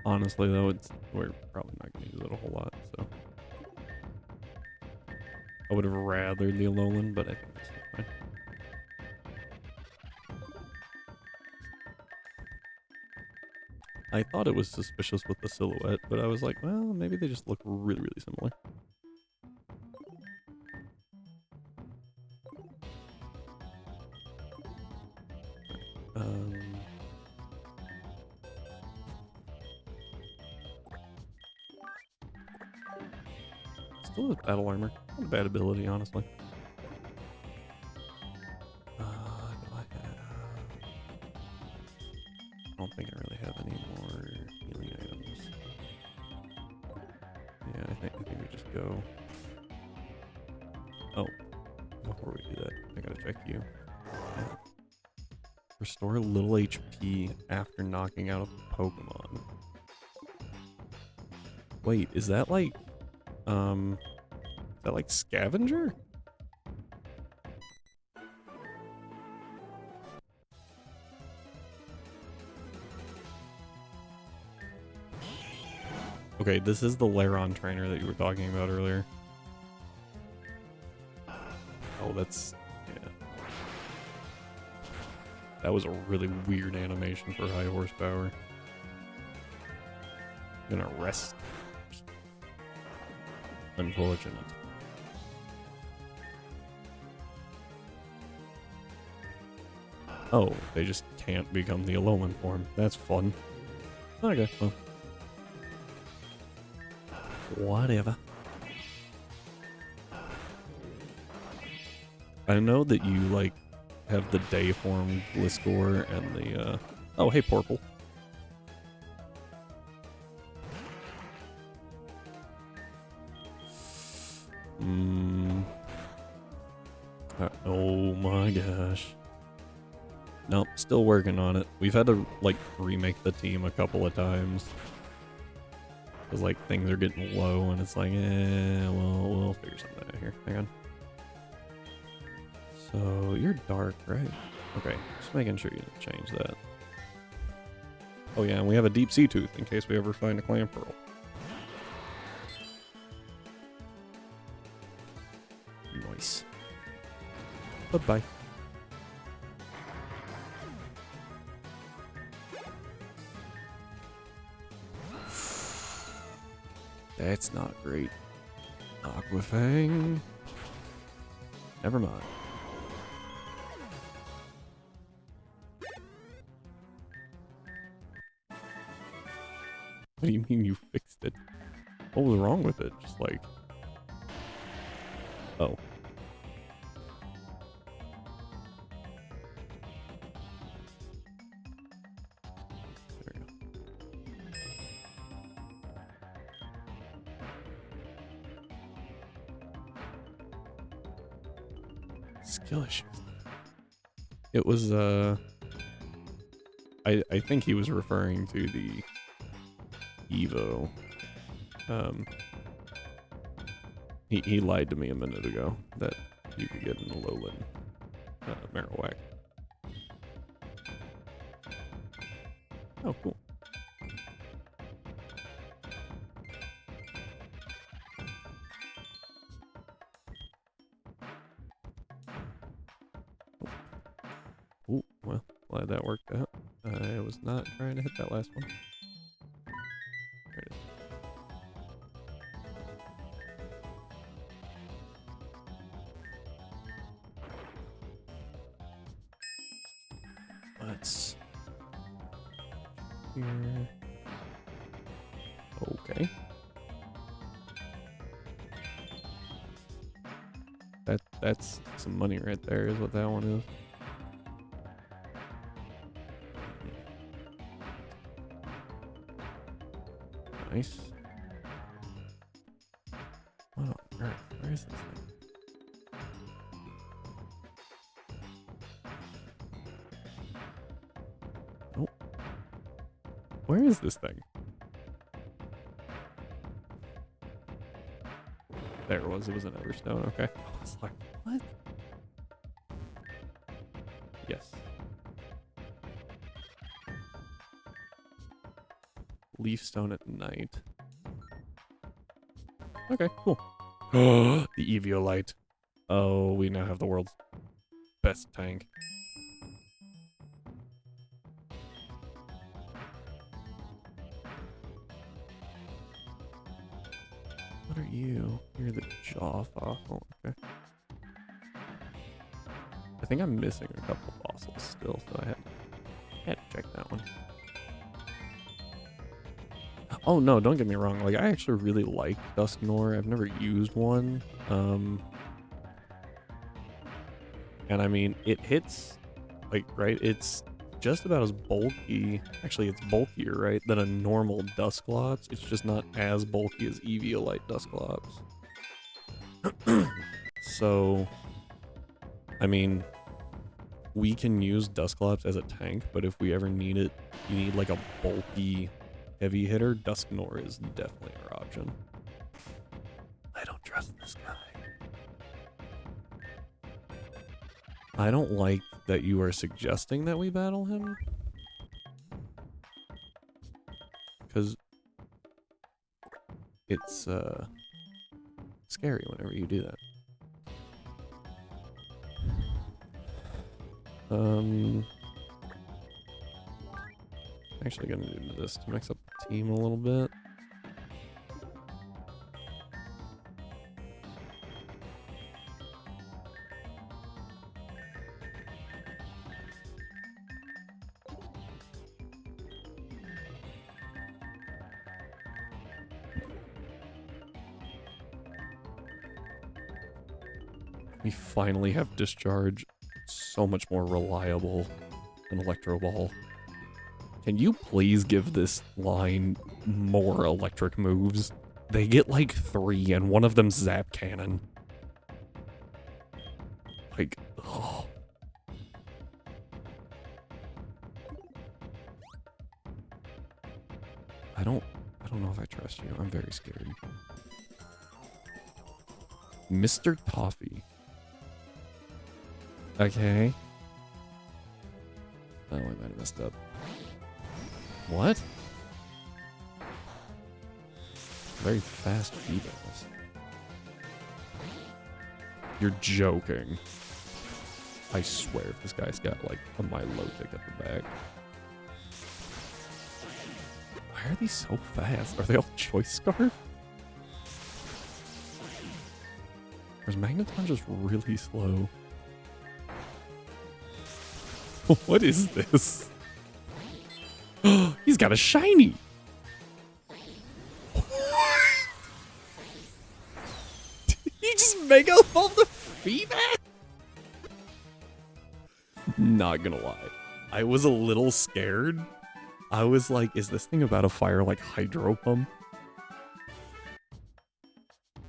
Honestly, though, we're probably not going to use it a whole lot, so. I would have rathered the Alolan, but I think it's fine. I thought it was suspicious with the silhouette, but I was like, well, maybe they just look really, really similar. Still has battle armor. Not a bad ability, honestly. Do I don't think I really have any more healing items. Yeah, I think we just go. Oh, before we do that, I gotta check you. Yeah. Restore a little HP after knocking out a Pokemon. Wait, is that like Scavenger? Okay, this is the Lairon trainer that you were talking about earlier. Oh, that's... yeah. That was a really weird animation for high horsepower. I'm gonna rest. Unfortunate. Oh, they just can't become the Alolan form. That's fun. Okay, well. Whatever. I know that you, like, have the day form Gliscor and the, oh, hey, Porple. Oh my gosh. Nope, still working on it. We've had to, like, remake the team a couple of times. Because, like, things are getting low, and it's like, well, we'll figure something out here. Hang on. So, you're dark, right? Okay, just making sure you didn't change that. Oh yeah, and we have a deep sea tooth in case we ever find a clam pearl. Nice. Bye-bye. That's not great. Aquafang. Never mind. What do you mean you fixed it? What was wrong with it? Just like... oh. There we go. skill issues? It was, I think he was referring to the Evo. He lied to me a minute ago that you could get an Alolan Marowak. Oh, cool. Oh, well, glad that worked out. I was not trying to hit that last one. There it is. Let's... Here. Okay. That's some money right there is what that one is. Nice. What on earth? Where is this thing? Oh. Where is this thing? There it was. It was an Everstone. Okay. I was like, what? Yes. Leaf stone at night. Okay, cool. The Eviolite. Oh, we now have the world's best tank. What are you? You're the jaw fossil. Okay. I think I'm missing a couple fossils still, so I had to check that one. Oh no, don't get me wrong. Like, I actually really like Dusknoir. I've never used one. And I mean, it hits, like, right? It's just about as bulky. Actually, it's bulkier, right? Than a normal Dusclops. It's just not as bulky as Eviolite Dusclops. So, I mean, we can use Dusclops as a tank, but if we ever need it, you need like a bulky heavy hitter, Dusknoir is definitely our option. I don't trust this guy. I don't like that you are suggesting that we battle him. Because it's scary whenever you do that. Actually gonna do this to mix up the team a little bit. We finally have Discharge. So much more reliable than Electro Ball. Can you please give this line more electric moves? They get like 3 and one of them's Zap Cannon. Like, oh. I don't know if I trust you. I'm very scared. Mr. Toffee. Okay. Oh, I might have messed up. What? Very fast feedbacks. You're joking. I swear if this guy's got like a Milotic at the back. Why are these so fast? Are they all Choice Scarf? Or is Magneton just really slow? What is this? He's got a shiny! Did he just Mega Evolve the feedback? Not gonna lie. I was a little scared. I was like, is this thing about to fire like Hydro Pump?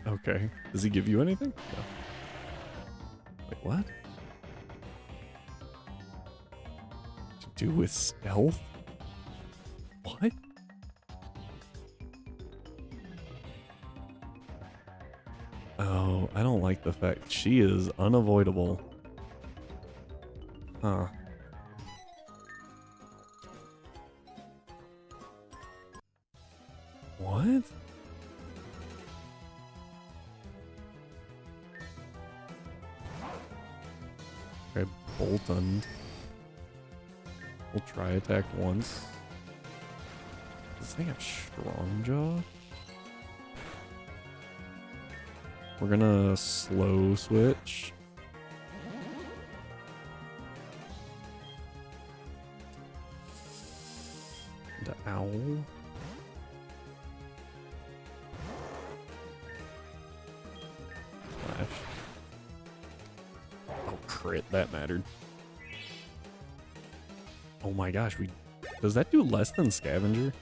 Okay. Does he give you anything? No. Wait, what? do with stealth? What? Oh, I don't like the fact she is unavoidable. Huh. What? Okay, Bolton. We'll try attack once. Does this thing have strong jaw? We're gonna slow switch. The owl. Flash. Oh, crit, that mattered. Oh my gosh, does that do less than scavenger?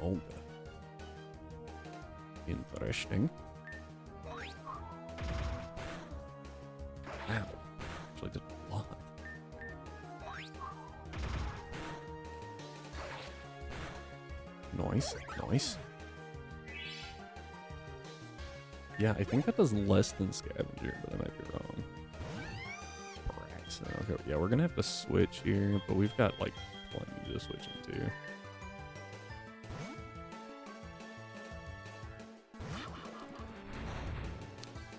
Oh, interesting. Wow, actually did a lot. Nice, nice. Yeah, I think that does less than scavenger, but I might be wrong. Alright, so okay, yeah, we're gonna have to switch here, but we've got like plenty to switch into.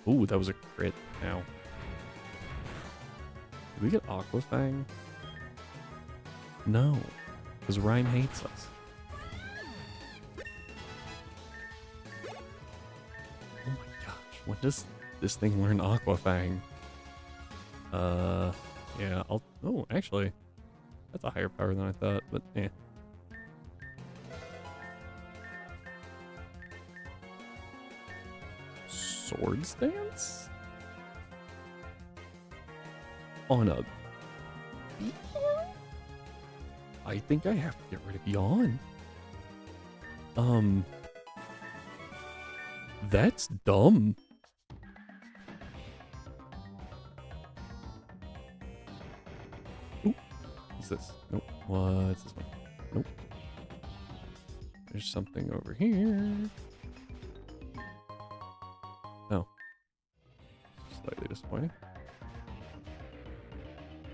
Ooh, that was a crit. Ow. Did we get Aquafang? No, because Rhyme hates us. Oh my gosh, when does this thing learn Aquafang? Yeah, oh, actually, that's a higher power than I thought, but yeah. Sword stance? On a... I think I have to get rid of Yawn. That's dumb. Ooh, what's this? Nope. What's this one? Nope. There's something over here. Oh. Slightly disappointing.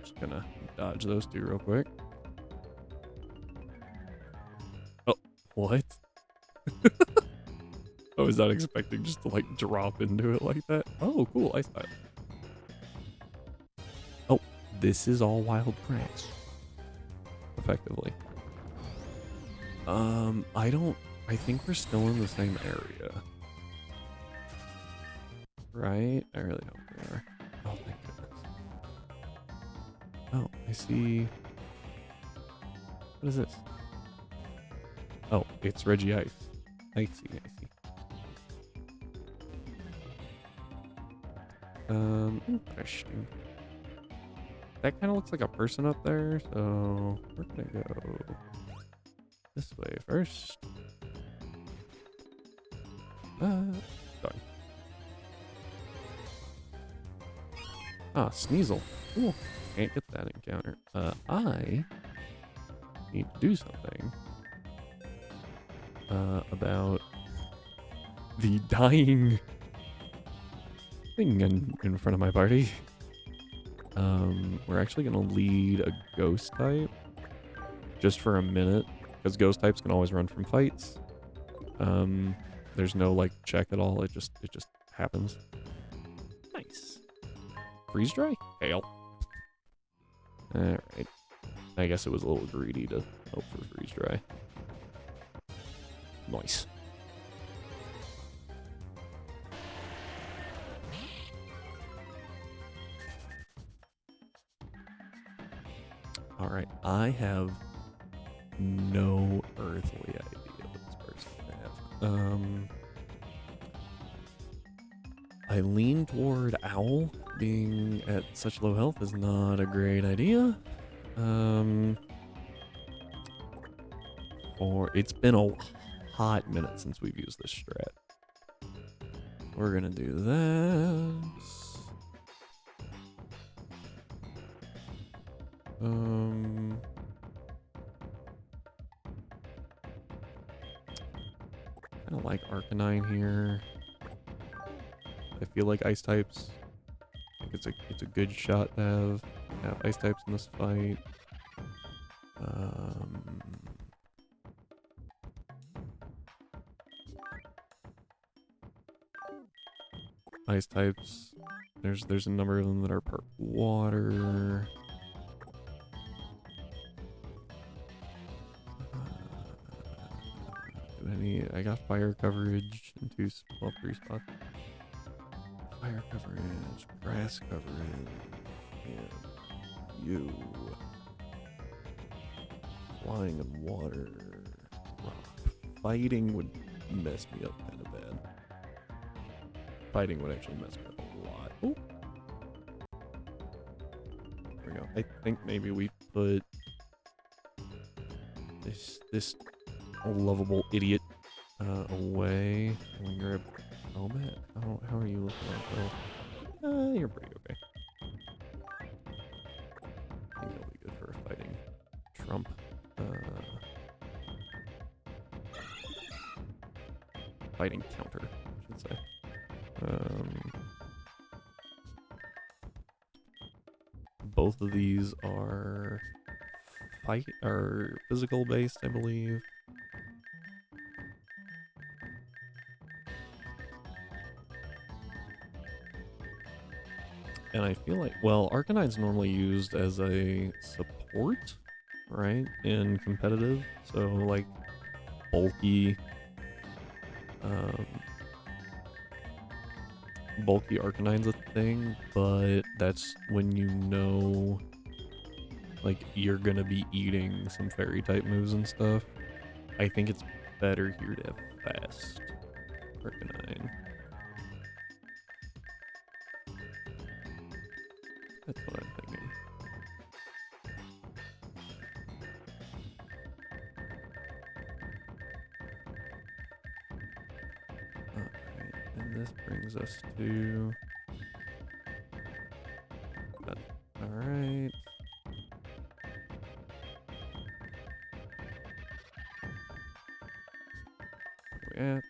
Just gonna dodge those two real quick. Oh, what? I was not expecting just to like drop into it like that. Oh, cool, ice type. Oh, this is all wild plants. Effectively. I think we're still in the same area. Right? I really hope we are. Oh, thank goodness. Oh, I see. What is this? Oh, it's Reggie Ice. I see, I see. Interesting. That kind of looks like a person up there, so we're gonna go this way first. Done. Ah, Sneasel. Cool. Can't get that encounter. I need to do something about the dying thing in front of my party. We're actually gonna lead a ghost type just for a minute, because ghost types can always run from fights. There's no like check at all. It just happens. Nice. Freeze dry? Hail. Alright. I guess it was a little greedy to hope for freeze dry. Nice. Alright, I have no earthly idea what this person can have. I lean toward Owl. Being at such low health is not a great idea. Or it's been a hot minute since we've used this strat. We're gonna do this. I don't like Arcanine here. I feel like ice types. I think it's a good shot to have ice types in this fight. Ice types. There's a number of them that are part water. I got fire coverage in 3 spots. Fire coverage, grass coverage, and you. Flying in water. Fighting would mess me up kind of bad. Fighting would actually mess me up a lot. Ooh. There we go. I think maybe we put this lovable idiot away. And we grab helmet. How are you looking at that? You're pretty okay. I think that'll be good for fighting Trump. Fighting counter, I should say. Both of these are physical based, I believe. And I feel like, well, Arcanine's normally used as a support, right? In competitive. So, like, bulky Arcanine's a thing, but that's when you know, like, you're gonna be eating some fairy type moves and stuff. I think it's better here to have fast Arcanine. That's what I'm thinking. Alright, and this brings us to... Alright. Where we at?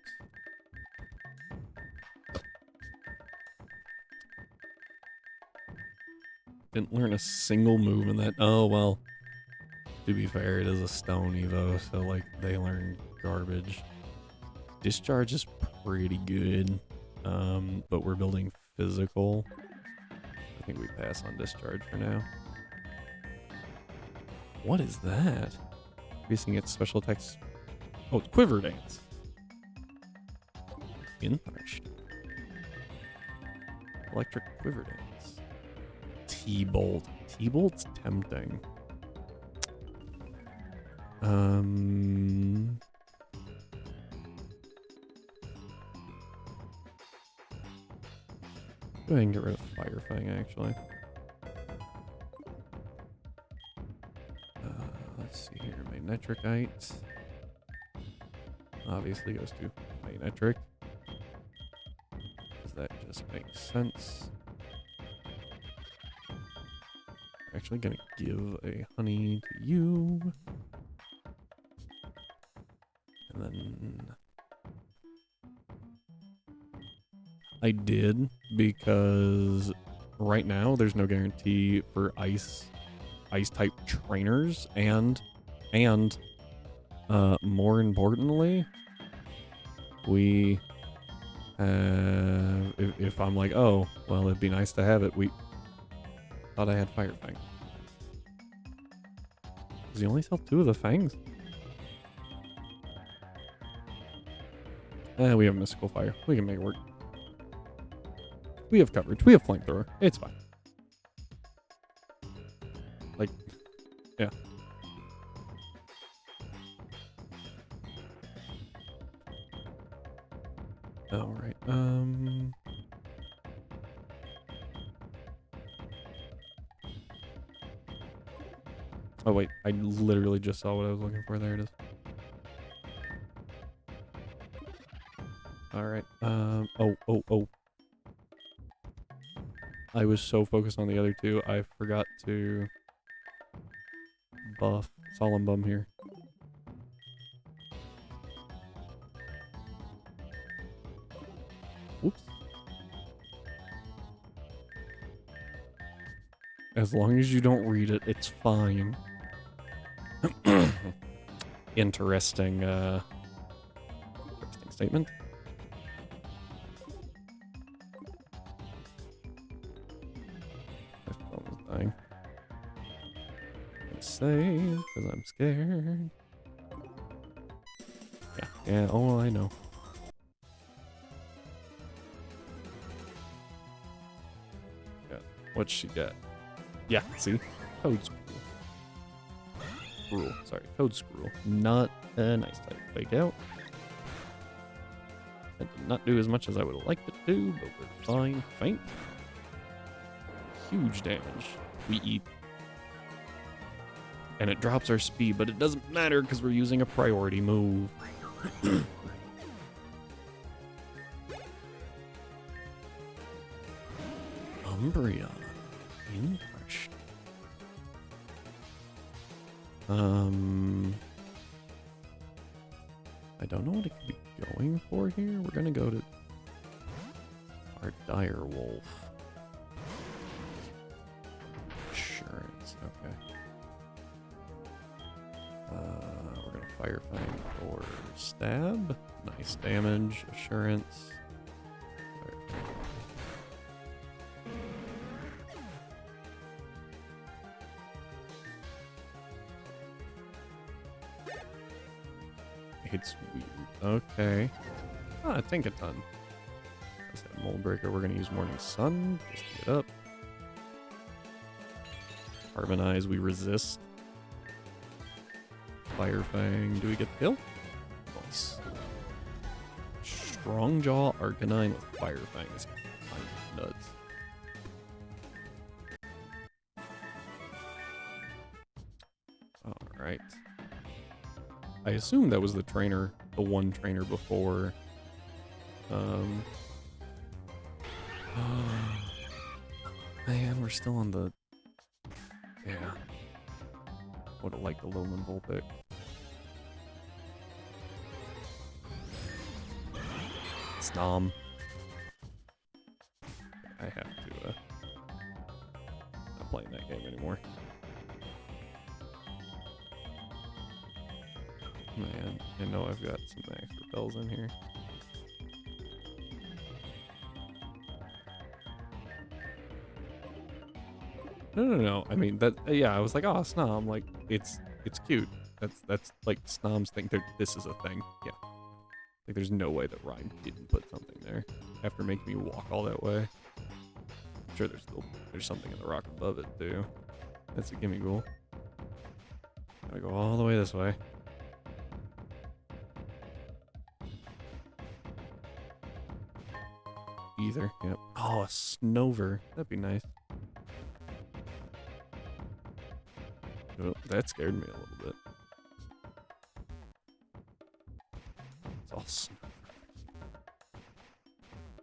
Didn't learn a single move in that. Oh, well. To be fair, it is a stone Evo, so, like, they learn garbage. Discharge is pretty good, but we're building physical. I think we pass on discharge for now. What is that? Increasing its special attacks. Oh, it's Quiver Dance. Interesting. Electric Quiver Dance. T-Bolt. T-Bolt's tempting. Go ahead and get rid of Fire Fang, actually. Let's see here. Magnetricite. Obviously goes to Magnetric. Because that just makes sense. I'm actually going to give a honey to you. And then... I did, because right now there's no guarantee for ice type trainers, and more importantly, we if I'm like, oh well, it'd be nice to have it, we thought I had Fire Fang. Does he only sell 2 of the fangs? We have Mystical Fire, we can make it work. We have coverage. We have flamethrower. It's fine. Like, yeah. All right. Oh wait, I literally just saw what I was looking for. There it is. All right. Oh. I was so focused on the other 2, I forgot to buff. Solemn bum here. Whoops. As long as you don't read it, it's fine. Interesting, interesting statement. My phone is dying. I'm gonna save, because I'm scared. Yeah, oh, I know. Yeah, what's she got? Yeah, see? Toad Squirrel. Sorry, Toad Squirrel. Not a nice type. Fake out. That did not do as much as I would have liked it to, but we're fine. Faint. Huge damage. We eat. And it drops our speed, but it doesn't matter because we're using a priority move. Umbreon. Interesting. I don't know what it could be going for here. We're gonna go to our dire wolf. Insurance, okay. We're gonna fire fang or stab. Nice damage, assurance. It's weird. Okay. Ah, Tinkaton. Let's have Mold Breaker. We're going to use Morning Sun just to get up. Harmonize. We resist. Fire Fang. Do we get the kill? Nice. Strong Jaw Arcanine with Fire Fang is kind of nuts. Alright. I assume that was the trainer, the one trainer before. Man, we're still on the. Yeah. Would have liked the Lowland Vulpix. Snom. I have to. Not playing that game anymore. Man, I know I've got some max repels in here. No. I mean that. Yeah, I was like, oh, Snom. Like it's cute. That's like Snom's thing. This is a thing. Yeah. Like there's no way that Ryan didn't put something there after making me walk all that way. I'm sure there's something in the rock above it too. That's a gimme goal. Gotta go all the way this way. Either, yep. Oh, a Snover. That'd be nice. Oh, that scared me a little bit. It's all Snover.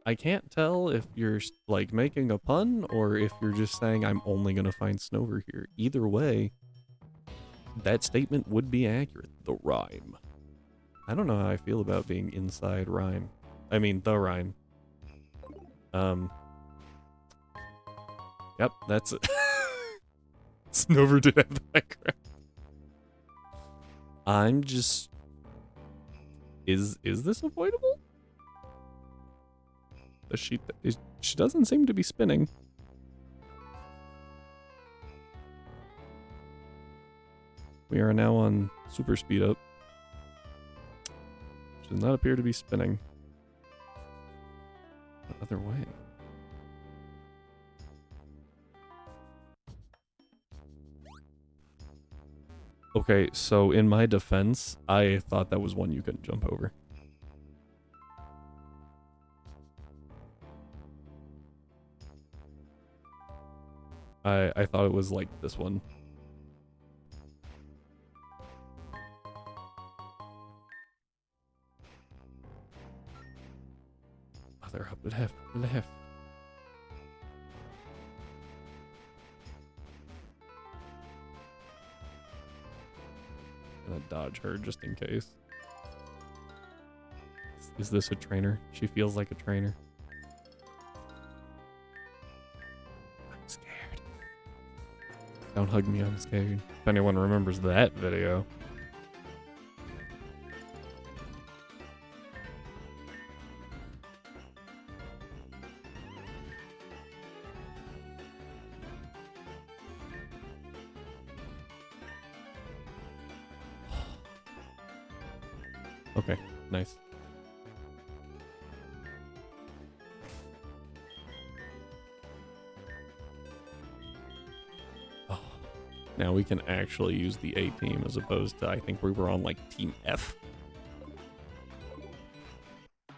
I can't tell if you're, like, making a pun or if you're just saying I'm only gonna find Snover here. Either way, that statement would be accurate. The rhyme. I don't know how I feel about being inside rhyme. I mean, the rhyme. Yep, that's it. Snover did have the background. I'm just... Is this avoidable? She doesn't seem to be spinning. We are now on super speed up. She does not appear to be spinning. Other way. Okay, so in my defense, I thought that was one you couldn't jump over. I thought it was like this one. Oh, they're up left. gonna dodge her just in case. Is this a trainer? She feels like a trainer. I'm scared. Don't hug me, I'm scared. If anyone remembers that video. Okay, nice. Oh, now we can actually use the A team as opposed to, I think we were on like Team F.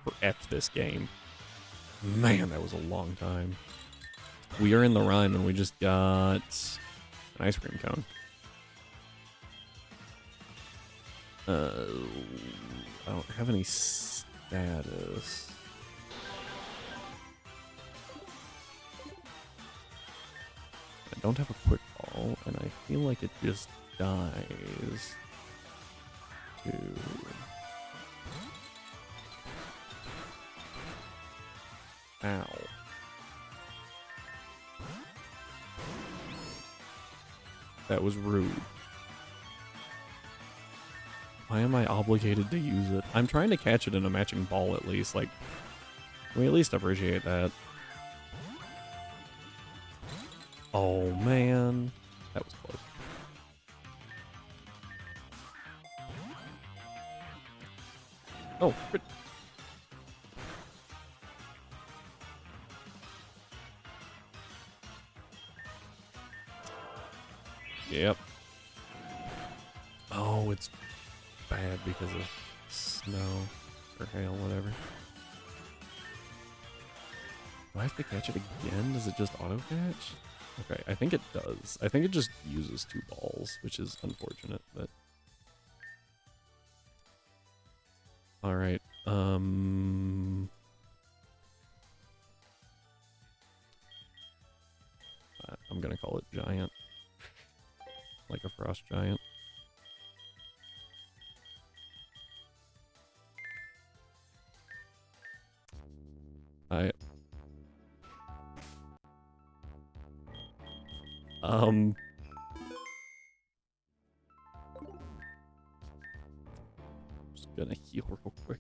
For F this game. Man, that was a long time. We are in the rhyme and we just got an ice cream cone. I don't have any status. I don't have a quick ball, and I feel like it just dies to... Ow. That was rude. Why am I obligated to use it? I'm trying to catch it in a matching ball at least. Like, we at least appreciate that. Oh, man. That was close. Oh, crit. Yep. Oh, it's bad because of snow or hail, whatever. Do I have to catch it again? Does it just auto catch? Okay, I think it does. I think it just uses 2 balls, which is unfortunate, but... Alright, I'm gonna call it giant. Like a frost giant. Just gonna heal real quick.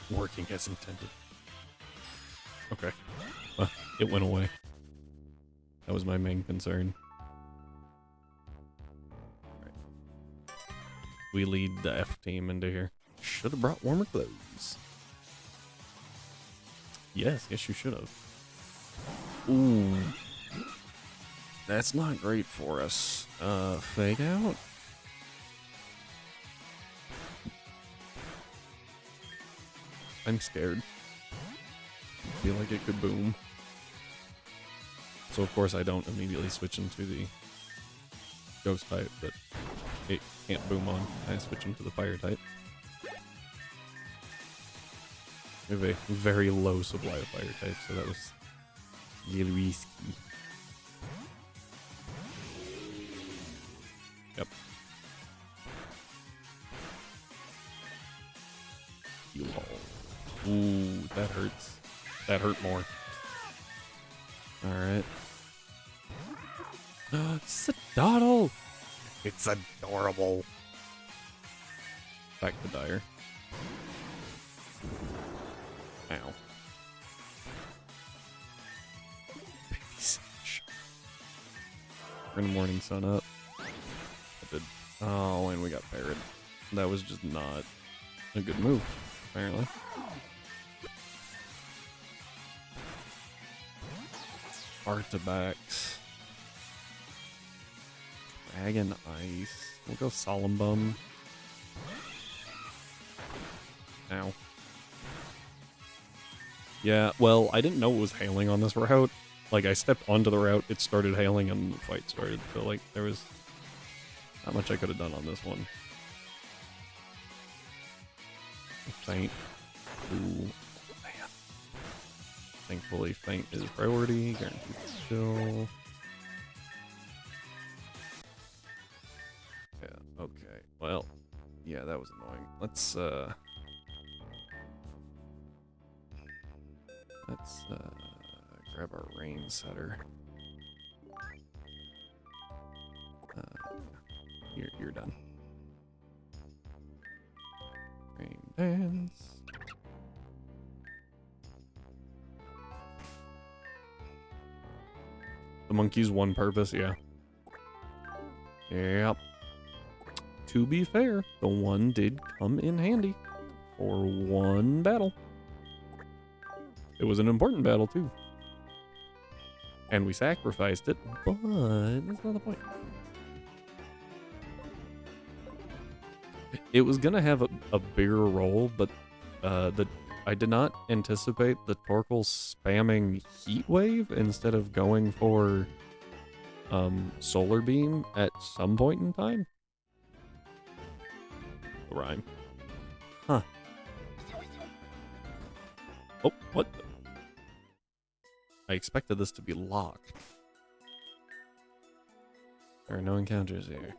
Working as intended. Okay. It went away. That was my main concern. Alright. We lead the F team into here. Should have brought warmer clothes. Yes, you should have. Ooh. That's not great for us. Fake out? I'm scared. I feel like it could boom. So of course I don't immediately switch into the ghost type, but it can't boom on. I switch into the fire type. We have a very low supply of fire type, so that was really risky. Yep. Heal all. Ooh, that hurts. That hurt more. Alright. Sedaddle! It's adorable. Back to Dire. Ow. We're in the morning sun up. I did. Oh, and we got parried. That was just not a good move, apparently. Artibacks. Dragon Ice. We'll go Solemn Bum. Ow. Yeah, well, I didn't know it was hailing on this route. Like, I stepped onto the route, it started hailing, and the fight started. So, like, there was not much I could have done on this one. Feint. Ooh, man. Thankfully, Feint is priority. Guaranteed kill. Yeah, that was annoying. Let's grab our rain setter. You're done. Rain dance. The monkey's one purpose, yeah. Yep. To be fair, the one did come in handy for one battle. It was an important battle, too. And we sacrificed it, but that's not the point. It was gonna have a bigger role, but I did not anticipate the Torkoal spamming Heat Wave instead of going for Solar Beam at some point in time. The rhyme. Huh. Oh, what? I expected this to be locked. There are no encounters here.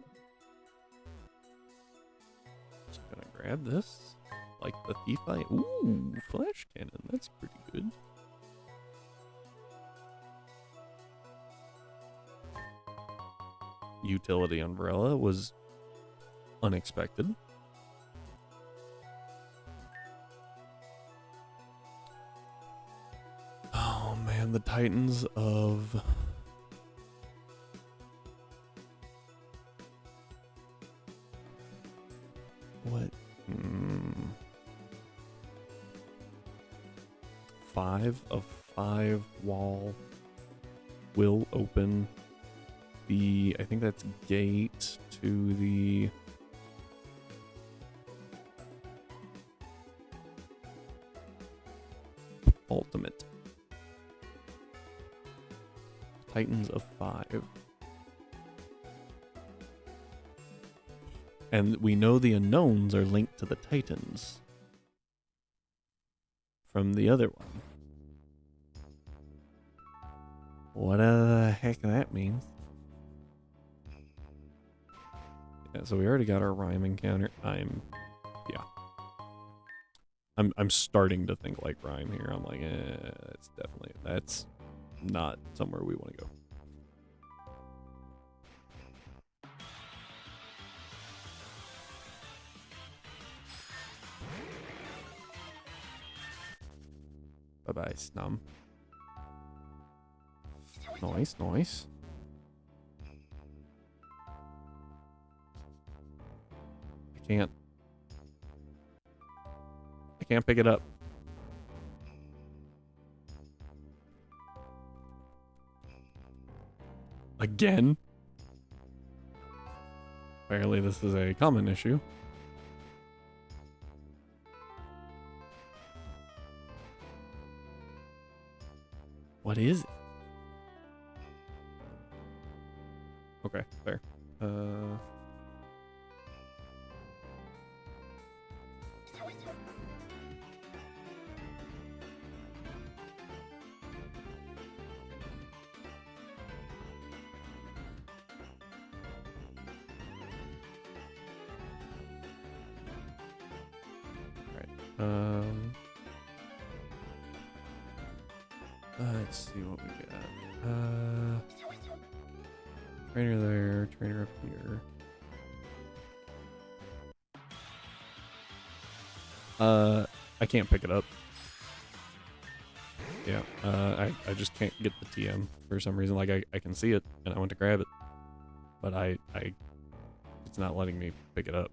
Just gonna grab this. Like the thief eye. Ooh, flash cannon. That's pretty good. Utility umbrella was unexpected. Oh man, the Titans of... What? 5 of 5 wall will open the, I think that's gate to the ultimate. Titans of 5. And we know the unknowns are linked to the Titans from the other one. What the heck that means? Yeah, so we already got our rhyme encounter. I'm starting to think like rhyme here. I'm like, that's not somewhere we want to go. Bye-bye, Snum. Nice, nice. I can't pick it up. Again? Apparently this is a common issue. What is it? Okay, fair. Let's see what we got. Trainer there, trainer up here. I can't pick it up. Yeah, I just can't get the TM for some reason. Like I can see it and I want to grab it, but it's not letting me pick it up.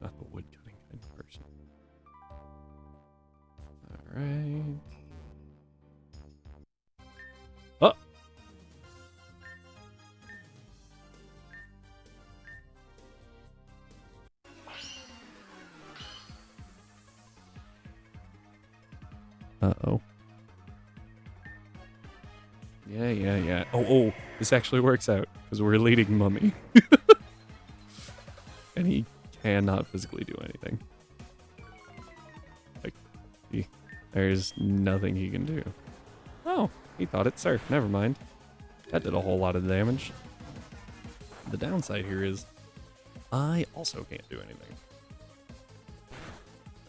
Not the wood cutting kind of person. Alright. Oh! Uh-oh. Yeah. Oh, this actually works out, because we're leading Mummy. And he cannot physically do anything. Like, there's nothing he can do. Oh, he thought it surfed. Never mind. That did a whole lot of damage. The downside here is I also can't do anything.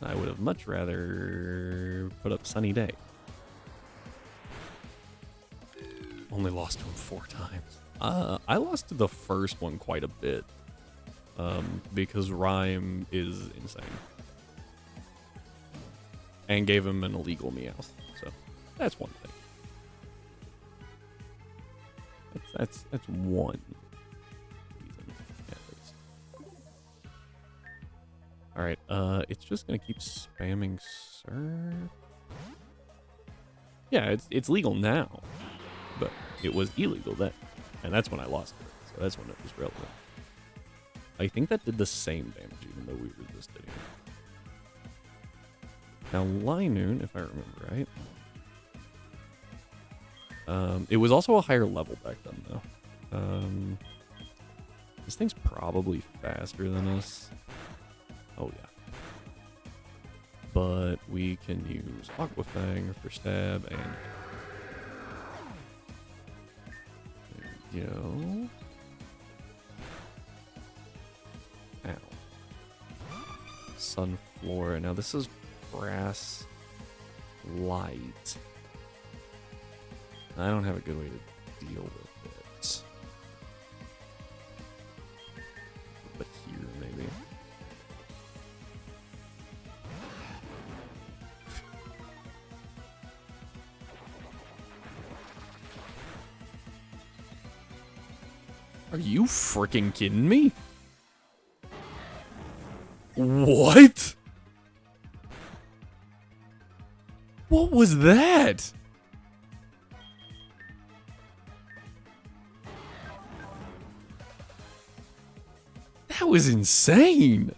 I would have much rather put up Sunny Day. Only lost to him 4 times. I lost to the first one quite a bit. Because Rhyme is insane. And gave him an illegal Meowth. So, that's one thing. That's one reason. Yeah, alright, it's just gonna keep spamming Surf. Yeah, it's legal now. But it was illegal then. And that's when I lost it. So that's when it was relevant. I think that did the same damage even though we resisted it. Now Linoon, if I remember right. It was also a higher level back then though. This thing's probably faster than us. Oh yeah. But we can use Aqua Fang for stab and there we go. Ow. Sunflora. Now this is Grass Light. I don't have a good way to deal with it. But here, maybe. Are you freaking kidding me? What? What was that? That was insane.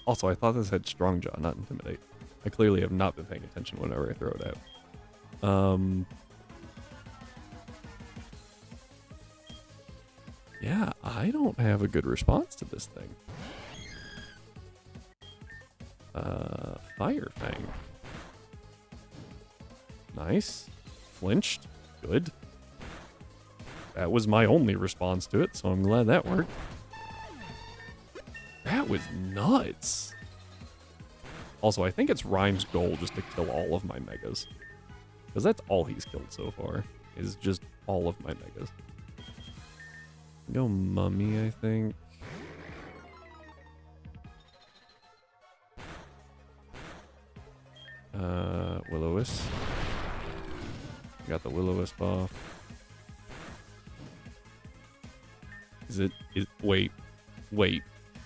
Also, I thought this had Strong Jaw, not Intimidate. I clearly have not been paying attention whenever I throw it out. Yeah, I don't have a good response to this thing. Fire Fang. Nice. Flinched. Good. That was my only response to it, so I'm glad that worked. That was nuts. Also, I think it's Rhyme's goal just to kill all of my Megas. Because that's all he's killed so far, is just all of my Megas. Go Mummy, I think. Will-O-Wisp. Got the Will-O-Wisp off. Wait.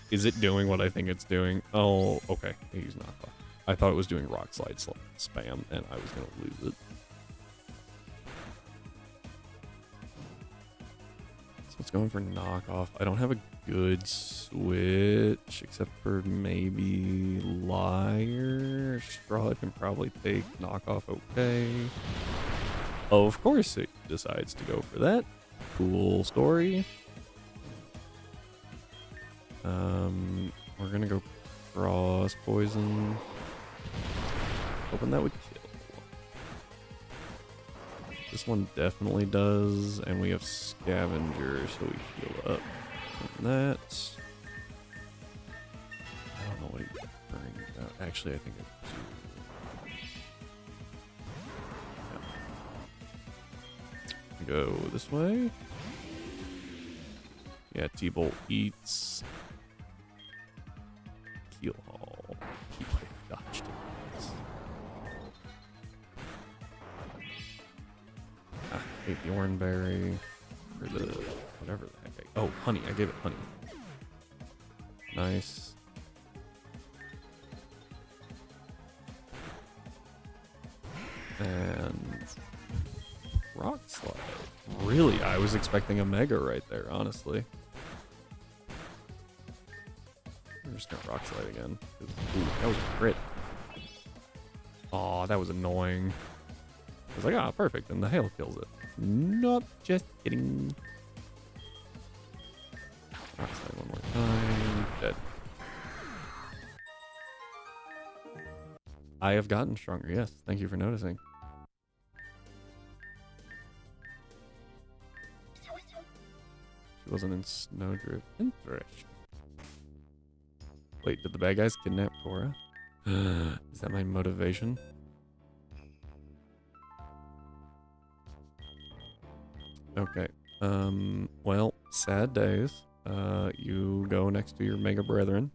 Is it doing what I think it's doing? Oh, okay. He's not off. I thought it was doing Rock Slide spam, and I was gonna lose it. So it's going for knockoff. I don't have a good switch, except for maybe Liar. Straw can probably take knockoff okay. Of course it decides to go for that. Cool story. We're gonna go Cross Poison. Hoping that would kill. This one definitely does, and we have Scavenger, so we heal up from that. I don't know what he's brings out. Actually, I think I do. Yeah. Go this way. Yeah, T-Bolt eats. Keel Haul. Keep my dodge to Thornberry. Or the whatever the heck. Oh, honey. I gave it honey. Nice. And Rock Slide. Really? I was expecting a Mega right there, honestly. I'm just gonna Rock Slide again. Ooh, that was a crit. Aw, that was annoying. I was like, ah, perfect, and the hail kills it. Nope, just kidding. Rock Slide one more time. Dead. I have gotten stronger, yes. Thank you for noticing. She wasn't in Snowdrift. Interesting. Wait, did the bad guys kidnap Cora? Is that my motivation? Okay. Well, sad days. You go next to your mega brethren.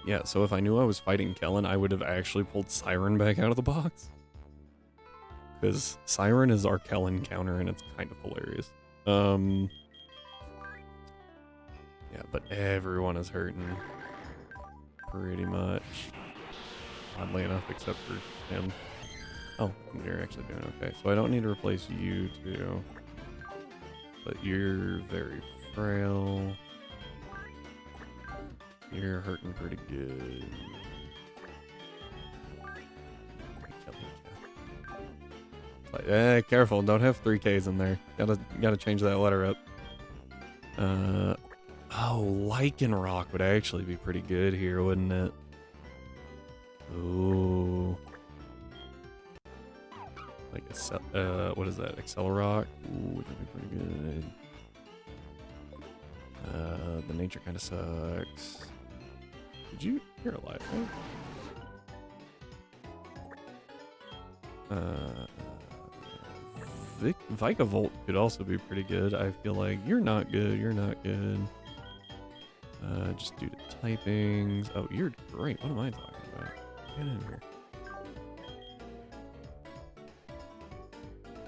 Yeah, so if I knew I was fighting Kellen, I would have actually pulled Siren back out of the box. Because Siren is our Kellen counter, and it's kind of hilarious. Yeah, but everyone is hurting. Pretty much. Oddly enough, except for him. Oh, you're actually doing okay. So I don't need to replace you two. But you're very frail. You're hurting pretty good. Like, careful, don't have 3Ks in there. Gotta change that letter up. Oh, Lycanroc would actually be pretty good here, wouldn't it? Ooh. Like what is that? Accelerock? Ooh, that'd be pretty good. The nature kind of sucks. You're alive, right? Vikavolt could also be pretty good. I feel like you're not good. Just due to typings. Oh, you're great. What am I talking about? Get in here.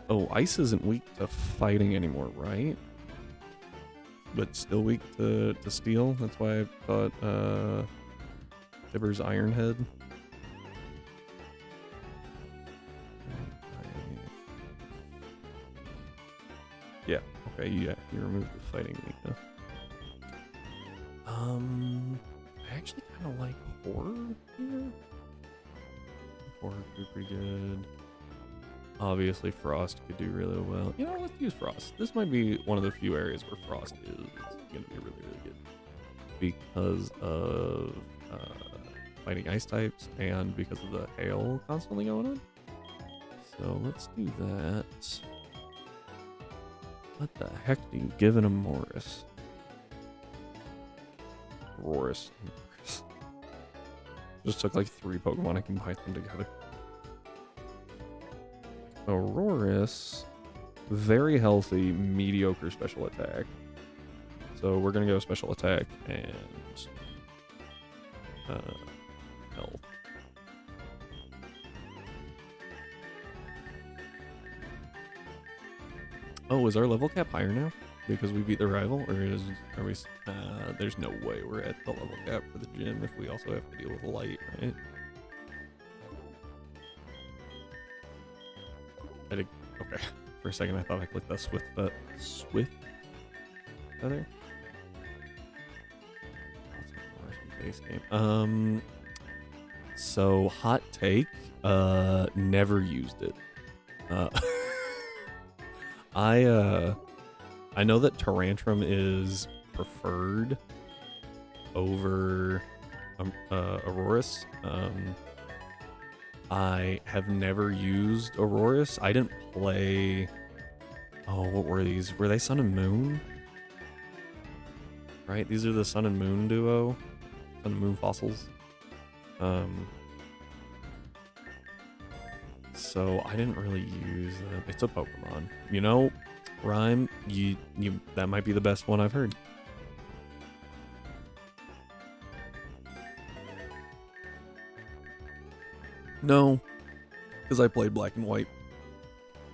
Oh, ice isn't weak to fighting anymore, right? But still weak to steel. That's why I thought Tibber's Iron Head. Yeah, okay, yeah, you removed the fighting weakness. I actually kind of like horror here. Horror could be pretty good. Obviously, Frost could do really well. You know, let's use Frost. This might be one of the few areas where Frost is going to be really, really good. Because of fighting ice types and because of the hail constantly going on. So let's do that. What the heck do you give in a Morris? Roris. Just took like 3 Pokemon, I combined them together. Auroris, very healthy, mediocre special attack. So we're gonna go special attack and health. Oh, is our level cap higher now because we beat the rival, or are we? There's no way we're at the level cap for the gym if we also have to deal with light, right? Okay. For a second, I thought I clicked the Swift feather. Base game. So hot take. Never used it. I know that Tyrantrum is preferred over Auroris. I have never used Auroris. I didn't play... Oh, what were these? Were they Sun and Moon? Right? These are the Sun and Moon duo. Sun and Moon fossils. So I didn't really use them. It's a Pokemon. You know, Rhyme, that might be the best one I've heard. No, because I played Black and White.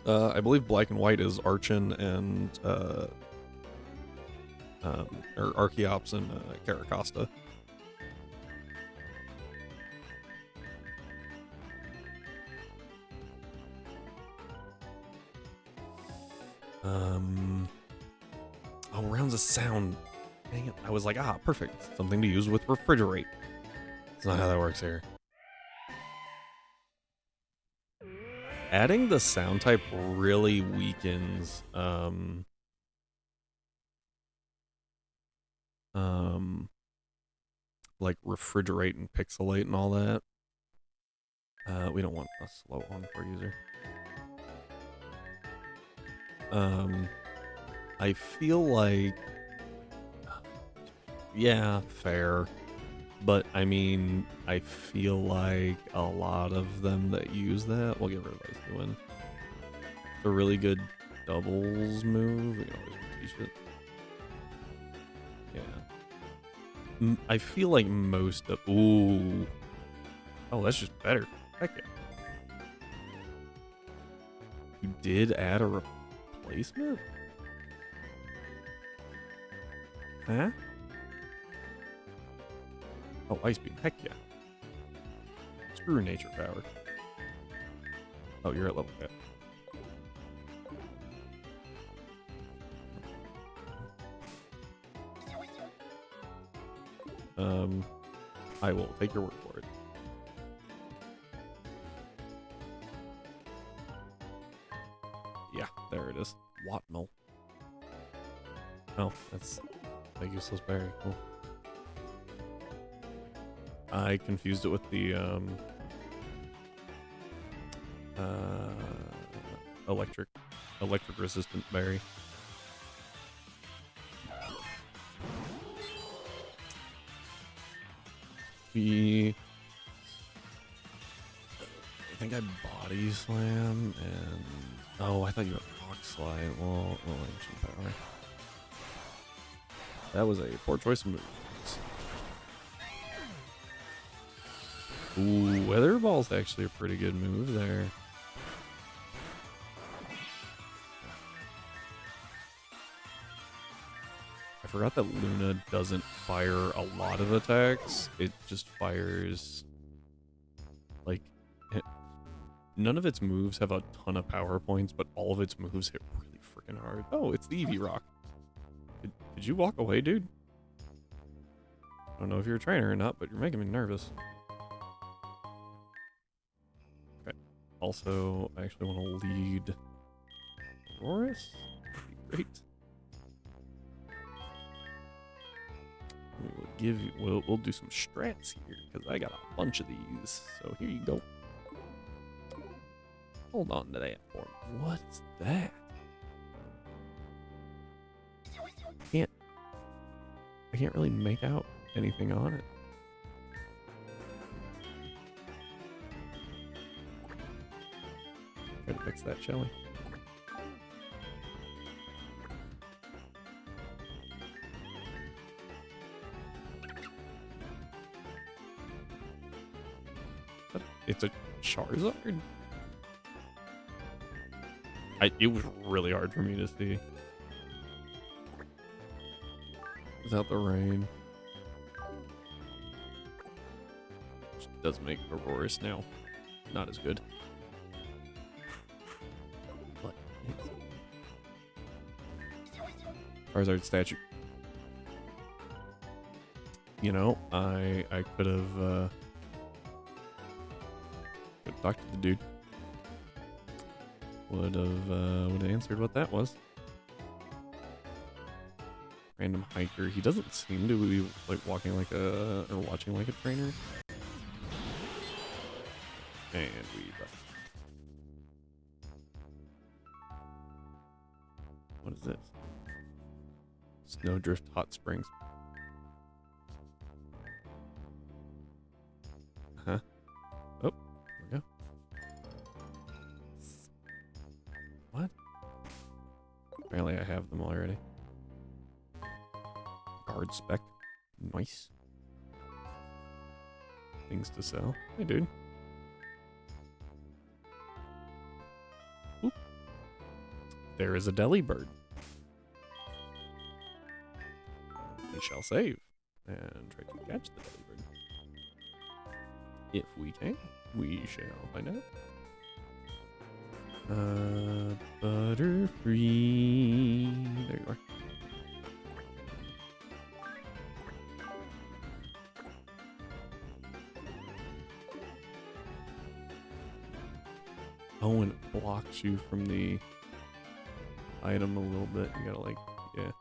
I believe Black and White is Archon and or Archeops and Caracosta. Oh, rounds of sound. Dang it. I was like, perfect. Something to use with refrigerate. That's not how that works here. Adding the sound type really weakens like refrigerate and pixelate and all that. We don't want a slow encore user. I feel like... Yeah, fair. But, I mean, I feel like a lot of them that use that... We'll get rid of Ice Wind. It's a really good doubles move. We can always teach it. Yeah. I feel like most of... Ooh. Oh, that's just better. Heck yeah. You did add a replacement? Huh? Oh, Ice Beam. Heck yeah. Screw Nature Power. Oh, you're at level cap. I will take your word for it. Yeah, there it is. Watmill. Oh, that's a useless berry. Cool. I confused it with the electric resistant berry. I think I body slam and I thought you had rock slide. Well, ancient power. That was a poor choice of moves. Ooh, Weather Ball's actually a pretty good move there. I forgot that Luna doesn't fire a lot of attacks. It just fires, like, none of its moves have a ton of power points, but all of its moves hit really freaking hard. Oh, it's the Eevee Rock. Did you walk away, dude? I don't know if you're a trainer or not, but you're making me nervous. Okay. Also, I actually want to lead Aurorus. That'd be great. We'll give you. We'll do some strats here because I got a bunch of these. So here you go. Hold on to that for me. What's that? I can't really make out anything on it. Try to fix that, shall we? It's a Charizard? It was really hard for me to see. Without the rain. Which does make Aurorus now not as good. What is Charizard statue? You know, I could have talked to the dude. Would have answered what that was. Random hiker. He doesn't seem to be like walking like a or watching like a trainer. And we left. What is this? Snowdrift Hot Springs. Huh? Oh, there we go. What? Apparently I have them already. Guard spec. Nice. Things to sell. Hey, dude. Oop. There is a Delibird. We shall save and try to catch the Delibird. If we can, we shall find out. Butterfree. There you are. Oh, and it blocks you from the item a little bit. You gotta like, yeah.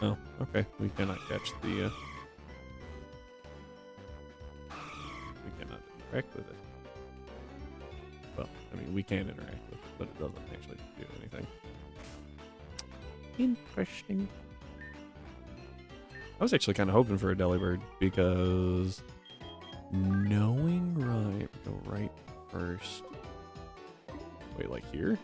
Oh, okay. We cannot catch the interact with it. Well, I mean, we can interact with it, but it doesn't actually do anything. Interesting. I was actually kind of hoping for a Delibird because knowing right, go right first. Wait, like here?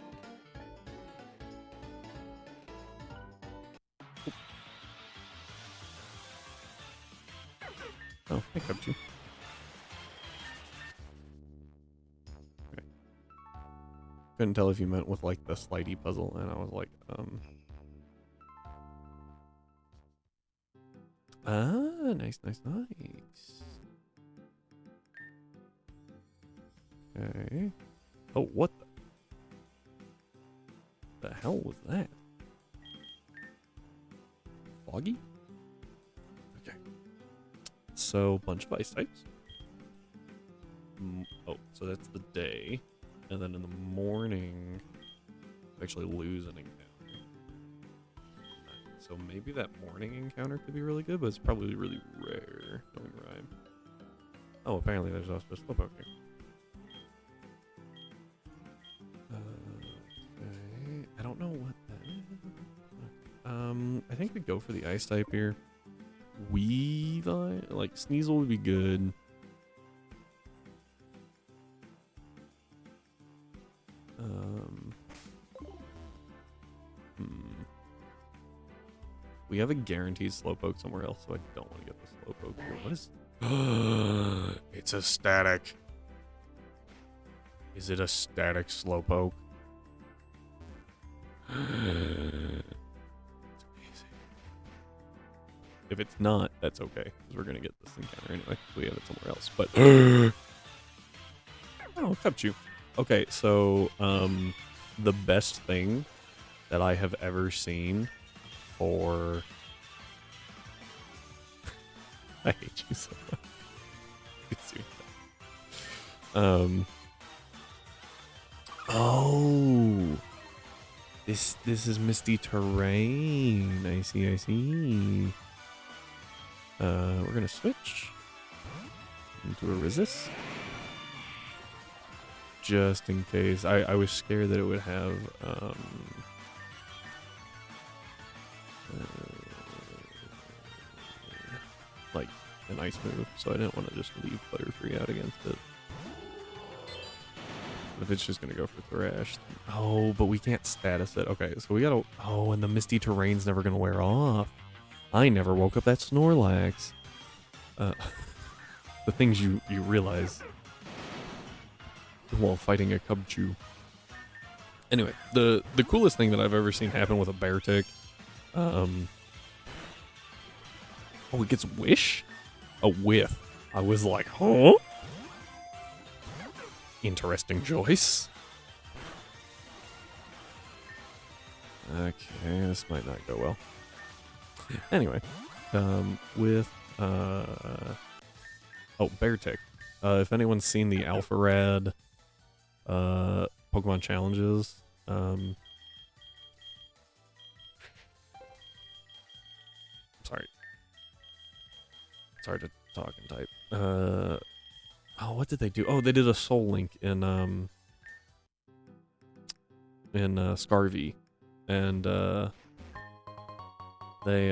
Oh, I got you. Okay. Couldn't tell if you meant with like the slidey puzzle, and I was like, Ah, nice, nice, nice. Okay. Oh, what the hell was that? Foggy? Okay. So, bunch of ice types. Oh, so that's the day. And then in the morning, I actually lose an encounter. So maybe that morning encounter could be really good, but it's probably really rare. Knowing rhyme. Oh, apparently there's also a Slowpoke here. Okay. I don't know what that is. I think we go for the ice type here. Weavile, like Sneasel would be good. We have a guaranteed Slowpoke somewhere else, so I don't want to get the Slowpoke here. What is... It's a static. Is it a static Slowpoke? It's amazing. If it's not, that's okay, because we're going to get this encounter anyway. We have it somewhere else, but... Oh, Cubchoo. Okay, so, the best thing that I have ever seen for... I hate you so much. Oh, this is misty terrain. I see, I see. We're gonna switch into a resist. Just in case. I was scared that it would have like an ice move, so I didn't want to just leave Butterfree out against it. If it's just gonna go for Thrash. Oh, but we can't status it. Okay, so we gotta... Oh, and the Misty Terrain's never gonna wear off. I never woke up that Snorlax. The things you realize while fighting a Cubchoo. Anyway, the coolest thing that I've ever seen happen with a Beartic. Oh, it gets Wish? A Whiff. I was like, huh? Interesting choice. Okay, this might not go well. Anyway, with oh, Beartic. If anyone's seen the Alpha Rad Pokemon challenges, sorry to talk and type. Oh, what did they do? Oh, they did a Soul Link in Scarvy, and they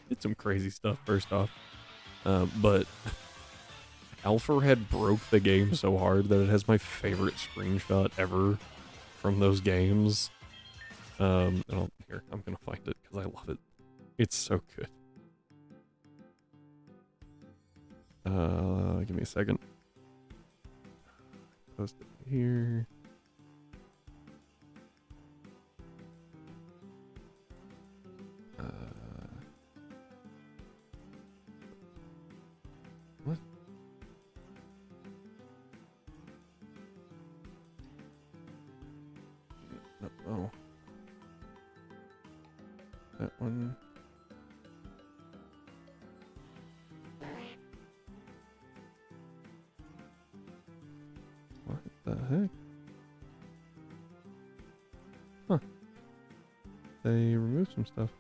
did some crazy stuff. First off, but Alpharad broke the game so hard that it has my favorite screenshot ever from those games. And here, I'm gonna find it because I love it. It's so good. Give me a second. Post it here. What? Oh. That one. What the heck? Huh. They removed some stuff.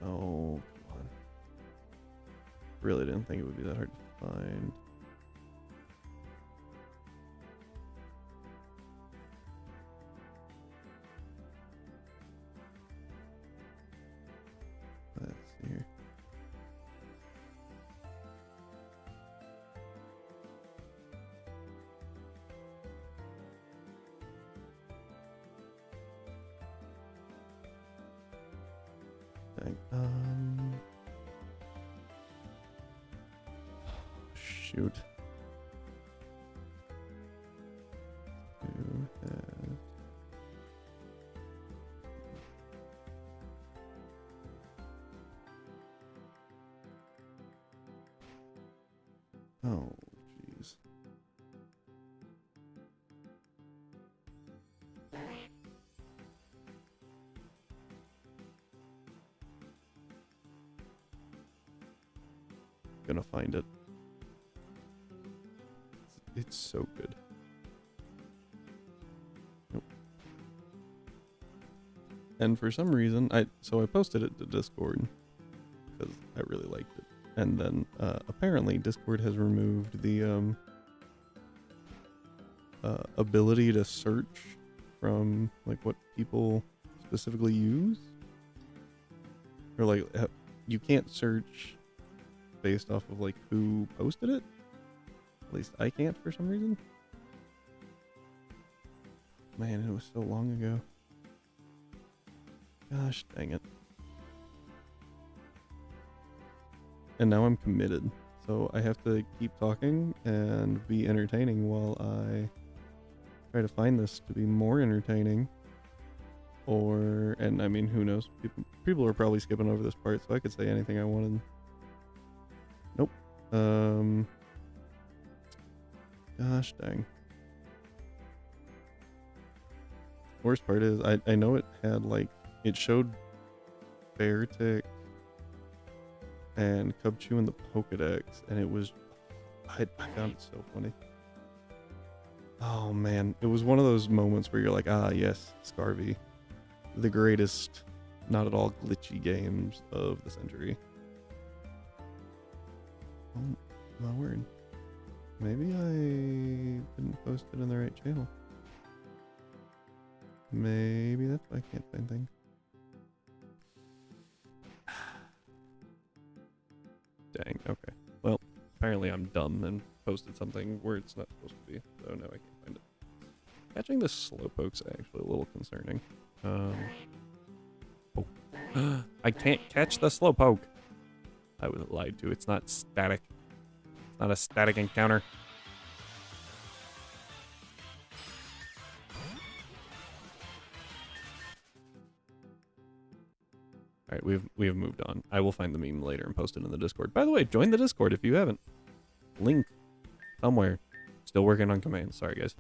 Oh, come on. Really didn't think it would be that hard to find. Let's see here. Dang. Shoot. Oh, jeez. Gonna find it. It's so good. Nope. And for some reason, I posted it to Discord because I really liked it. And then apparently Discord has removed the ability to search from like what people specifically use. Or like you can't search based off of like who posted it. At least I can't for some reason. Man, it was so long ago. Gosh dang it. And now I'm committed. So I have to keep talking and be entertaining while I try to find this to be more entertaining. Or, and I mean, who knows? People are probably skipping over this part, so I could say anything I wanted. Nope. Gosh dang. Worst part is, I know it had like, it showed Beartic and Cubchoo in the Pokedex, and it was, I found it so funny. Oh man, it was one of those moments where you're like, ah yes, Scarvy. The greatest, not at all glitchy games of the century. Oh my word. Maybe I didn't post it in the right channel. Maybe that's why I can't find things. Dang, okay. Well, apparently I'm dumb and posted something where it's not supposed to be, so now I can't find it. Catching the Slowpoke's actually a little concerning. Oh. I can't catch the Slowpoke. I was lied to. It's not static. It's not a static encounter. Alright, we have moved on. I will find the meme later and post it in the Discord. By the way, join the Discord if you haven't. Link somewhere. Still working on commands. Sorry, guys.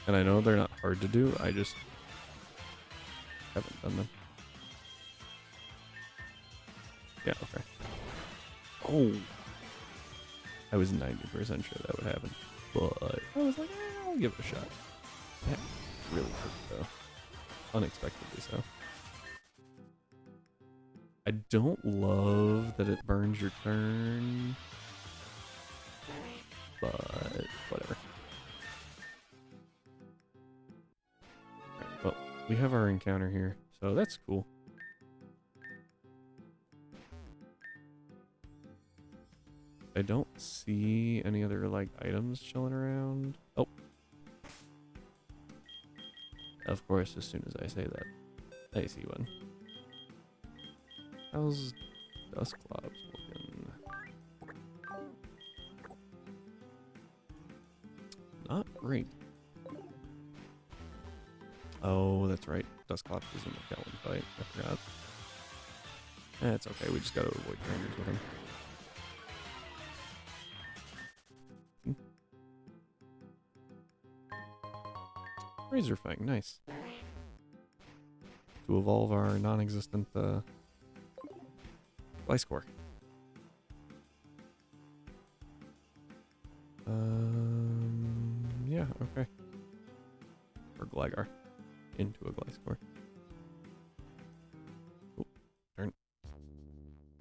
And I know they're not hard to do. I just haven't done them. Yeah, okay. Oh. I was 90% sure that would happen. But I was like, I'll give it a shot. That really hurt, though. Unexpectedly so. I don't love that it burns your turn. But whatever. Alright, well, we have our encounter here, so that's cool. I don't see any other, like, items chilling around. Oh. Of course, as soon as I say that, I see one. How's Dusclops looking? Not great. Oh, that's right. Dusclops is in the Kellen fight. I forgot. It's okay. We just gotta avoid trainers with him. Razorfang, nice. To evolve our non-existent Gliscor. Yeah, okay. Or Gligar. Into a Gliscor. Oh, turn.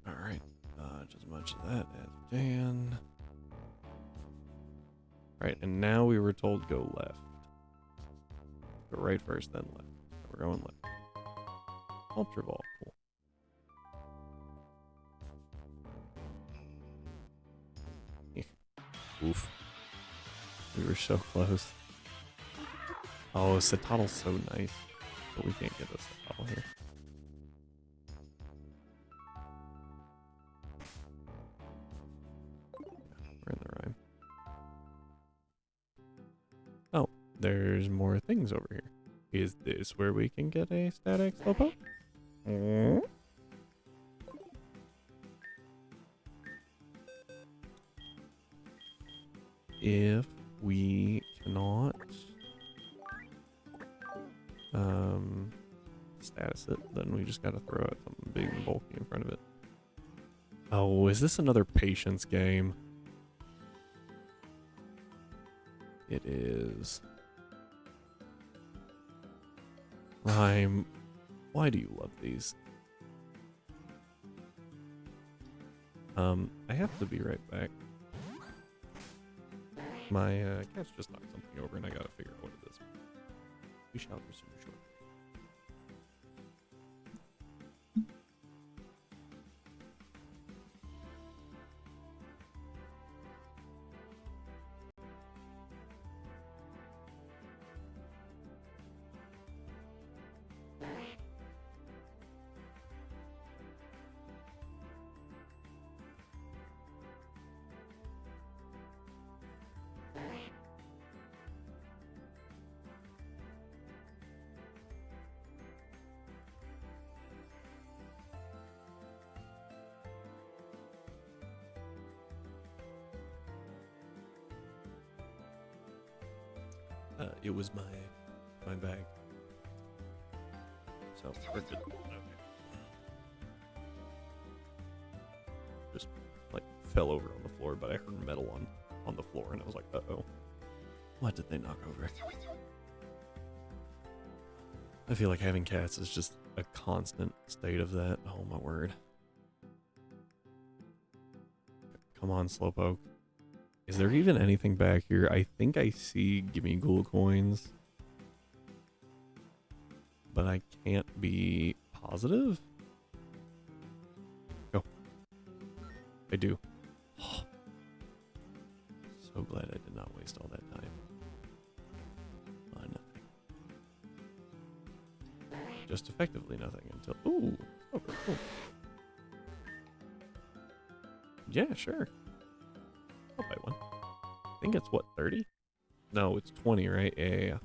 Alright. Dodge as much of that as we can. Right, and now we were told go left. Go right first, then left. So we're going left. Ultra Ball. Cool. Oof. We were so close. Oh, Cetoddle's so nice. But we can't get a Cetoddle here. We're in the rhyme. Oh, there's more things over here. Is this where we can get a static Slowpoke? If we cannot status it, then we just gotta throw out something big and bulky in front of it. Oh, is this another patience game? It is. Rhyme, why do you love these? I have to be right back. My cat's just knocked something over and I gotta figure out what it is. We shall resume shortly. It was my bag. So we're good. Okay. Just like fell over on the floor, but I heard metal on the floor, and I was like, uh-oh. What did they knock over? I feel like having cats is just a constant state of that. Oh my word. Come on, Slowpoke. Is there even anything back here? I think I see Gimme Ghoul coins. But I can't be positive? Go. I do. Oh. So glad I did not waste all that time. Nothing. Just effectively nothing until... Ooh! Oh, cool. Yeah, sure. I'll buy one. I think it's what, 30? No, it's 20, right? Yeah.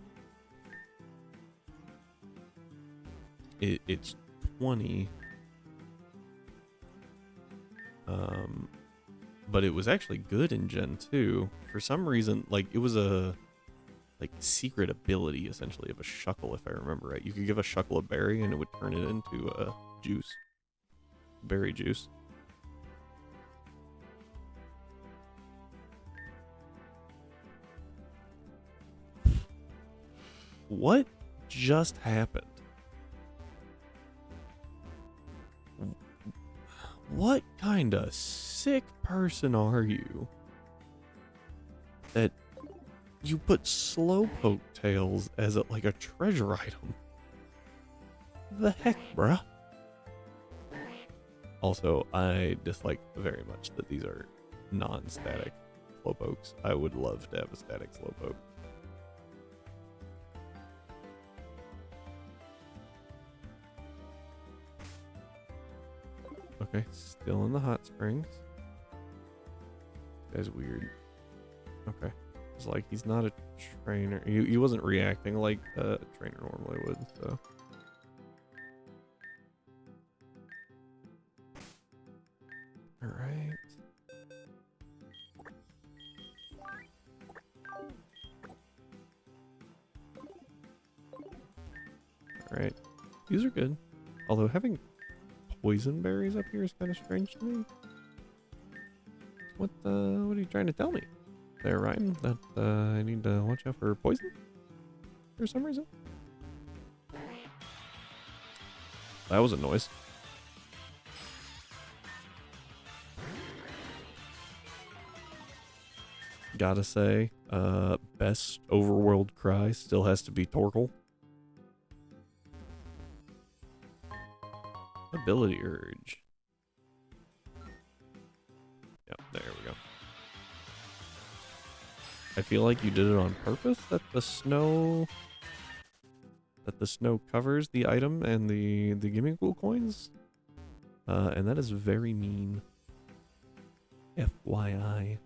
It's 20. But it was actually good in Gen 2. For some reason, like, it was a secret ability, essentially, of a Shuckle, if I remember right. You could give a Shuckle a berry, and it would turn it into a juice. Berry juice. What just happened? What kind of sick person are you that you put Slowpoke tails as like a treasure item? The heck, bruh? Also, I dislike very much that these are non-static Slowpokes. I would love to have a static Slowpoke. Okay, still in the hot springs. This guy's weird. Okay. It's like he's not a trainer. He wasn't reacting like a trainer normally would, so. Alright. Alright. These are good. Although having poison berries up here is kind of strange to me. What are you trying to tell me? there, Ryan, that I need to watch out for poison for some reason. That was a noise. Gotta say, best overworld cry still has to be Torkoal. Ability Urge. Yep, there we go. I feel like you did it on purpose, that the snow covers the item and the Gimmighoul coins. And that is very mean. FYI.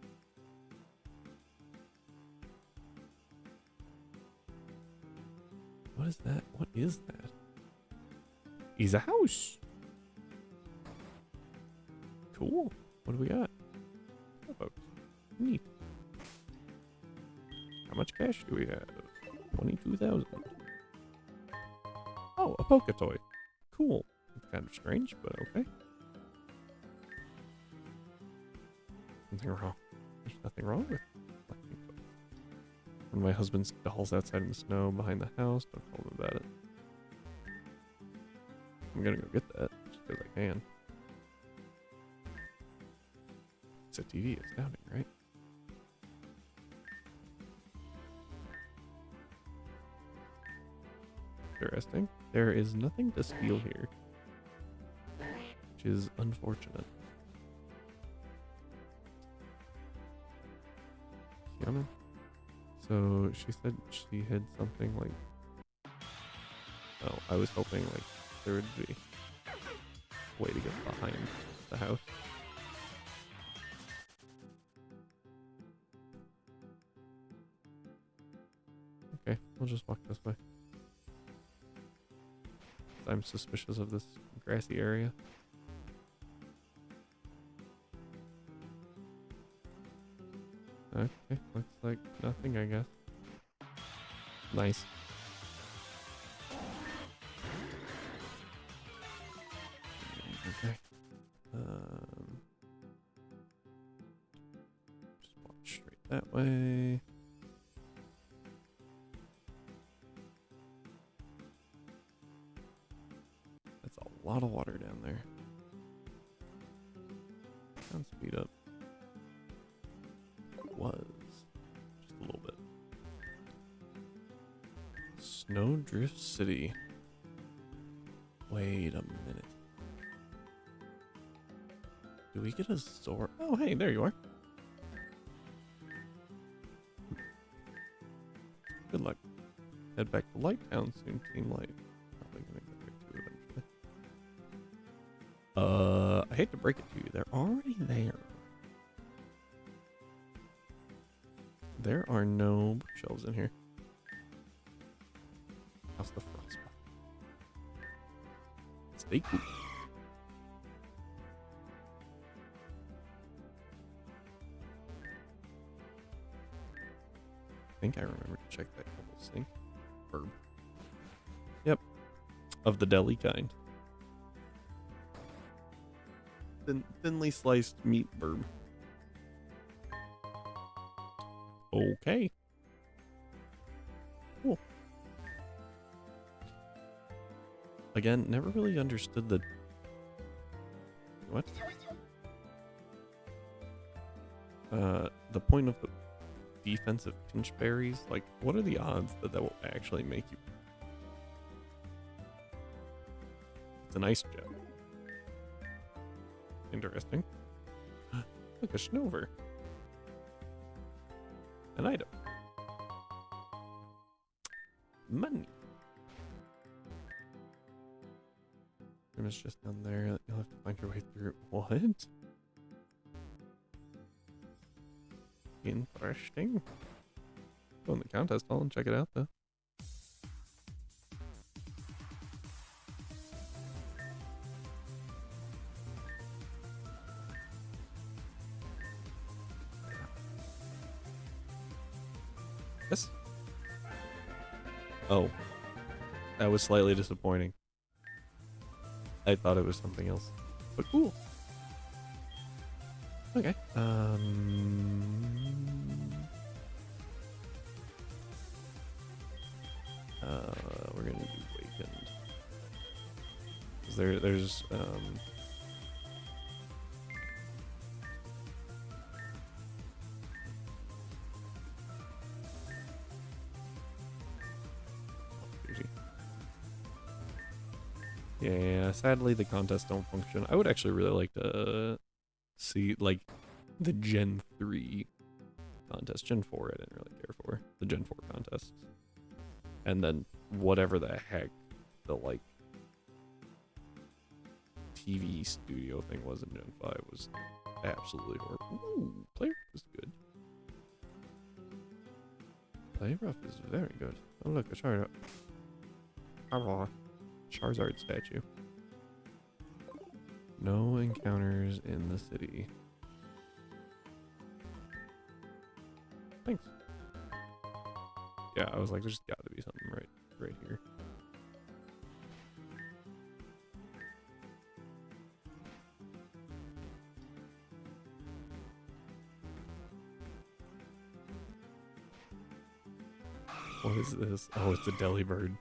What is that? What is that? Is a house. Cool. What do we got? Oh, folks. Neat. How much cash do we have? 22,000. Oh, a Poké Toy. Cool. It's kind of strange, but okay. Nothing wrong. There's nothing wrong with collecting toys. One of my husband's dolls outside in the snow behind the house. Don't tell him about it. I'm gonna go get that just because I can. It's a TV astounding, right? Interesting. There is nothing to steal here, which is unfortunate. Kiana? So she said she had something like. Oh, I was hoping like there would be a way to get behind the house. Okay, we'll just walk this way. I'm suspicious of this grassy area. Okay, looks like nothing, I guess. Nice. Okay. Just walk straight that way. That's a lot of water down there. Down speed up. Was just a little bit. Snowdrift City. Wait a minute. Do we get a Zor? Oh, hey, there you are. Good luck. Head back to Light Town soon. Team Light. Probably gonna get there too eventually. I hate to break it to you. They're already there. There are no bookshelves in here. How's the frostbite? Stay cool. I think I remember to check that couple sink. Herb. Yep. Of the deli kind. Thinly sliced meat herb. Okay. Cool. Again, never really understood the... What? The point of the defensive pinch berries? Like, what are the odds that that will actually make you... It's an ice gem. Interesting. Look, a Schnover. An item. Money. It's just down there. You'll have to find your way through. What? Interesting. Go in the contest hall and check it out, though. Yes. Oh. That was slightly disappointing. I thought it was something else. But cool. Okay. We're gonna do Wakened. 'Cause there's yeah, sadly the contests don't function. I would actually really like to see like the Gen 3 contest. Gen 4 I didn't really care for. The Gen 4 contests. And then whatever the heck the like TV studio thing was in Gen 5 was absolutely horrible. Ooh, Play Rough is good. Play Rough is very good. Oh look, a Charizard. Charizard statue. No encounters in the city. Thanks. Yeah, I was like, there's gotta be something right here. What is this? Oh, it's a Delibird.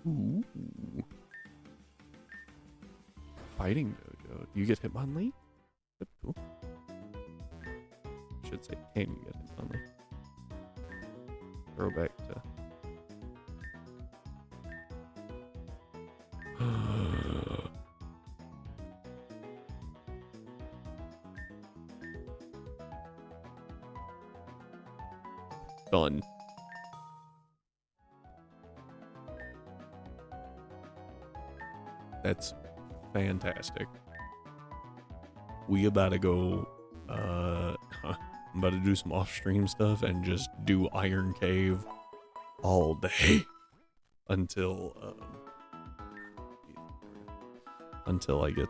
Ooh. Fighting Dojo. Do you get Hitmonlee? That's cool. I should say, can you get Hitmonlee? Throwback to... Done. That's fantastic. We about to go, I'm about to do some off-stream stuff and just do Iron Cave all day until I get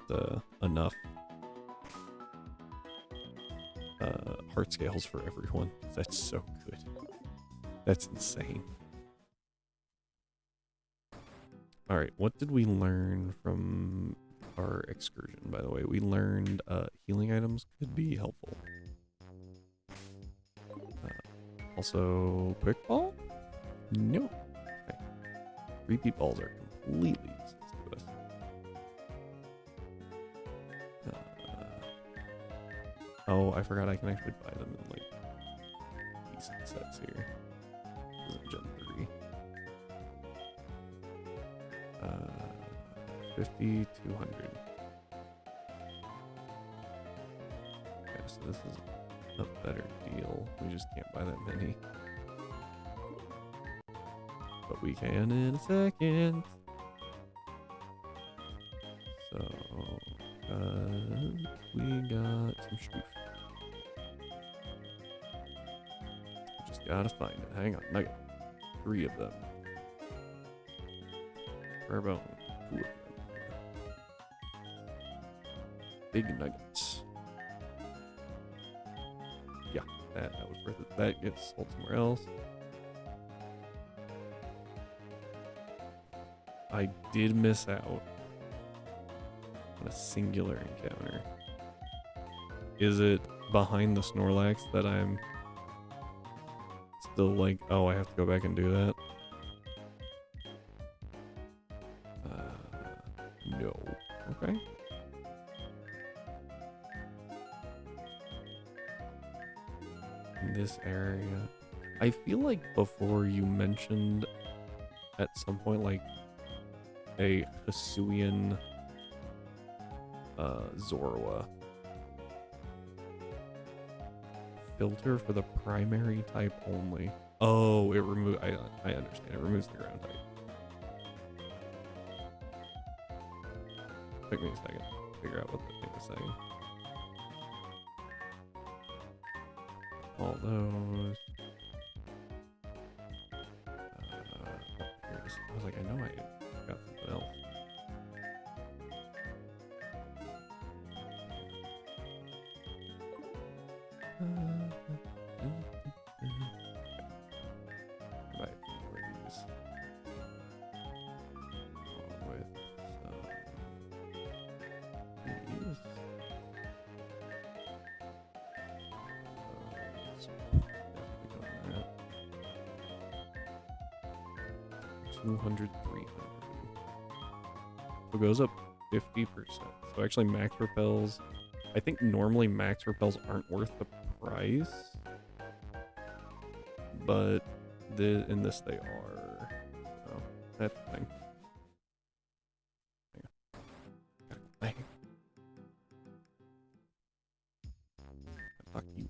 enough heart scales for everyone. That's so good. That's insane. All right, what did we learn from our excursion, by the way? We learned healing items could be helpful. Also, quick ball? No. Okay. Repeat balls are completely useless to us. Oh, I forgot I can actually buy them in, like, decent sets here. This is Gen 3. 50, 200. Okay, so this is a better deal. We just can't buy that many. But we can in a second. So, we got some Stoof. Just gotta find it. Hang on, Nugget. 3 of them. Carbone. 2 of them. Big nuggets. Yeah, that was worth it. That gets sold somewhere else. I did miss out on a singular encounter. Is it behind the Snorlax that I'm still like, oh, I have to go back and do that? No. Okay. In this area, I feel like before you mentioned at some point like a Hisuian Zorua filter for the primary type only. Oh, it removes. I understand. It removes the ground type. Took me a second to figure out what the thing was saying. All those. Here it is. I was like, I know I got something else. Right, where these with these. Definitely going that. 200, 300. So it goes up 50%. So actually max repels, I think normally max repels aren't worth the price. But in this they are. So that's the thing. Hang on. Fuck you.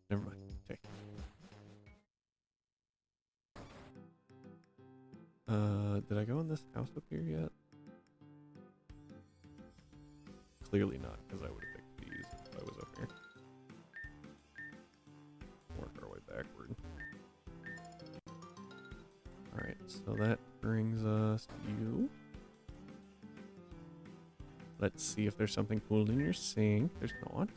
Never mind. Okay. Did I go in this house up here yet? Clearly not, because I would have picked these if I was up here. Work our way backward. Alright, so that brings us to you. Let's see if there's something cool in your sink. There's not.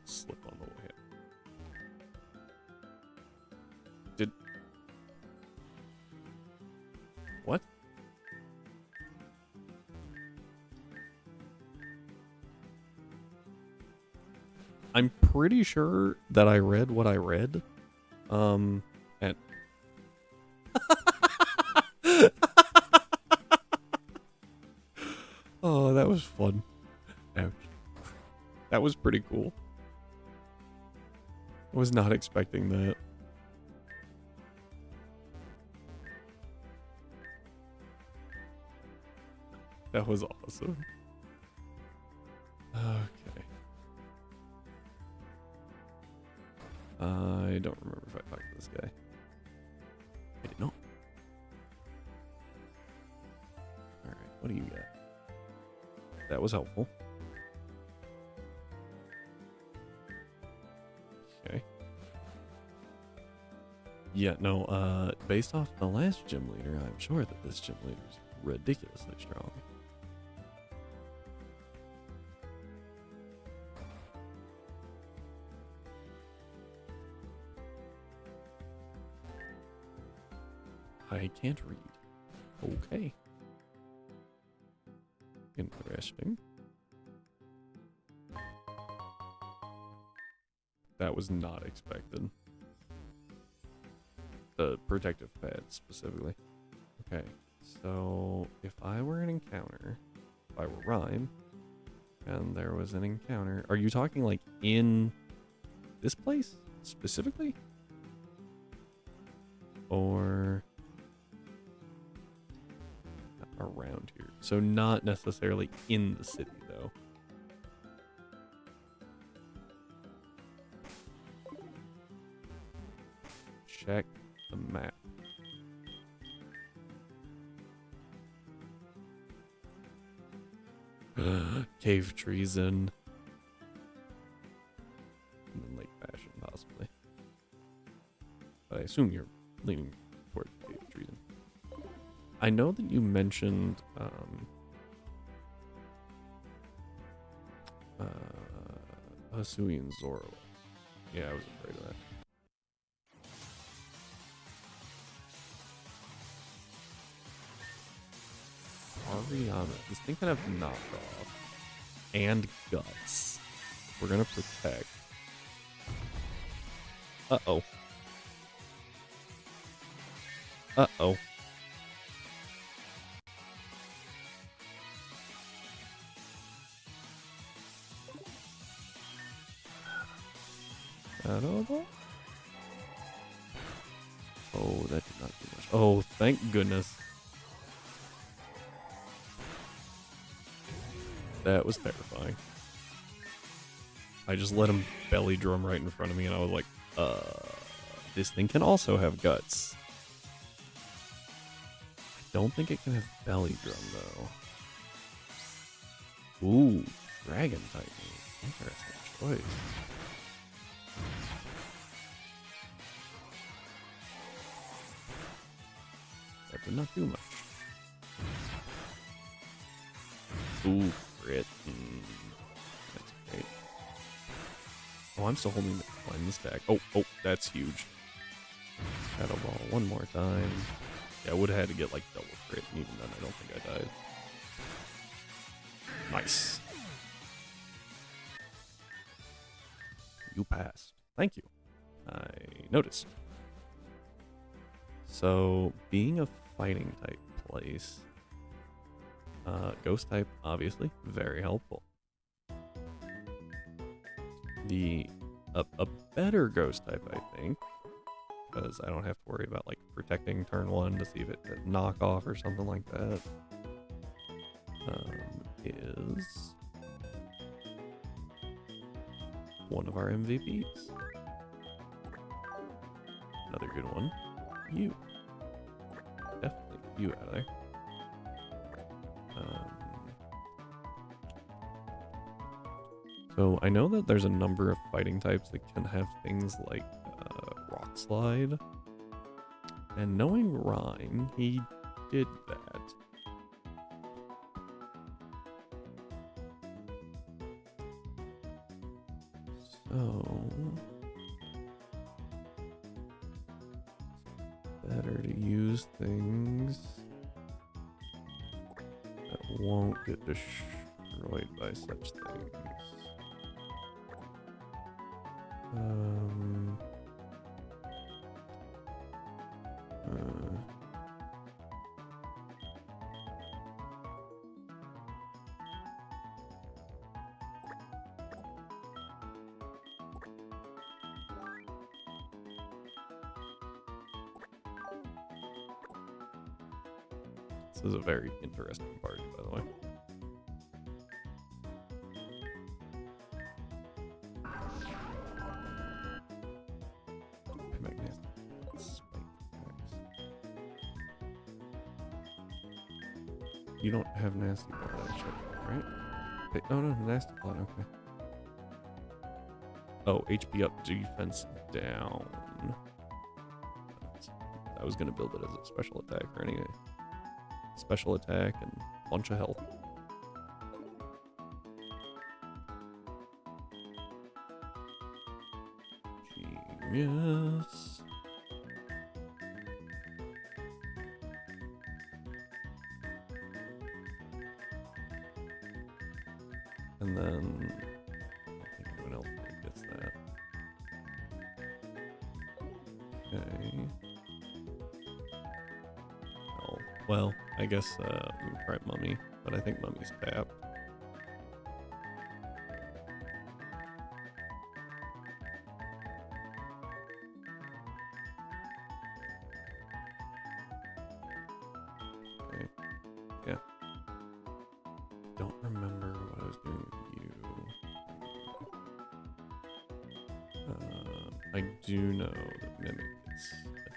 Slip on the way. What? I'm pretty sure that I read what I read. And oh, that was fun. Ouch. That was pretty cool. I was not expecting that. That was awesome. Okay. I don't remember if I talked to this guy. I did not. Alright, what do you got? That was helpful. Okay. Yeah, no, based off the last gym leader, I'm sure that this gym leader is ridiculously strong. I can't read. Okay. Interesting. That was not expected. The protective pad specifically. Okay, so if I were an encounter, if I were Rhyme, and there was an encounter, are you talking like in this place specifically? Or around here? So not necessarily in the city though. Check the map. Cave treason. And then Lake Fashion, possibly. But I assume you're leaning toward cave treason. I know that you mentioned Hisuian Zoro. Yeah, I was afraid of that. Ariana. This thing can have knockoff and guts. We're gonna protect. Uh-oh. Uh-oh. Oh, that did not do much. Oh, thank goodness. That was terrifying. I just let him belly drum right in front of me, and I was like, this thing can also have guts. I don't think it can have belly drum, though. Ooh, dragon type. Interesting choice. That did not do much. Ooh, crit. That's great. Oh, I'm still holding the cleanse stack. Oh, that's huge. Shadow Ball one more time. Yeah, I would have had to get like double crit, and even then I don't think I died. Nice. You passed. Thank you. I noticed. So, being a fighting type place, ghost type, obviously, very helpful. A better ghost type, I think, because I don't have to worry about like protecting turn 1 to see if it knock off or something like that, is one of our MVPs. Another good one. You. Definitely you out of there. So I know that there's a number of fighting types that can have things like Rock Slide. And knowing Rhyme, he did that. So better to use things that won't get destroyed by such things. This is a very interesting party, by the way. You don't have nasty blood, actually, right? Wait, oh no, nasty blood, okay. Oh, HP up, defense down. I was gonna build it as a special attack or anyway. Special attack and a bunch of health. Genius. And then I think everyone else gets that. Okay. Oh, well, I guess we can try Mummy, but I think Mummy's tapped. Okay. Yeah. Don't remember what I was doing with you. I do know that Mimic gets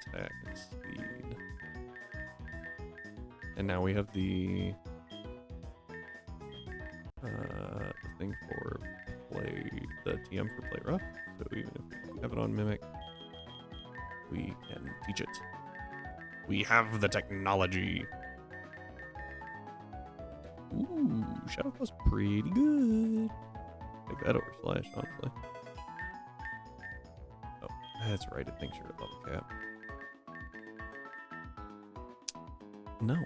attack and speed. And now we have the thing for the TM for play rough. So even if we don't have it on Mimic, we can teach it. We have the technology. Ooh, Shadow Claw's pretty good. Take that over Slash, honestly. Oh, that's right, it thinks you're at level cap. No.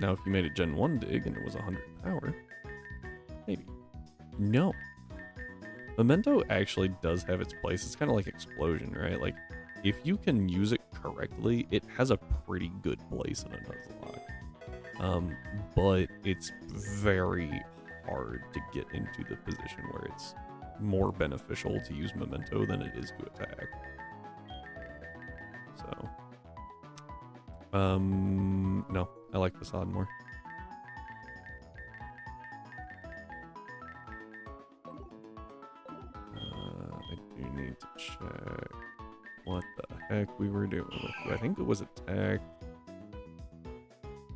Now, if you made it Gen 1 dig and it was 100 power, maybe. No. Memento actually does have its place. It's kind of like Explosion, right? Like, if you can use it correctly, it has a pretty good place in a Nuzlocke. But it's very hard to get into the position where it's more beneficial to use Memento than it is to attack. So, no, I like Facade more. I do need to check what the heck we were doing with you. I think it was attack.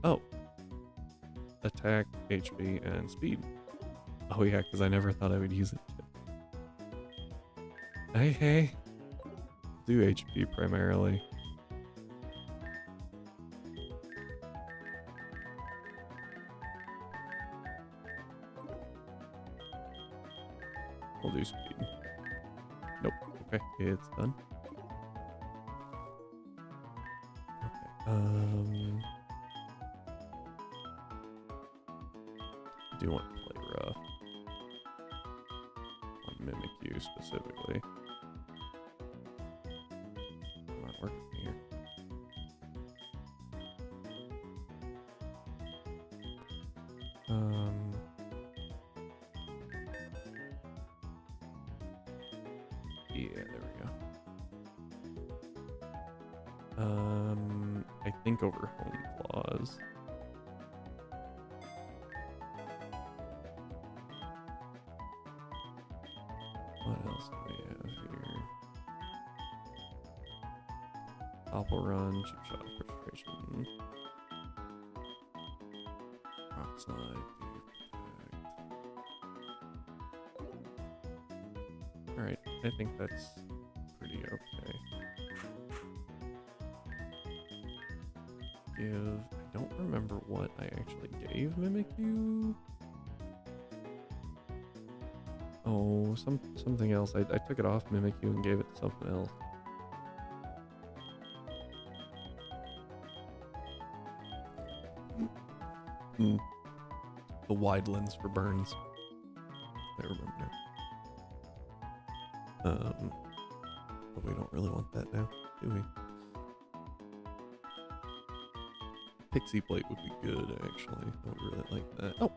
Oh. Attack, HP, and speed. Oh yeah, because I never thought I would use it. Hey. Do HP primarily. We'll do speed. Nope. Okay, it's done. Okay, do want to play rough. I'll mimic to specifically. Come on, work with me here. Yeah, there we go. I think over home clause. What else do we have here? Topple run, cheap shot, frustration. Rock slide, protect. Alright, I think that's pretty okay. I don't remember what I actually gave Mimikyu. Oh, something else. I took it off Mimikyu and gave it to something else. The wide lens for burns. I remember. But we don't really want that now, do we? Pixie plate would be good, actually. I would really like that. Oh!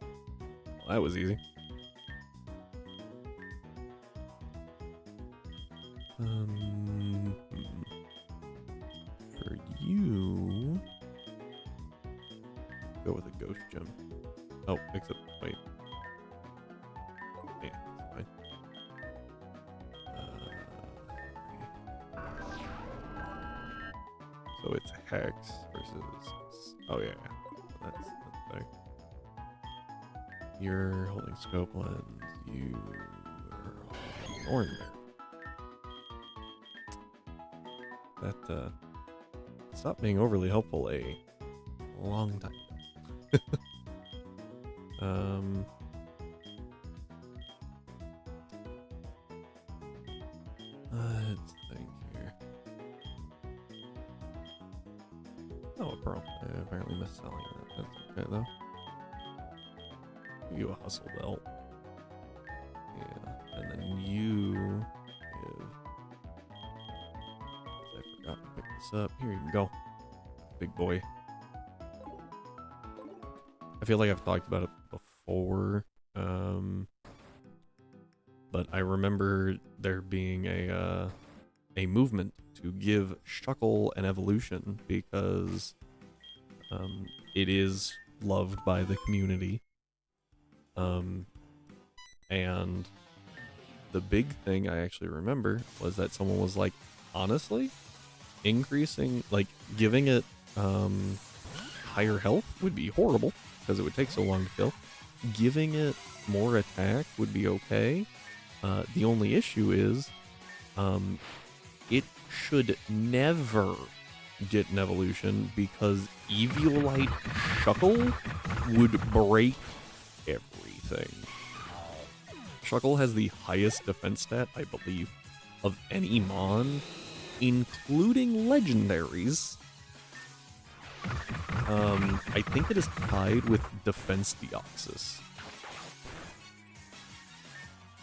Well, that was easy. For you... Go with a ghost gem. Oh, except, wait. Yeah, that's fine. So it's Hex versus... Oh yeah, that's better. You're holding Scope Lens. You are holding Thornberry. That stopped being overly helpful a long time ago. Let's think here. Oh, a pearl. I apparently missed selling that. That's okay though. You a hustle belt. Yeah, and then you give. I forgot to pick this up. Here you go, big boy. I feel like I've talked about it before, but I remember there being a movement to give Shuckle an evolution because it is loved by the community. And the big thing I actually remember was that someone was like, honestly, increasing, like giving it higher health would be horrible because it would take so long to kill. Giving it more attack would be okay. The only issue is it should never get an evolution because Eviolite Shuckle would break everything. Shuckle has the highest defense stat, I believe, of any Mon, including legendaries. I think it is tied with Defense Deoxys.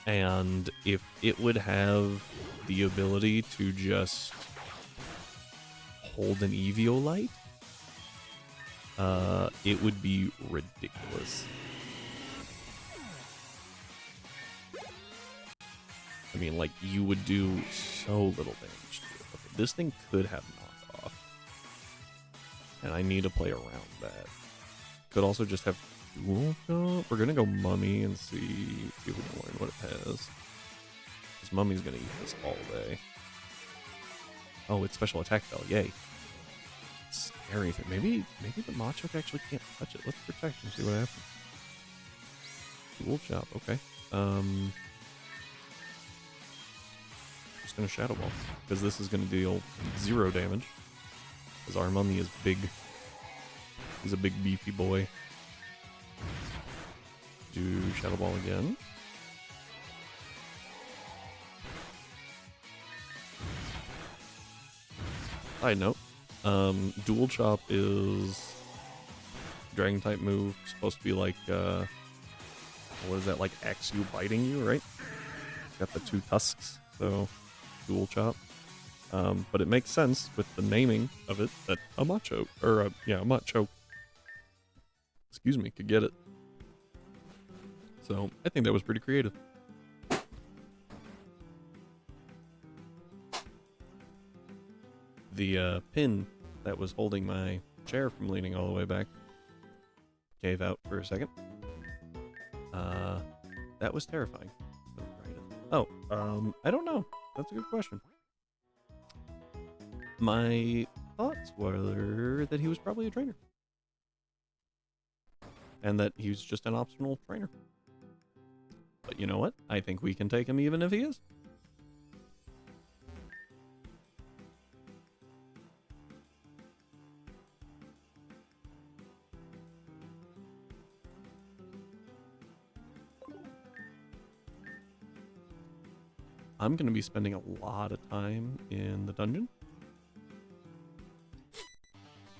And if it would have the ability to just hold an Eviolite, it would be ridiculous. I mean, like, you would do so little damage to it. Okay, this thing could have knockoff. And I need to play around that. Could also just have dual jump. We're gonna go Mummy and see if we can learn what it has. Because Mummy's gonna eat this all day. Oh, it's special attack bell, yay. Scary thing. Maybe the Machop actually can't touch it. Let's protect and see what happens. Dual chop, okay. Just gonna Shadow Ball. Because this is gonna deal 0 damage. Because our Mummy is big. He's a big beefy boy. Do Shadow Ball again. Side note, Dual Chop is Dragon type move, supposed to be like what is that, like axe you biting you, right? Got the 2 tusks, so dual chop. But it makes sense with the naming of it that a macho, or a macho, excuse me, could get it. So I think that was pretty creative. The pin that was holding my chair from leaning all the way back gave out for a second. That was terrifying. Oh, I don't know. That's a good question. My thoughts were that he was probably a trainer. And that he was just an optional trainer. But you know what? I think we can take him even if he is. I'm going to be spending a lot of time in the dungeon.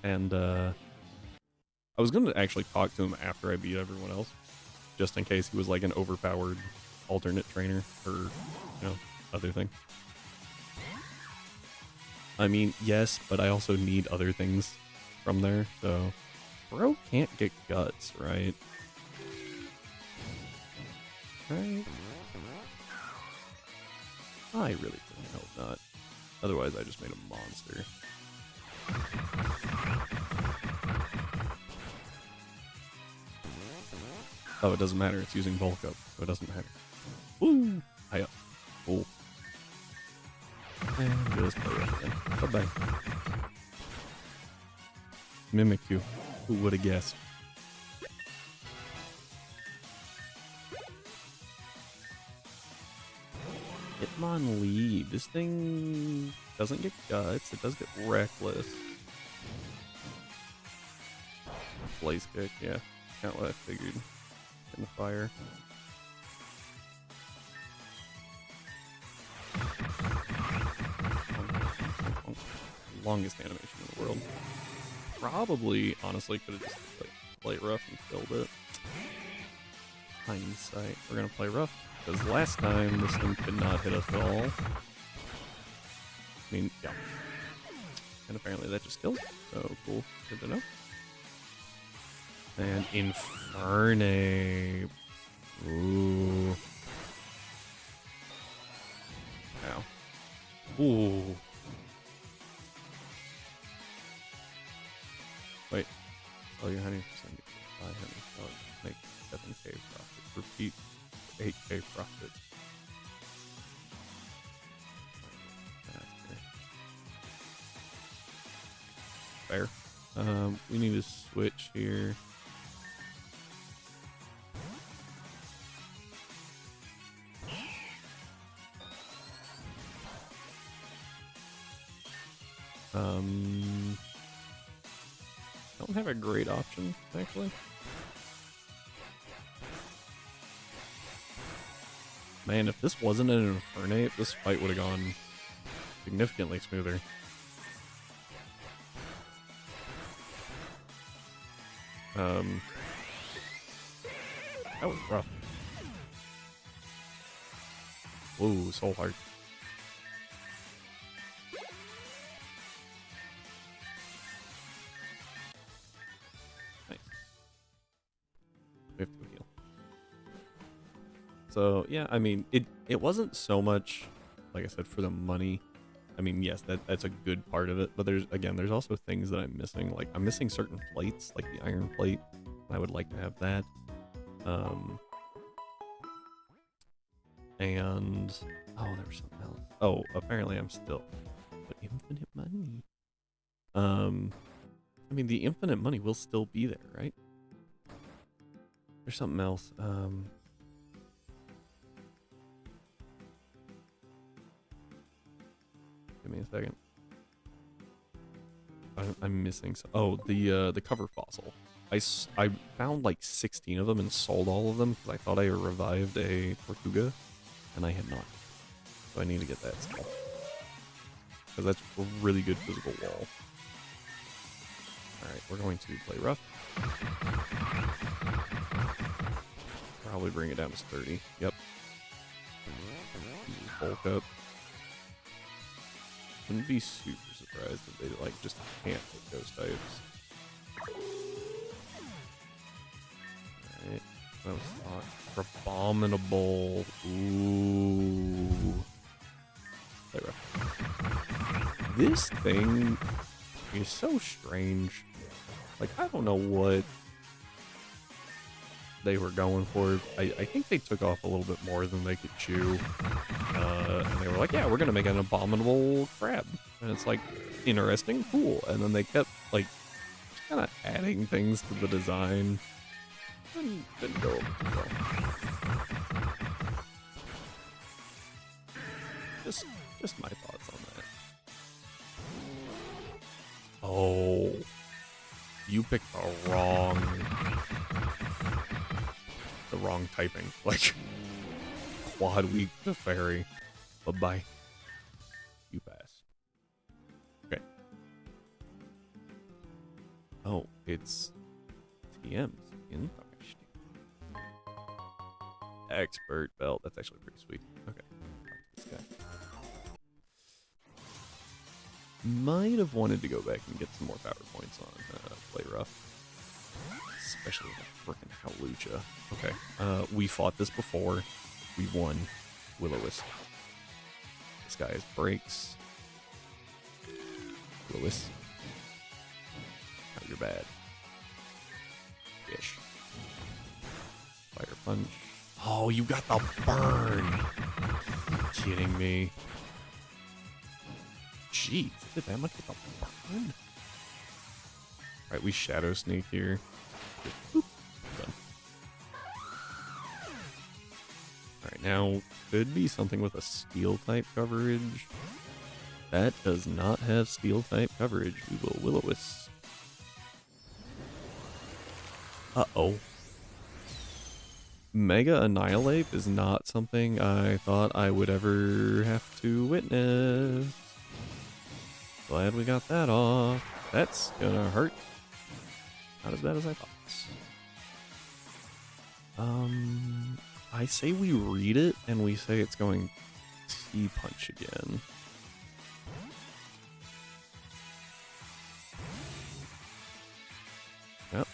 And I was going to actually talk to him after I beat everyone else, just in case he was like an overpowered alternate trainer or, you know, other thing. I mean, yes, but I also need other things from there, so bro can't get guts, right? Right? I really fucking hope not. Otherwise, I just made a monster. Oh, it doesn't matter. It's using bulk up, so it doesn't matter. Woo! High up. Cool. And just play up again. Bye-bye. Mimikyu. Who would have guessed? Hitmonlee. This thing doesn't get guts. It does get reckless. Blaze kick, yeah. Kind of what I figured. In the fire. Longest animation in the world. Probably, honestly, could have just like played rough and killed it. Hindsight. We're gonna play rough. Because last time, this thing could not hit us at all. I mean, yeah. And apparently that just killed it. So, cool. Good to know. And Infernape. Ooh. Ow. Ooh. Wait. Oh, you're 100% buy honey. Oh, make 7k profit. Repeat 8k profit. Fair. We need to switch here. Don't have a great option, actually. Man, if this wasn't an Infernape, this fight would have gone significantly smoother. That was rough. Whoa, Soul Heart. Nice. We have to heal. So yeah, I mean, it wasn't so much, like I said, for the money. I mean, yes, that's a good part of it, but there's also things that I'm missing. Like I'm missing certain plates, like the iron plate. I would like to have that. And oh, there was something else. Oh, apparently I'm still, but infinite money. I mean, the infinite money will still be there, right? There's something else. Give me a second. I'm missing some. Oh, the cover fossil. I found like 16 of them and sold all of them because I thought I revived a Tortuga, and I had not. So I need to get that still. Because that's a really good physical wall. Alright, we're going to play rough. Probably bring it down to 30. Yep. Bulk up. Wouldn't be super surprised if they like just can't hit ghost types. Alright. That was thought. Abominable. Ooh. Play rough. This thing is so strange. Like, I don't know what they were going for. I think they took off a little bit more than they could chew. And they were like, yeah, we're going to make an abominable crab. And it's like, interesting, cool. And then they kept, like, kind of adding things to the design. Didn't go well. Just my thoughts on that. Oh. You picked the wrong typing. Like, quad weak to fairy. Bye-bye. You passed. Okay. Oh, it's TM's in expert belt. That's actually pretty sweet. Okay. This guy. Might have wanted to go back and get some more power points on Play Rough. Especially with the frickin' Howlucha. Okay. We fought this before. We won. Will-O-Wisp. This guy has breaks. Will-O-Wisp. Now you're bad. Ish. Fire punch. Oh, you got the burn. You're kidding me. Jeez, did that much with the burn? Alright, we Shadow Sneak here. Just, boop, done. Alright, now could be something with a Steel type coverage. That does not have Steel type coverage. We will Will-O-Wisp. Uh-oh. Mega Annihilate is not something I thought I would ever have to witness. Glad we got that off. That's gonna hurt. Not as bad as I thought. I say we read it and we say it's going T-Punch again. Yep.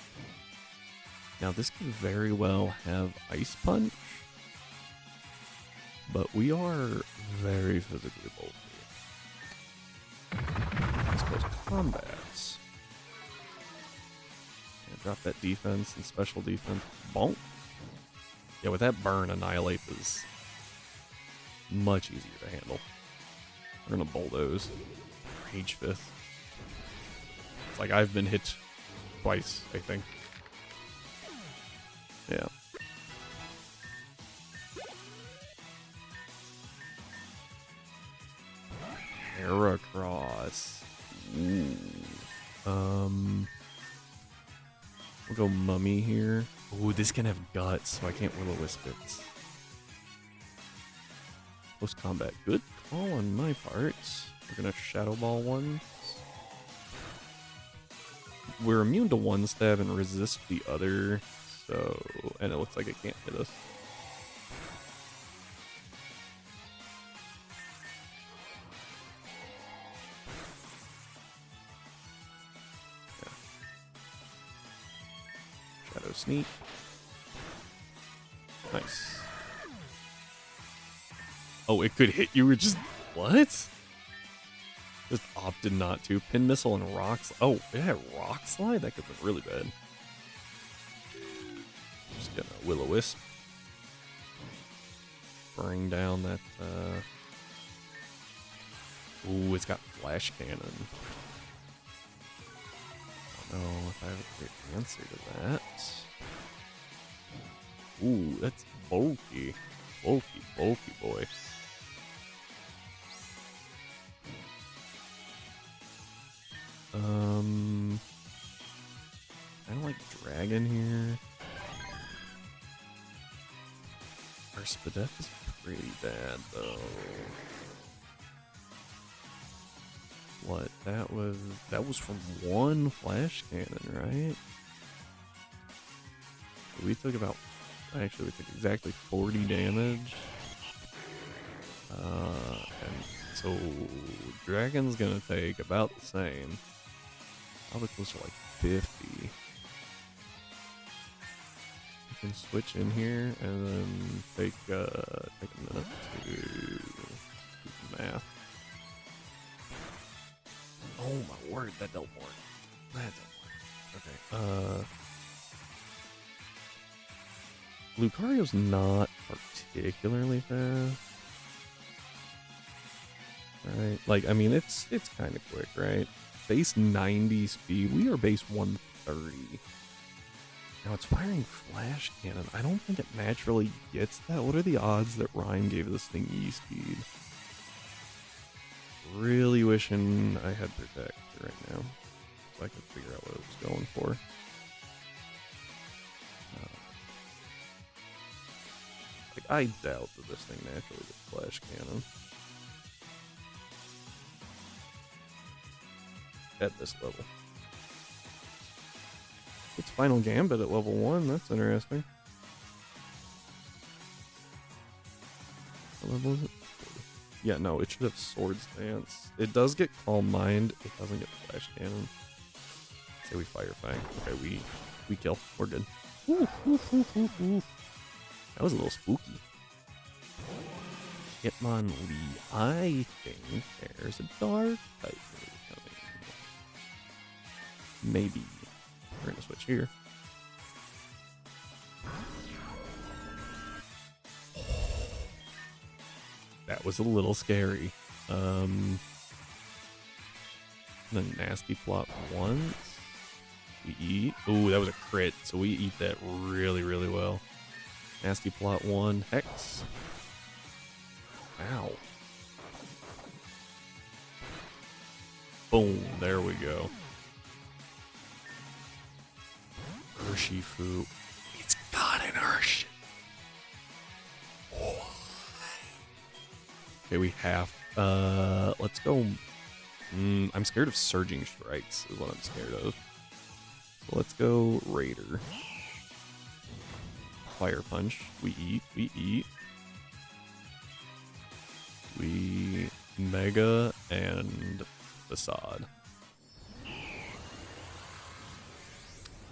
Now this could very well have Ice Punch, but we are very physically bold. Let's close combats. And drop that defense and special defense. Bonk. Yeah, with that burn, Annihilate is much easier to handle. We're gonna bulldoze. Rage Fist. It's like I've been hit twice, I think. Yeah. Heracross. Ooh. We'll go Mummy here. Ooh, this can have guts, so I can't Will-O-Wisp it. Close combat. Good call on my part. We're gonna Shadow Ball one. We're immune to one stab and resist the other, so... And it looks like it can't hit us. Shadow Sneak. Nice. Oh, it could hit you. We're just... What? Just opted not to. Pin Missile and Rock Slide. Oh, it had Rock Slide? That could have been really bad. Just gonna Will-O-Wisp. Bring down that... Ooh, it's got Flash Cannon. I don't know if I have a great answer to that. Ooh, that's bulky. Bulky, bulky boy. I don't like Dragon here. Our Spadef is pretty bad though. What? That was from one Flash Cannon, right? We took about Actually, we took exactly 40 damage. And so Dragon's gonna take about the same. Probably close to like 50. We can switch in here and then take a minute to do the math. Oh my word, that don't work. That don't work. Okay. Lucario's not particularly fast. Right? Like, I mean, it's kind of quick, right? Base 90 speed. We are base 130. Now it's firing flash cannon. I don't think it naturally gets that. What are the odds that Rhyme gave this thing E-speed? Really wishing I had Protect right now, so I could figure out what it was going for. Like, I doubt that this thing naturally gets flash cannon. At this level. It's Final Gambit at level 1, that's interesting. What level is it? Yeah, no, it should have Sword Stance. It does get Calm Mind, it doesn't get Flash Cannon. Say we Fire Fang. Okay, we kill. We're good. That was a little spooky. Hitmonlee. I think there's a Dark type coming. Maybe. We're gonna switch here. That was a little scary. Then nasty plot once. We eat. Ooh, that was a crit, so we eat that really, really well. Nasty plot 1. Hex. Ow. Boom. There we go. Urshifu. It's got an Ursh. Okay, we have. Let's go. I'm scared of Surging Strikes, is what I'm scared of. So let's go Raider. Fire Punch. We eat. We eat. We Mega and Facade.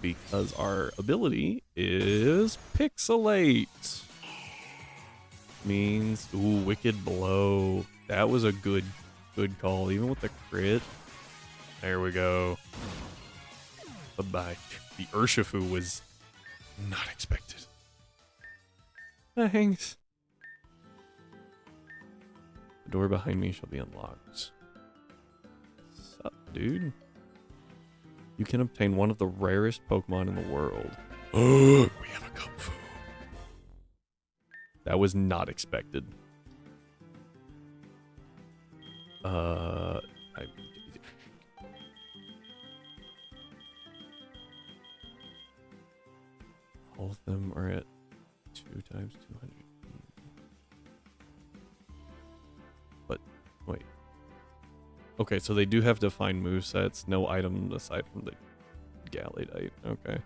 Because our ability is Pixelate. Means, ooh, Wicked Blow. That was a good call, even with the crit. There we go. Bye-bye. The Urshifu was not expected. Thanks. The door behind me shall be unlocked. Sup, dude? You can obtain one of the rarest Pokemon in the world. Oh, we have a Kung Fu. That was not expected. All of them are at 2 times 200. But wait. Okay, so they do have defined movesets. No item aside from the Galladite. Okay.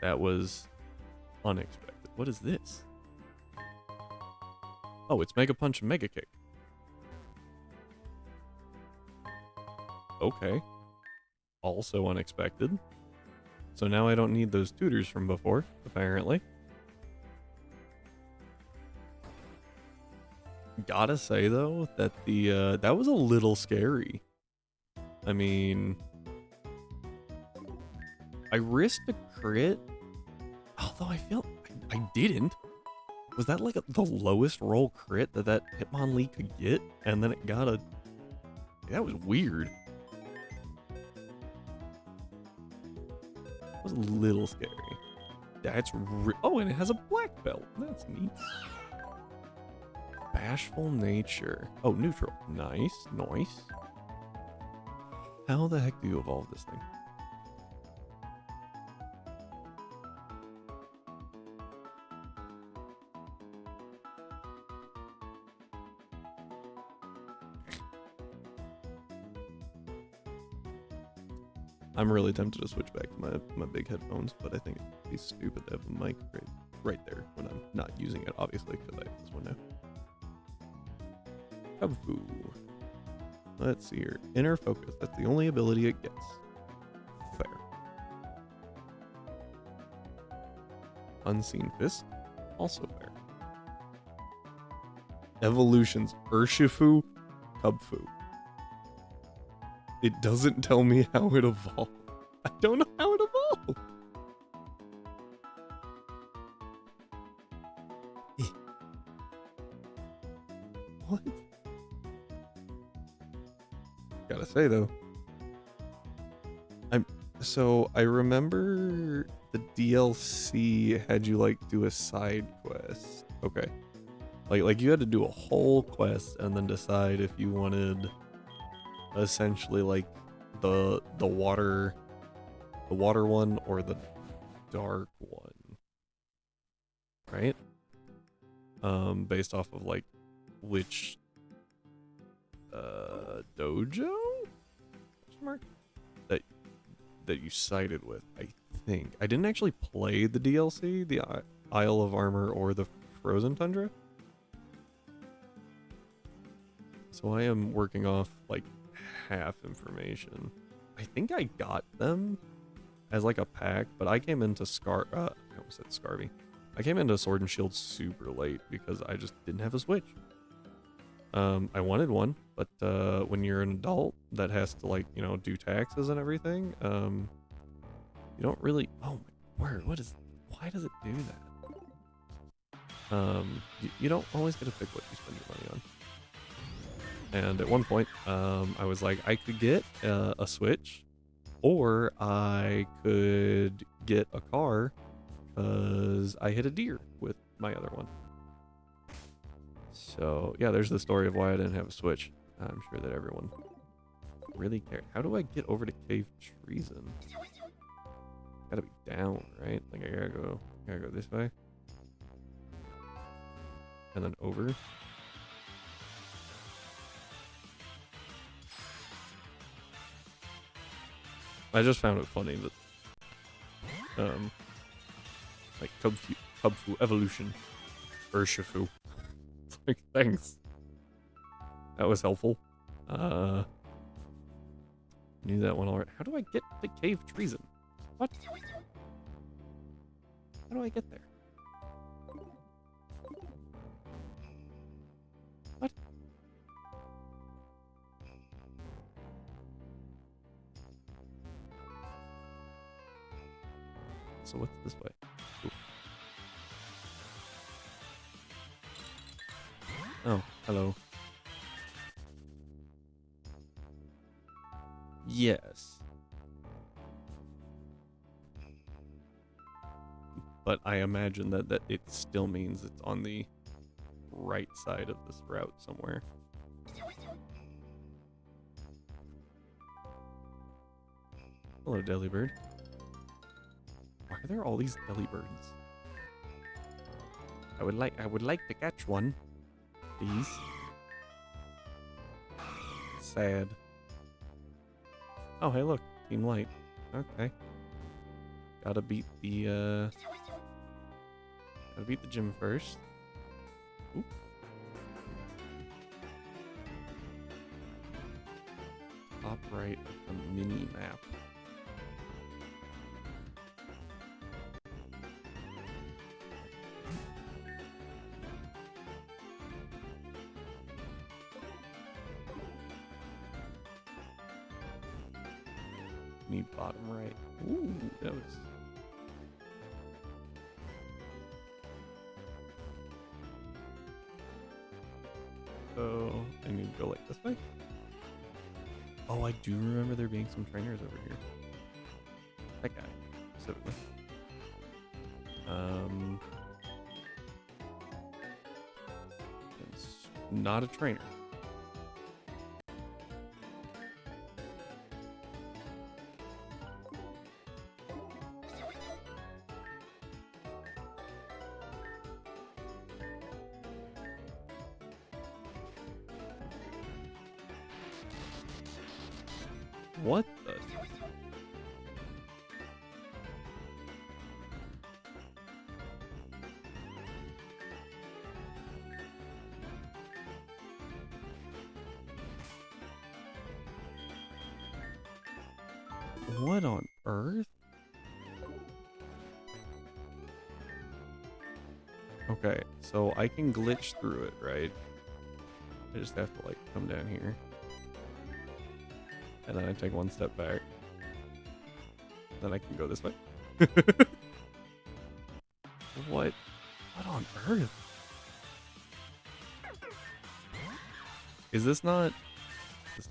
That was unexpected. What is this? Oh, it's Mega Punch and Mega Kick. Okay. Also unexpected. So now I don't need those tutors from before, apparently. Gotta say though that the that was a little scary. I mean, I risked a crit, although I feel I didn't. Was that like the lowest roll crit that Hitmonlee could get, and then it got a? That was weird. That was a little scary. That's oh, and it has a black belt. That's neat. Bashful Nature. Oh, neutral. Nice, nice. How the heck do you evolve this thing? I'm really tempted to switch back to my big headphones, but I think it'd be stupid to have a mic right there when I'm not using it, obviously, because I have this one now. Cubfu. Let's see here. Inner focus. That's the only ability it gets. Fair. Unseen fist. Also fair. Evolutions. Urshifu. Cubfu. It doesn't tell me how it evolved. I don't know how it evolved. What? Gotta say though, I remember the DLC had you like do a side quest. Okay. Like you had to do a whole quest and then decide if you wanted essentially like the water one or the dark one. Right? Based off of like which dojo mark that you sided with. I think I didn't actually play the DLC, the Isle of Armor or the Frozen Tundra, so I am working off like half information. I think I got them as like a pack, but I came into I almost said Scarby. I came into Sword and Shield super late because I just didn't have a Switch. I wanted one, but when you're an adult that has to like, you know, do taxes and everything, you don't really, oh my word, why does it do that? You don't always get to pick what you spend your money on. And at one point, I was like, I could get a Switch, or I could get a car, because I hit a deer with my other one. So yeah, there's the story of why I didn't have a Switch. I'm sure that everyone really cared. How do I get over to Cave Treason? Gotta be down, right? Like I gotta go this way. And then over. I just found it funny that like Cubfu evolution Urshifu. Like, thanks. That was helpful. Knew that one already. How do I get to Cave Treason? What? How do I get there? What? So what's this way? Ooh. Oh, hello. Yes. But I imagine that it still means it's on the right side of this route somewhere. Hello, Delibird. Why are there all these Delibirds? I would like to catch one, please. Sad. Oh, hey, look, Team Light. Okay. Gotta beat the gym first. Oop. Top right of the mini map. Need bottom right. Ooh, that was. So I need to go like this way. Oh, I do remember there being some trainers over here. That guy, specifically. It's not a trainer. What the? What on earth? Okay, so I can glitch through it, right? I just have to like come down here. And then I take one step back. Then I can go this way. What? What on earth? Is this not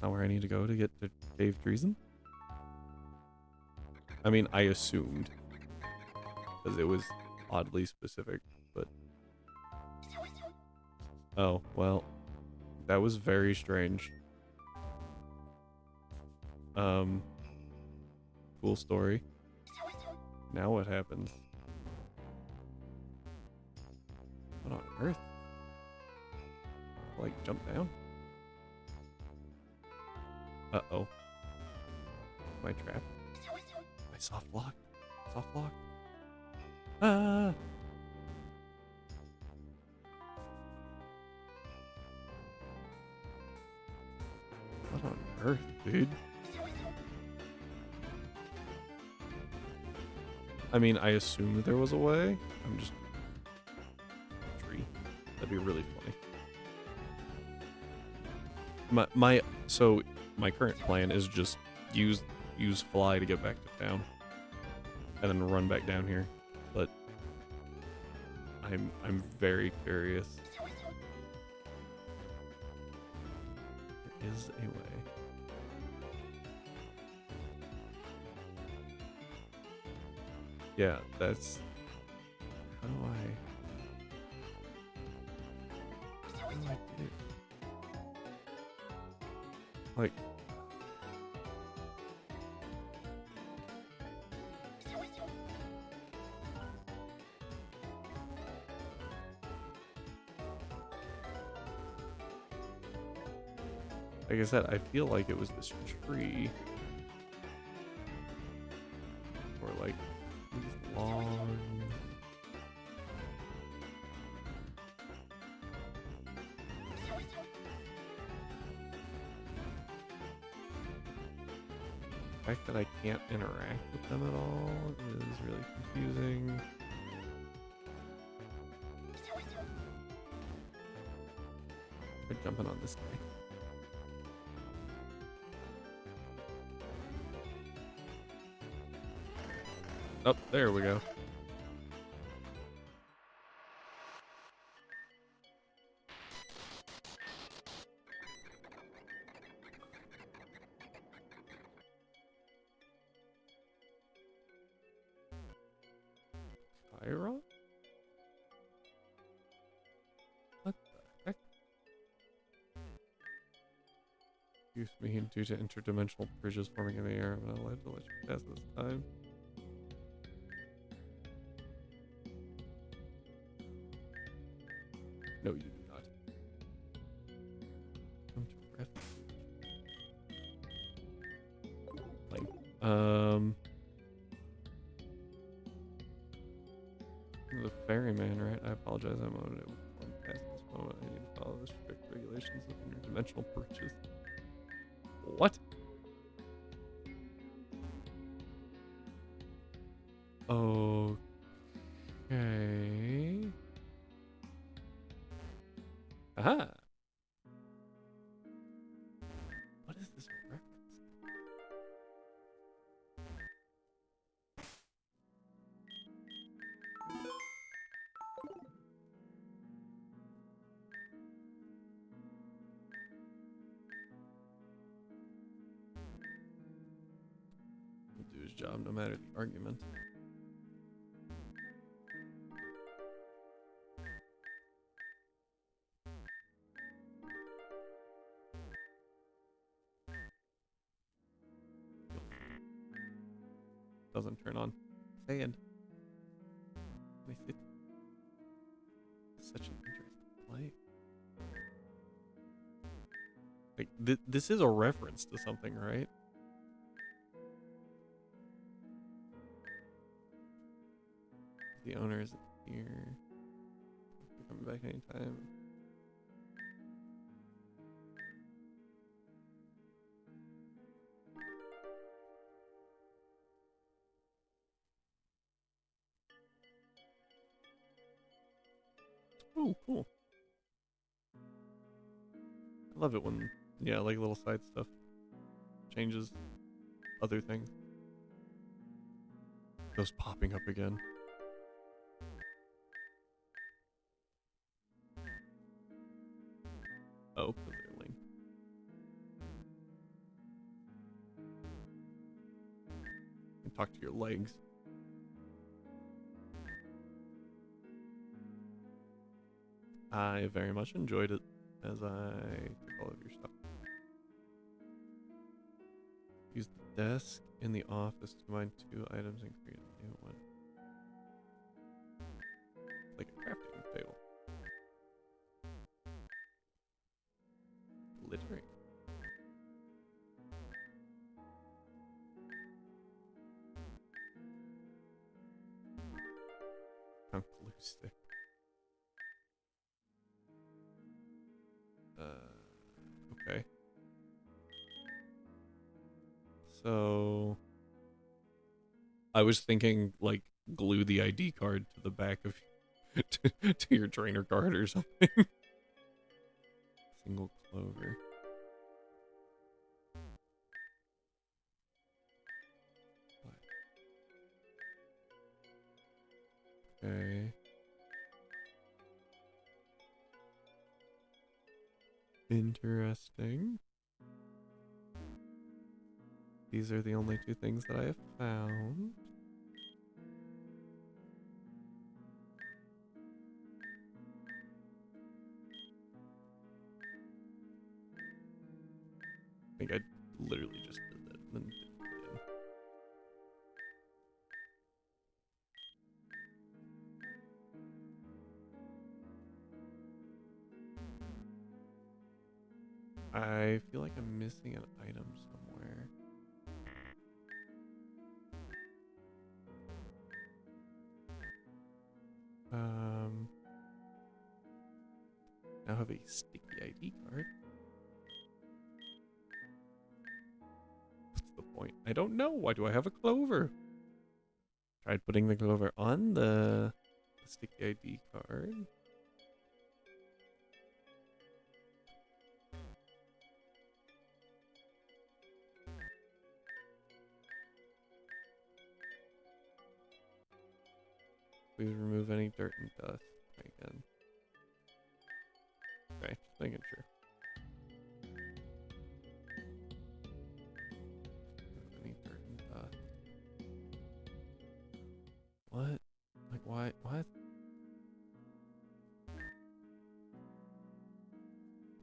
where I need to go to get to Cave Treason? I mean, I assumed. Because it was oddly specific, but... Oh, well. That was very strange. Cool story. Now what happens? What on earth? Like, jump down? Uh-oh. Am I trapped? Am I soft locked? Soft locked? Ah! What on earth, dude? I mean, I assumed there was a way. I'm just... Tree. That'd be really funny. So my current plan is just use fly to get back to town. And then run back down here. But I'm very curious. There is a way. Yeah, that's... How do I get it? Like... Like I said, I feel like it was this tree. Or like... long. The fact that I can't interact with them at all is really confusing. They're jumping on this guy. Oh, there we go. Fire rock? What the heck? Use me due to interdimensional bridges forming in the air. I'm not allowed to let you pass this time. No, you do not. Come to refuge. Like, the ferryman, right? I apologize. I'm unable to pass this moment. I need to follow the strict regulations of interdimensional bridges. What? Okay. Aha! What is this reference? He'll do his job no matter the argument. Doesn't turn on. Sand. It's such an interesting play. Like, this is a reference to something, right? The owner is here. Coming back anytime. Oh, cool. I love it when, yeah, like little side stuff changes other things. Goes popping up again. Oh, because they're linked. And talk to your legs. I very much enjoyed it as I took all of your stuff. Use the desk in the office to combine 2 items and create a new one. Like a crafting table. Littering. I'm glue stick. Okay. So I was thinking like glue the ID card to the back of to your trainer card or something. Single clover. Okay. Interesting. These are the only 2 things that I have found. I think I literally just did that and then did it again. I feel like I'm missing an item somewhere. Now have a sticky ID card. What's the point? I don't know. Why do I have a clover? Tried putting the clover on the sticky ID card. Please remove any dirt and dust. Again. Okay, just making sure. Any dirt and dust. What? Like why? What?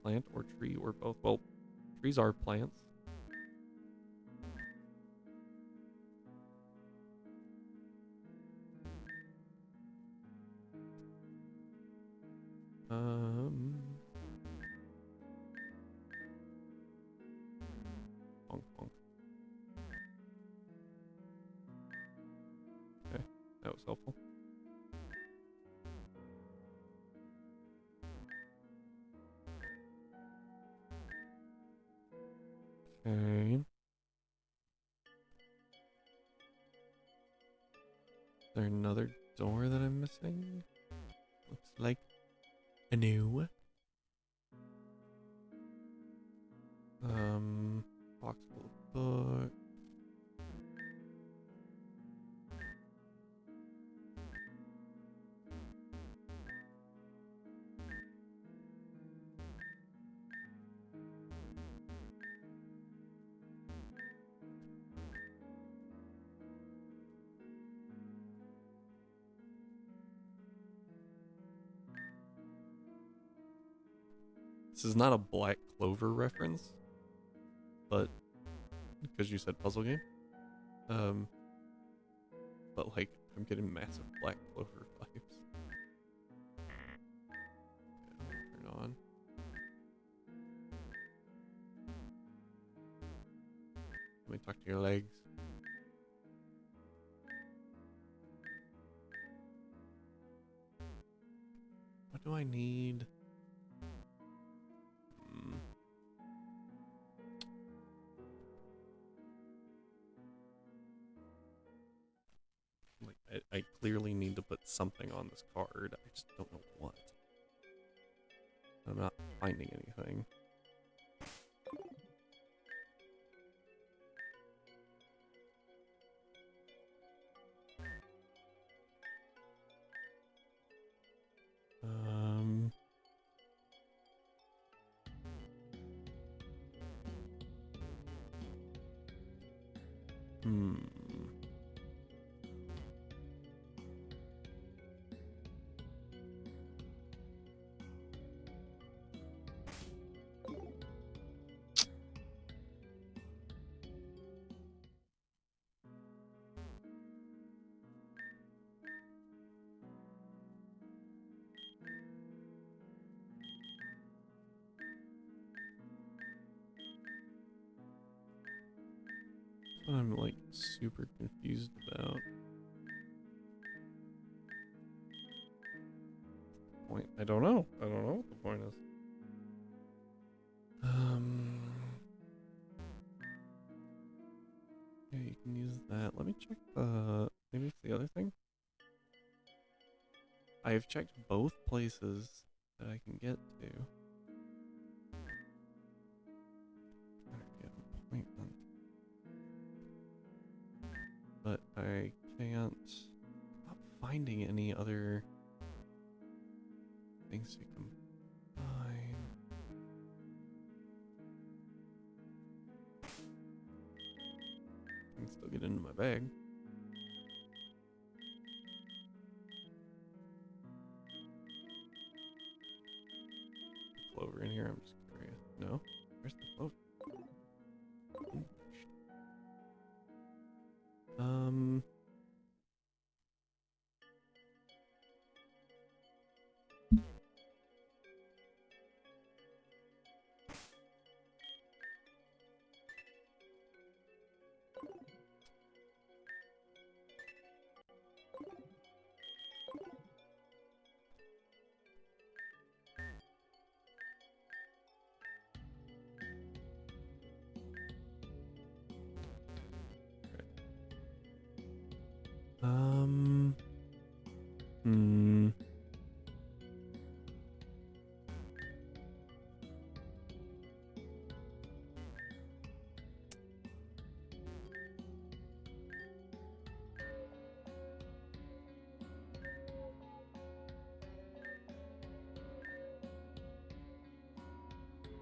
Plant or tree or both? Well, trees are plants. Bonk, bonk. Okay, that was helpful. Okay. Is there another door that I'm missing? Looks like a new. Box full of books. This is not a Black Clover reference, but because you said puzzle game, but like I'm getting massive Black Clover vibes. Okay, turn on. Let me talk to your legs. What do I need? Like I clearly need to put something on this card. I just don't know what. I'm not finding anything. Hmm. What I'm like super confused about. Point? I don't know. I don't know what the point is. Yeah, you can use that. Let me check the. Maybe it's the other thing. I have checked both places that I can get to. Appointment. But I can't. I'm not finding any other things to combine. I can still get into my bag. Clover in here, I'm just curious. No? Where's the clover?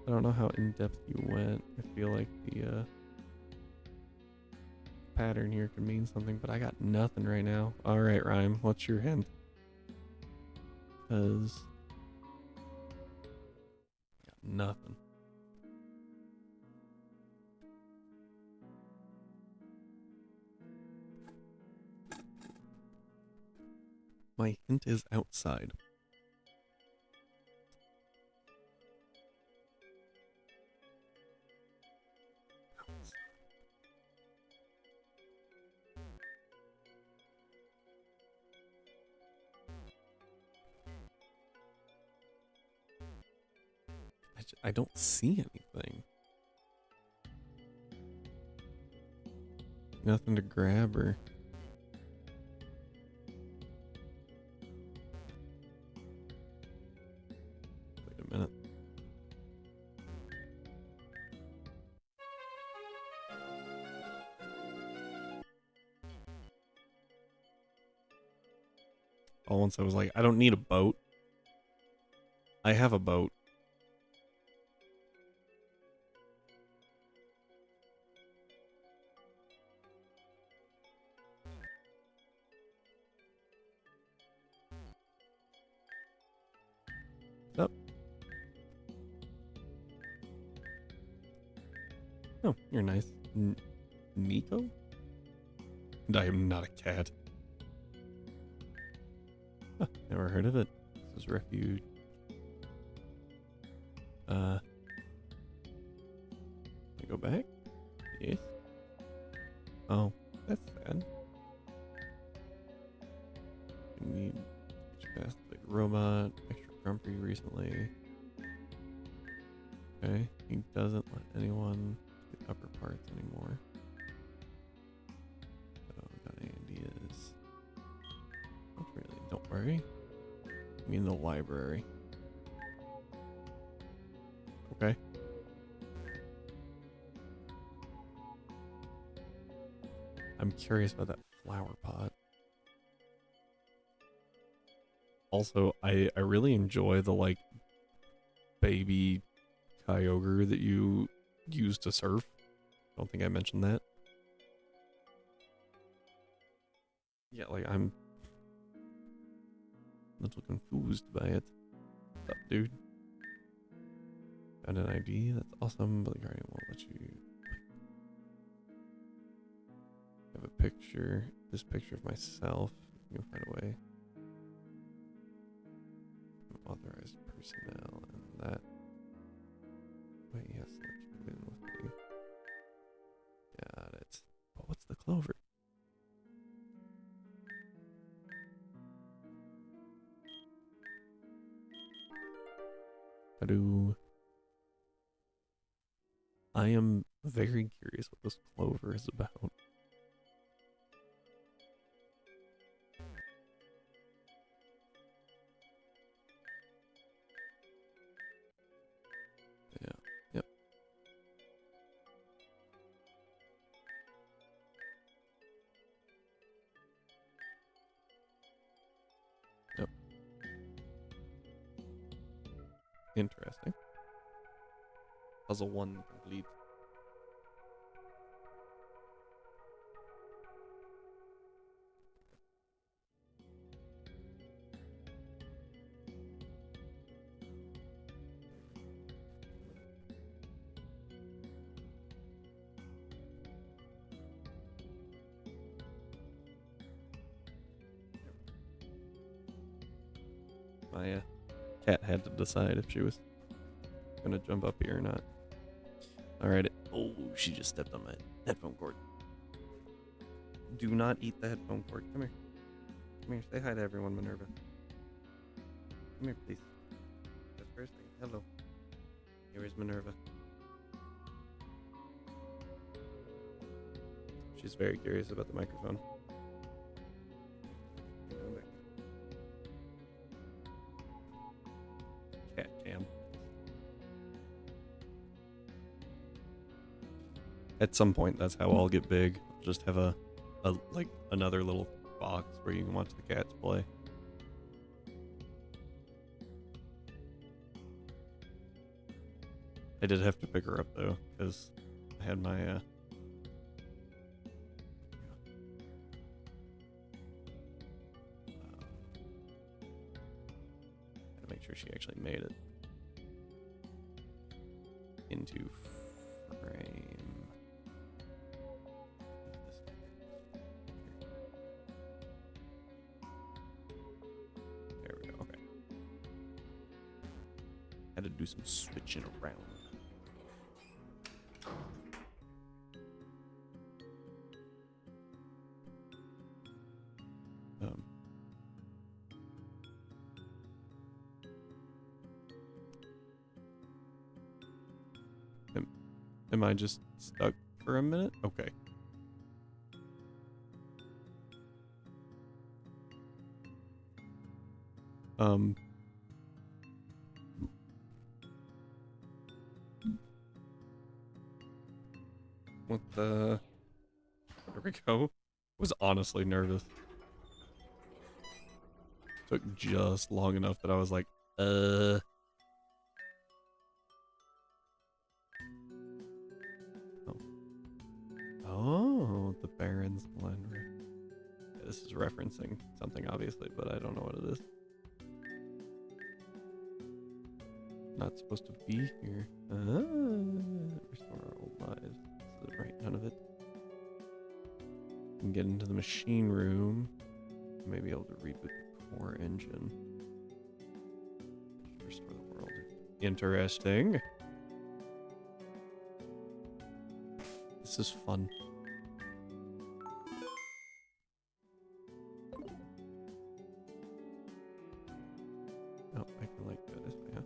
I don't know how in-depth you went. I feel like the pattern here could mean something, but I got nothing right now. Alright, Rhyme, what's your hint? Because I got nothing. My hint is outside. I don't see anything. Nothing to grab or... Wait a minute. All once I was like, I don't need a boat. I have a boat. Oh. Oh, you're nice. Nico? And I am not a cat. Huh, never heard of it. This is refuge. Can I go back? Yes. Oh, that's sad. We need to pass the big robot. Extra grumpy recently. Okay, he doesn't let anyone do the upper parts anymore. So, got any ideas? Not really, don't worry. I mean the library. I'm curious about that flower pot. Also, I really enjoy the like baby Kyogre that you use to surf. Don't think I mentioned that. Yeah, like I'm a little confused by it. What's up, dude? Got an ID? That's awesome, but the guardian won't let you have a picture. This picture of myself. You can find a way. Authorized personnel and that. Wait, yes, let you in with me. Got it. But what's the clover? I am very curious what this clover is about. Yeah. Yep. Yep. Interesting. Puzzle 1 complete. My cat had to decide if she was gonna jump up here or not. Alright. Oh, she just stepped on my headphone cord. Do not eat the headphone cord. Come here. Come here. Say hi to everyone, Minerva. Come here, please. The first thing. Hello. Here is Minerva. She's very curious about the microphone. Cat cam. At some point, that's how I'll get big. I'll just have a like another little box where you can watch the cats play. I did have to pick her up though, because I had my had to make sure she actually made it into frame. There we go. Okay. Had to do some switching around. Am I just stuck for a minute? Okay. What the? There we go. Was honestly nervous. Took just long enough that I was like, Oh, the Baron's Blend. Yeah, this is referencing something obviously, but I don't know what it is. Not supposed to be here. Restore our old lives. This is right, none of it. Can get into the machine room. Maybe able to reboot the core engine. Restore the world. Interesting. This is fun. Oh, I can like go this way, huh?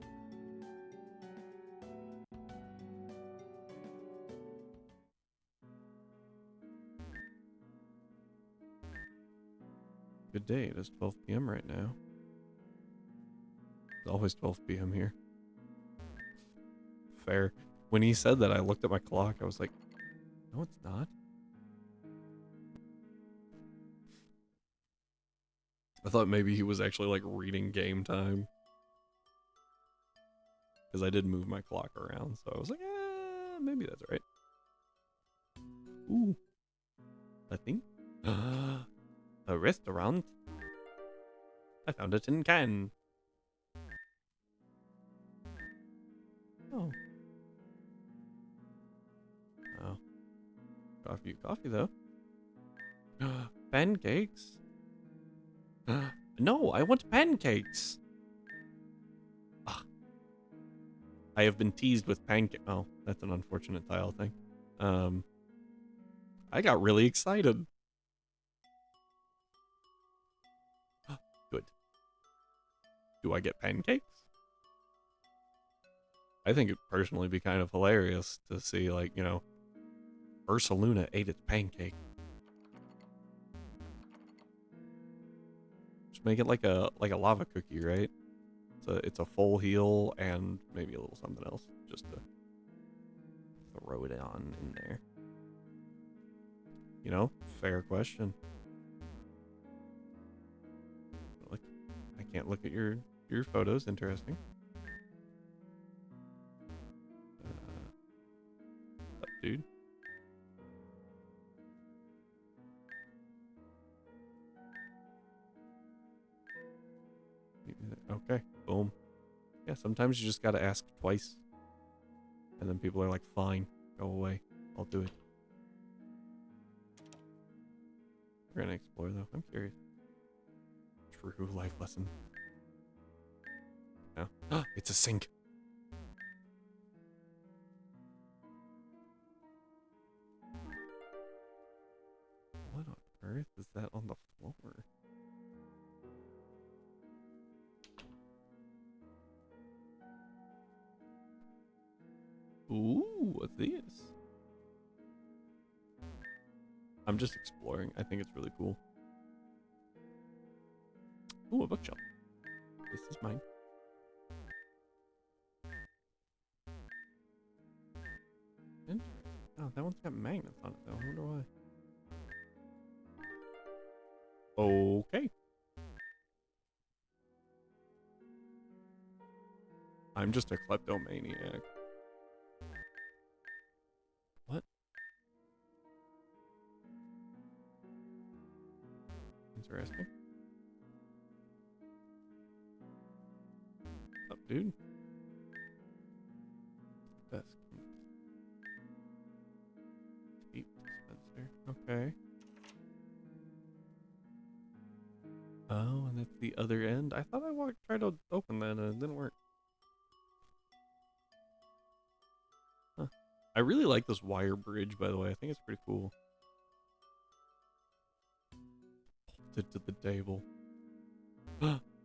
Good day. It is 12 p.m. right now. It's always 12 p.m. here. Fair. When he said that, I looked at my clock. I was like, no, it's not. I thought maybe he was actually like reading game time. Because I did move my clock around, so I was like, maybe that's right. Ooh. I think. A restaurant. I found a tin can. Oh. Oh. Coffee though. Pancakes? No, I want pancakes. Ugh. I have been teased with pancake. Oh, that's an unfortunate tile thing. I got really excited. Good. Do I get pancakes? I think it'd personally be kind of hilarious to see, like, you know, Ursaluna ate its pancake. Just make it like a lava cookie, right? It's a full heal and maybe a little something else just to throw it on in there. You know, fair question. Look, I can't look at your photos. Interesting. Up, dude. Okay, boom. Yeah, sometimes you just gotta ask twice. And then people are like, fine, go away. I'll do it. We're gonna explore though. I'm curious. True life lesson. No. It's a sink. What on earth is that on the floor? Ooh, what's this? I'm just exploring. I think it's really cool. Ooh, a bookshelf. This is mine. Interesting. Oh, that one's got magnets on it though. I wonder why. Okay. I'm just a kleptomaniac. What? Interesting. Up, dude. Desk. Tape dispenser. Okay. Oh, and that's the other end. I thought I tried to open that and it didn't work. Huh. I really like this wire bridge, by the way. I think it's pretty cool. Bolted to the table.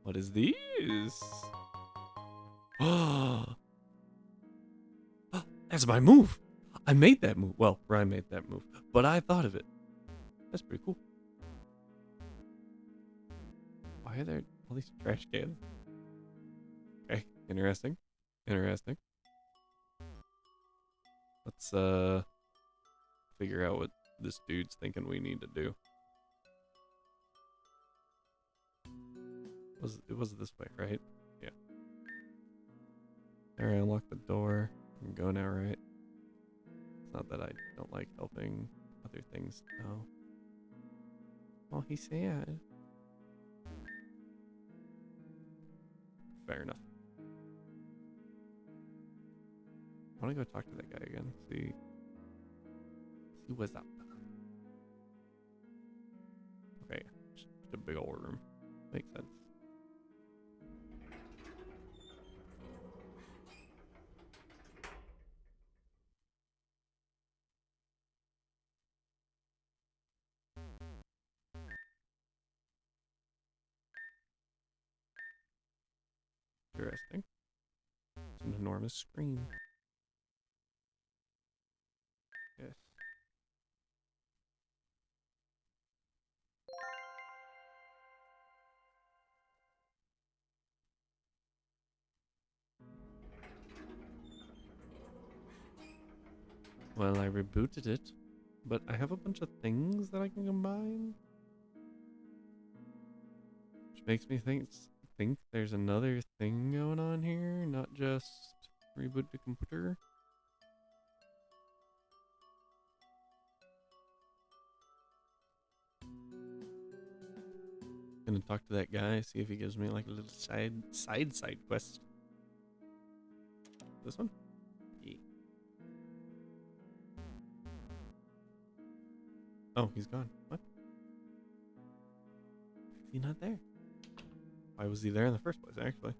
What is this? That's my move. I made that move. Well, Ryan made that move, but I thought of it. That's pretty cool. Why are there all these trash cans? Okay, interesting. Interesting. Let's figure out what this dude's thinking we need to do. It was this way, right? Yeah. Alright, unlock the door. I can go now, right? It's not that I don't like helping other things. No. Well, he said. Fair enough. I want to go talk to that guy again. See what's up. Okay, just a big old room. Makes sense. Interesting. It's an enormous screen. Yes. Well, I rebooted it, but I have a bunch of things that I can combine. Which makes me think there's another thing going on here, not just reboot the computer. Gonna talk to that guy, see if he gives me like a little side quest. This one? Yeah. Oh, he's gone. What? Is he not there? Why was he there in the first place, actually?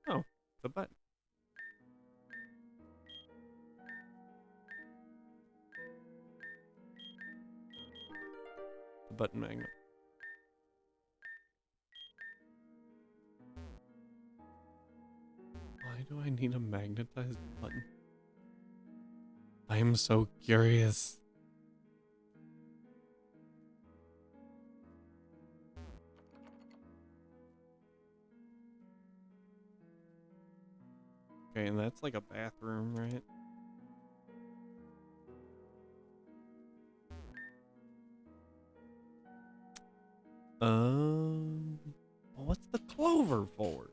Oh, the button. The button magnet. Why do I need a magnetized button? I am so curious. Okay, and that's like a bathroom, right? What's the clover for?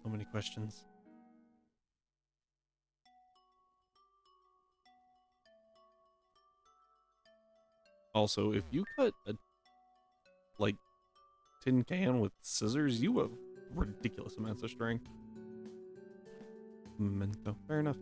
So many questions. Also, if you cut a like tin can with scissors, you have ridiculous amounts of strength. Memento. Fair enough.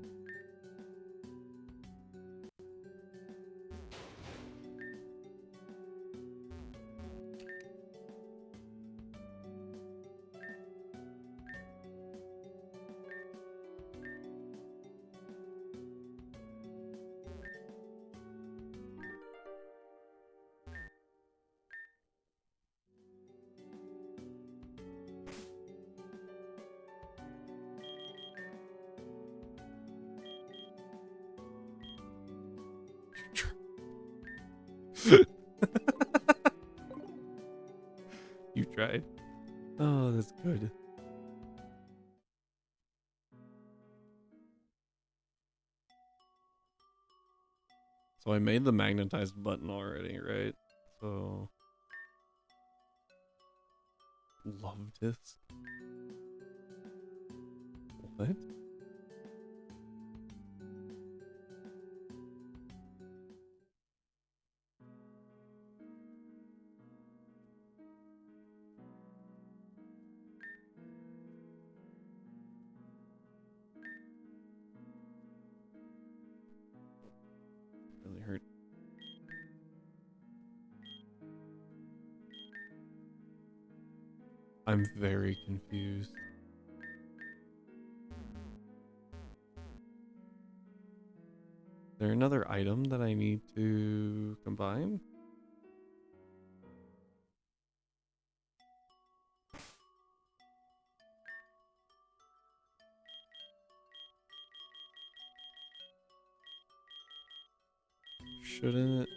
You tried. Oh, that's good. So I made the magnetized button already, right? So love disc. What? Really hurt. I'm very confused. Is there another item that I need to combine? Shouldn't it?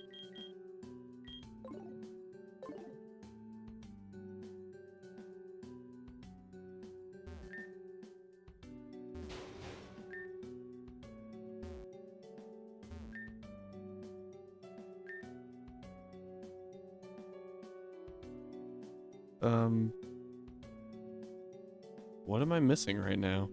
What am I missing right now?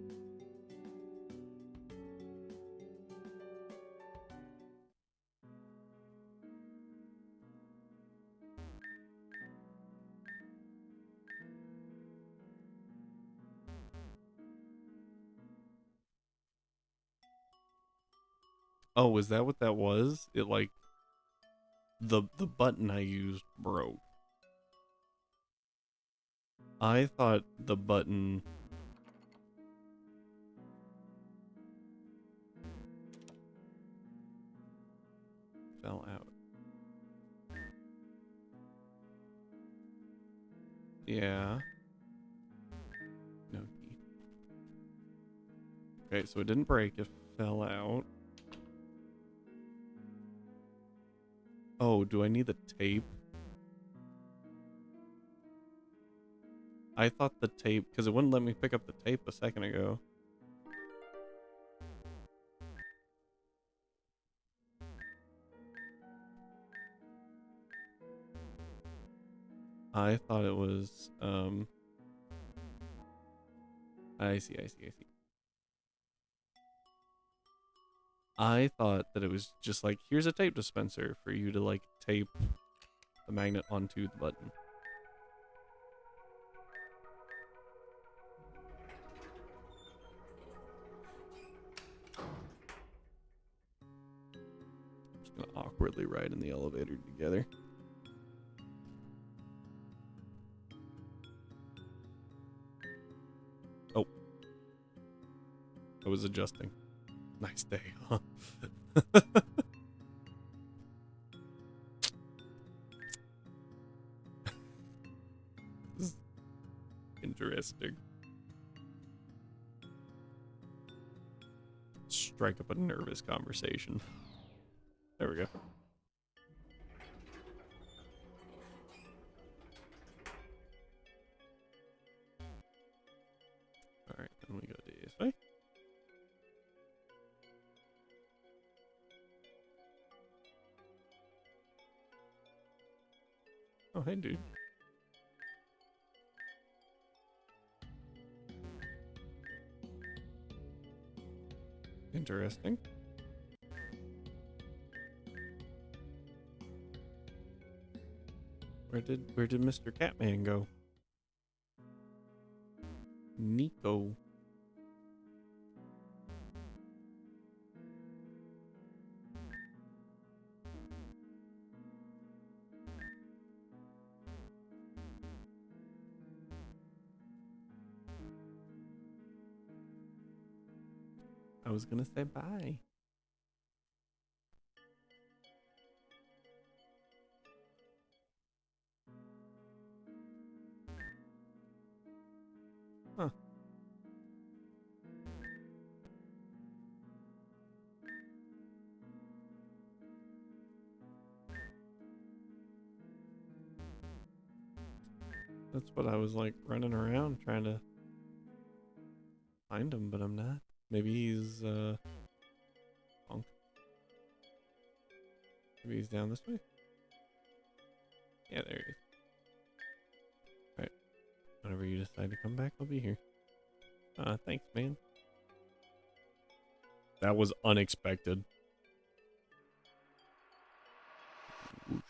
Oh, is that what that was? It like the button I used broke. I thought the button fell out. Yeah. No key. Okay, so it didn't break, it fell out. Oh, do I need the tape? I thought the tape, because it wouldn't let me pick up the tape a second ago. I thought it was, I see. I thought that it was just like, here's a tape dispenser for you to like tape the magnet onto the button. Just gonna awkwardly ride in the elevator together. Oh. I was adjusting. Nice day, huh? This is interesting. Strike up a nervous conversation. There we go. Alright, then we go this way. Oh, hey, dude. Interesting. Where did Mr. Catman go? Nico. I was gonna say bye. Huh. That's what I was like running around trying to find him, but I'm not. Maybe he's punk. Maybe he's down this way. Yeah, there he is. Alright. Whenever you decide to come back, I'll be here. Thanks, man. That was unexpected. Whoosh.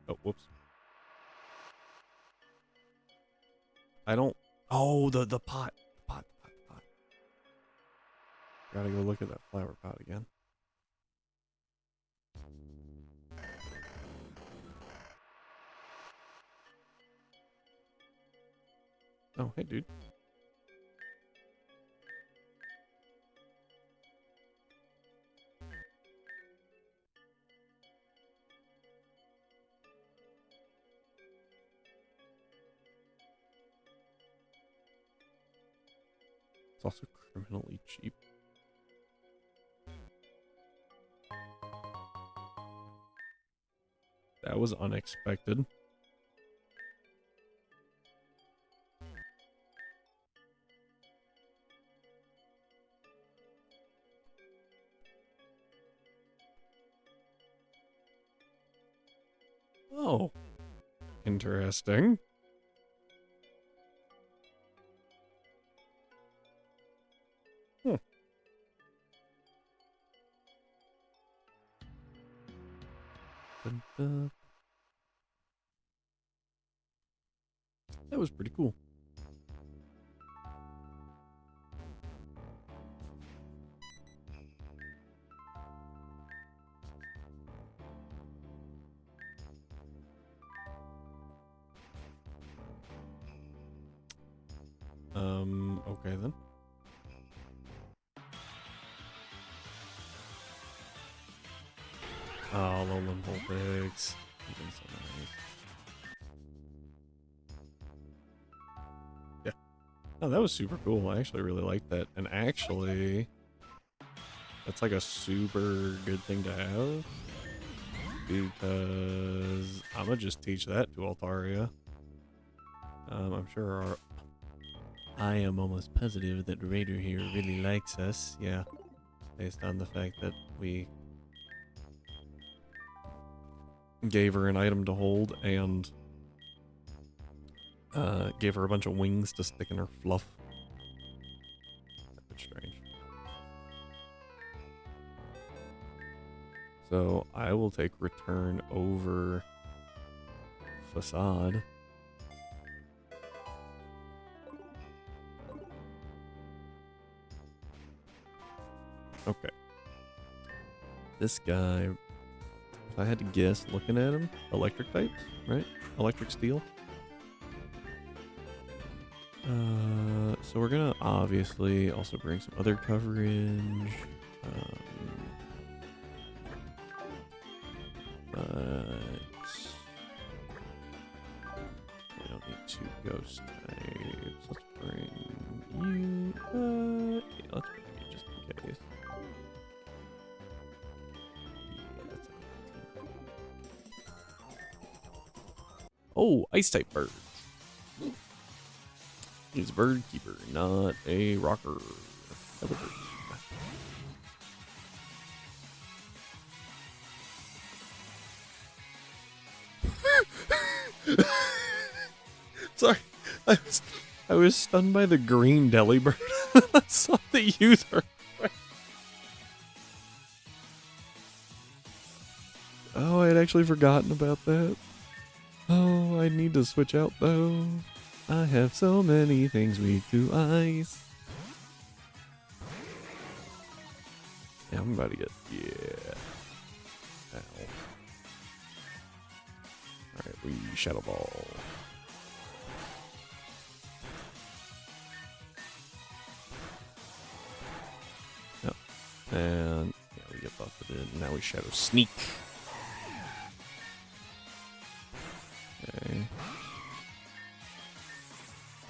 Oh, whoops. I don't... Oh, the pot. The pot. Gotta go look at that flower pot again. Oh, hey, dude. It's also criminally cheap. That was unexpected. Oh. Interesting. Hmm. That was pretty cool. Okay then. Oh, Lowland Volpix. You've been so nice. Yeah. Oh, that was super cool. I actually really liked that. And actually, that's like a super good thing to have. Because I'm going to just teach that to Altaria. I'm sure I am almost positive that Raider here really likes us. Yeah. Based on the fact that we gave her an item to hold and gave her a bunch of wings to stick in her fluff. That's strange. So I will take return over facade. Okay. This guy, if I had to guess, looking at him, electric types, right? Electric steel. So we're gonna obviously also bring some other coverage. But we don't need two ghost types. Let's bring you. Yeah, let's bring you just in case. Yeah, that's oh, ice type bird. He's a bird keeper, not a rocker. Other bird. Sorry, I was stunned by the green deli bird. I saw the user. Oh, I had actually forgotten about that. Oh, I need to switch out though. I have so many things weak to ice. Yeah, I'm about to get, yeah. Ow. Alright, we Shadow Ball. Yep. And yeah, we get buffeted. Now we Shadow Sneak. Okay.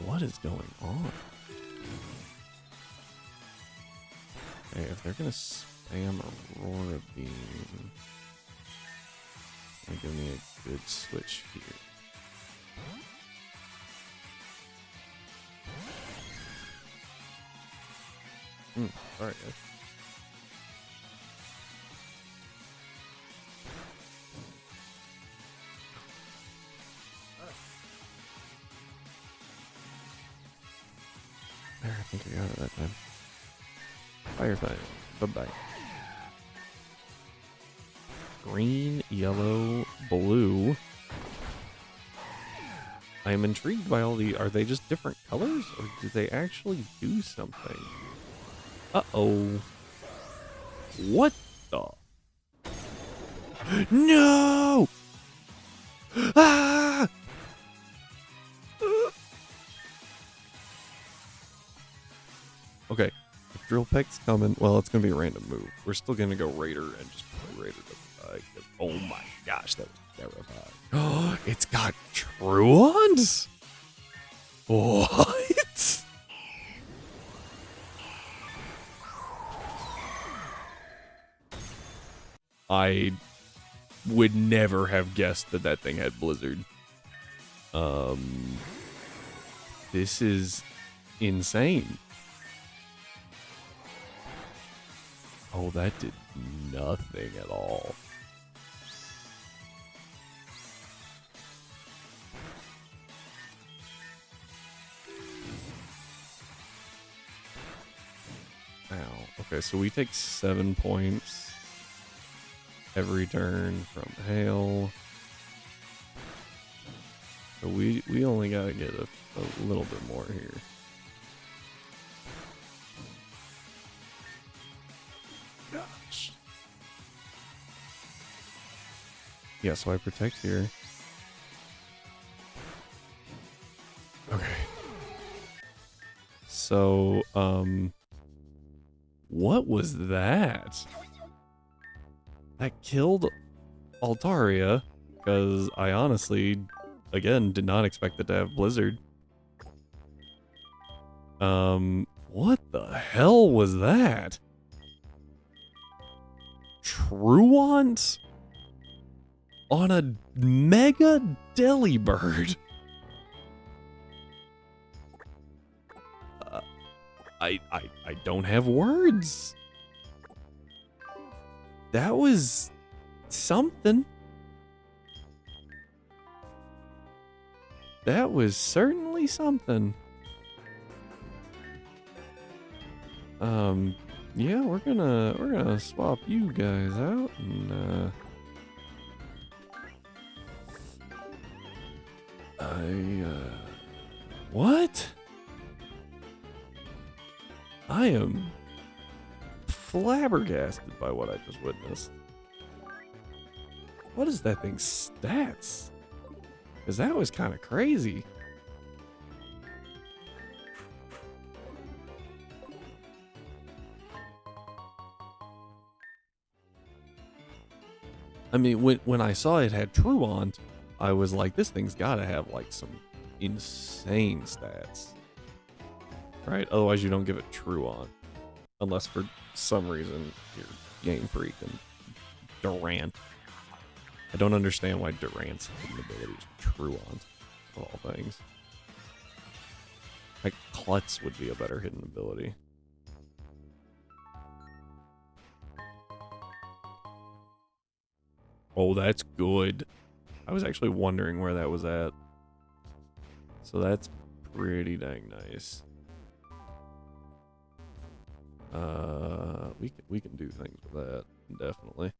What is going on? Okay, if they're gonna spam Aurora Beam, they'll give me a good switch here. Sorry guys. There, I think I got it that time. Fire Fang. Bye-bye. Green, yellow, blue. I am intrigued by all the... Are they just different colors? Or do they actually do something? Uh-oh. What the... No! Ah! Okay. If Drill Peck's coming, well, it's going to be a random move. We're still going to go Raider and just play Raider to oh my gosh, that was terrifying. Oh, it's got Truants? What? I would never have guessed that that thing had Blizzard. This is insane. Oh, that did nothing at all. Ow. Okay, so we take 7 points every turn from hail. So we only gotta get a little bit more here. Gosh. Yeah, so I protect here. Okay. So, what was that? That killed Altaria, because I honestly, again, did not expect it to have Blizzard. What the hell was that? Truant on a Mega Delibird. I don't have words. That was something. That was certainly something. Yeah, we're gonna swap you guys out and what? I am flabbergasted by what I just witnessed. What is that thing's stats? Because that was kind of crazy. I mean, when I saw it had Truant, I was like, this thing's got to have like some insane stats. Right? Otherwise you don't give it Truant. Unless for some reason you're Game Freak and Durant. I don't understand why Durant's hidden ability is Truant, of all things. Like, Klutz would be a better hidden ability. Oh, that's good. I was actually wondering where that was at. So that's pretty dang nice. We can do things with that, definitely.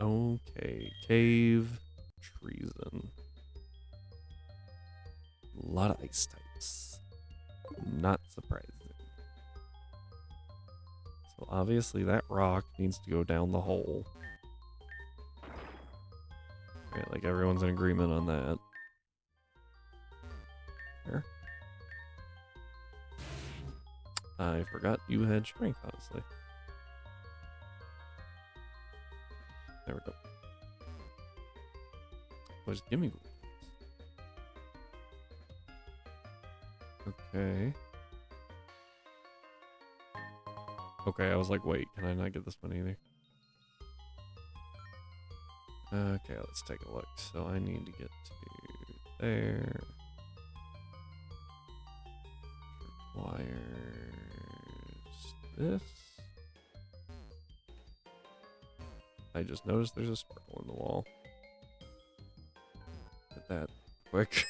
Okay, cave, treason. A lot of ice types. Not surprising. So obviously that rock needs to go down the hole. Right, like everyone's in agreement on that. Here. I forgot you had strength, honestly. There we go. Just give me. Okay. Okay, I was like, wait, can I not get this one either? Okay, let's take a look. So I need to get to there. Requires this. I just noticed there's a sparkle in the wall. Hit that quick.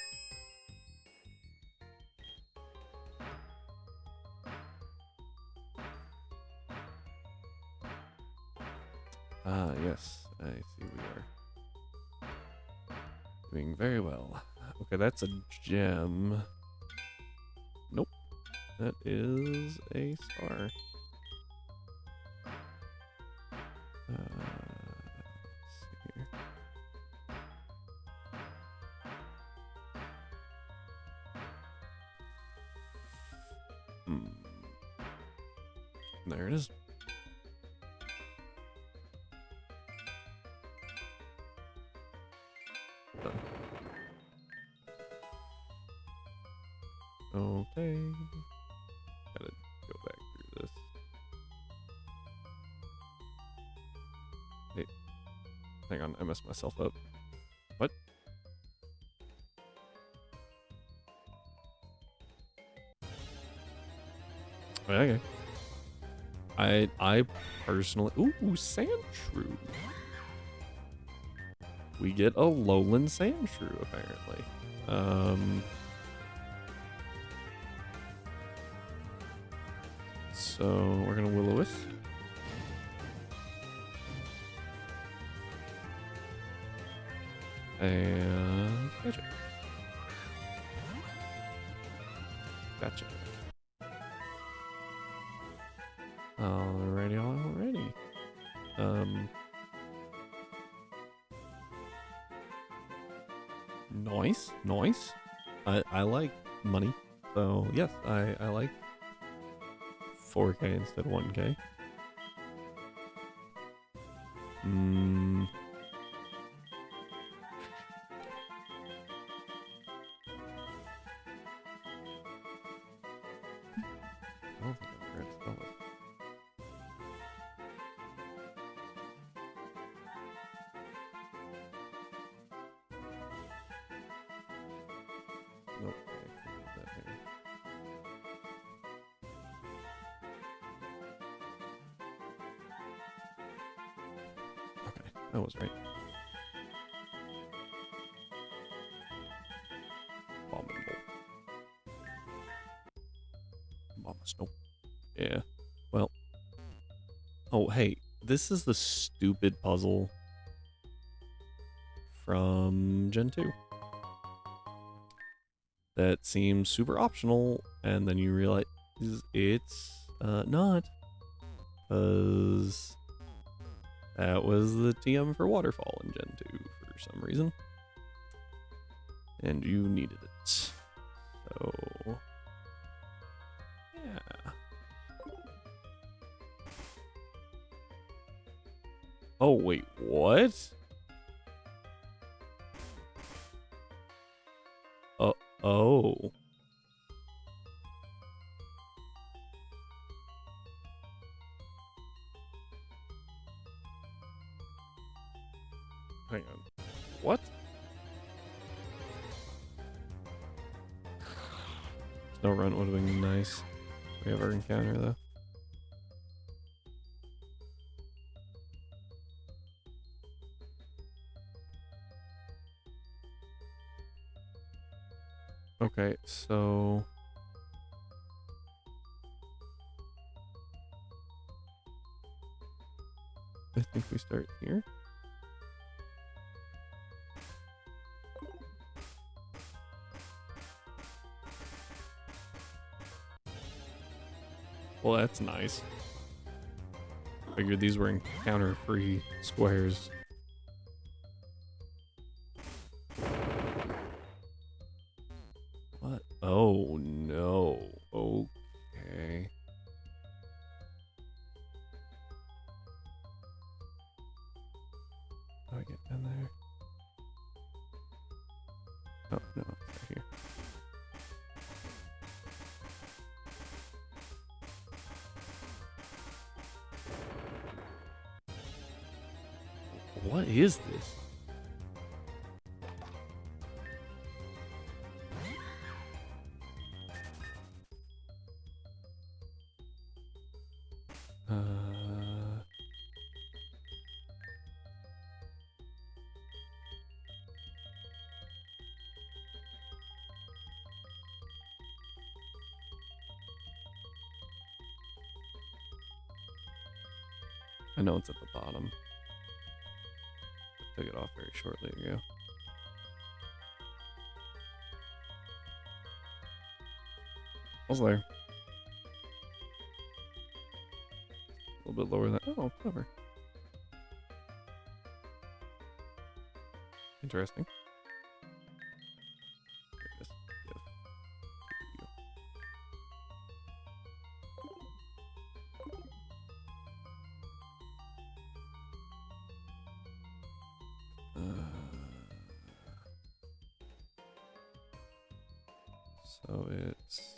Ah, yes, I see we are doing very well. Okay, that's a gem. Nope, that is a star. Let's see here. There it is. Done. Okay. Gotta go back through this. Hey. Hang on, I messed myself up. What? Okay. I personally... Ooh, Sandshrew. We get a Lowland Sandshrew, apparently. So, we're gonna Will-O-Wisp. And... Gotcha. Gotcha. Alrighty. Nice. I like money. So, yes, I like 4K instead of 1K. I was right. Mama Snow. Yeah. Well. Oh, hey. This is the stupid puzzle from Gen 2. That seems super optional, and then you realize it's not. Because that was the TM for Waterfall in Gen 2 for some reason. And you needed it. So, yeah. Oh, wait, what? Oh. Hang on. What? Snow run would have been nice. We have our encounter though. Okay, so I think we start here. Well, that's nice. Figured these were encounter-free squares. What? Oh, no. Okay. How do I get down there? Oh, no, it's right here. What is this? I know it's at the bottom. I took it off very shortly ago. I was there. A little bit lower than. Oh, clever. Interesting. Just give. So it's.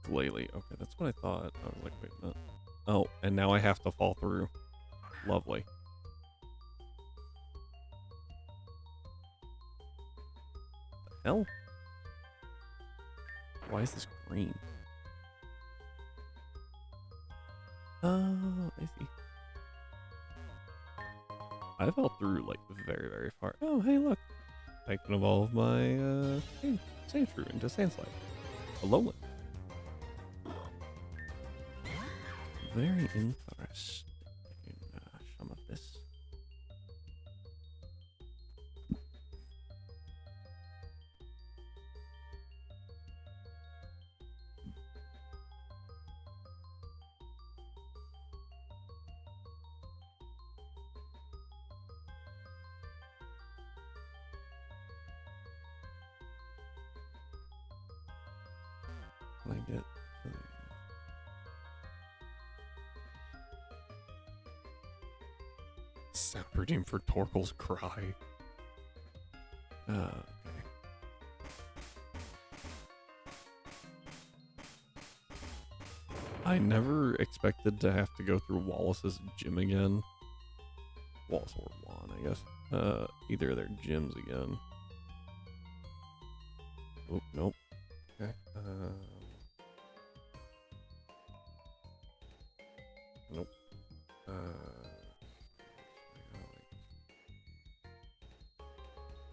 Glalie. Okay, that's what I thought. I was like, wait a minute. Oh, and now I have to fall through. Lovely. The hell? Why is this green? Oh, I see. I fell through like very, very far. Oh, hey, look. I can evolve my sand shrew into sandslide. A lowland. Very interesting. Some of this. Can I get? Sound redeemed for Torkel's cry. Okay. I never expected to have to go through Wallace's gym again. Wall Sword Wand, I guess. Either of their gyms again. Oh, nope. Okay. Nope. How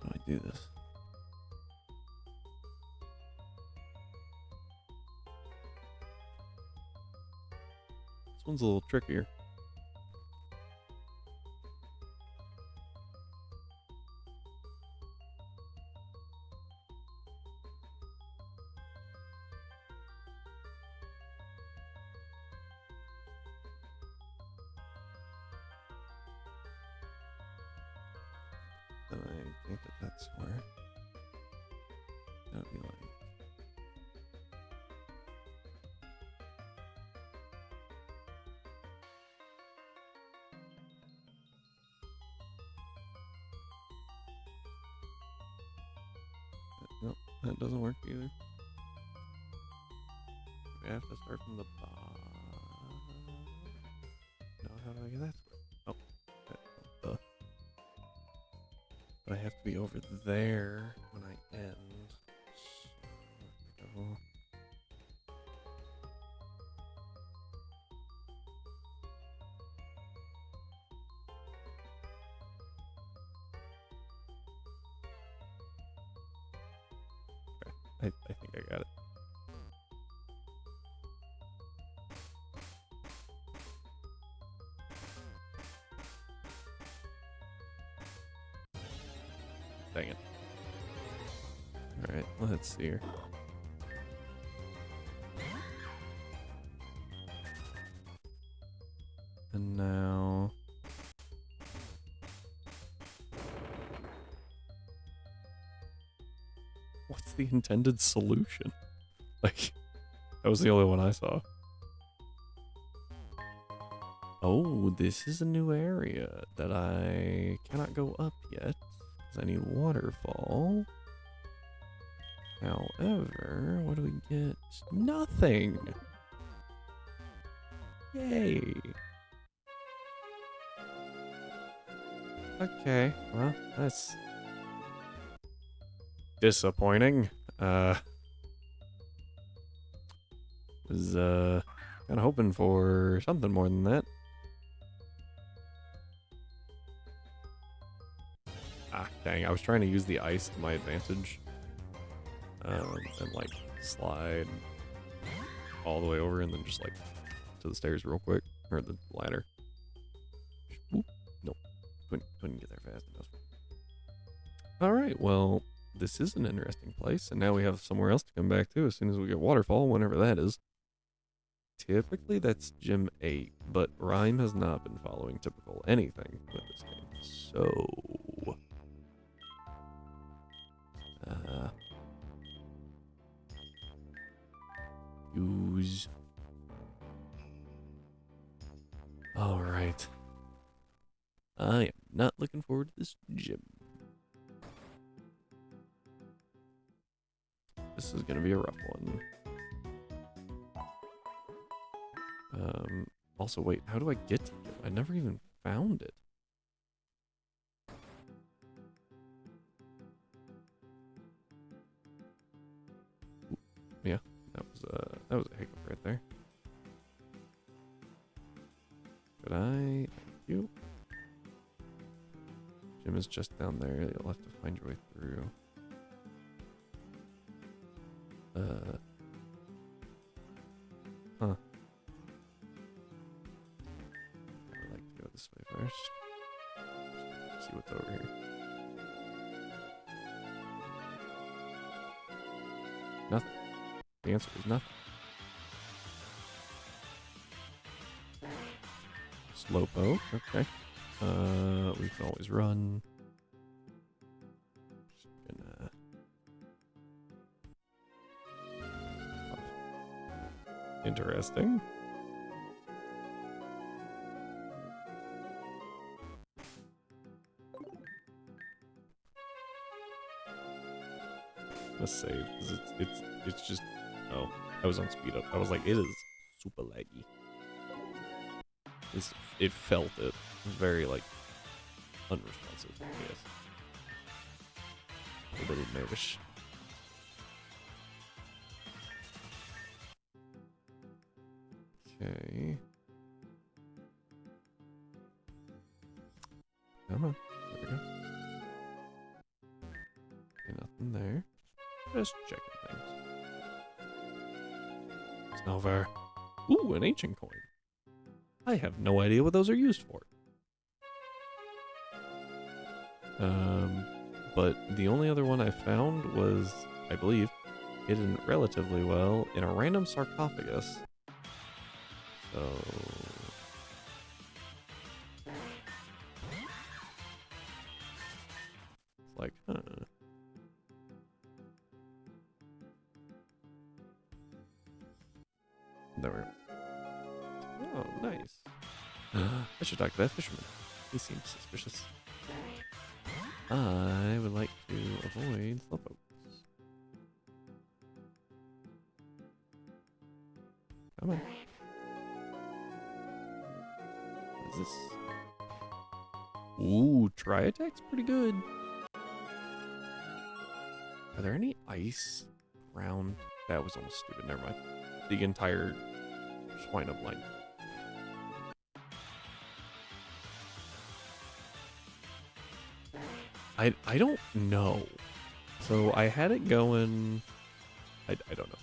do I do this? This one's a little trickier. I think that's where that would be like. Nope, that doesn't work either. We have to start from the bottom. No, how do I get that? Oh, duh. But I have to be over there when I end. So, okay. I think I got it. Dang it. Alright, let's see here. And now... what's the intended solution? Like, that was the only one I saw. Oh, this is a new area that I cannot go up yet. I need waterfall. However, what do we get? Nothing! Yay! Okay, well, that's disappointing. Was kind of hoping for something more than that. Ah, dang, I was trying to use the ice to my advantage. And like slide all the way over and then just like to the stairs real quick. Or the ladder. Oop, nope. Couldn't get there fast enough. Alright, well, this is an interesting place, and now we have somewhere else to come back to as soon as we get waterfall, whenever that is. Typically that's Gym 8, but Rhyme has not been following typical anything with this game. So... use. Alright. I am not looking forward to this gym. This is gonna be a rough one. Also, wait, how do I get to it? I never even found it. Yeah, that was a hiccup right there. Could I? Thank you. Gym is just down there. You'll have to find your way through. Huh. I would like to go this way first. See what's over here. Nothing. The answer is nothing. Slowpoke, okay. We can always run. Just gonna... oh. Interesting. Let's save, because it's just... oh, I was on speed up. I was like, it is super laggy. It felt it. It was very, like, unresponsive, yes. A little nervous. Okay. Come on. There we go. Okay, nothing there. Just checking things. Snowver. Ooh, an ancient coin. I have no idea what those are used for. But the only other one I found was, I believe, hidden relatively well in a random sarcophagus. So... it's like, huh. There we go. Oh, nice. I should talk to that fisherman. He seems suspicious. I would like to avoid slowpokes. Come on. What is this? Ooh, Tri-Attack's pretty good. Are there any ice around? That was almost stupid. Never mind. The entire swine up line. I don't know. So I had it going. I don't know.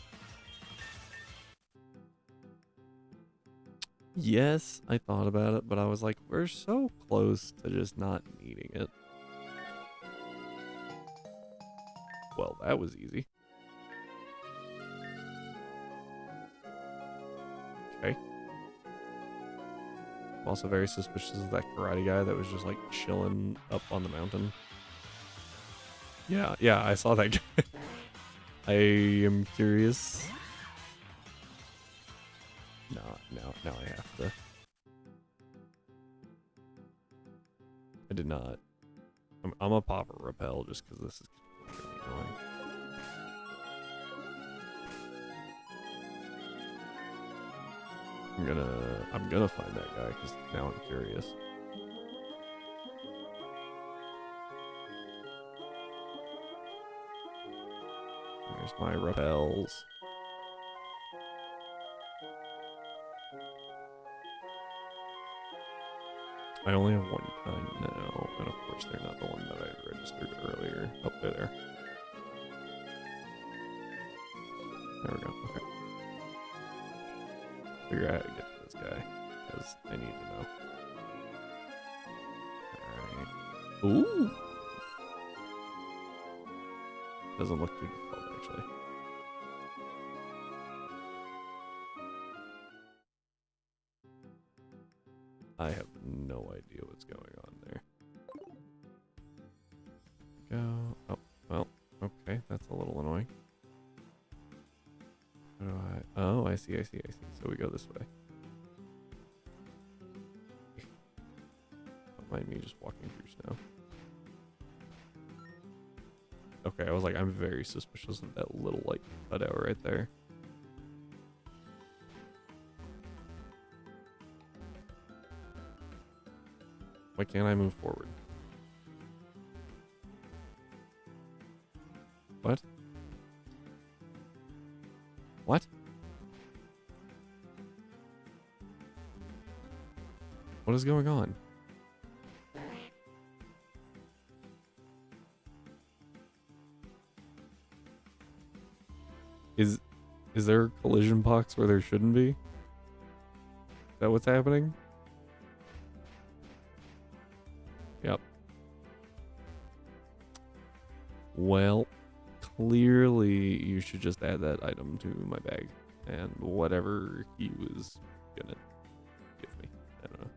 Yes, I thought about it, but I was like, we're so close to just not needing it. Well, that was easy. Okay. I'm also very suspicious of that karate guy that was just like chilling up on the mountain. Yeah, I saw that guy. I am curious. Now I have to. I did not. I'm a pop or repel just because this is really annoying. I'm gonna find that guy because now I'm curious. There's my repels. I only have one kind now, and of course they're not the one that I registered earlier. Oh, they're there. There we go, okay. Figure out how to get to this guy, because I need to know. Alright. Ooh! Doesn't look too difficult, actually. I have no idea what's going on there. Go. Oh, well, okay, that's a little annoying. How do I? Oh, I see. So we go this way. Don't mind me just walking through snow. Okay, I was like, I'm very suspicious of that little, like, cutout right there. Why can't I move forward? What? What? What is going on? Is there a collision box where there shouldn't be? Is that what's happening? Yep. Well, clearly you should just add that item to my bag. And whatever he was gonna give me. I don't know.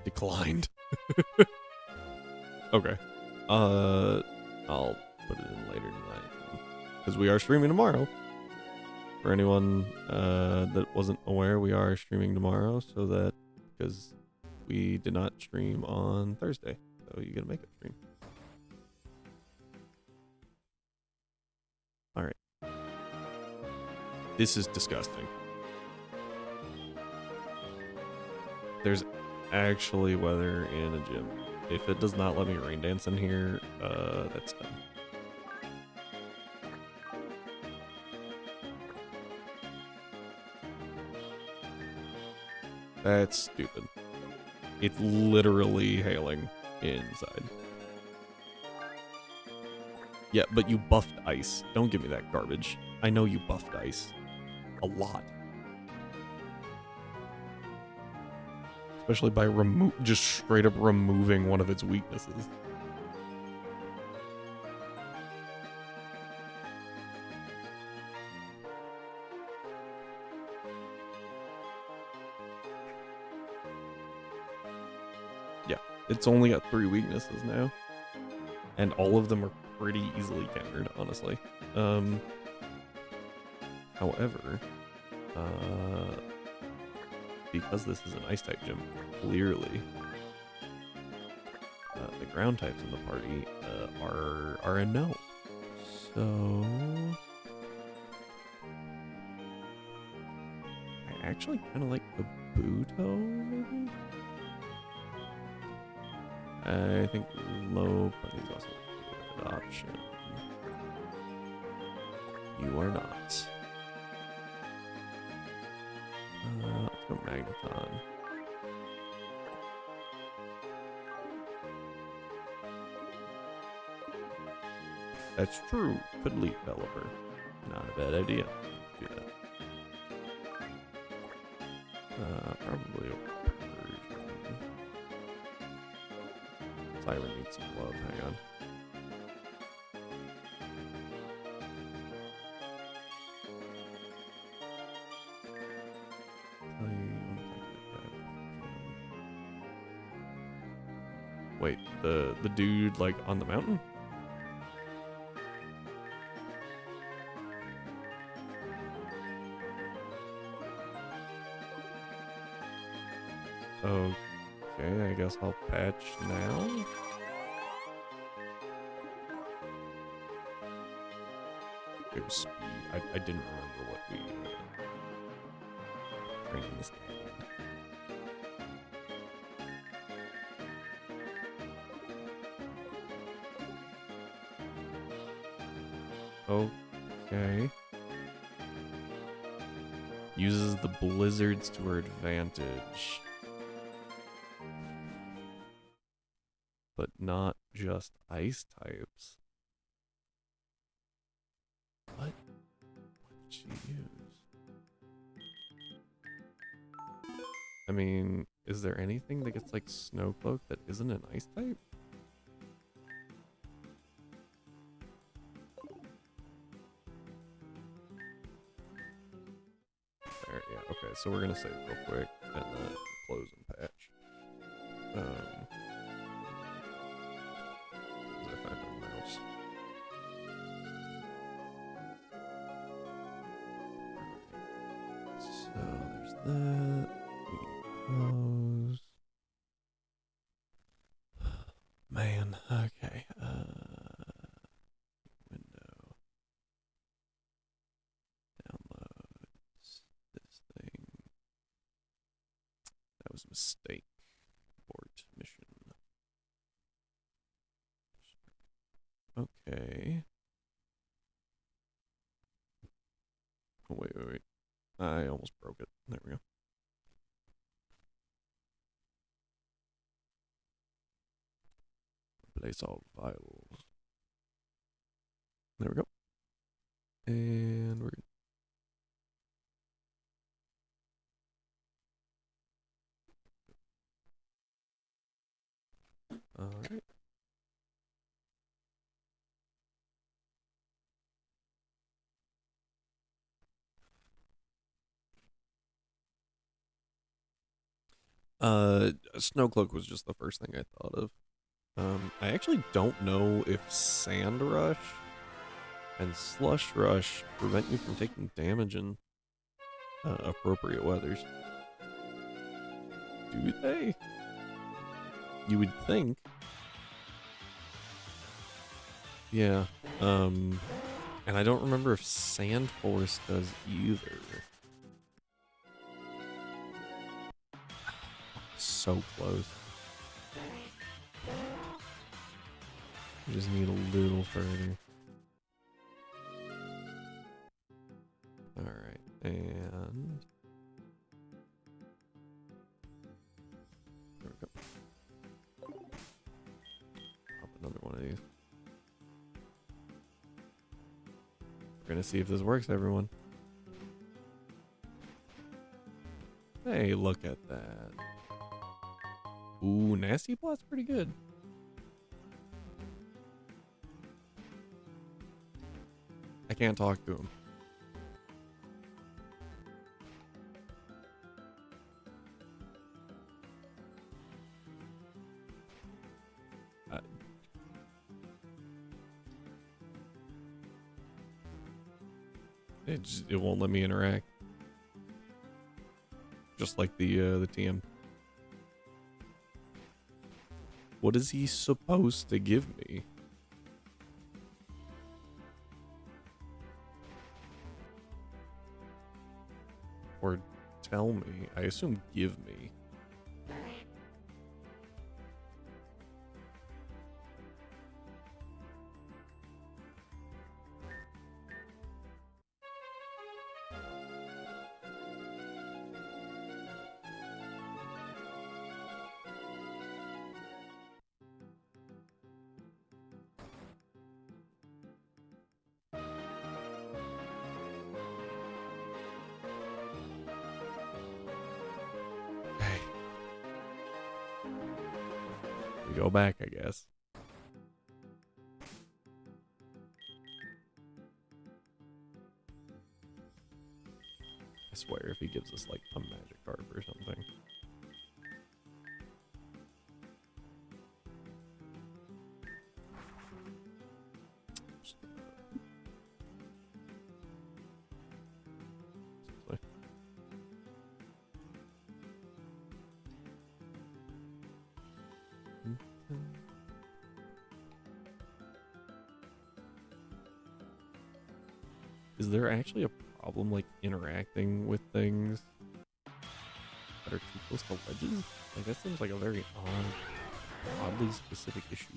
Declined. Okay. I'll put it in later tonight. Because we are streaming tomorrow. For anyone that wasn't aware, we are streaming tomorrow, so that because we did not stream on Thursday, so you get a makeup stream. All right. This is disgusting. There's actually weather in a gym. If it does not let me rain dance in here, that's done. That's stupid. It's literally hailing inside. Yeah, but you buffed ice. Don't give me that garbage. I know you buffed ice. A lot. Especially by just straight up removing one of its weaknesses. Yeah, it's only got 3 weaknesses now. And all of them are pretty easily countered, honestly. However, because this is an ice type gym, clearly the ground types in the party are a no. So I actually kind of like the Buto, maybe. I think low party is also a good option. You are not. Let's go Magneton. That's true. Could lead developer. Not a bad idea. Do that. Probably a Persian. Siren needs some love. Hang on. Wait, the dude like on the mountain? Okay, I guess I'll patch now. It was speed. I didn't remember what we training this guy in. Okay. Uses the blizzards to her advantage. But not just ice types. What would she use? I mean, is there anything that gets like Snow Cloak that isn't an ice type? There, yeah, okay, so we're gonna save real quick and then close and patch. If I find my mouse. So there's that. We close. Man, okay. Window. Downloads. This thing. That was a mistake. Abort mission. Okay. Oh, wait. I almost broke it. There we go. Replace all files. There we go. And we're good. All right. Snowcloak was just the first thing I thought of. I actually don't know if Sand Rush and Slush Rush prevent you from taking damage in appropriate weathers. Do they? You would think. Yeah. And I don't remember if Sand Force does either. So close. We just need a little further. Alright, and... there we go. Pop another one of these. We're gonna see if this works, everyone. Hey, look at that. Ooh, Nasty Plot's pretty good. I can't talk to him. It won't let me interact. Just like the TM. What is he supposed to give me? Or tell me? I assume give me. Go back, I guess. I swear if he gives us like a magic card or something. Is there actually a problem like interacting with things that are too close to ledges? Like that seems like a very oddly specific issue.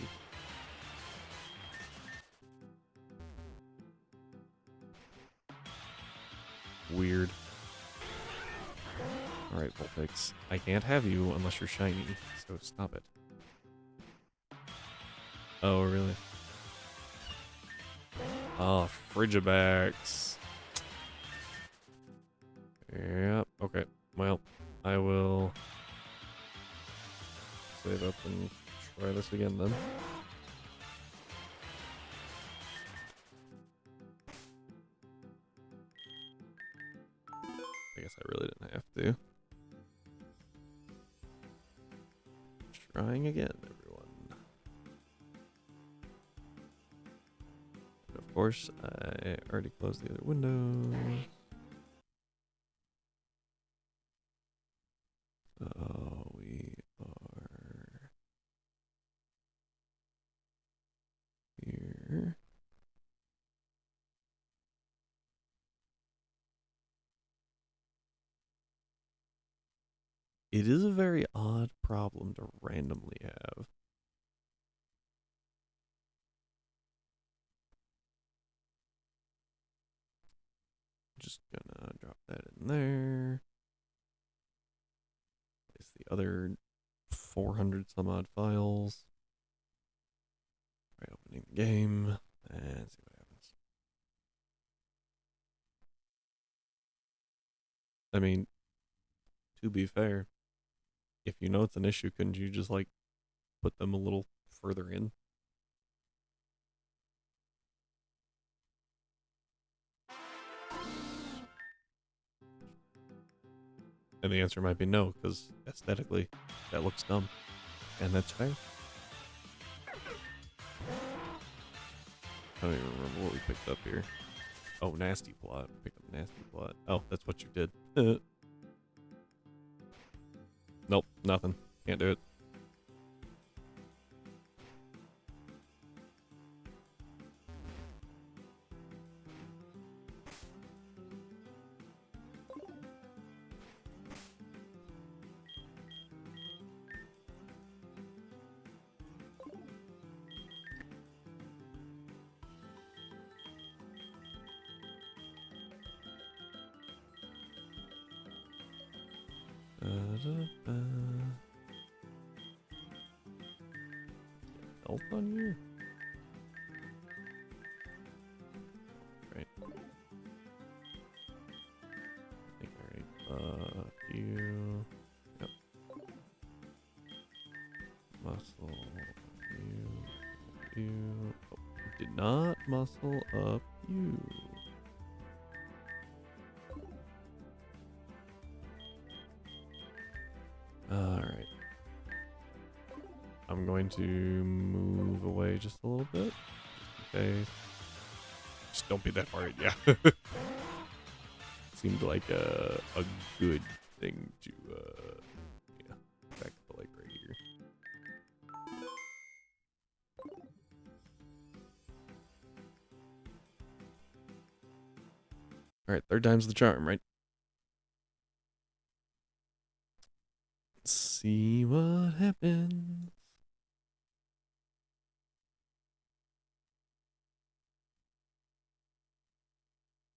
Weird. Alright, Vulpix. I can't have you unless you're shiny, so stop it. Oh, really? Oh, Frigibax. Yep, okay. Well, I will save up and try this again then. I guess I really didn't have to. Trying again, everyone. And of course, I already closed the other windows. So we are here. It is a very odd problem to randomly have. Just gonna drop that in there. Place the other 400 some odd files. Try opening the game and see what happens. I mean, to be fair, if you know it's an issue, couldn't you just like put them a little further in? And the answer might be no, because aesthetically, that looks dumb. And that's fair. I don't even remember what we picked up here. Oh, Nasty Plot. We picked up Nasty Plot. Oh, that's what you did. Nope, nothing. Can't do it. Health on you? Right. I think alright. You. Yep. Muscle. You. Oh, did not muscle up you. Alright. I'm going to move away just a little bit. Okay. Just don't be that far in, yeah. Seemed like a good thing to, yeah. Back to like right here. Alright, third time's the charm, right? Let's see what happens.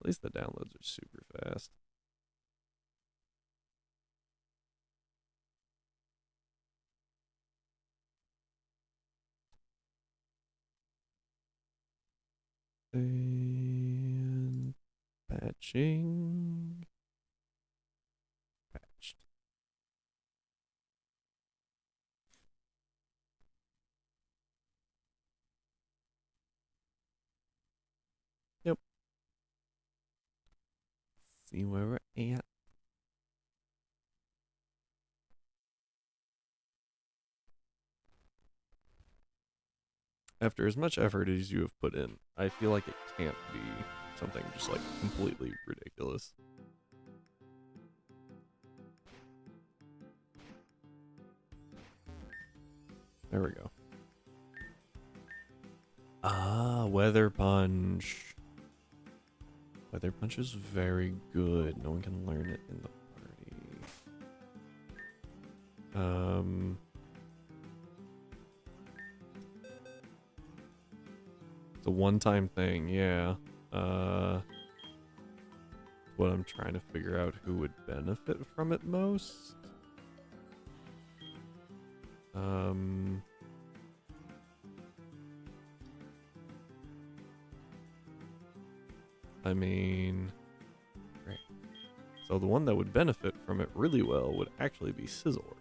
At least the downloads are super fast. And patching. Patched. Yep. See where we're at. After as much effort as you have put in, I feel like it can't be something just like completely ridiculous. There we go. Ah, Weather Punch. Weather Punch is very good. No one can learn it in the party. It's a one-time thing, yeah. What I'm trying to figure out who would benefit from it most. I mean, right. So the one that would benefit from it really well would actually be Sizzler.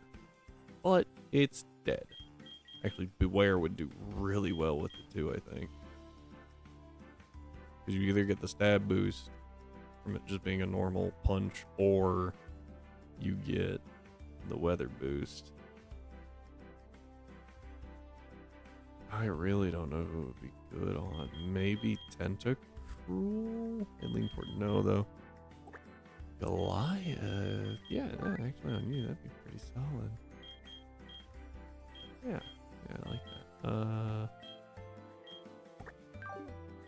But it's dead. Actually, Beware would do really well with it too, I think. Because you either get the stab boost from it just being a normal punch, or you get the weather boost. I really don't know who would be good on. Maybe Tentacruel? I lean toward no, though. Goliath. Yeah, actually on you, that'd be pretty solid. Yeah, I like that.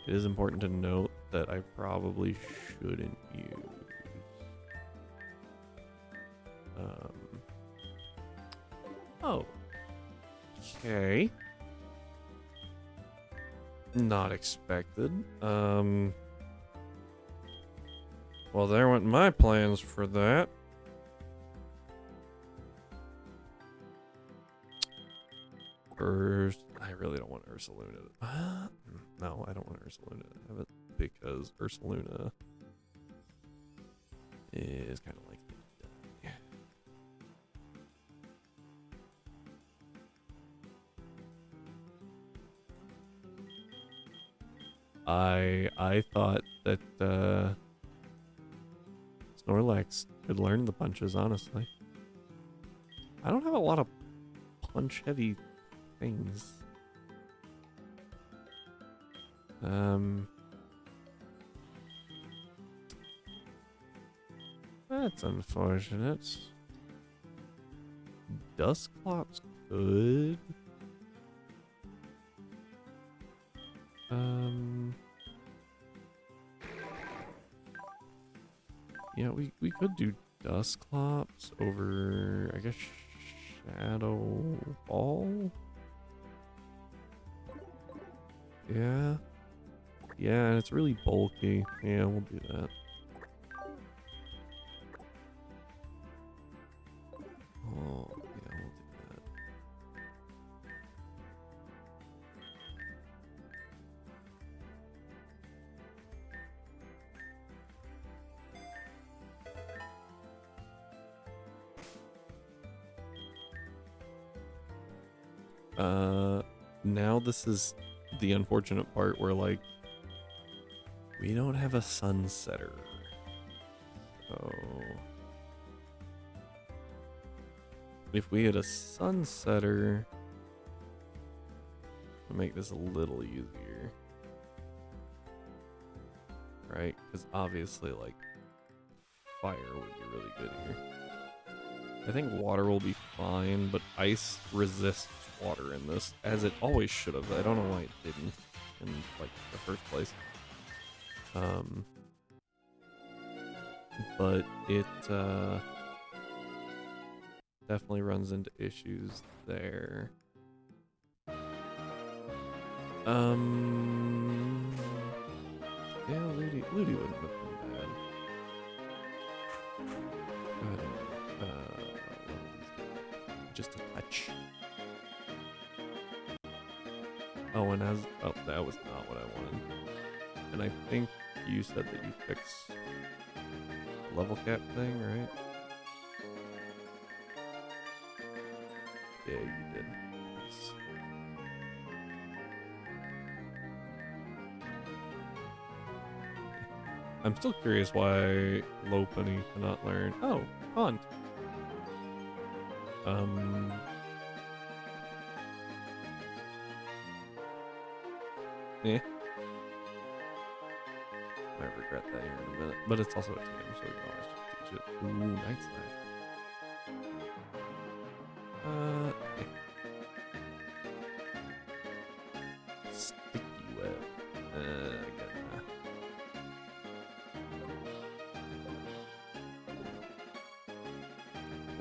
It is important to note that I probably shouldn't use oh. Okay. Not expected. Well, there went my plans for that. I really don't want Ursaluna. No, I don't want Ursaluna to have it because Ursaluna is kind of like I thought that Snorlax could learn the punches, honestly. I don't have a lot of punch heavy things. That's unfortunate. Dusclops could. Yeah, we could do Dusclops over, I guess, Shadow Ball. Yeah. Yeah, and it's really bulky. Yeah, we'll do that. Now this is the unfortunate part where, like, we don't have a sunsetter. So if we had a sunsetter, to make this a little easier, right? Because obviously, like, fire would be really good here. I think water will be fine, but ice resists water in this, as it always should have. I don't know why it didn't in, like, the first place. But it definitely runs into issues there. Yeah, Ludi wouldn't have been bad. Go ahead and, just a touch. Oh, and oh, that was not what I wanted. And I think you said that you fixed the level cap thing, right? Yeah, you did. Nice. I'm still curious why Lopunny cannot learn. Oh, Hunt. Yeah. Might regret that here in a minute, but it's also a team, so we can always just teach it. Ooh, Night Slash. Yeah. Sticky Web. Again.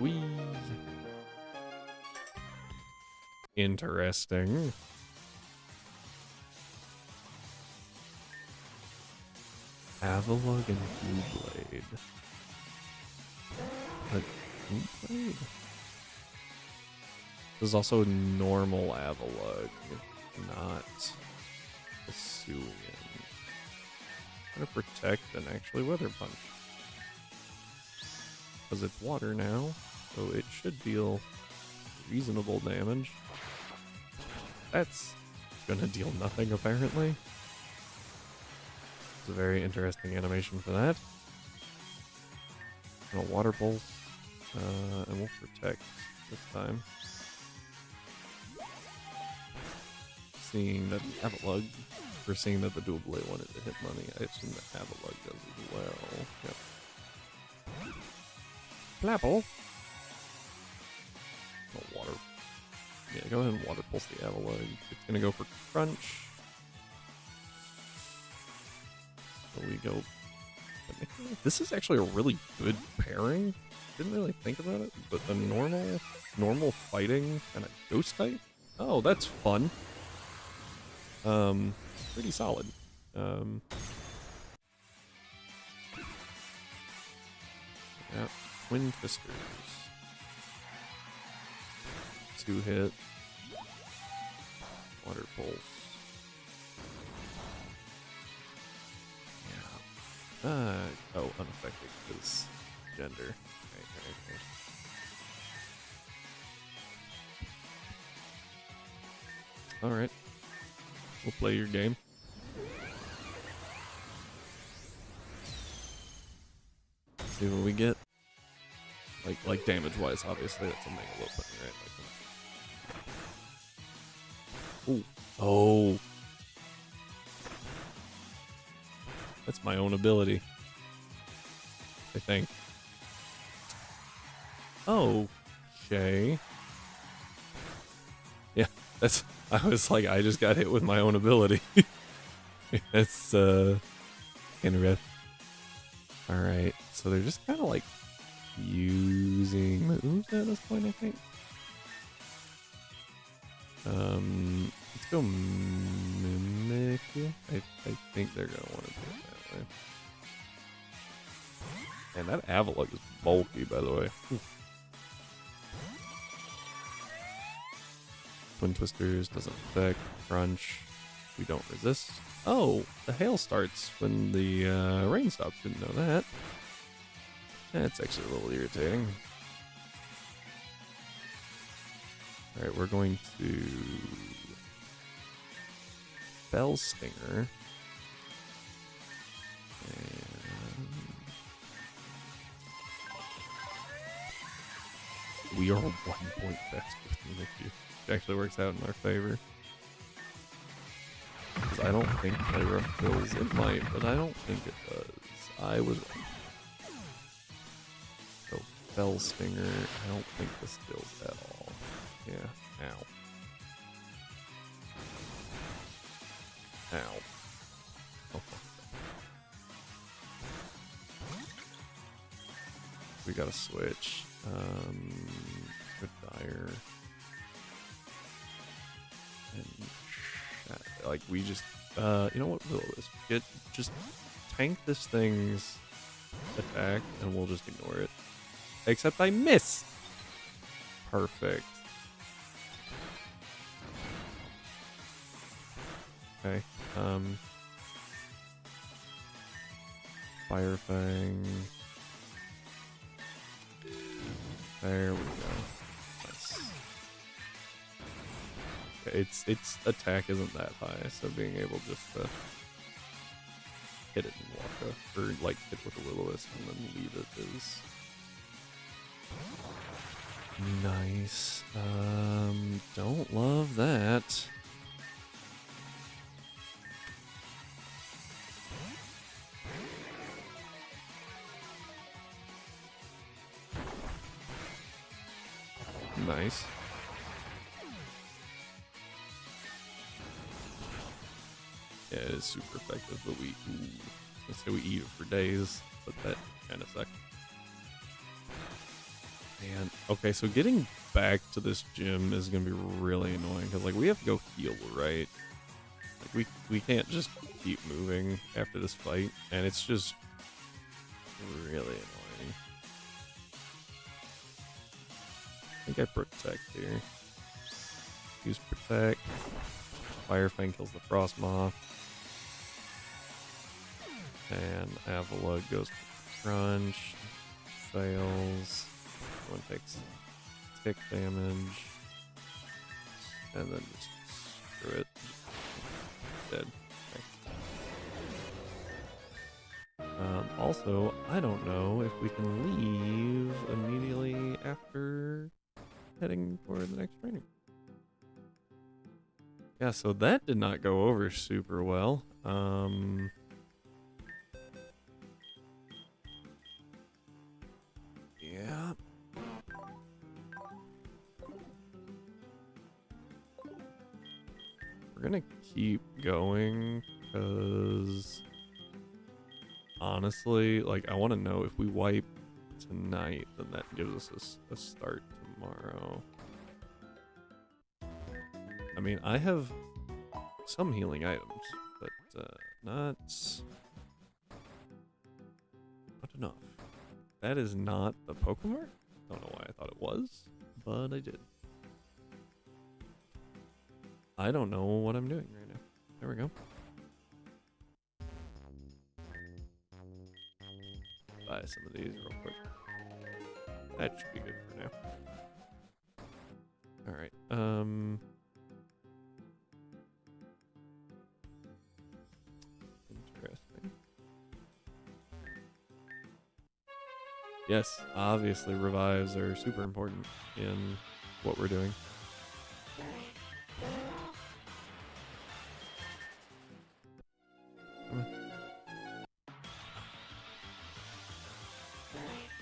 Wee. Interesting. Avalugg and Blade. But Blade? This is also normal Avalugg, not Hisuian. I'm gonna protect and actually Weather Punch. Because it's water now, so it should deal reasonable damage. That's gonna deal nothing apparently. It's a very interesting animation for that. And a Water Pulse, and we'll protect this time. Seeing that the Avalugg, or seeing that the Dual Blade wanted to hit money, I assume that Avalugg does as well. Yep. Plapple. Oh, water. Yeah, go ahead and Water Pulse the Avalugg. It's gonna go for Crunch. So we go. This is actually a really good pairing. Didn't really think about it, but the normal fighting and a Ghost type. Oh, that's fun. Pretty solid. Yeah, Twin Twisters. 2-hit. Water Pulse. Yeah. Oh, unaffected because gender. Okay. Alright. We'll play your game. See what we get. Like damage-wise, obviously, that's a Mega Lopunny, right? Ooh. Oh. That's my own ability. I think. Oh. Okay. Yeah, that's... I was like, I just got hit with my own ability. That's, kind of rough. Alright, so they're just kind of like using moves at this point, I think. Let's go Mimic. I think they're gonna want to do it that way. And that Avalugg is bulky, by the way. Ooh. Twin Twisters doesn't affect. Crunch. We don't resist. Oh, the hail starts when the rain stops. Didn't know that. That's actually a little irritating. Alright, we're going to Bell Stinger. And we are 1 point faster than Mickey. It actually works out in our favor. Because I don't think Pyro fills. It might, but I don't think it does. I was wrong. So, Bell Stinger, I don't think this kills at all. Yeah, ow. Ow. Oh, we gotta switch. Good dire. And like we just you know what, will just tank this thing's attack and we'll just ignore it. Except I missed. Perfect. Okay. Fire Fang. There we go. Nice. Okay, its attack isn't that high, so being able just to hit it and walk up, or like hit with a Will-O-Wisp and then leave it is nice. Don't love that. Nice. Yeah, it is super effective, but let's say we eat it for days, but that kind of sucks. Man, okay, so getting back to this gym is gonna be really annoying because like we have to go heal, right? Like we can't just keep moving after this fight, and it's just really annoying. I think I protect here. Use protect. Fire Fang kills the Frost Moth. And Avila goes for Crunch. Fails. One takes tick damage. And then just screw it. Dead. Okay. Also, I don't know if we can leave immediately after heading for the next training. Yeah, so that did not go over super well. Yeah. We're gonna keep going because honestly, like I want to know if we wipe tonight, then that gives us a start tomorrow. I mean, I have some healing items, but not enough. That is not the Pokémon? Don't know why I thought it was, but I did. I don't know what I'm doing right now. There we go. Buy some of these real quick. That should be good for now. Alright, interesting. Yes, obviously revives are super important in what we're doing.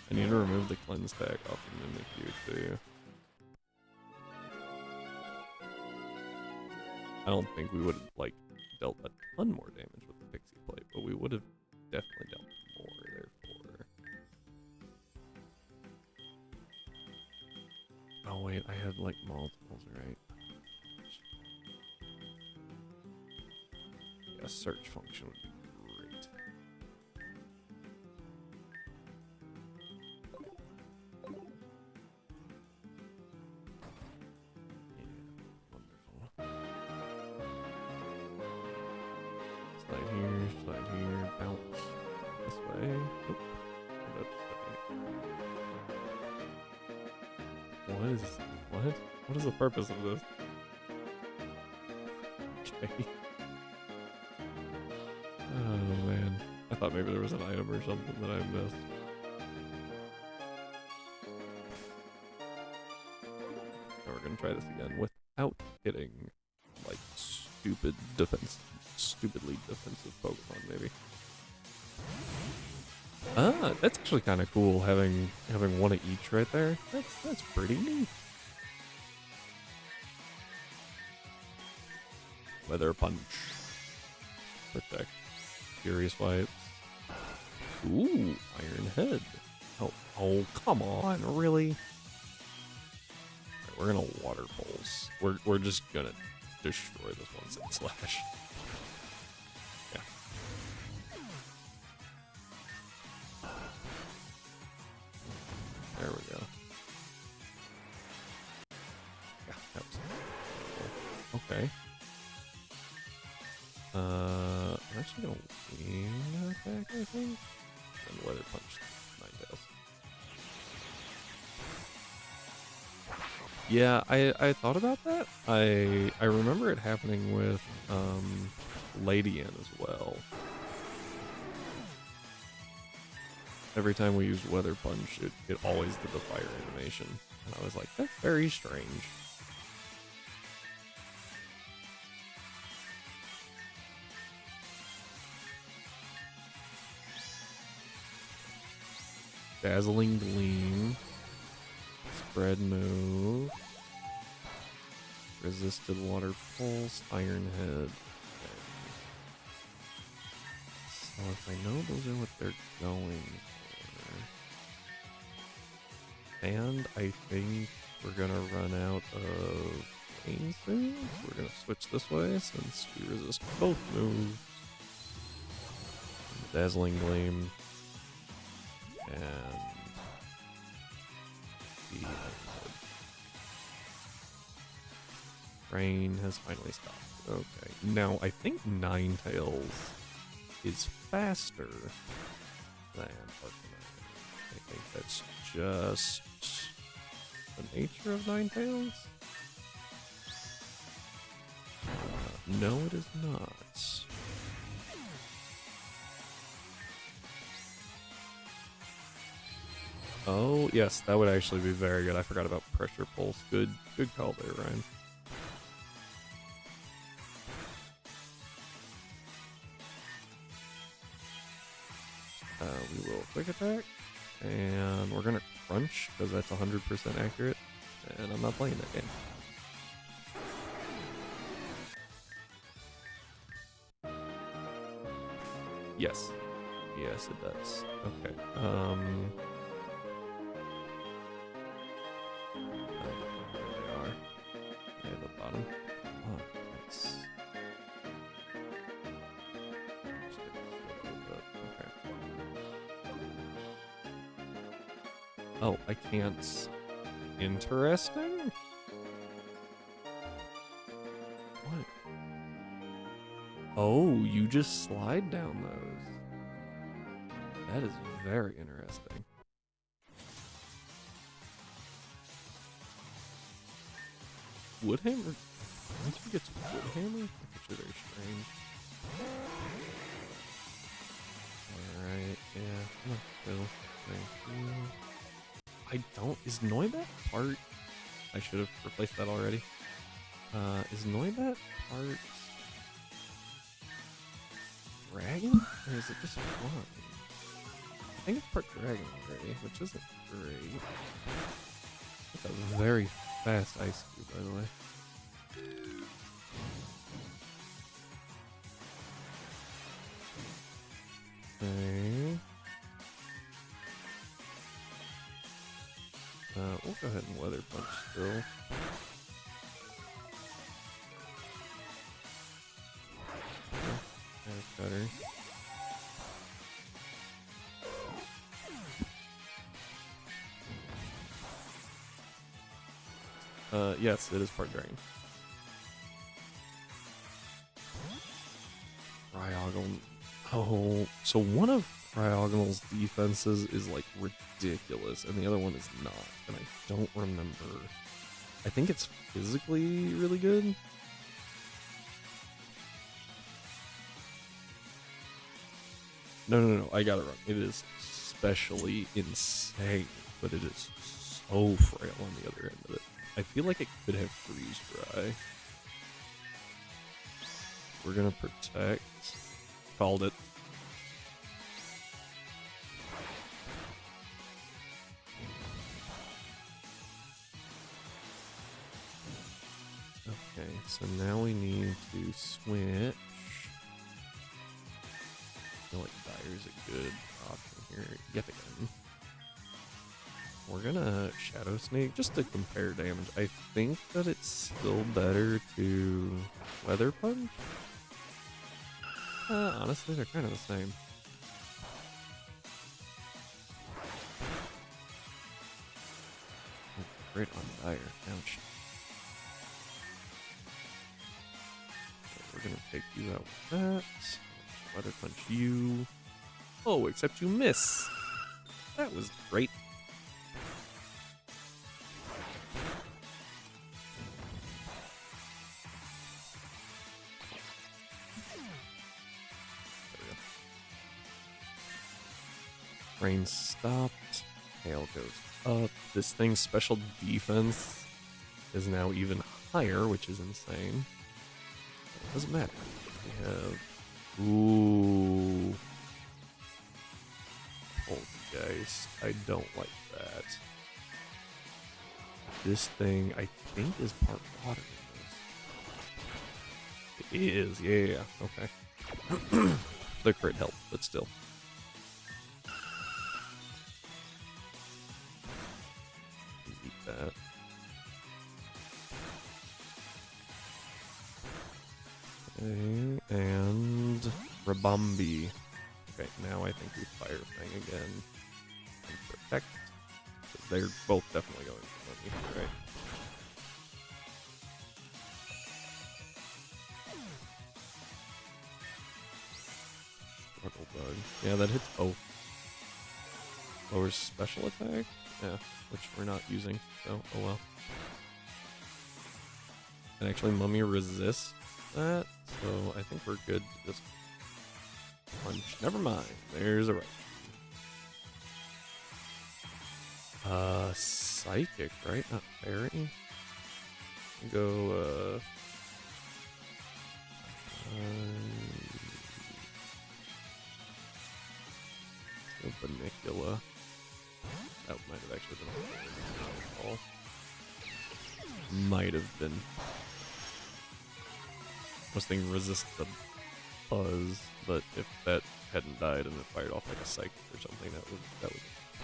I need to remove the cleanse pack off of Mimikyu too. I don't think we would have like dealt a ton more damage with the Pixie Plate, but we would have definitely dealt more therefore. Oh wait, I had like multiples, right? Yeah, search function would be great. Slide here, bounce this way. Oop. What is what? What is the purpose of this? Okay. Oh man. I thought maybe there was an item or something that I missed. Now we're gonna try this again without hitting like stupidly defensive Pokemon maybe. Ah, that's actually kind of cool having one of each right there. That's pretty neat. Weather Punch. Protect. Furious Wipes. Ooh, Iron Head. Oh, come on, really? Right, we're gonna Water Pulse. We're just gonna destroy this one Zed Slash. Yeah. There we go. Yeah, that was okay. I'm actually gonna wing attack, I think, and Weather Punch Ninetales. Yeah, I thought about that. I remember it happening with Ladian as well. Every time we used Weather Punch, it always did the fire animation, and I was like, that's very strange. Dazzling Gleam, Spread Move, Resisted Water Pulse, Iron Head. So if I know those are what they're going for, and I think we're gonna run out of pain soon, so we're gonna switch this way since we resist both moves. Dazzling Gleam. And the rain has finally stopped. Okay, now I think Ninetales is faster than Arcanine. I think that's just the nature of Ninetales. No, it is not. Oh, yes, that would actually be very good. I forgot about Pressure Pulse. Good call there, Ryan. We will Quick Attack, and we're gonna Crunch, because that's 100% accurate, and I'm not playing that game. Yes. Yes, it does. Okay, bottom. Oh, nice. Okay. Oh, I can't. Interesting? What? Oh, you just slide down those. That is very interesting. Woodhammer? Once you get to Woodhammer, that's actually very strange. Alright, yeah, I'm gonna kill. Thank you. I don't. Is Noibat part? I should have replaced that already. Is Noibat part Dragon? Or is it just flying? I think it's part Dragon already, which isn't great. That's a very fast Ice Cube, by the way. Okay. We'll go ahead and Weather Punch still. That's better. Yes, it is part Dragon. Cryogonal. Oh, so one of Cryogonal's defenses is like ridiculous, and the other one is not. And I don't remember I think it's physically really good. No, I got it wrong. It is especially insane, but it is so frail on the other end of it. I feel like it could have freeze dry. We're gonna protect. Called it. Okay, so now we need to switch. I feel like Dire's a good option here. Yet again. We're gonna Shadow Snake just to compare damage. I think that it's still better to Weather Punch. Honestly, they're kind of the same. Great on Dire. Ouch. So we're gonna take you out with that. Weather Punch you. Oh, except you miss. That was great. Rain stopped. Hail goes up. This thing's special defense is now even higher, which is insane. It doesn't matter. We have... Ooh. Poltergeist. I don't like that. This thing, I think, is part water in this. It is, yeah. Okay. The crit helped, but still. That. Okay, and Rabambi. Okay, now I think we Fire Fang again. And Protect. They're both definitely going for money, right? Struggle Bug. Yeah, that hits both. Lowers special attack? Yeah, which we're not using, so oh well. And actually Mummy resists that, so I think we're good to just punch. Never mind, there's a right. Psychic, right? Not fairy? Go, Banicula. That might have actually been a might have been. I was thinking resist the buzz, but if that hadn't died and it fired off like a psychic or something, that was a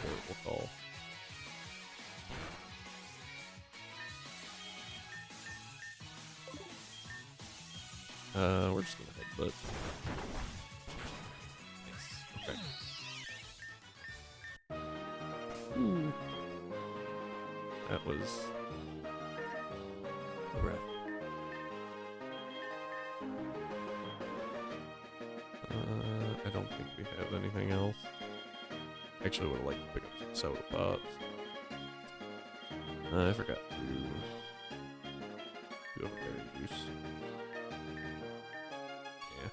horrible call. We're just gonna headbutt. Nice. Okay. Ooh. That was rough. I don't think we have anything else. Actually, would have liked to pick up some soda pops. I forgot to do a berry juice. Yeah.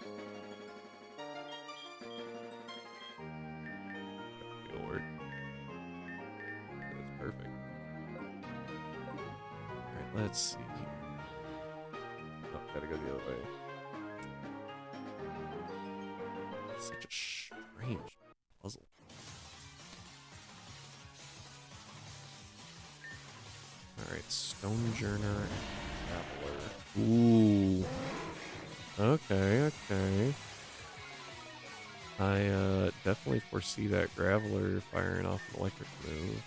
It'll work. That's perfect. Alright, let's see. Oh, gotta go the other way. It's such a strange puzzle. Alright, Stonejourner and Traveler. Ooh. Okay. I definitely foresee that Graveler firing off an electric move.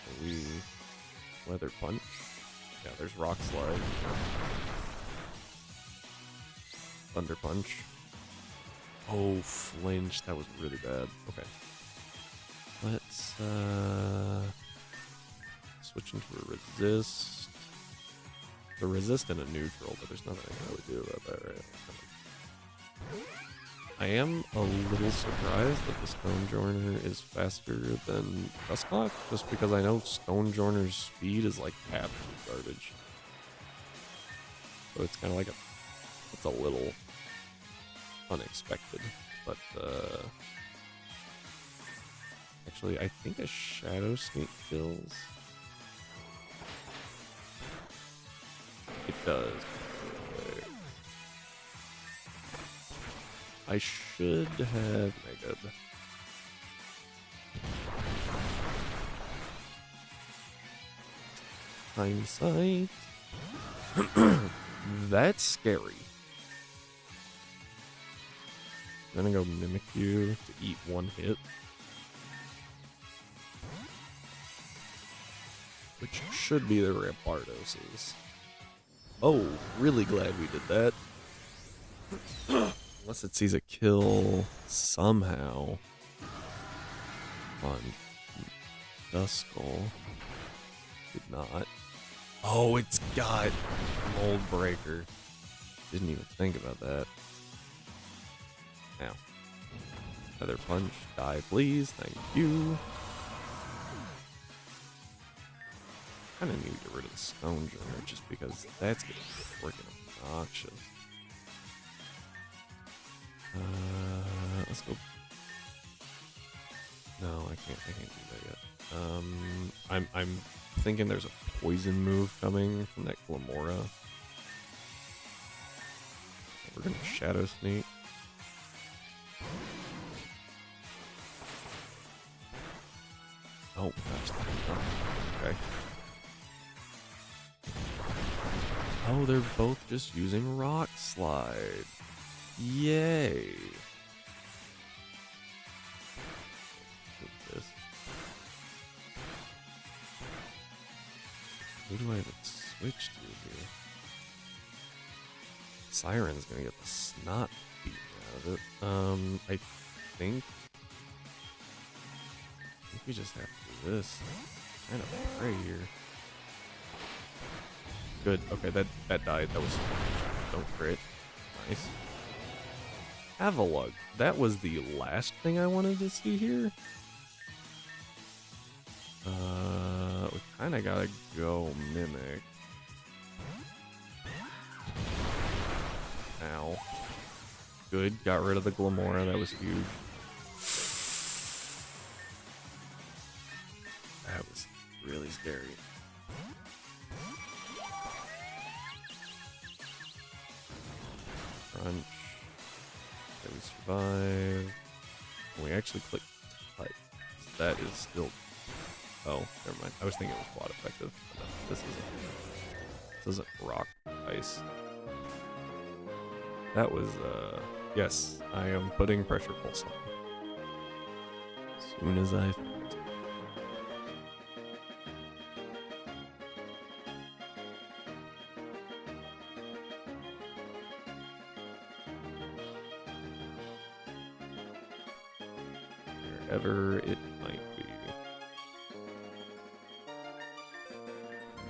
So we Weather Punch. Yeah, there's Rock Slide. Thunder Punch. Oh, Flinch. That was really bad. Okay. Let's switch into a Resist. The Resist and a neutral, but there's nothing I can really do about that, right? I am a little surprised that the Stonejourner is faster than Nuzlocke, just because I know Stonejourner's speed is like absolute garbage. So it's kind of like it's a little unexpected, but actually I think a Shadow Sneak kills. It does. I should have Mega. Hindsight. That's scary. I'm gonna go Mimic you to eat one hit. Which should be the Rampardoses. Oh, really glad we did that. Unless it sees a kill somehow on Duskull. Did not. Oh, it's got Mold Breaker. Didn't even think about that. Now. Feather Punch. Die, please. Thank you. Kinda need to get rid of the Stonejourner just because that's getting freaking obnoxious. Let's go. No, I can't do that yet. I'm thinking there's a poison move coming from that Glamora. We're gonna Shadow Sneak. Oh gosh, okay. Oh, they're both just using Rock Slide. Yay. This. Who do I even switch to here? Siren's gonna get the snot beaten out of it. I think we just have to do this. Kind of pray here. Good. Okay, that died. That was don't crit. Nice. Avalug. That was the last thing I wanted to see here. We kind of gotta go Mimic. Ow. Good. Got rid of the Glamora. That was huge. That was really scary. Crunch. Okay, we survive. We actually click type. That is still. Oh, never mind. I was thinking it was quad effective. No, this isn't rock ice. That was yes, I am putting pressure pulse on. As soon as I find it. Wherever it might be.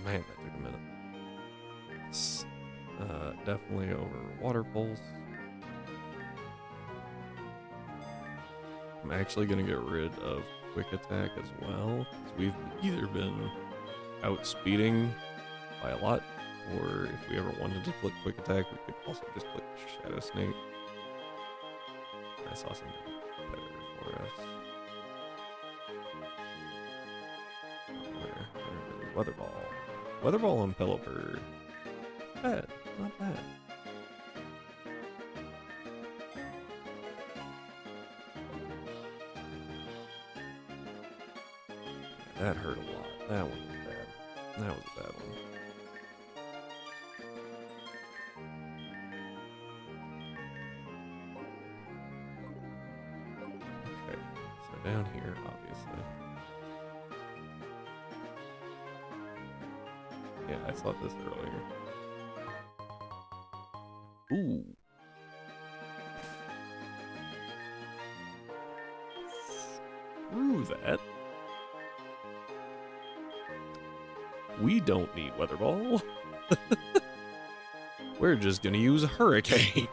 Man, that took a minute. It's, definitely over Water Pulse. I'm actually going to get rid of Quick Attack as well. We've either been outspeeding by a lot, or if we ever wanted to click Quick Attack, we could also just click Shadow Snake. I saw something better for us. Weather Ball. Weather Ball on Pelipper. Bad. Not bad. That hurt a lot. That one was bad. That was a bad one. Okay. So down here, obviously. Yeah, I saw this earlier. Ooh. Screw that. We don't need Weather Ball. We're just gonna use Hurricane.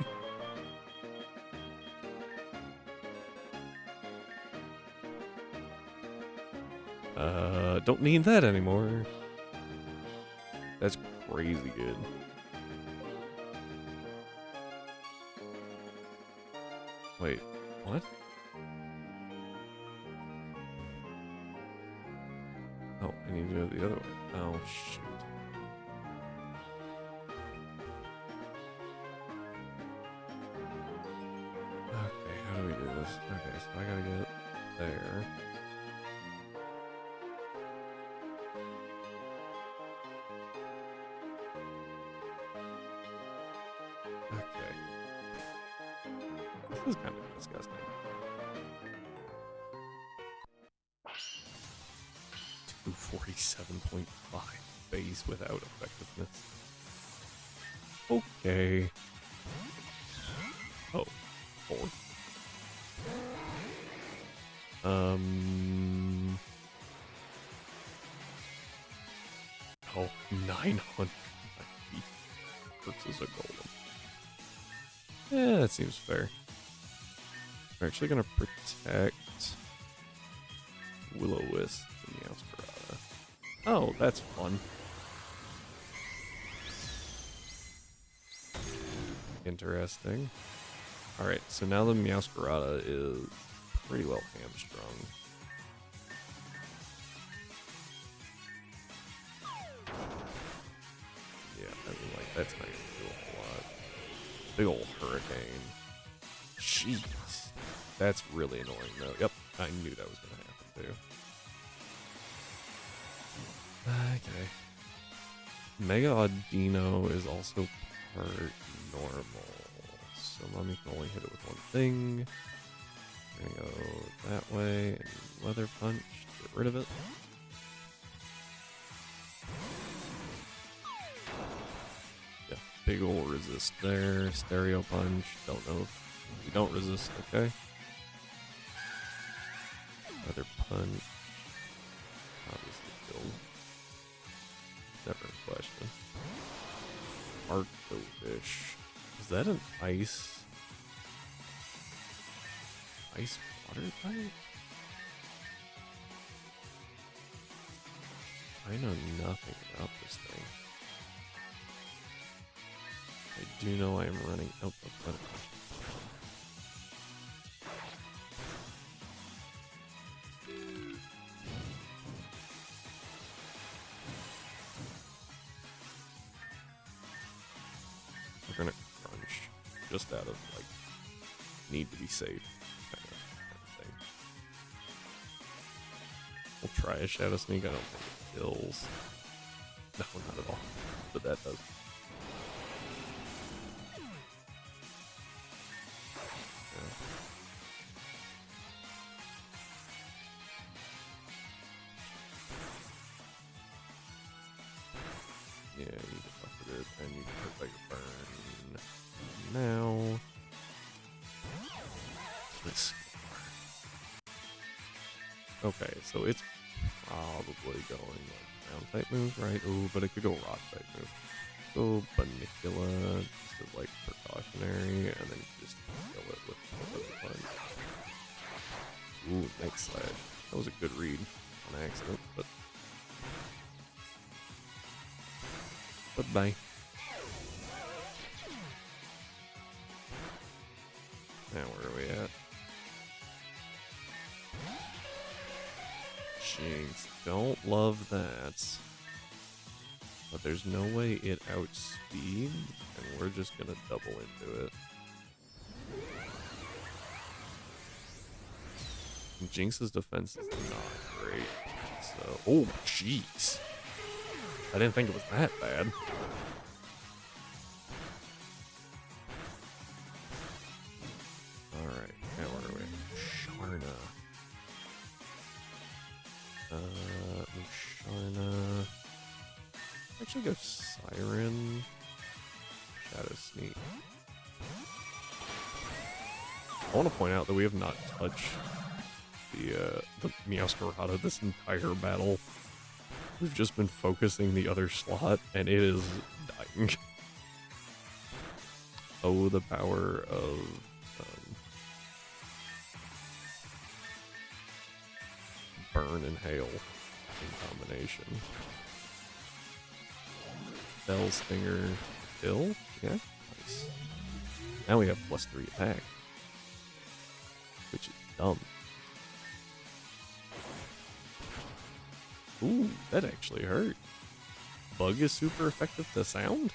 Don't need that anymore. That's crazy good. Wait, what? Oh, I need to go the other way. Oh, shoot. Okay, how do we do this? Okay, so I gotta get there. Okay. This is kind of disgusting. 247.5 base without effectiveness. Okay. Oh, 4. Oh, 900 versus a golem. Yeah, that seems fair. We're actually gonna protect Will-O-Wisp and Meowscarada. Oh, that's fun. Interesting. Alright, so now the Meowscarada is pretty well hamstrung. Yeah, I mean, like, that's not gonna do a whole lot. Big ol' hurricane. Jeez. That's really annoying, though. Yep, I knew that was gonna happen, too. Okay. Mega Audino is also part normal. So Mummy can only hit it with one thing. We're gonna go that way and Weather Punch to get rid of it. Yeah, big ol' resist there. Stereo Punch. Don't know if you don't resist, okay. Weather Punch. Obviously killed. Never in question. Arctofish. Is that an ice water type? I know nothing about this thing. I do know I am running out of money. We're gonna crunch just out of like need to be safe kind of thing. We'll try a Shadow Sneak. I don't think it kills. No, not at all. But that does. Yeah, you just buffered it, and you hurt by your burn. Now, let's. Okay, so it's probably going like ground type move, right? Ooh, but it could go rock type move. Go Bunnicula, just as like precautionary, and then just kill it with the punch. Ooh, Night Slash. That was a good read on accident, but. Bye. Now where are we at? Jinx, don't love that. But there's no way it outspeeds, and we're just gonna double into it. Jinx's defense is not great. So, oh jeez. I didn't think it was that bad. Alright, now where are we? Sharna. Sharna. Actually go Siren. Shadow Sneak. I want to point out that we have not touched the Meowscarada this entire battle. We've just been focusing the other slot, and it is dying. Oh, the power of burn and hail. interesting combination. Bell Stinger kill? Yeah, nice. Now we have +3 attack. Which is dumb. Ooh, that actually hurt. Bug is super effective to sound?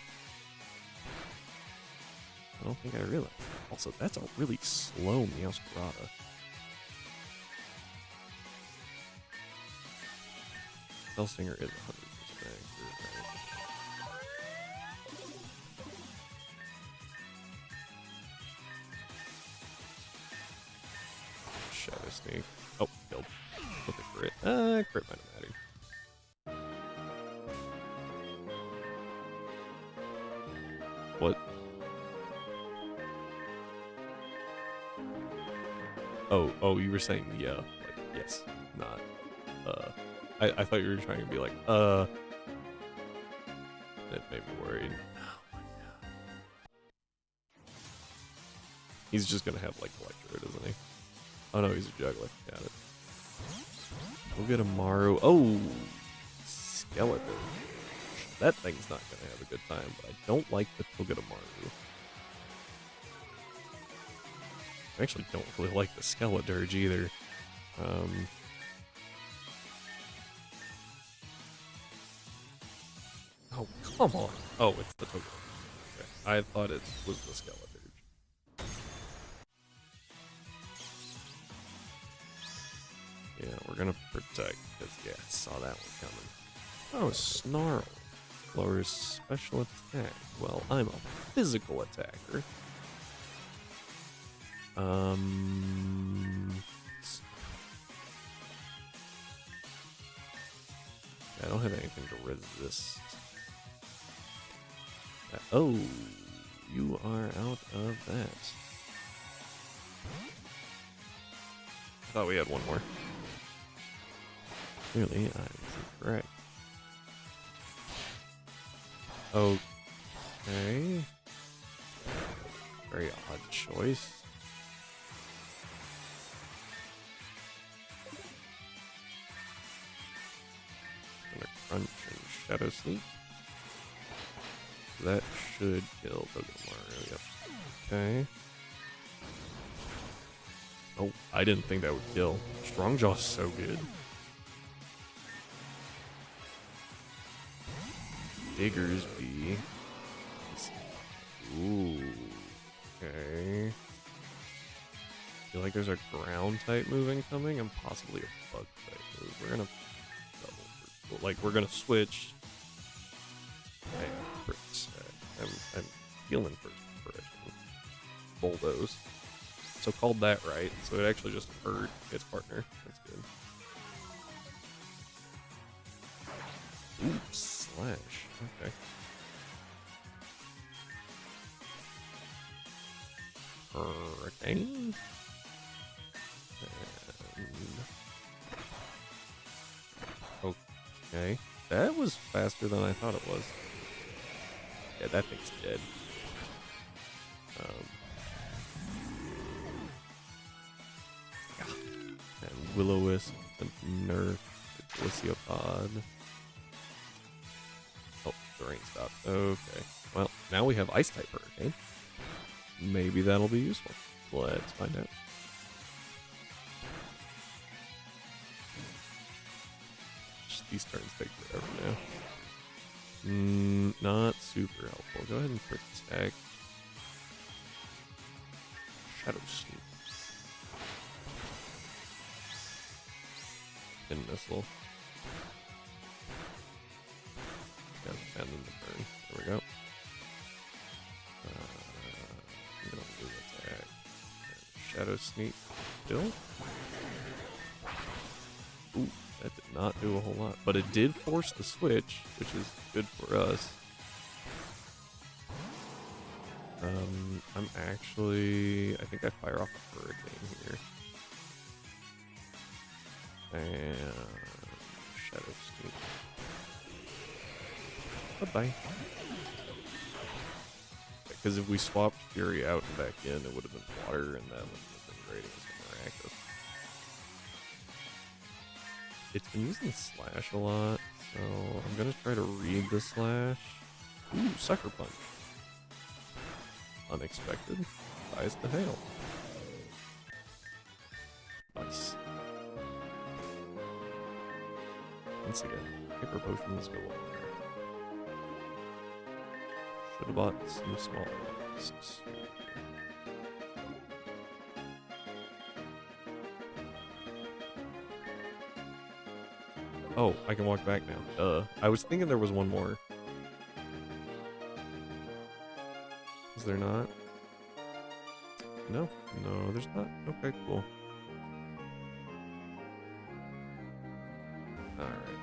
I don't think I realized. Also, that's a really slow Meowscarada. Hellstinger is 100% accurate, right? Shadow Sneak. Oh, killed. With a crit. Crit might have mattered. What? Oh, you were saying yeah. Like, yes, not, I thought you were trying to be like, That made me worried. Oh my god. He's just gonna have, like, Electrode, isn't he? Oh no, he's a Juggler. Got it. We'll get a Maru. Oh! Skeleton. That thing's not gonna have a good time, but I don't like the Togedemaru. I actually don't really like the Skeledirge either. Oh, come on. Oh, it's the Togedemaru. Okay. I thought it was the Skeledirge. Yeah, we're gonna protect, because, yeah, I saw that one coming. Oh, Snarl. Lowers special attack. Well, I'm a physical attacker. I don't have anything to resist. Oh, you are out of that. I thought we had one more. Clearly, I was incorrect. Okay. Very odd choice. Gonna crunch and Shadow Sneak. That should kill Togedemaru. Yep. Okay. Oh, I didn't think that would kill. Strongjaw's so good. Diggersby. Ooh. Okay. Feel like there's a ground type move incoming and possibly a bug type move. We're gonna double. Like, we're gonna switch. I'm feeling first impression. Bulldoze. So called that right. So it actually just hurt its partner. That's good. Oops. Slash. Okay. Hurricane. And... okay. That was faster than I thought it was. Yeah, that thing's dead. And Will-O-Wisp, the Nerf, the Glyceopod. Oh, the rain stopped. Okay. Well, now we have Ice-type Hurricane. Maybe that'll be useful. Let's find out. These turns take forever now. Not super helpful. Go ahead and protect. Shadow Sneak. And Missile. Got and then the burn. There we go. I'm gonna move attack. Shadow Sneak. Kill. Ooh, that did not do a whole lot. But it did force the switch, which is good for us. I'm actually... I think I fire off a Hurricane here. And... Shadow Sneak. Bye-bye. Because if we swapped Fury out and back in, it would have been water, and that wouldn't have been great. It was Miraculous. it's been using slash a lot, so I'm gonna try to read the slash. Ooh, sucker punch. Unexpected. Rise to hail. Nice. Once again, hyper potions go over there. Should have bought some smaller ones. Oh, I can walk back now. Duh. I was thinking there was one more. Is there not? No. No, there's not. Okay, cool. Alright.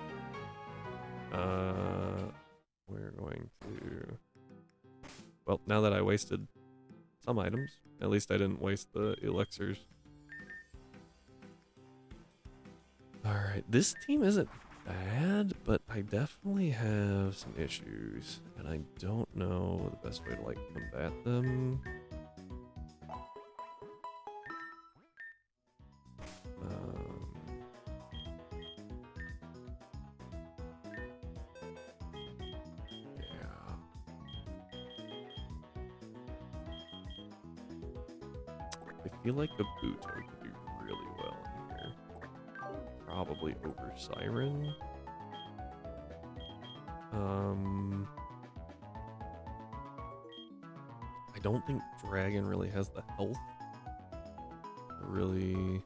We're going to... Well, now that I wasted some items, at least I didn't waste the elixirs. Alright, this team isn't bad, but I definitely have some issues, and I don't know the best way to, like, combat them. Yeah. I feel like the Buto could do really well here. Probably over Siren. I don't think Dragon really has the health to really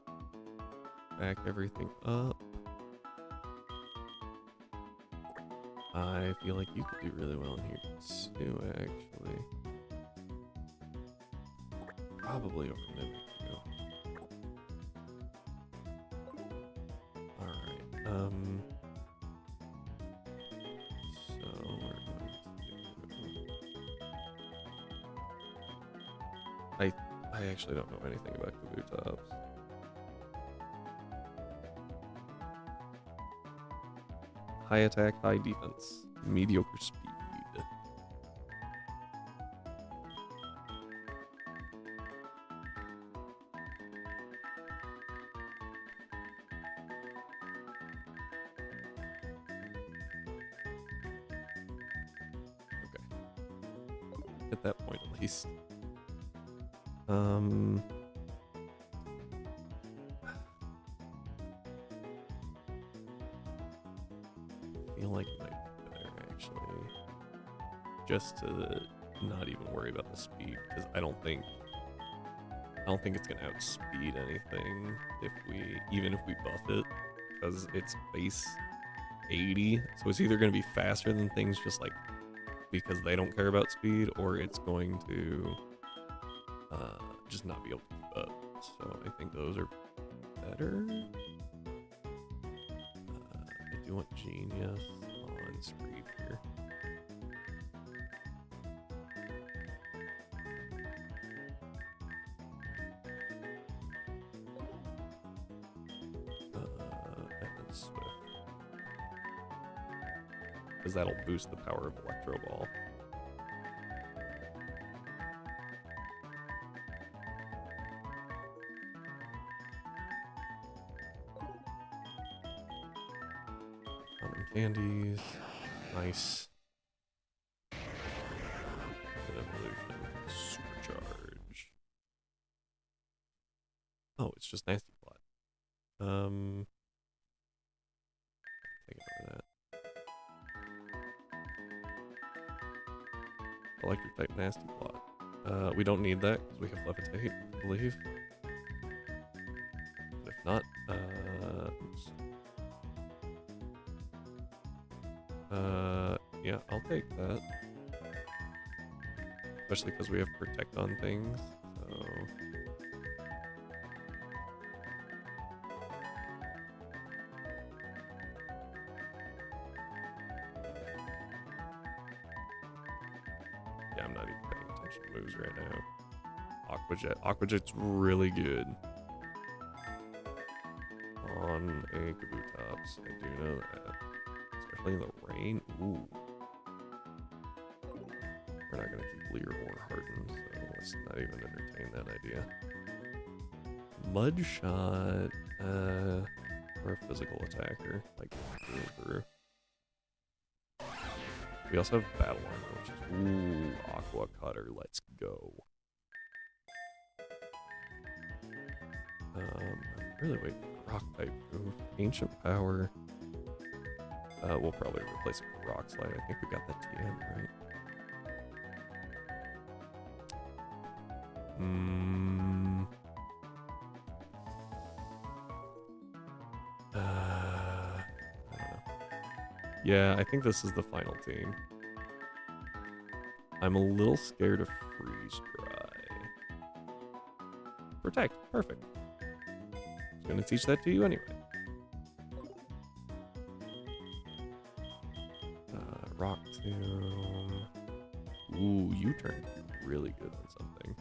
back everything up. I feel like you could do really well in here too, actually. Probably over Mimic too. Alright, so we're going to do... I actually don't know anything about Kabutops. High attack, high defense, mediocre speed. Okay. At that point, at least. I feel like it might be better, actually. Just to not even worry about the speed, because I don't think it's gonna outspeed anything even if we buff it, because it's base 80, so it's either gonna be faster than things just like because they don't care about speed, or it's going to just not be able to keep up. So I think those are better. I do want Genius on Screed here. And Swift. Because that'll boost the power of Electro Ball. Candies. Nice. Good evolution. Supercharge. Oh, it's just Nasty Plot. Taking over that. Electric type Nasty Plot. We don't need that because we have Levitate, I believe. But if not, oops. Yeah, I'll take that. Especially because we have Protect on things, so... Yeah, I'm not even paying attention to moves right now. Aquajet. Aquajet's really good on a Kabutops. I do know that. Especially in the rain. Ooh. We're not gonna keep Leer or Harden, so let's not even entertain that idea. Mudshot. We're a physical attacker, like through and through. We also have battle armor, which is ooh, aqua cutter. Let's go. I'm really waiting for rock type move. Ancient power. We'll probably replace it with rock slide. I think we got that TM right. I don't know. Yeah, I think this is the final team. I'm a little scared of freeze dry. Protect, perfect. I was gonna teach that to you anyway. Rock tomb. Ooh, U-turn really good on something.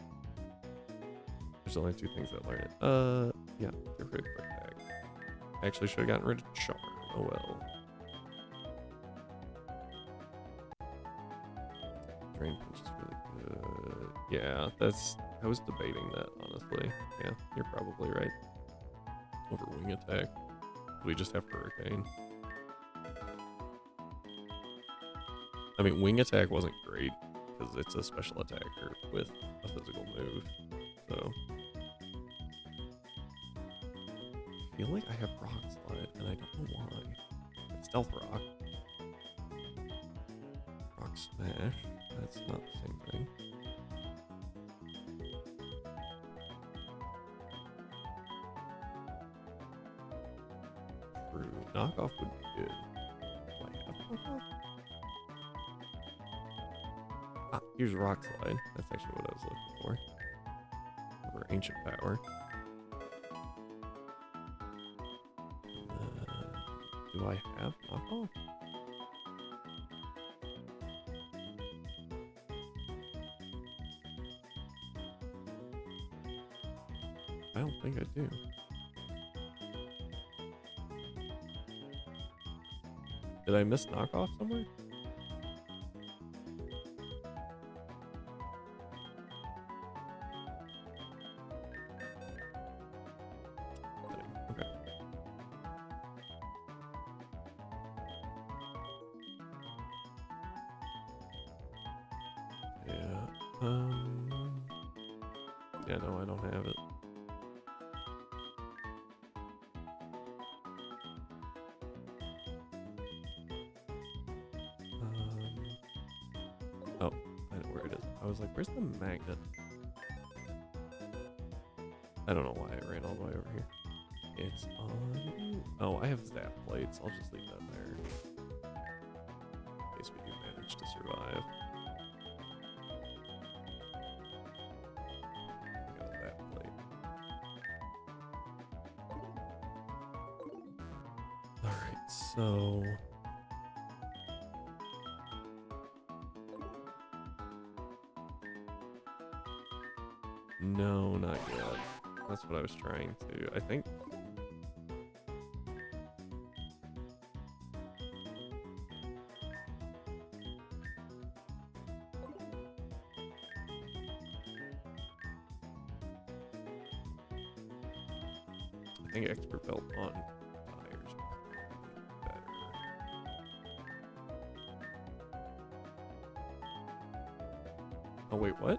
There's only two things that learn it. Yeah, get rid of protect. I actually should have gotten rid of charm. Oh well. Drain punch is really good. Yeah, I was debating that, honestly. Yeah, you're probably right. Over wing attack. We just have hurricane. I mean, wing attack wasn't great because it's a special attacker with a physical move. So I feel like I have rock slide and I don't know why. It's stealth rock. Rock smash. That's not the same thing. True. Knockoff would be good. Do I have knockoff? Ah, here's rock slide. That's actually what I was looking for. Over ancient power. Do I have knockoff? I don't think I do. Did I miss knockoff somewhere? Okay. Yeah. Yeah, no, I don't have it. Oh, I know where it is. I was like, where's the magnet? I don't know why I ran all the way over here. It's on... Oh, I have zap plates. I'll just leave that there. In case we do manage to survive. I got a zap plate. Alright, so... No, not yet. That's what I was trying to. I think. I think expert belt on tires better. Oh wait, what?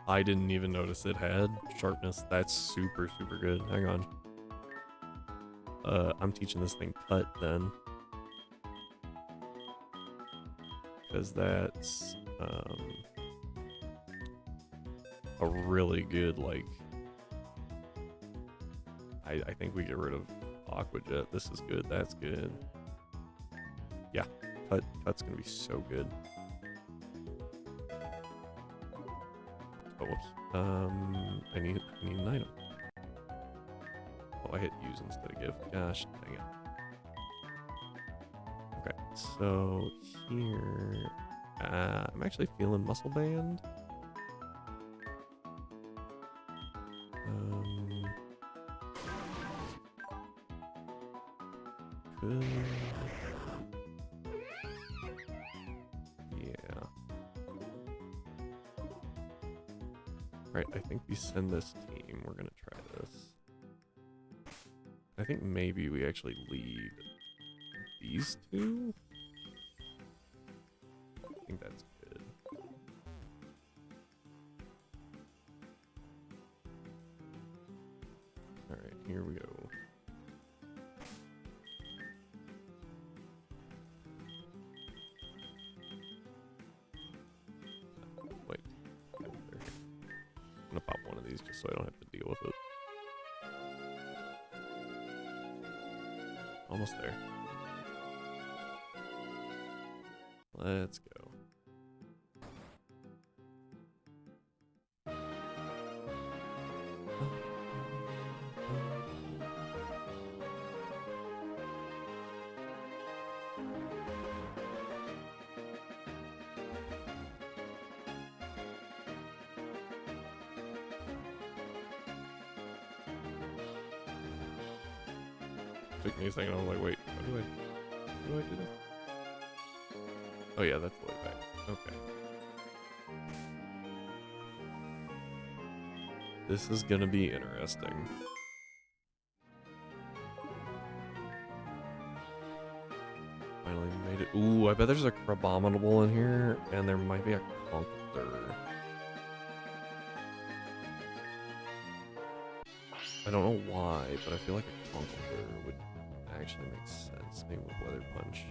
I didn't even notice it had sharpness. That's super, super good. Hang on. I'm teaching this thing cut then. Because that's a really good, like... I think we get rid of Aqua Jet. This is good. That's good. Yeah, cut's gonna be so good. Oh, whoops. I need an item. Oh, I hit use instead of give. Gosh, dang it. Okay, so here... I'm actually feeling Muscle Band. Good. Yeah. Right, I think we send this team. We're gonna try this. I think maybe we actually lead these two. I think that's good. Alright, here we go. Wait. I'm gonna pop one of these just so I don't have to deal with it. Almost there. Let's go. Took me a second. I was like, wait, how do I do this? Oh yeah, that's the way back. Okay. This is gonna be interesting. Finally made it. Ooh, I bet there's a Crabominable in here, and there might be a Conkeldurr. I don't know why, but I feel like a Conkeldurr would actually make sense. Maybe with Weather Punch.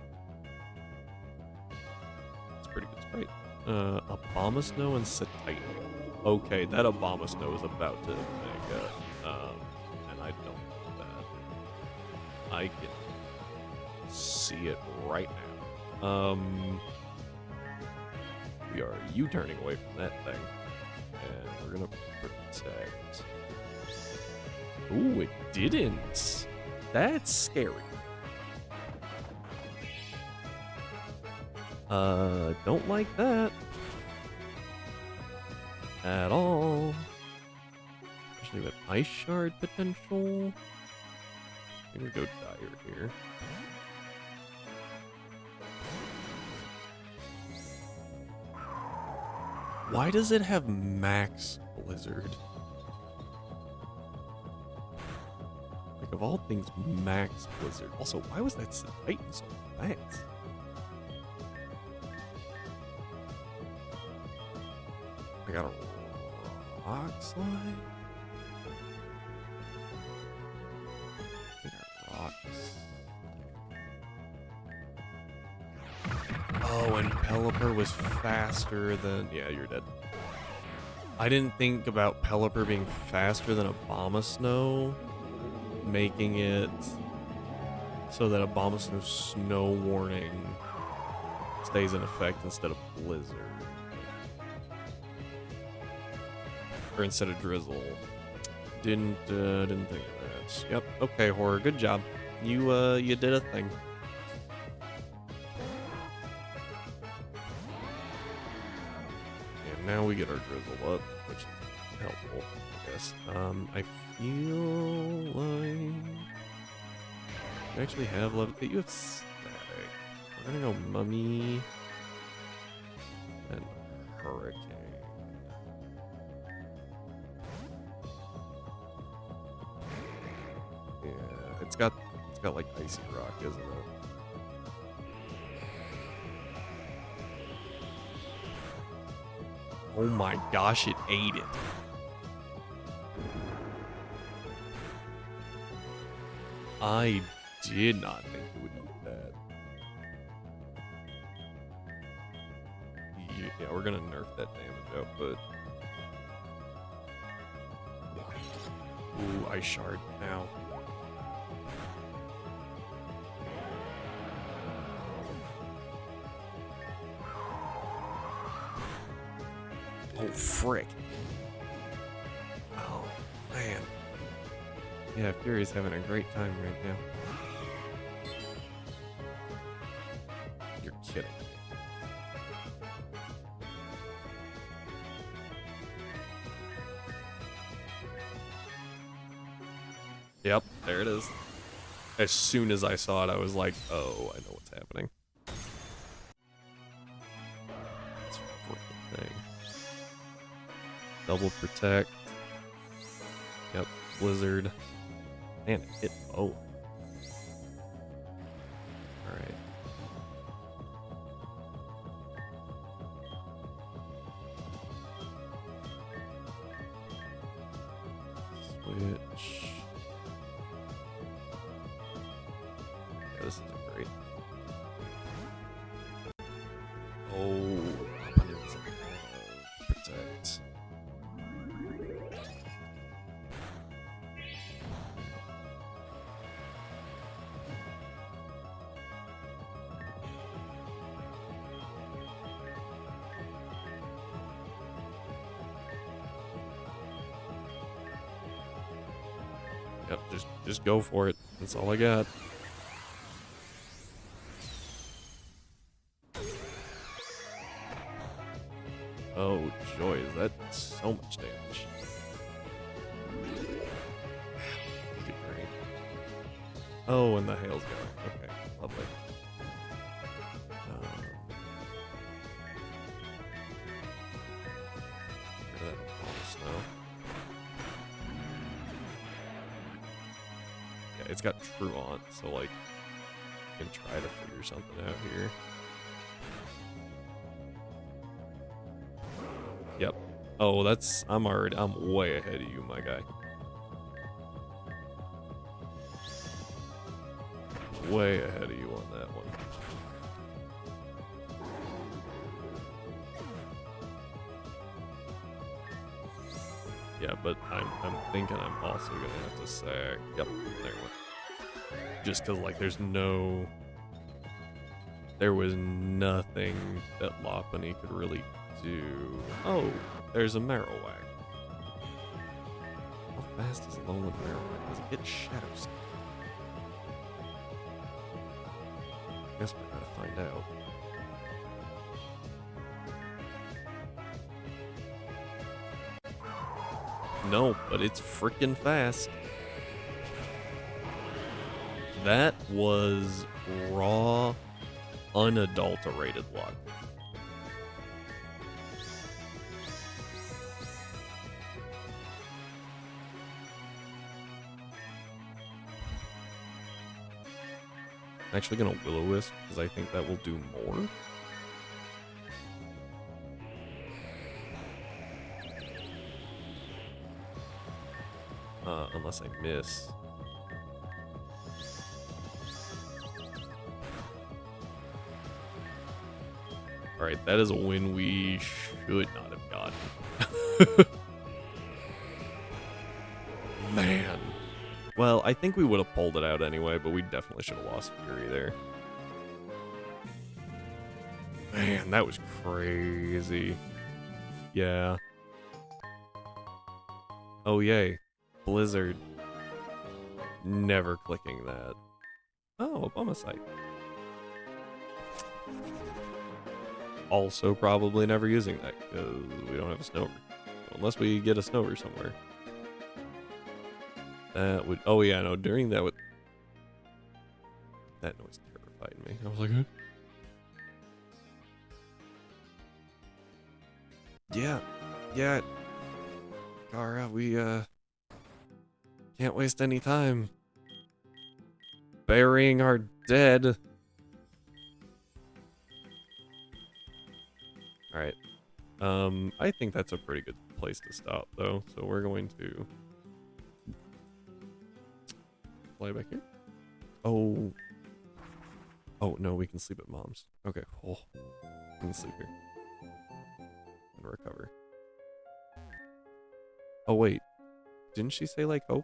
It's pretty good sprite. Abomasnow and Satitan. Okay, that Abomasnow is about to mega. And I don't know that. I can see it right now. We are U-turning away from that thing. And we're gonna protect. Ooh, it didn't. That's scary. Don't like that. At all. Especially with Ice Shard potential. I'm gonna go Dire here. Why does it have Max Blizzard? Like, of all things, Max Blizzard. Also, why was that Titan so fast? I got a Rock Slide? I got Rocks. Oh, and Pelipper was faster than... Yeah, you're dead. I didn't think about Pelipper being faster than Abomasnow, making it so that Abomasnow's Snow Warning stays in effect instead of Blizzard. Or instead of Drizzle. Didn't think of that. Yep. Okay, Horror. Good job. You did a thing. And now we get our Drizzle up, which is helpful, I guess. I feel like I actually have Levitate. You have Static. We're gonna go Mummy and Hurricane. Yeah, it's got like Icy Rock, isn't it? Oh my gosh, it ate it. I did not think it would eat that. Yeah, we're gonna nerf that damage out, but... Ooh, Ice Shard now. Oh, frick. Oh, man. Yeah, Fury's having a great time right now. You're kidding. Yep, there it is. As soon as I saw it, I was like, oh, I know what's happening. This freaking thing. Double protect. Yep, blizzard. Man, it hit both. Alright. Switch. Yeah, this isn't great. Oh, protect. Yep, just go for it. That's all I got. Oh joy, is that so much damage? Good grief. Oh, and the hail's going. Okay, lovely. Get rid of that snow. Yeah, it's got Truant, so like, I can try to figure something out here. Yep. Oh, I'm way ahead of you, my guy. Way ahead of you on that one. Yeah, but I'm thinking I'm also gonna have to sack. Yep, there we went. Just cause like there was nothing that Lopunny could really do. Oh, there's a Marowak. How fast is Alolan Marowak? Does it get Shadow Sneak? Guess we're gonna find out. No, but it's freaking fast. That was raw, unadulterated luck. I'm actually gonna Will-O-Wisp because I think that will do more. Unless I miss. Alright, that is a win we should not have gotten. Man. Well, I think we would have pulled it out anyway, but we definitely should have lost Fury there. Man, that was crazy. Yeah. Oh, yay. Blizzard. Never clicking that. Oh, Abomasite. Also probably never using that, because we don't have a Snover. Unless we get a Snover somewhere. That would... Oh, yeah, no, during that would... That noise terrified me. I was like, huh? Yeah. Yeah. Gara, we, can't waste any time burying our dead. Alright. I think that's a pretty good place to stop, though. So we're going to fly back here. Oh. Oh, no, we can sleep at Mom's. Okay. Oh. We can sleep here. And recover. Oh, wait. Didn't she say Lake Hope?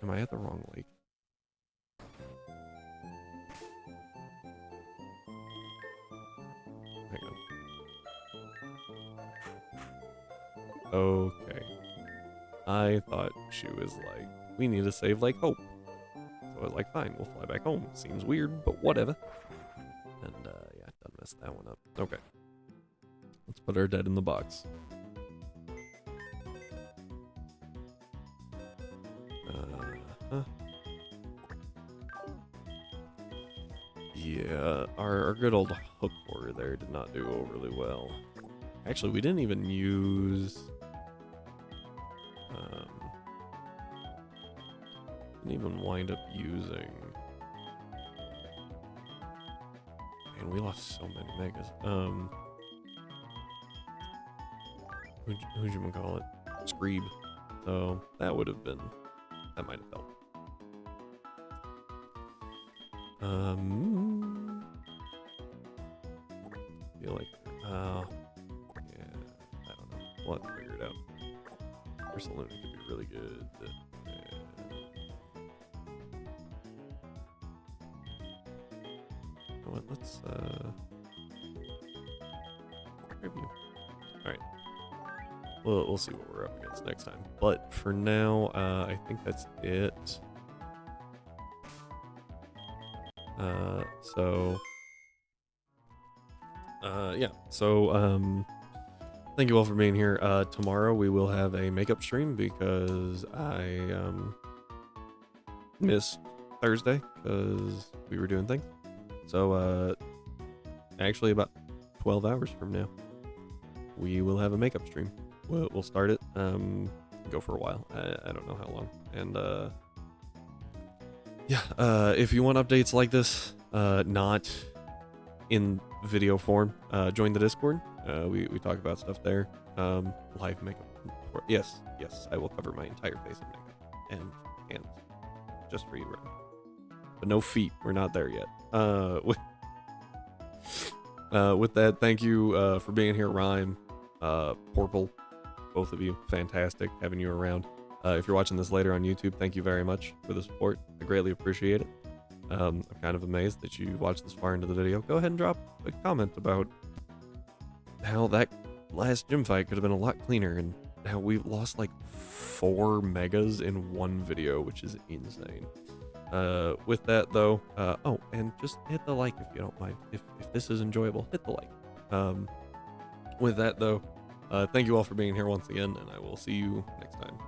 Am I at the wrong lake? Hang on. Okay. I thought she was like, we need to save Lake Hope. So I was like, fine, we'll fly back home. Seems weird, but whatever. And, yeah, done messed that one up. Okay. Let's put our dead in the box. Yeah, our good old hook warrior there did not do overly well. Actually, we didn't even use... didn't even wind up using... Man, we lost so many megas. Who'd you call it? Screeb. So that would have been... That might have helped. Feel like... yeah, I don't know. We'll have to figure it out. Barcelona could be really good. You know what, let's, review. Alright. We'll see what we're up against next time. But for now, I think that's it. Yeah. So, thank you all for being here. Tomorrow we will have a makeup stream because I, missed Thursday because we were doing things. So, actually about 12 hours from now, we will have a makeup stream. We'll start it, go for a while. I don't know how long. And, yeah, if you want updates like this, not in video form, join the Discord. We talk about stuff there. Live makeup. Yes, I will cover my entire face in makeup and hands, just for you, Ryan. But no feet. We're not there yet. With that, thank you for being here, Rhyme, Porple, both of you. Fantastic having you around. If you're watching this later on YouTube, thank you very much for the support. I greatly appreciate it. I'm kind of amazed that you watched this far into the video. Go ahead and drop a comment about how that last gym fight could have been a lot cleaner and how we lost like 4 megas in one video, which is insane. With that though, oh, and just hit the like if you don't mind. If this is enjoyable, hit the like. With that though, thank you all for being here once again, and I will see you next time.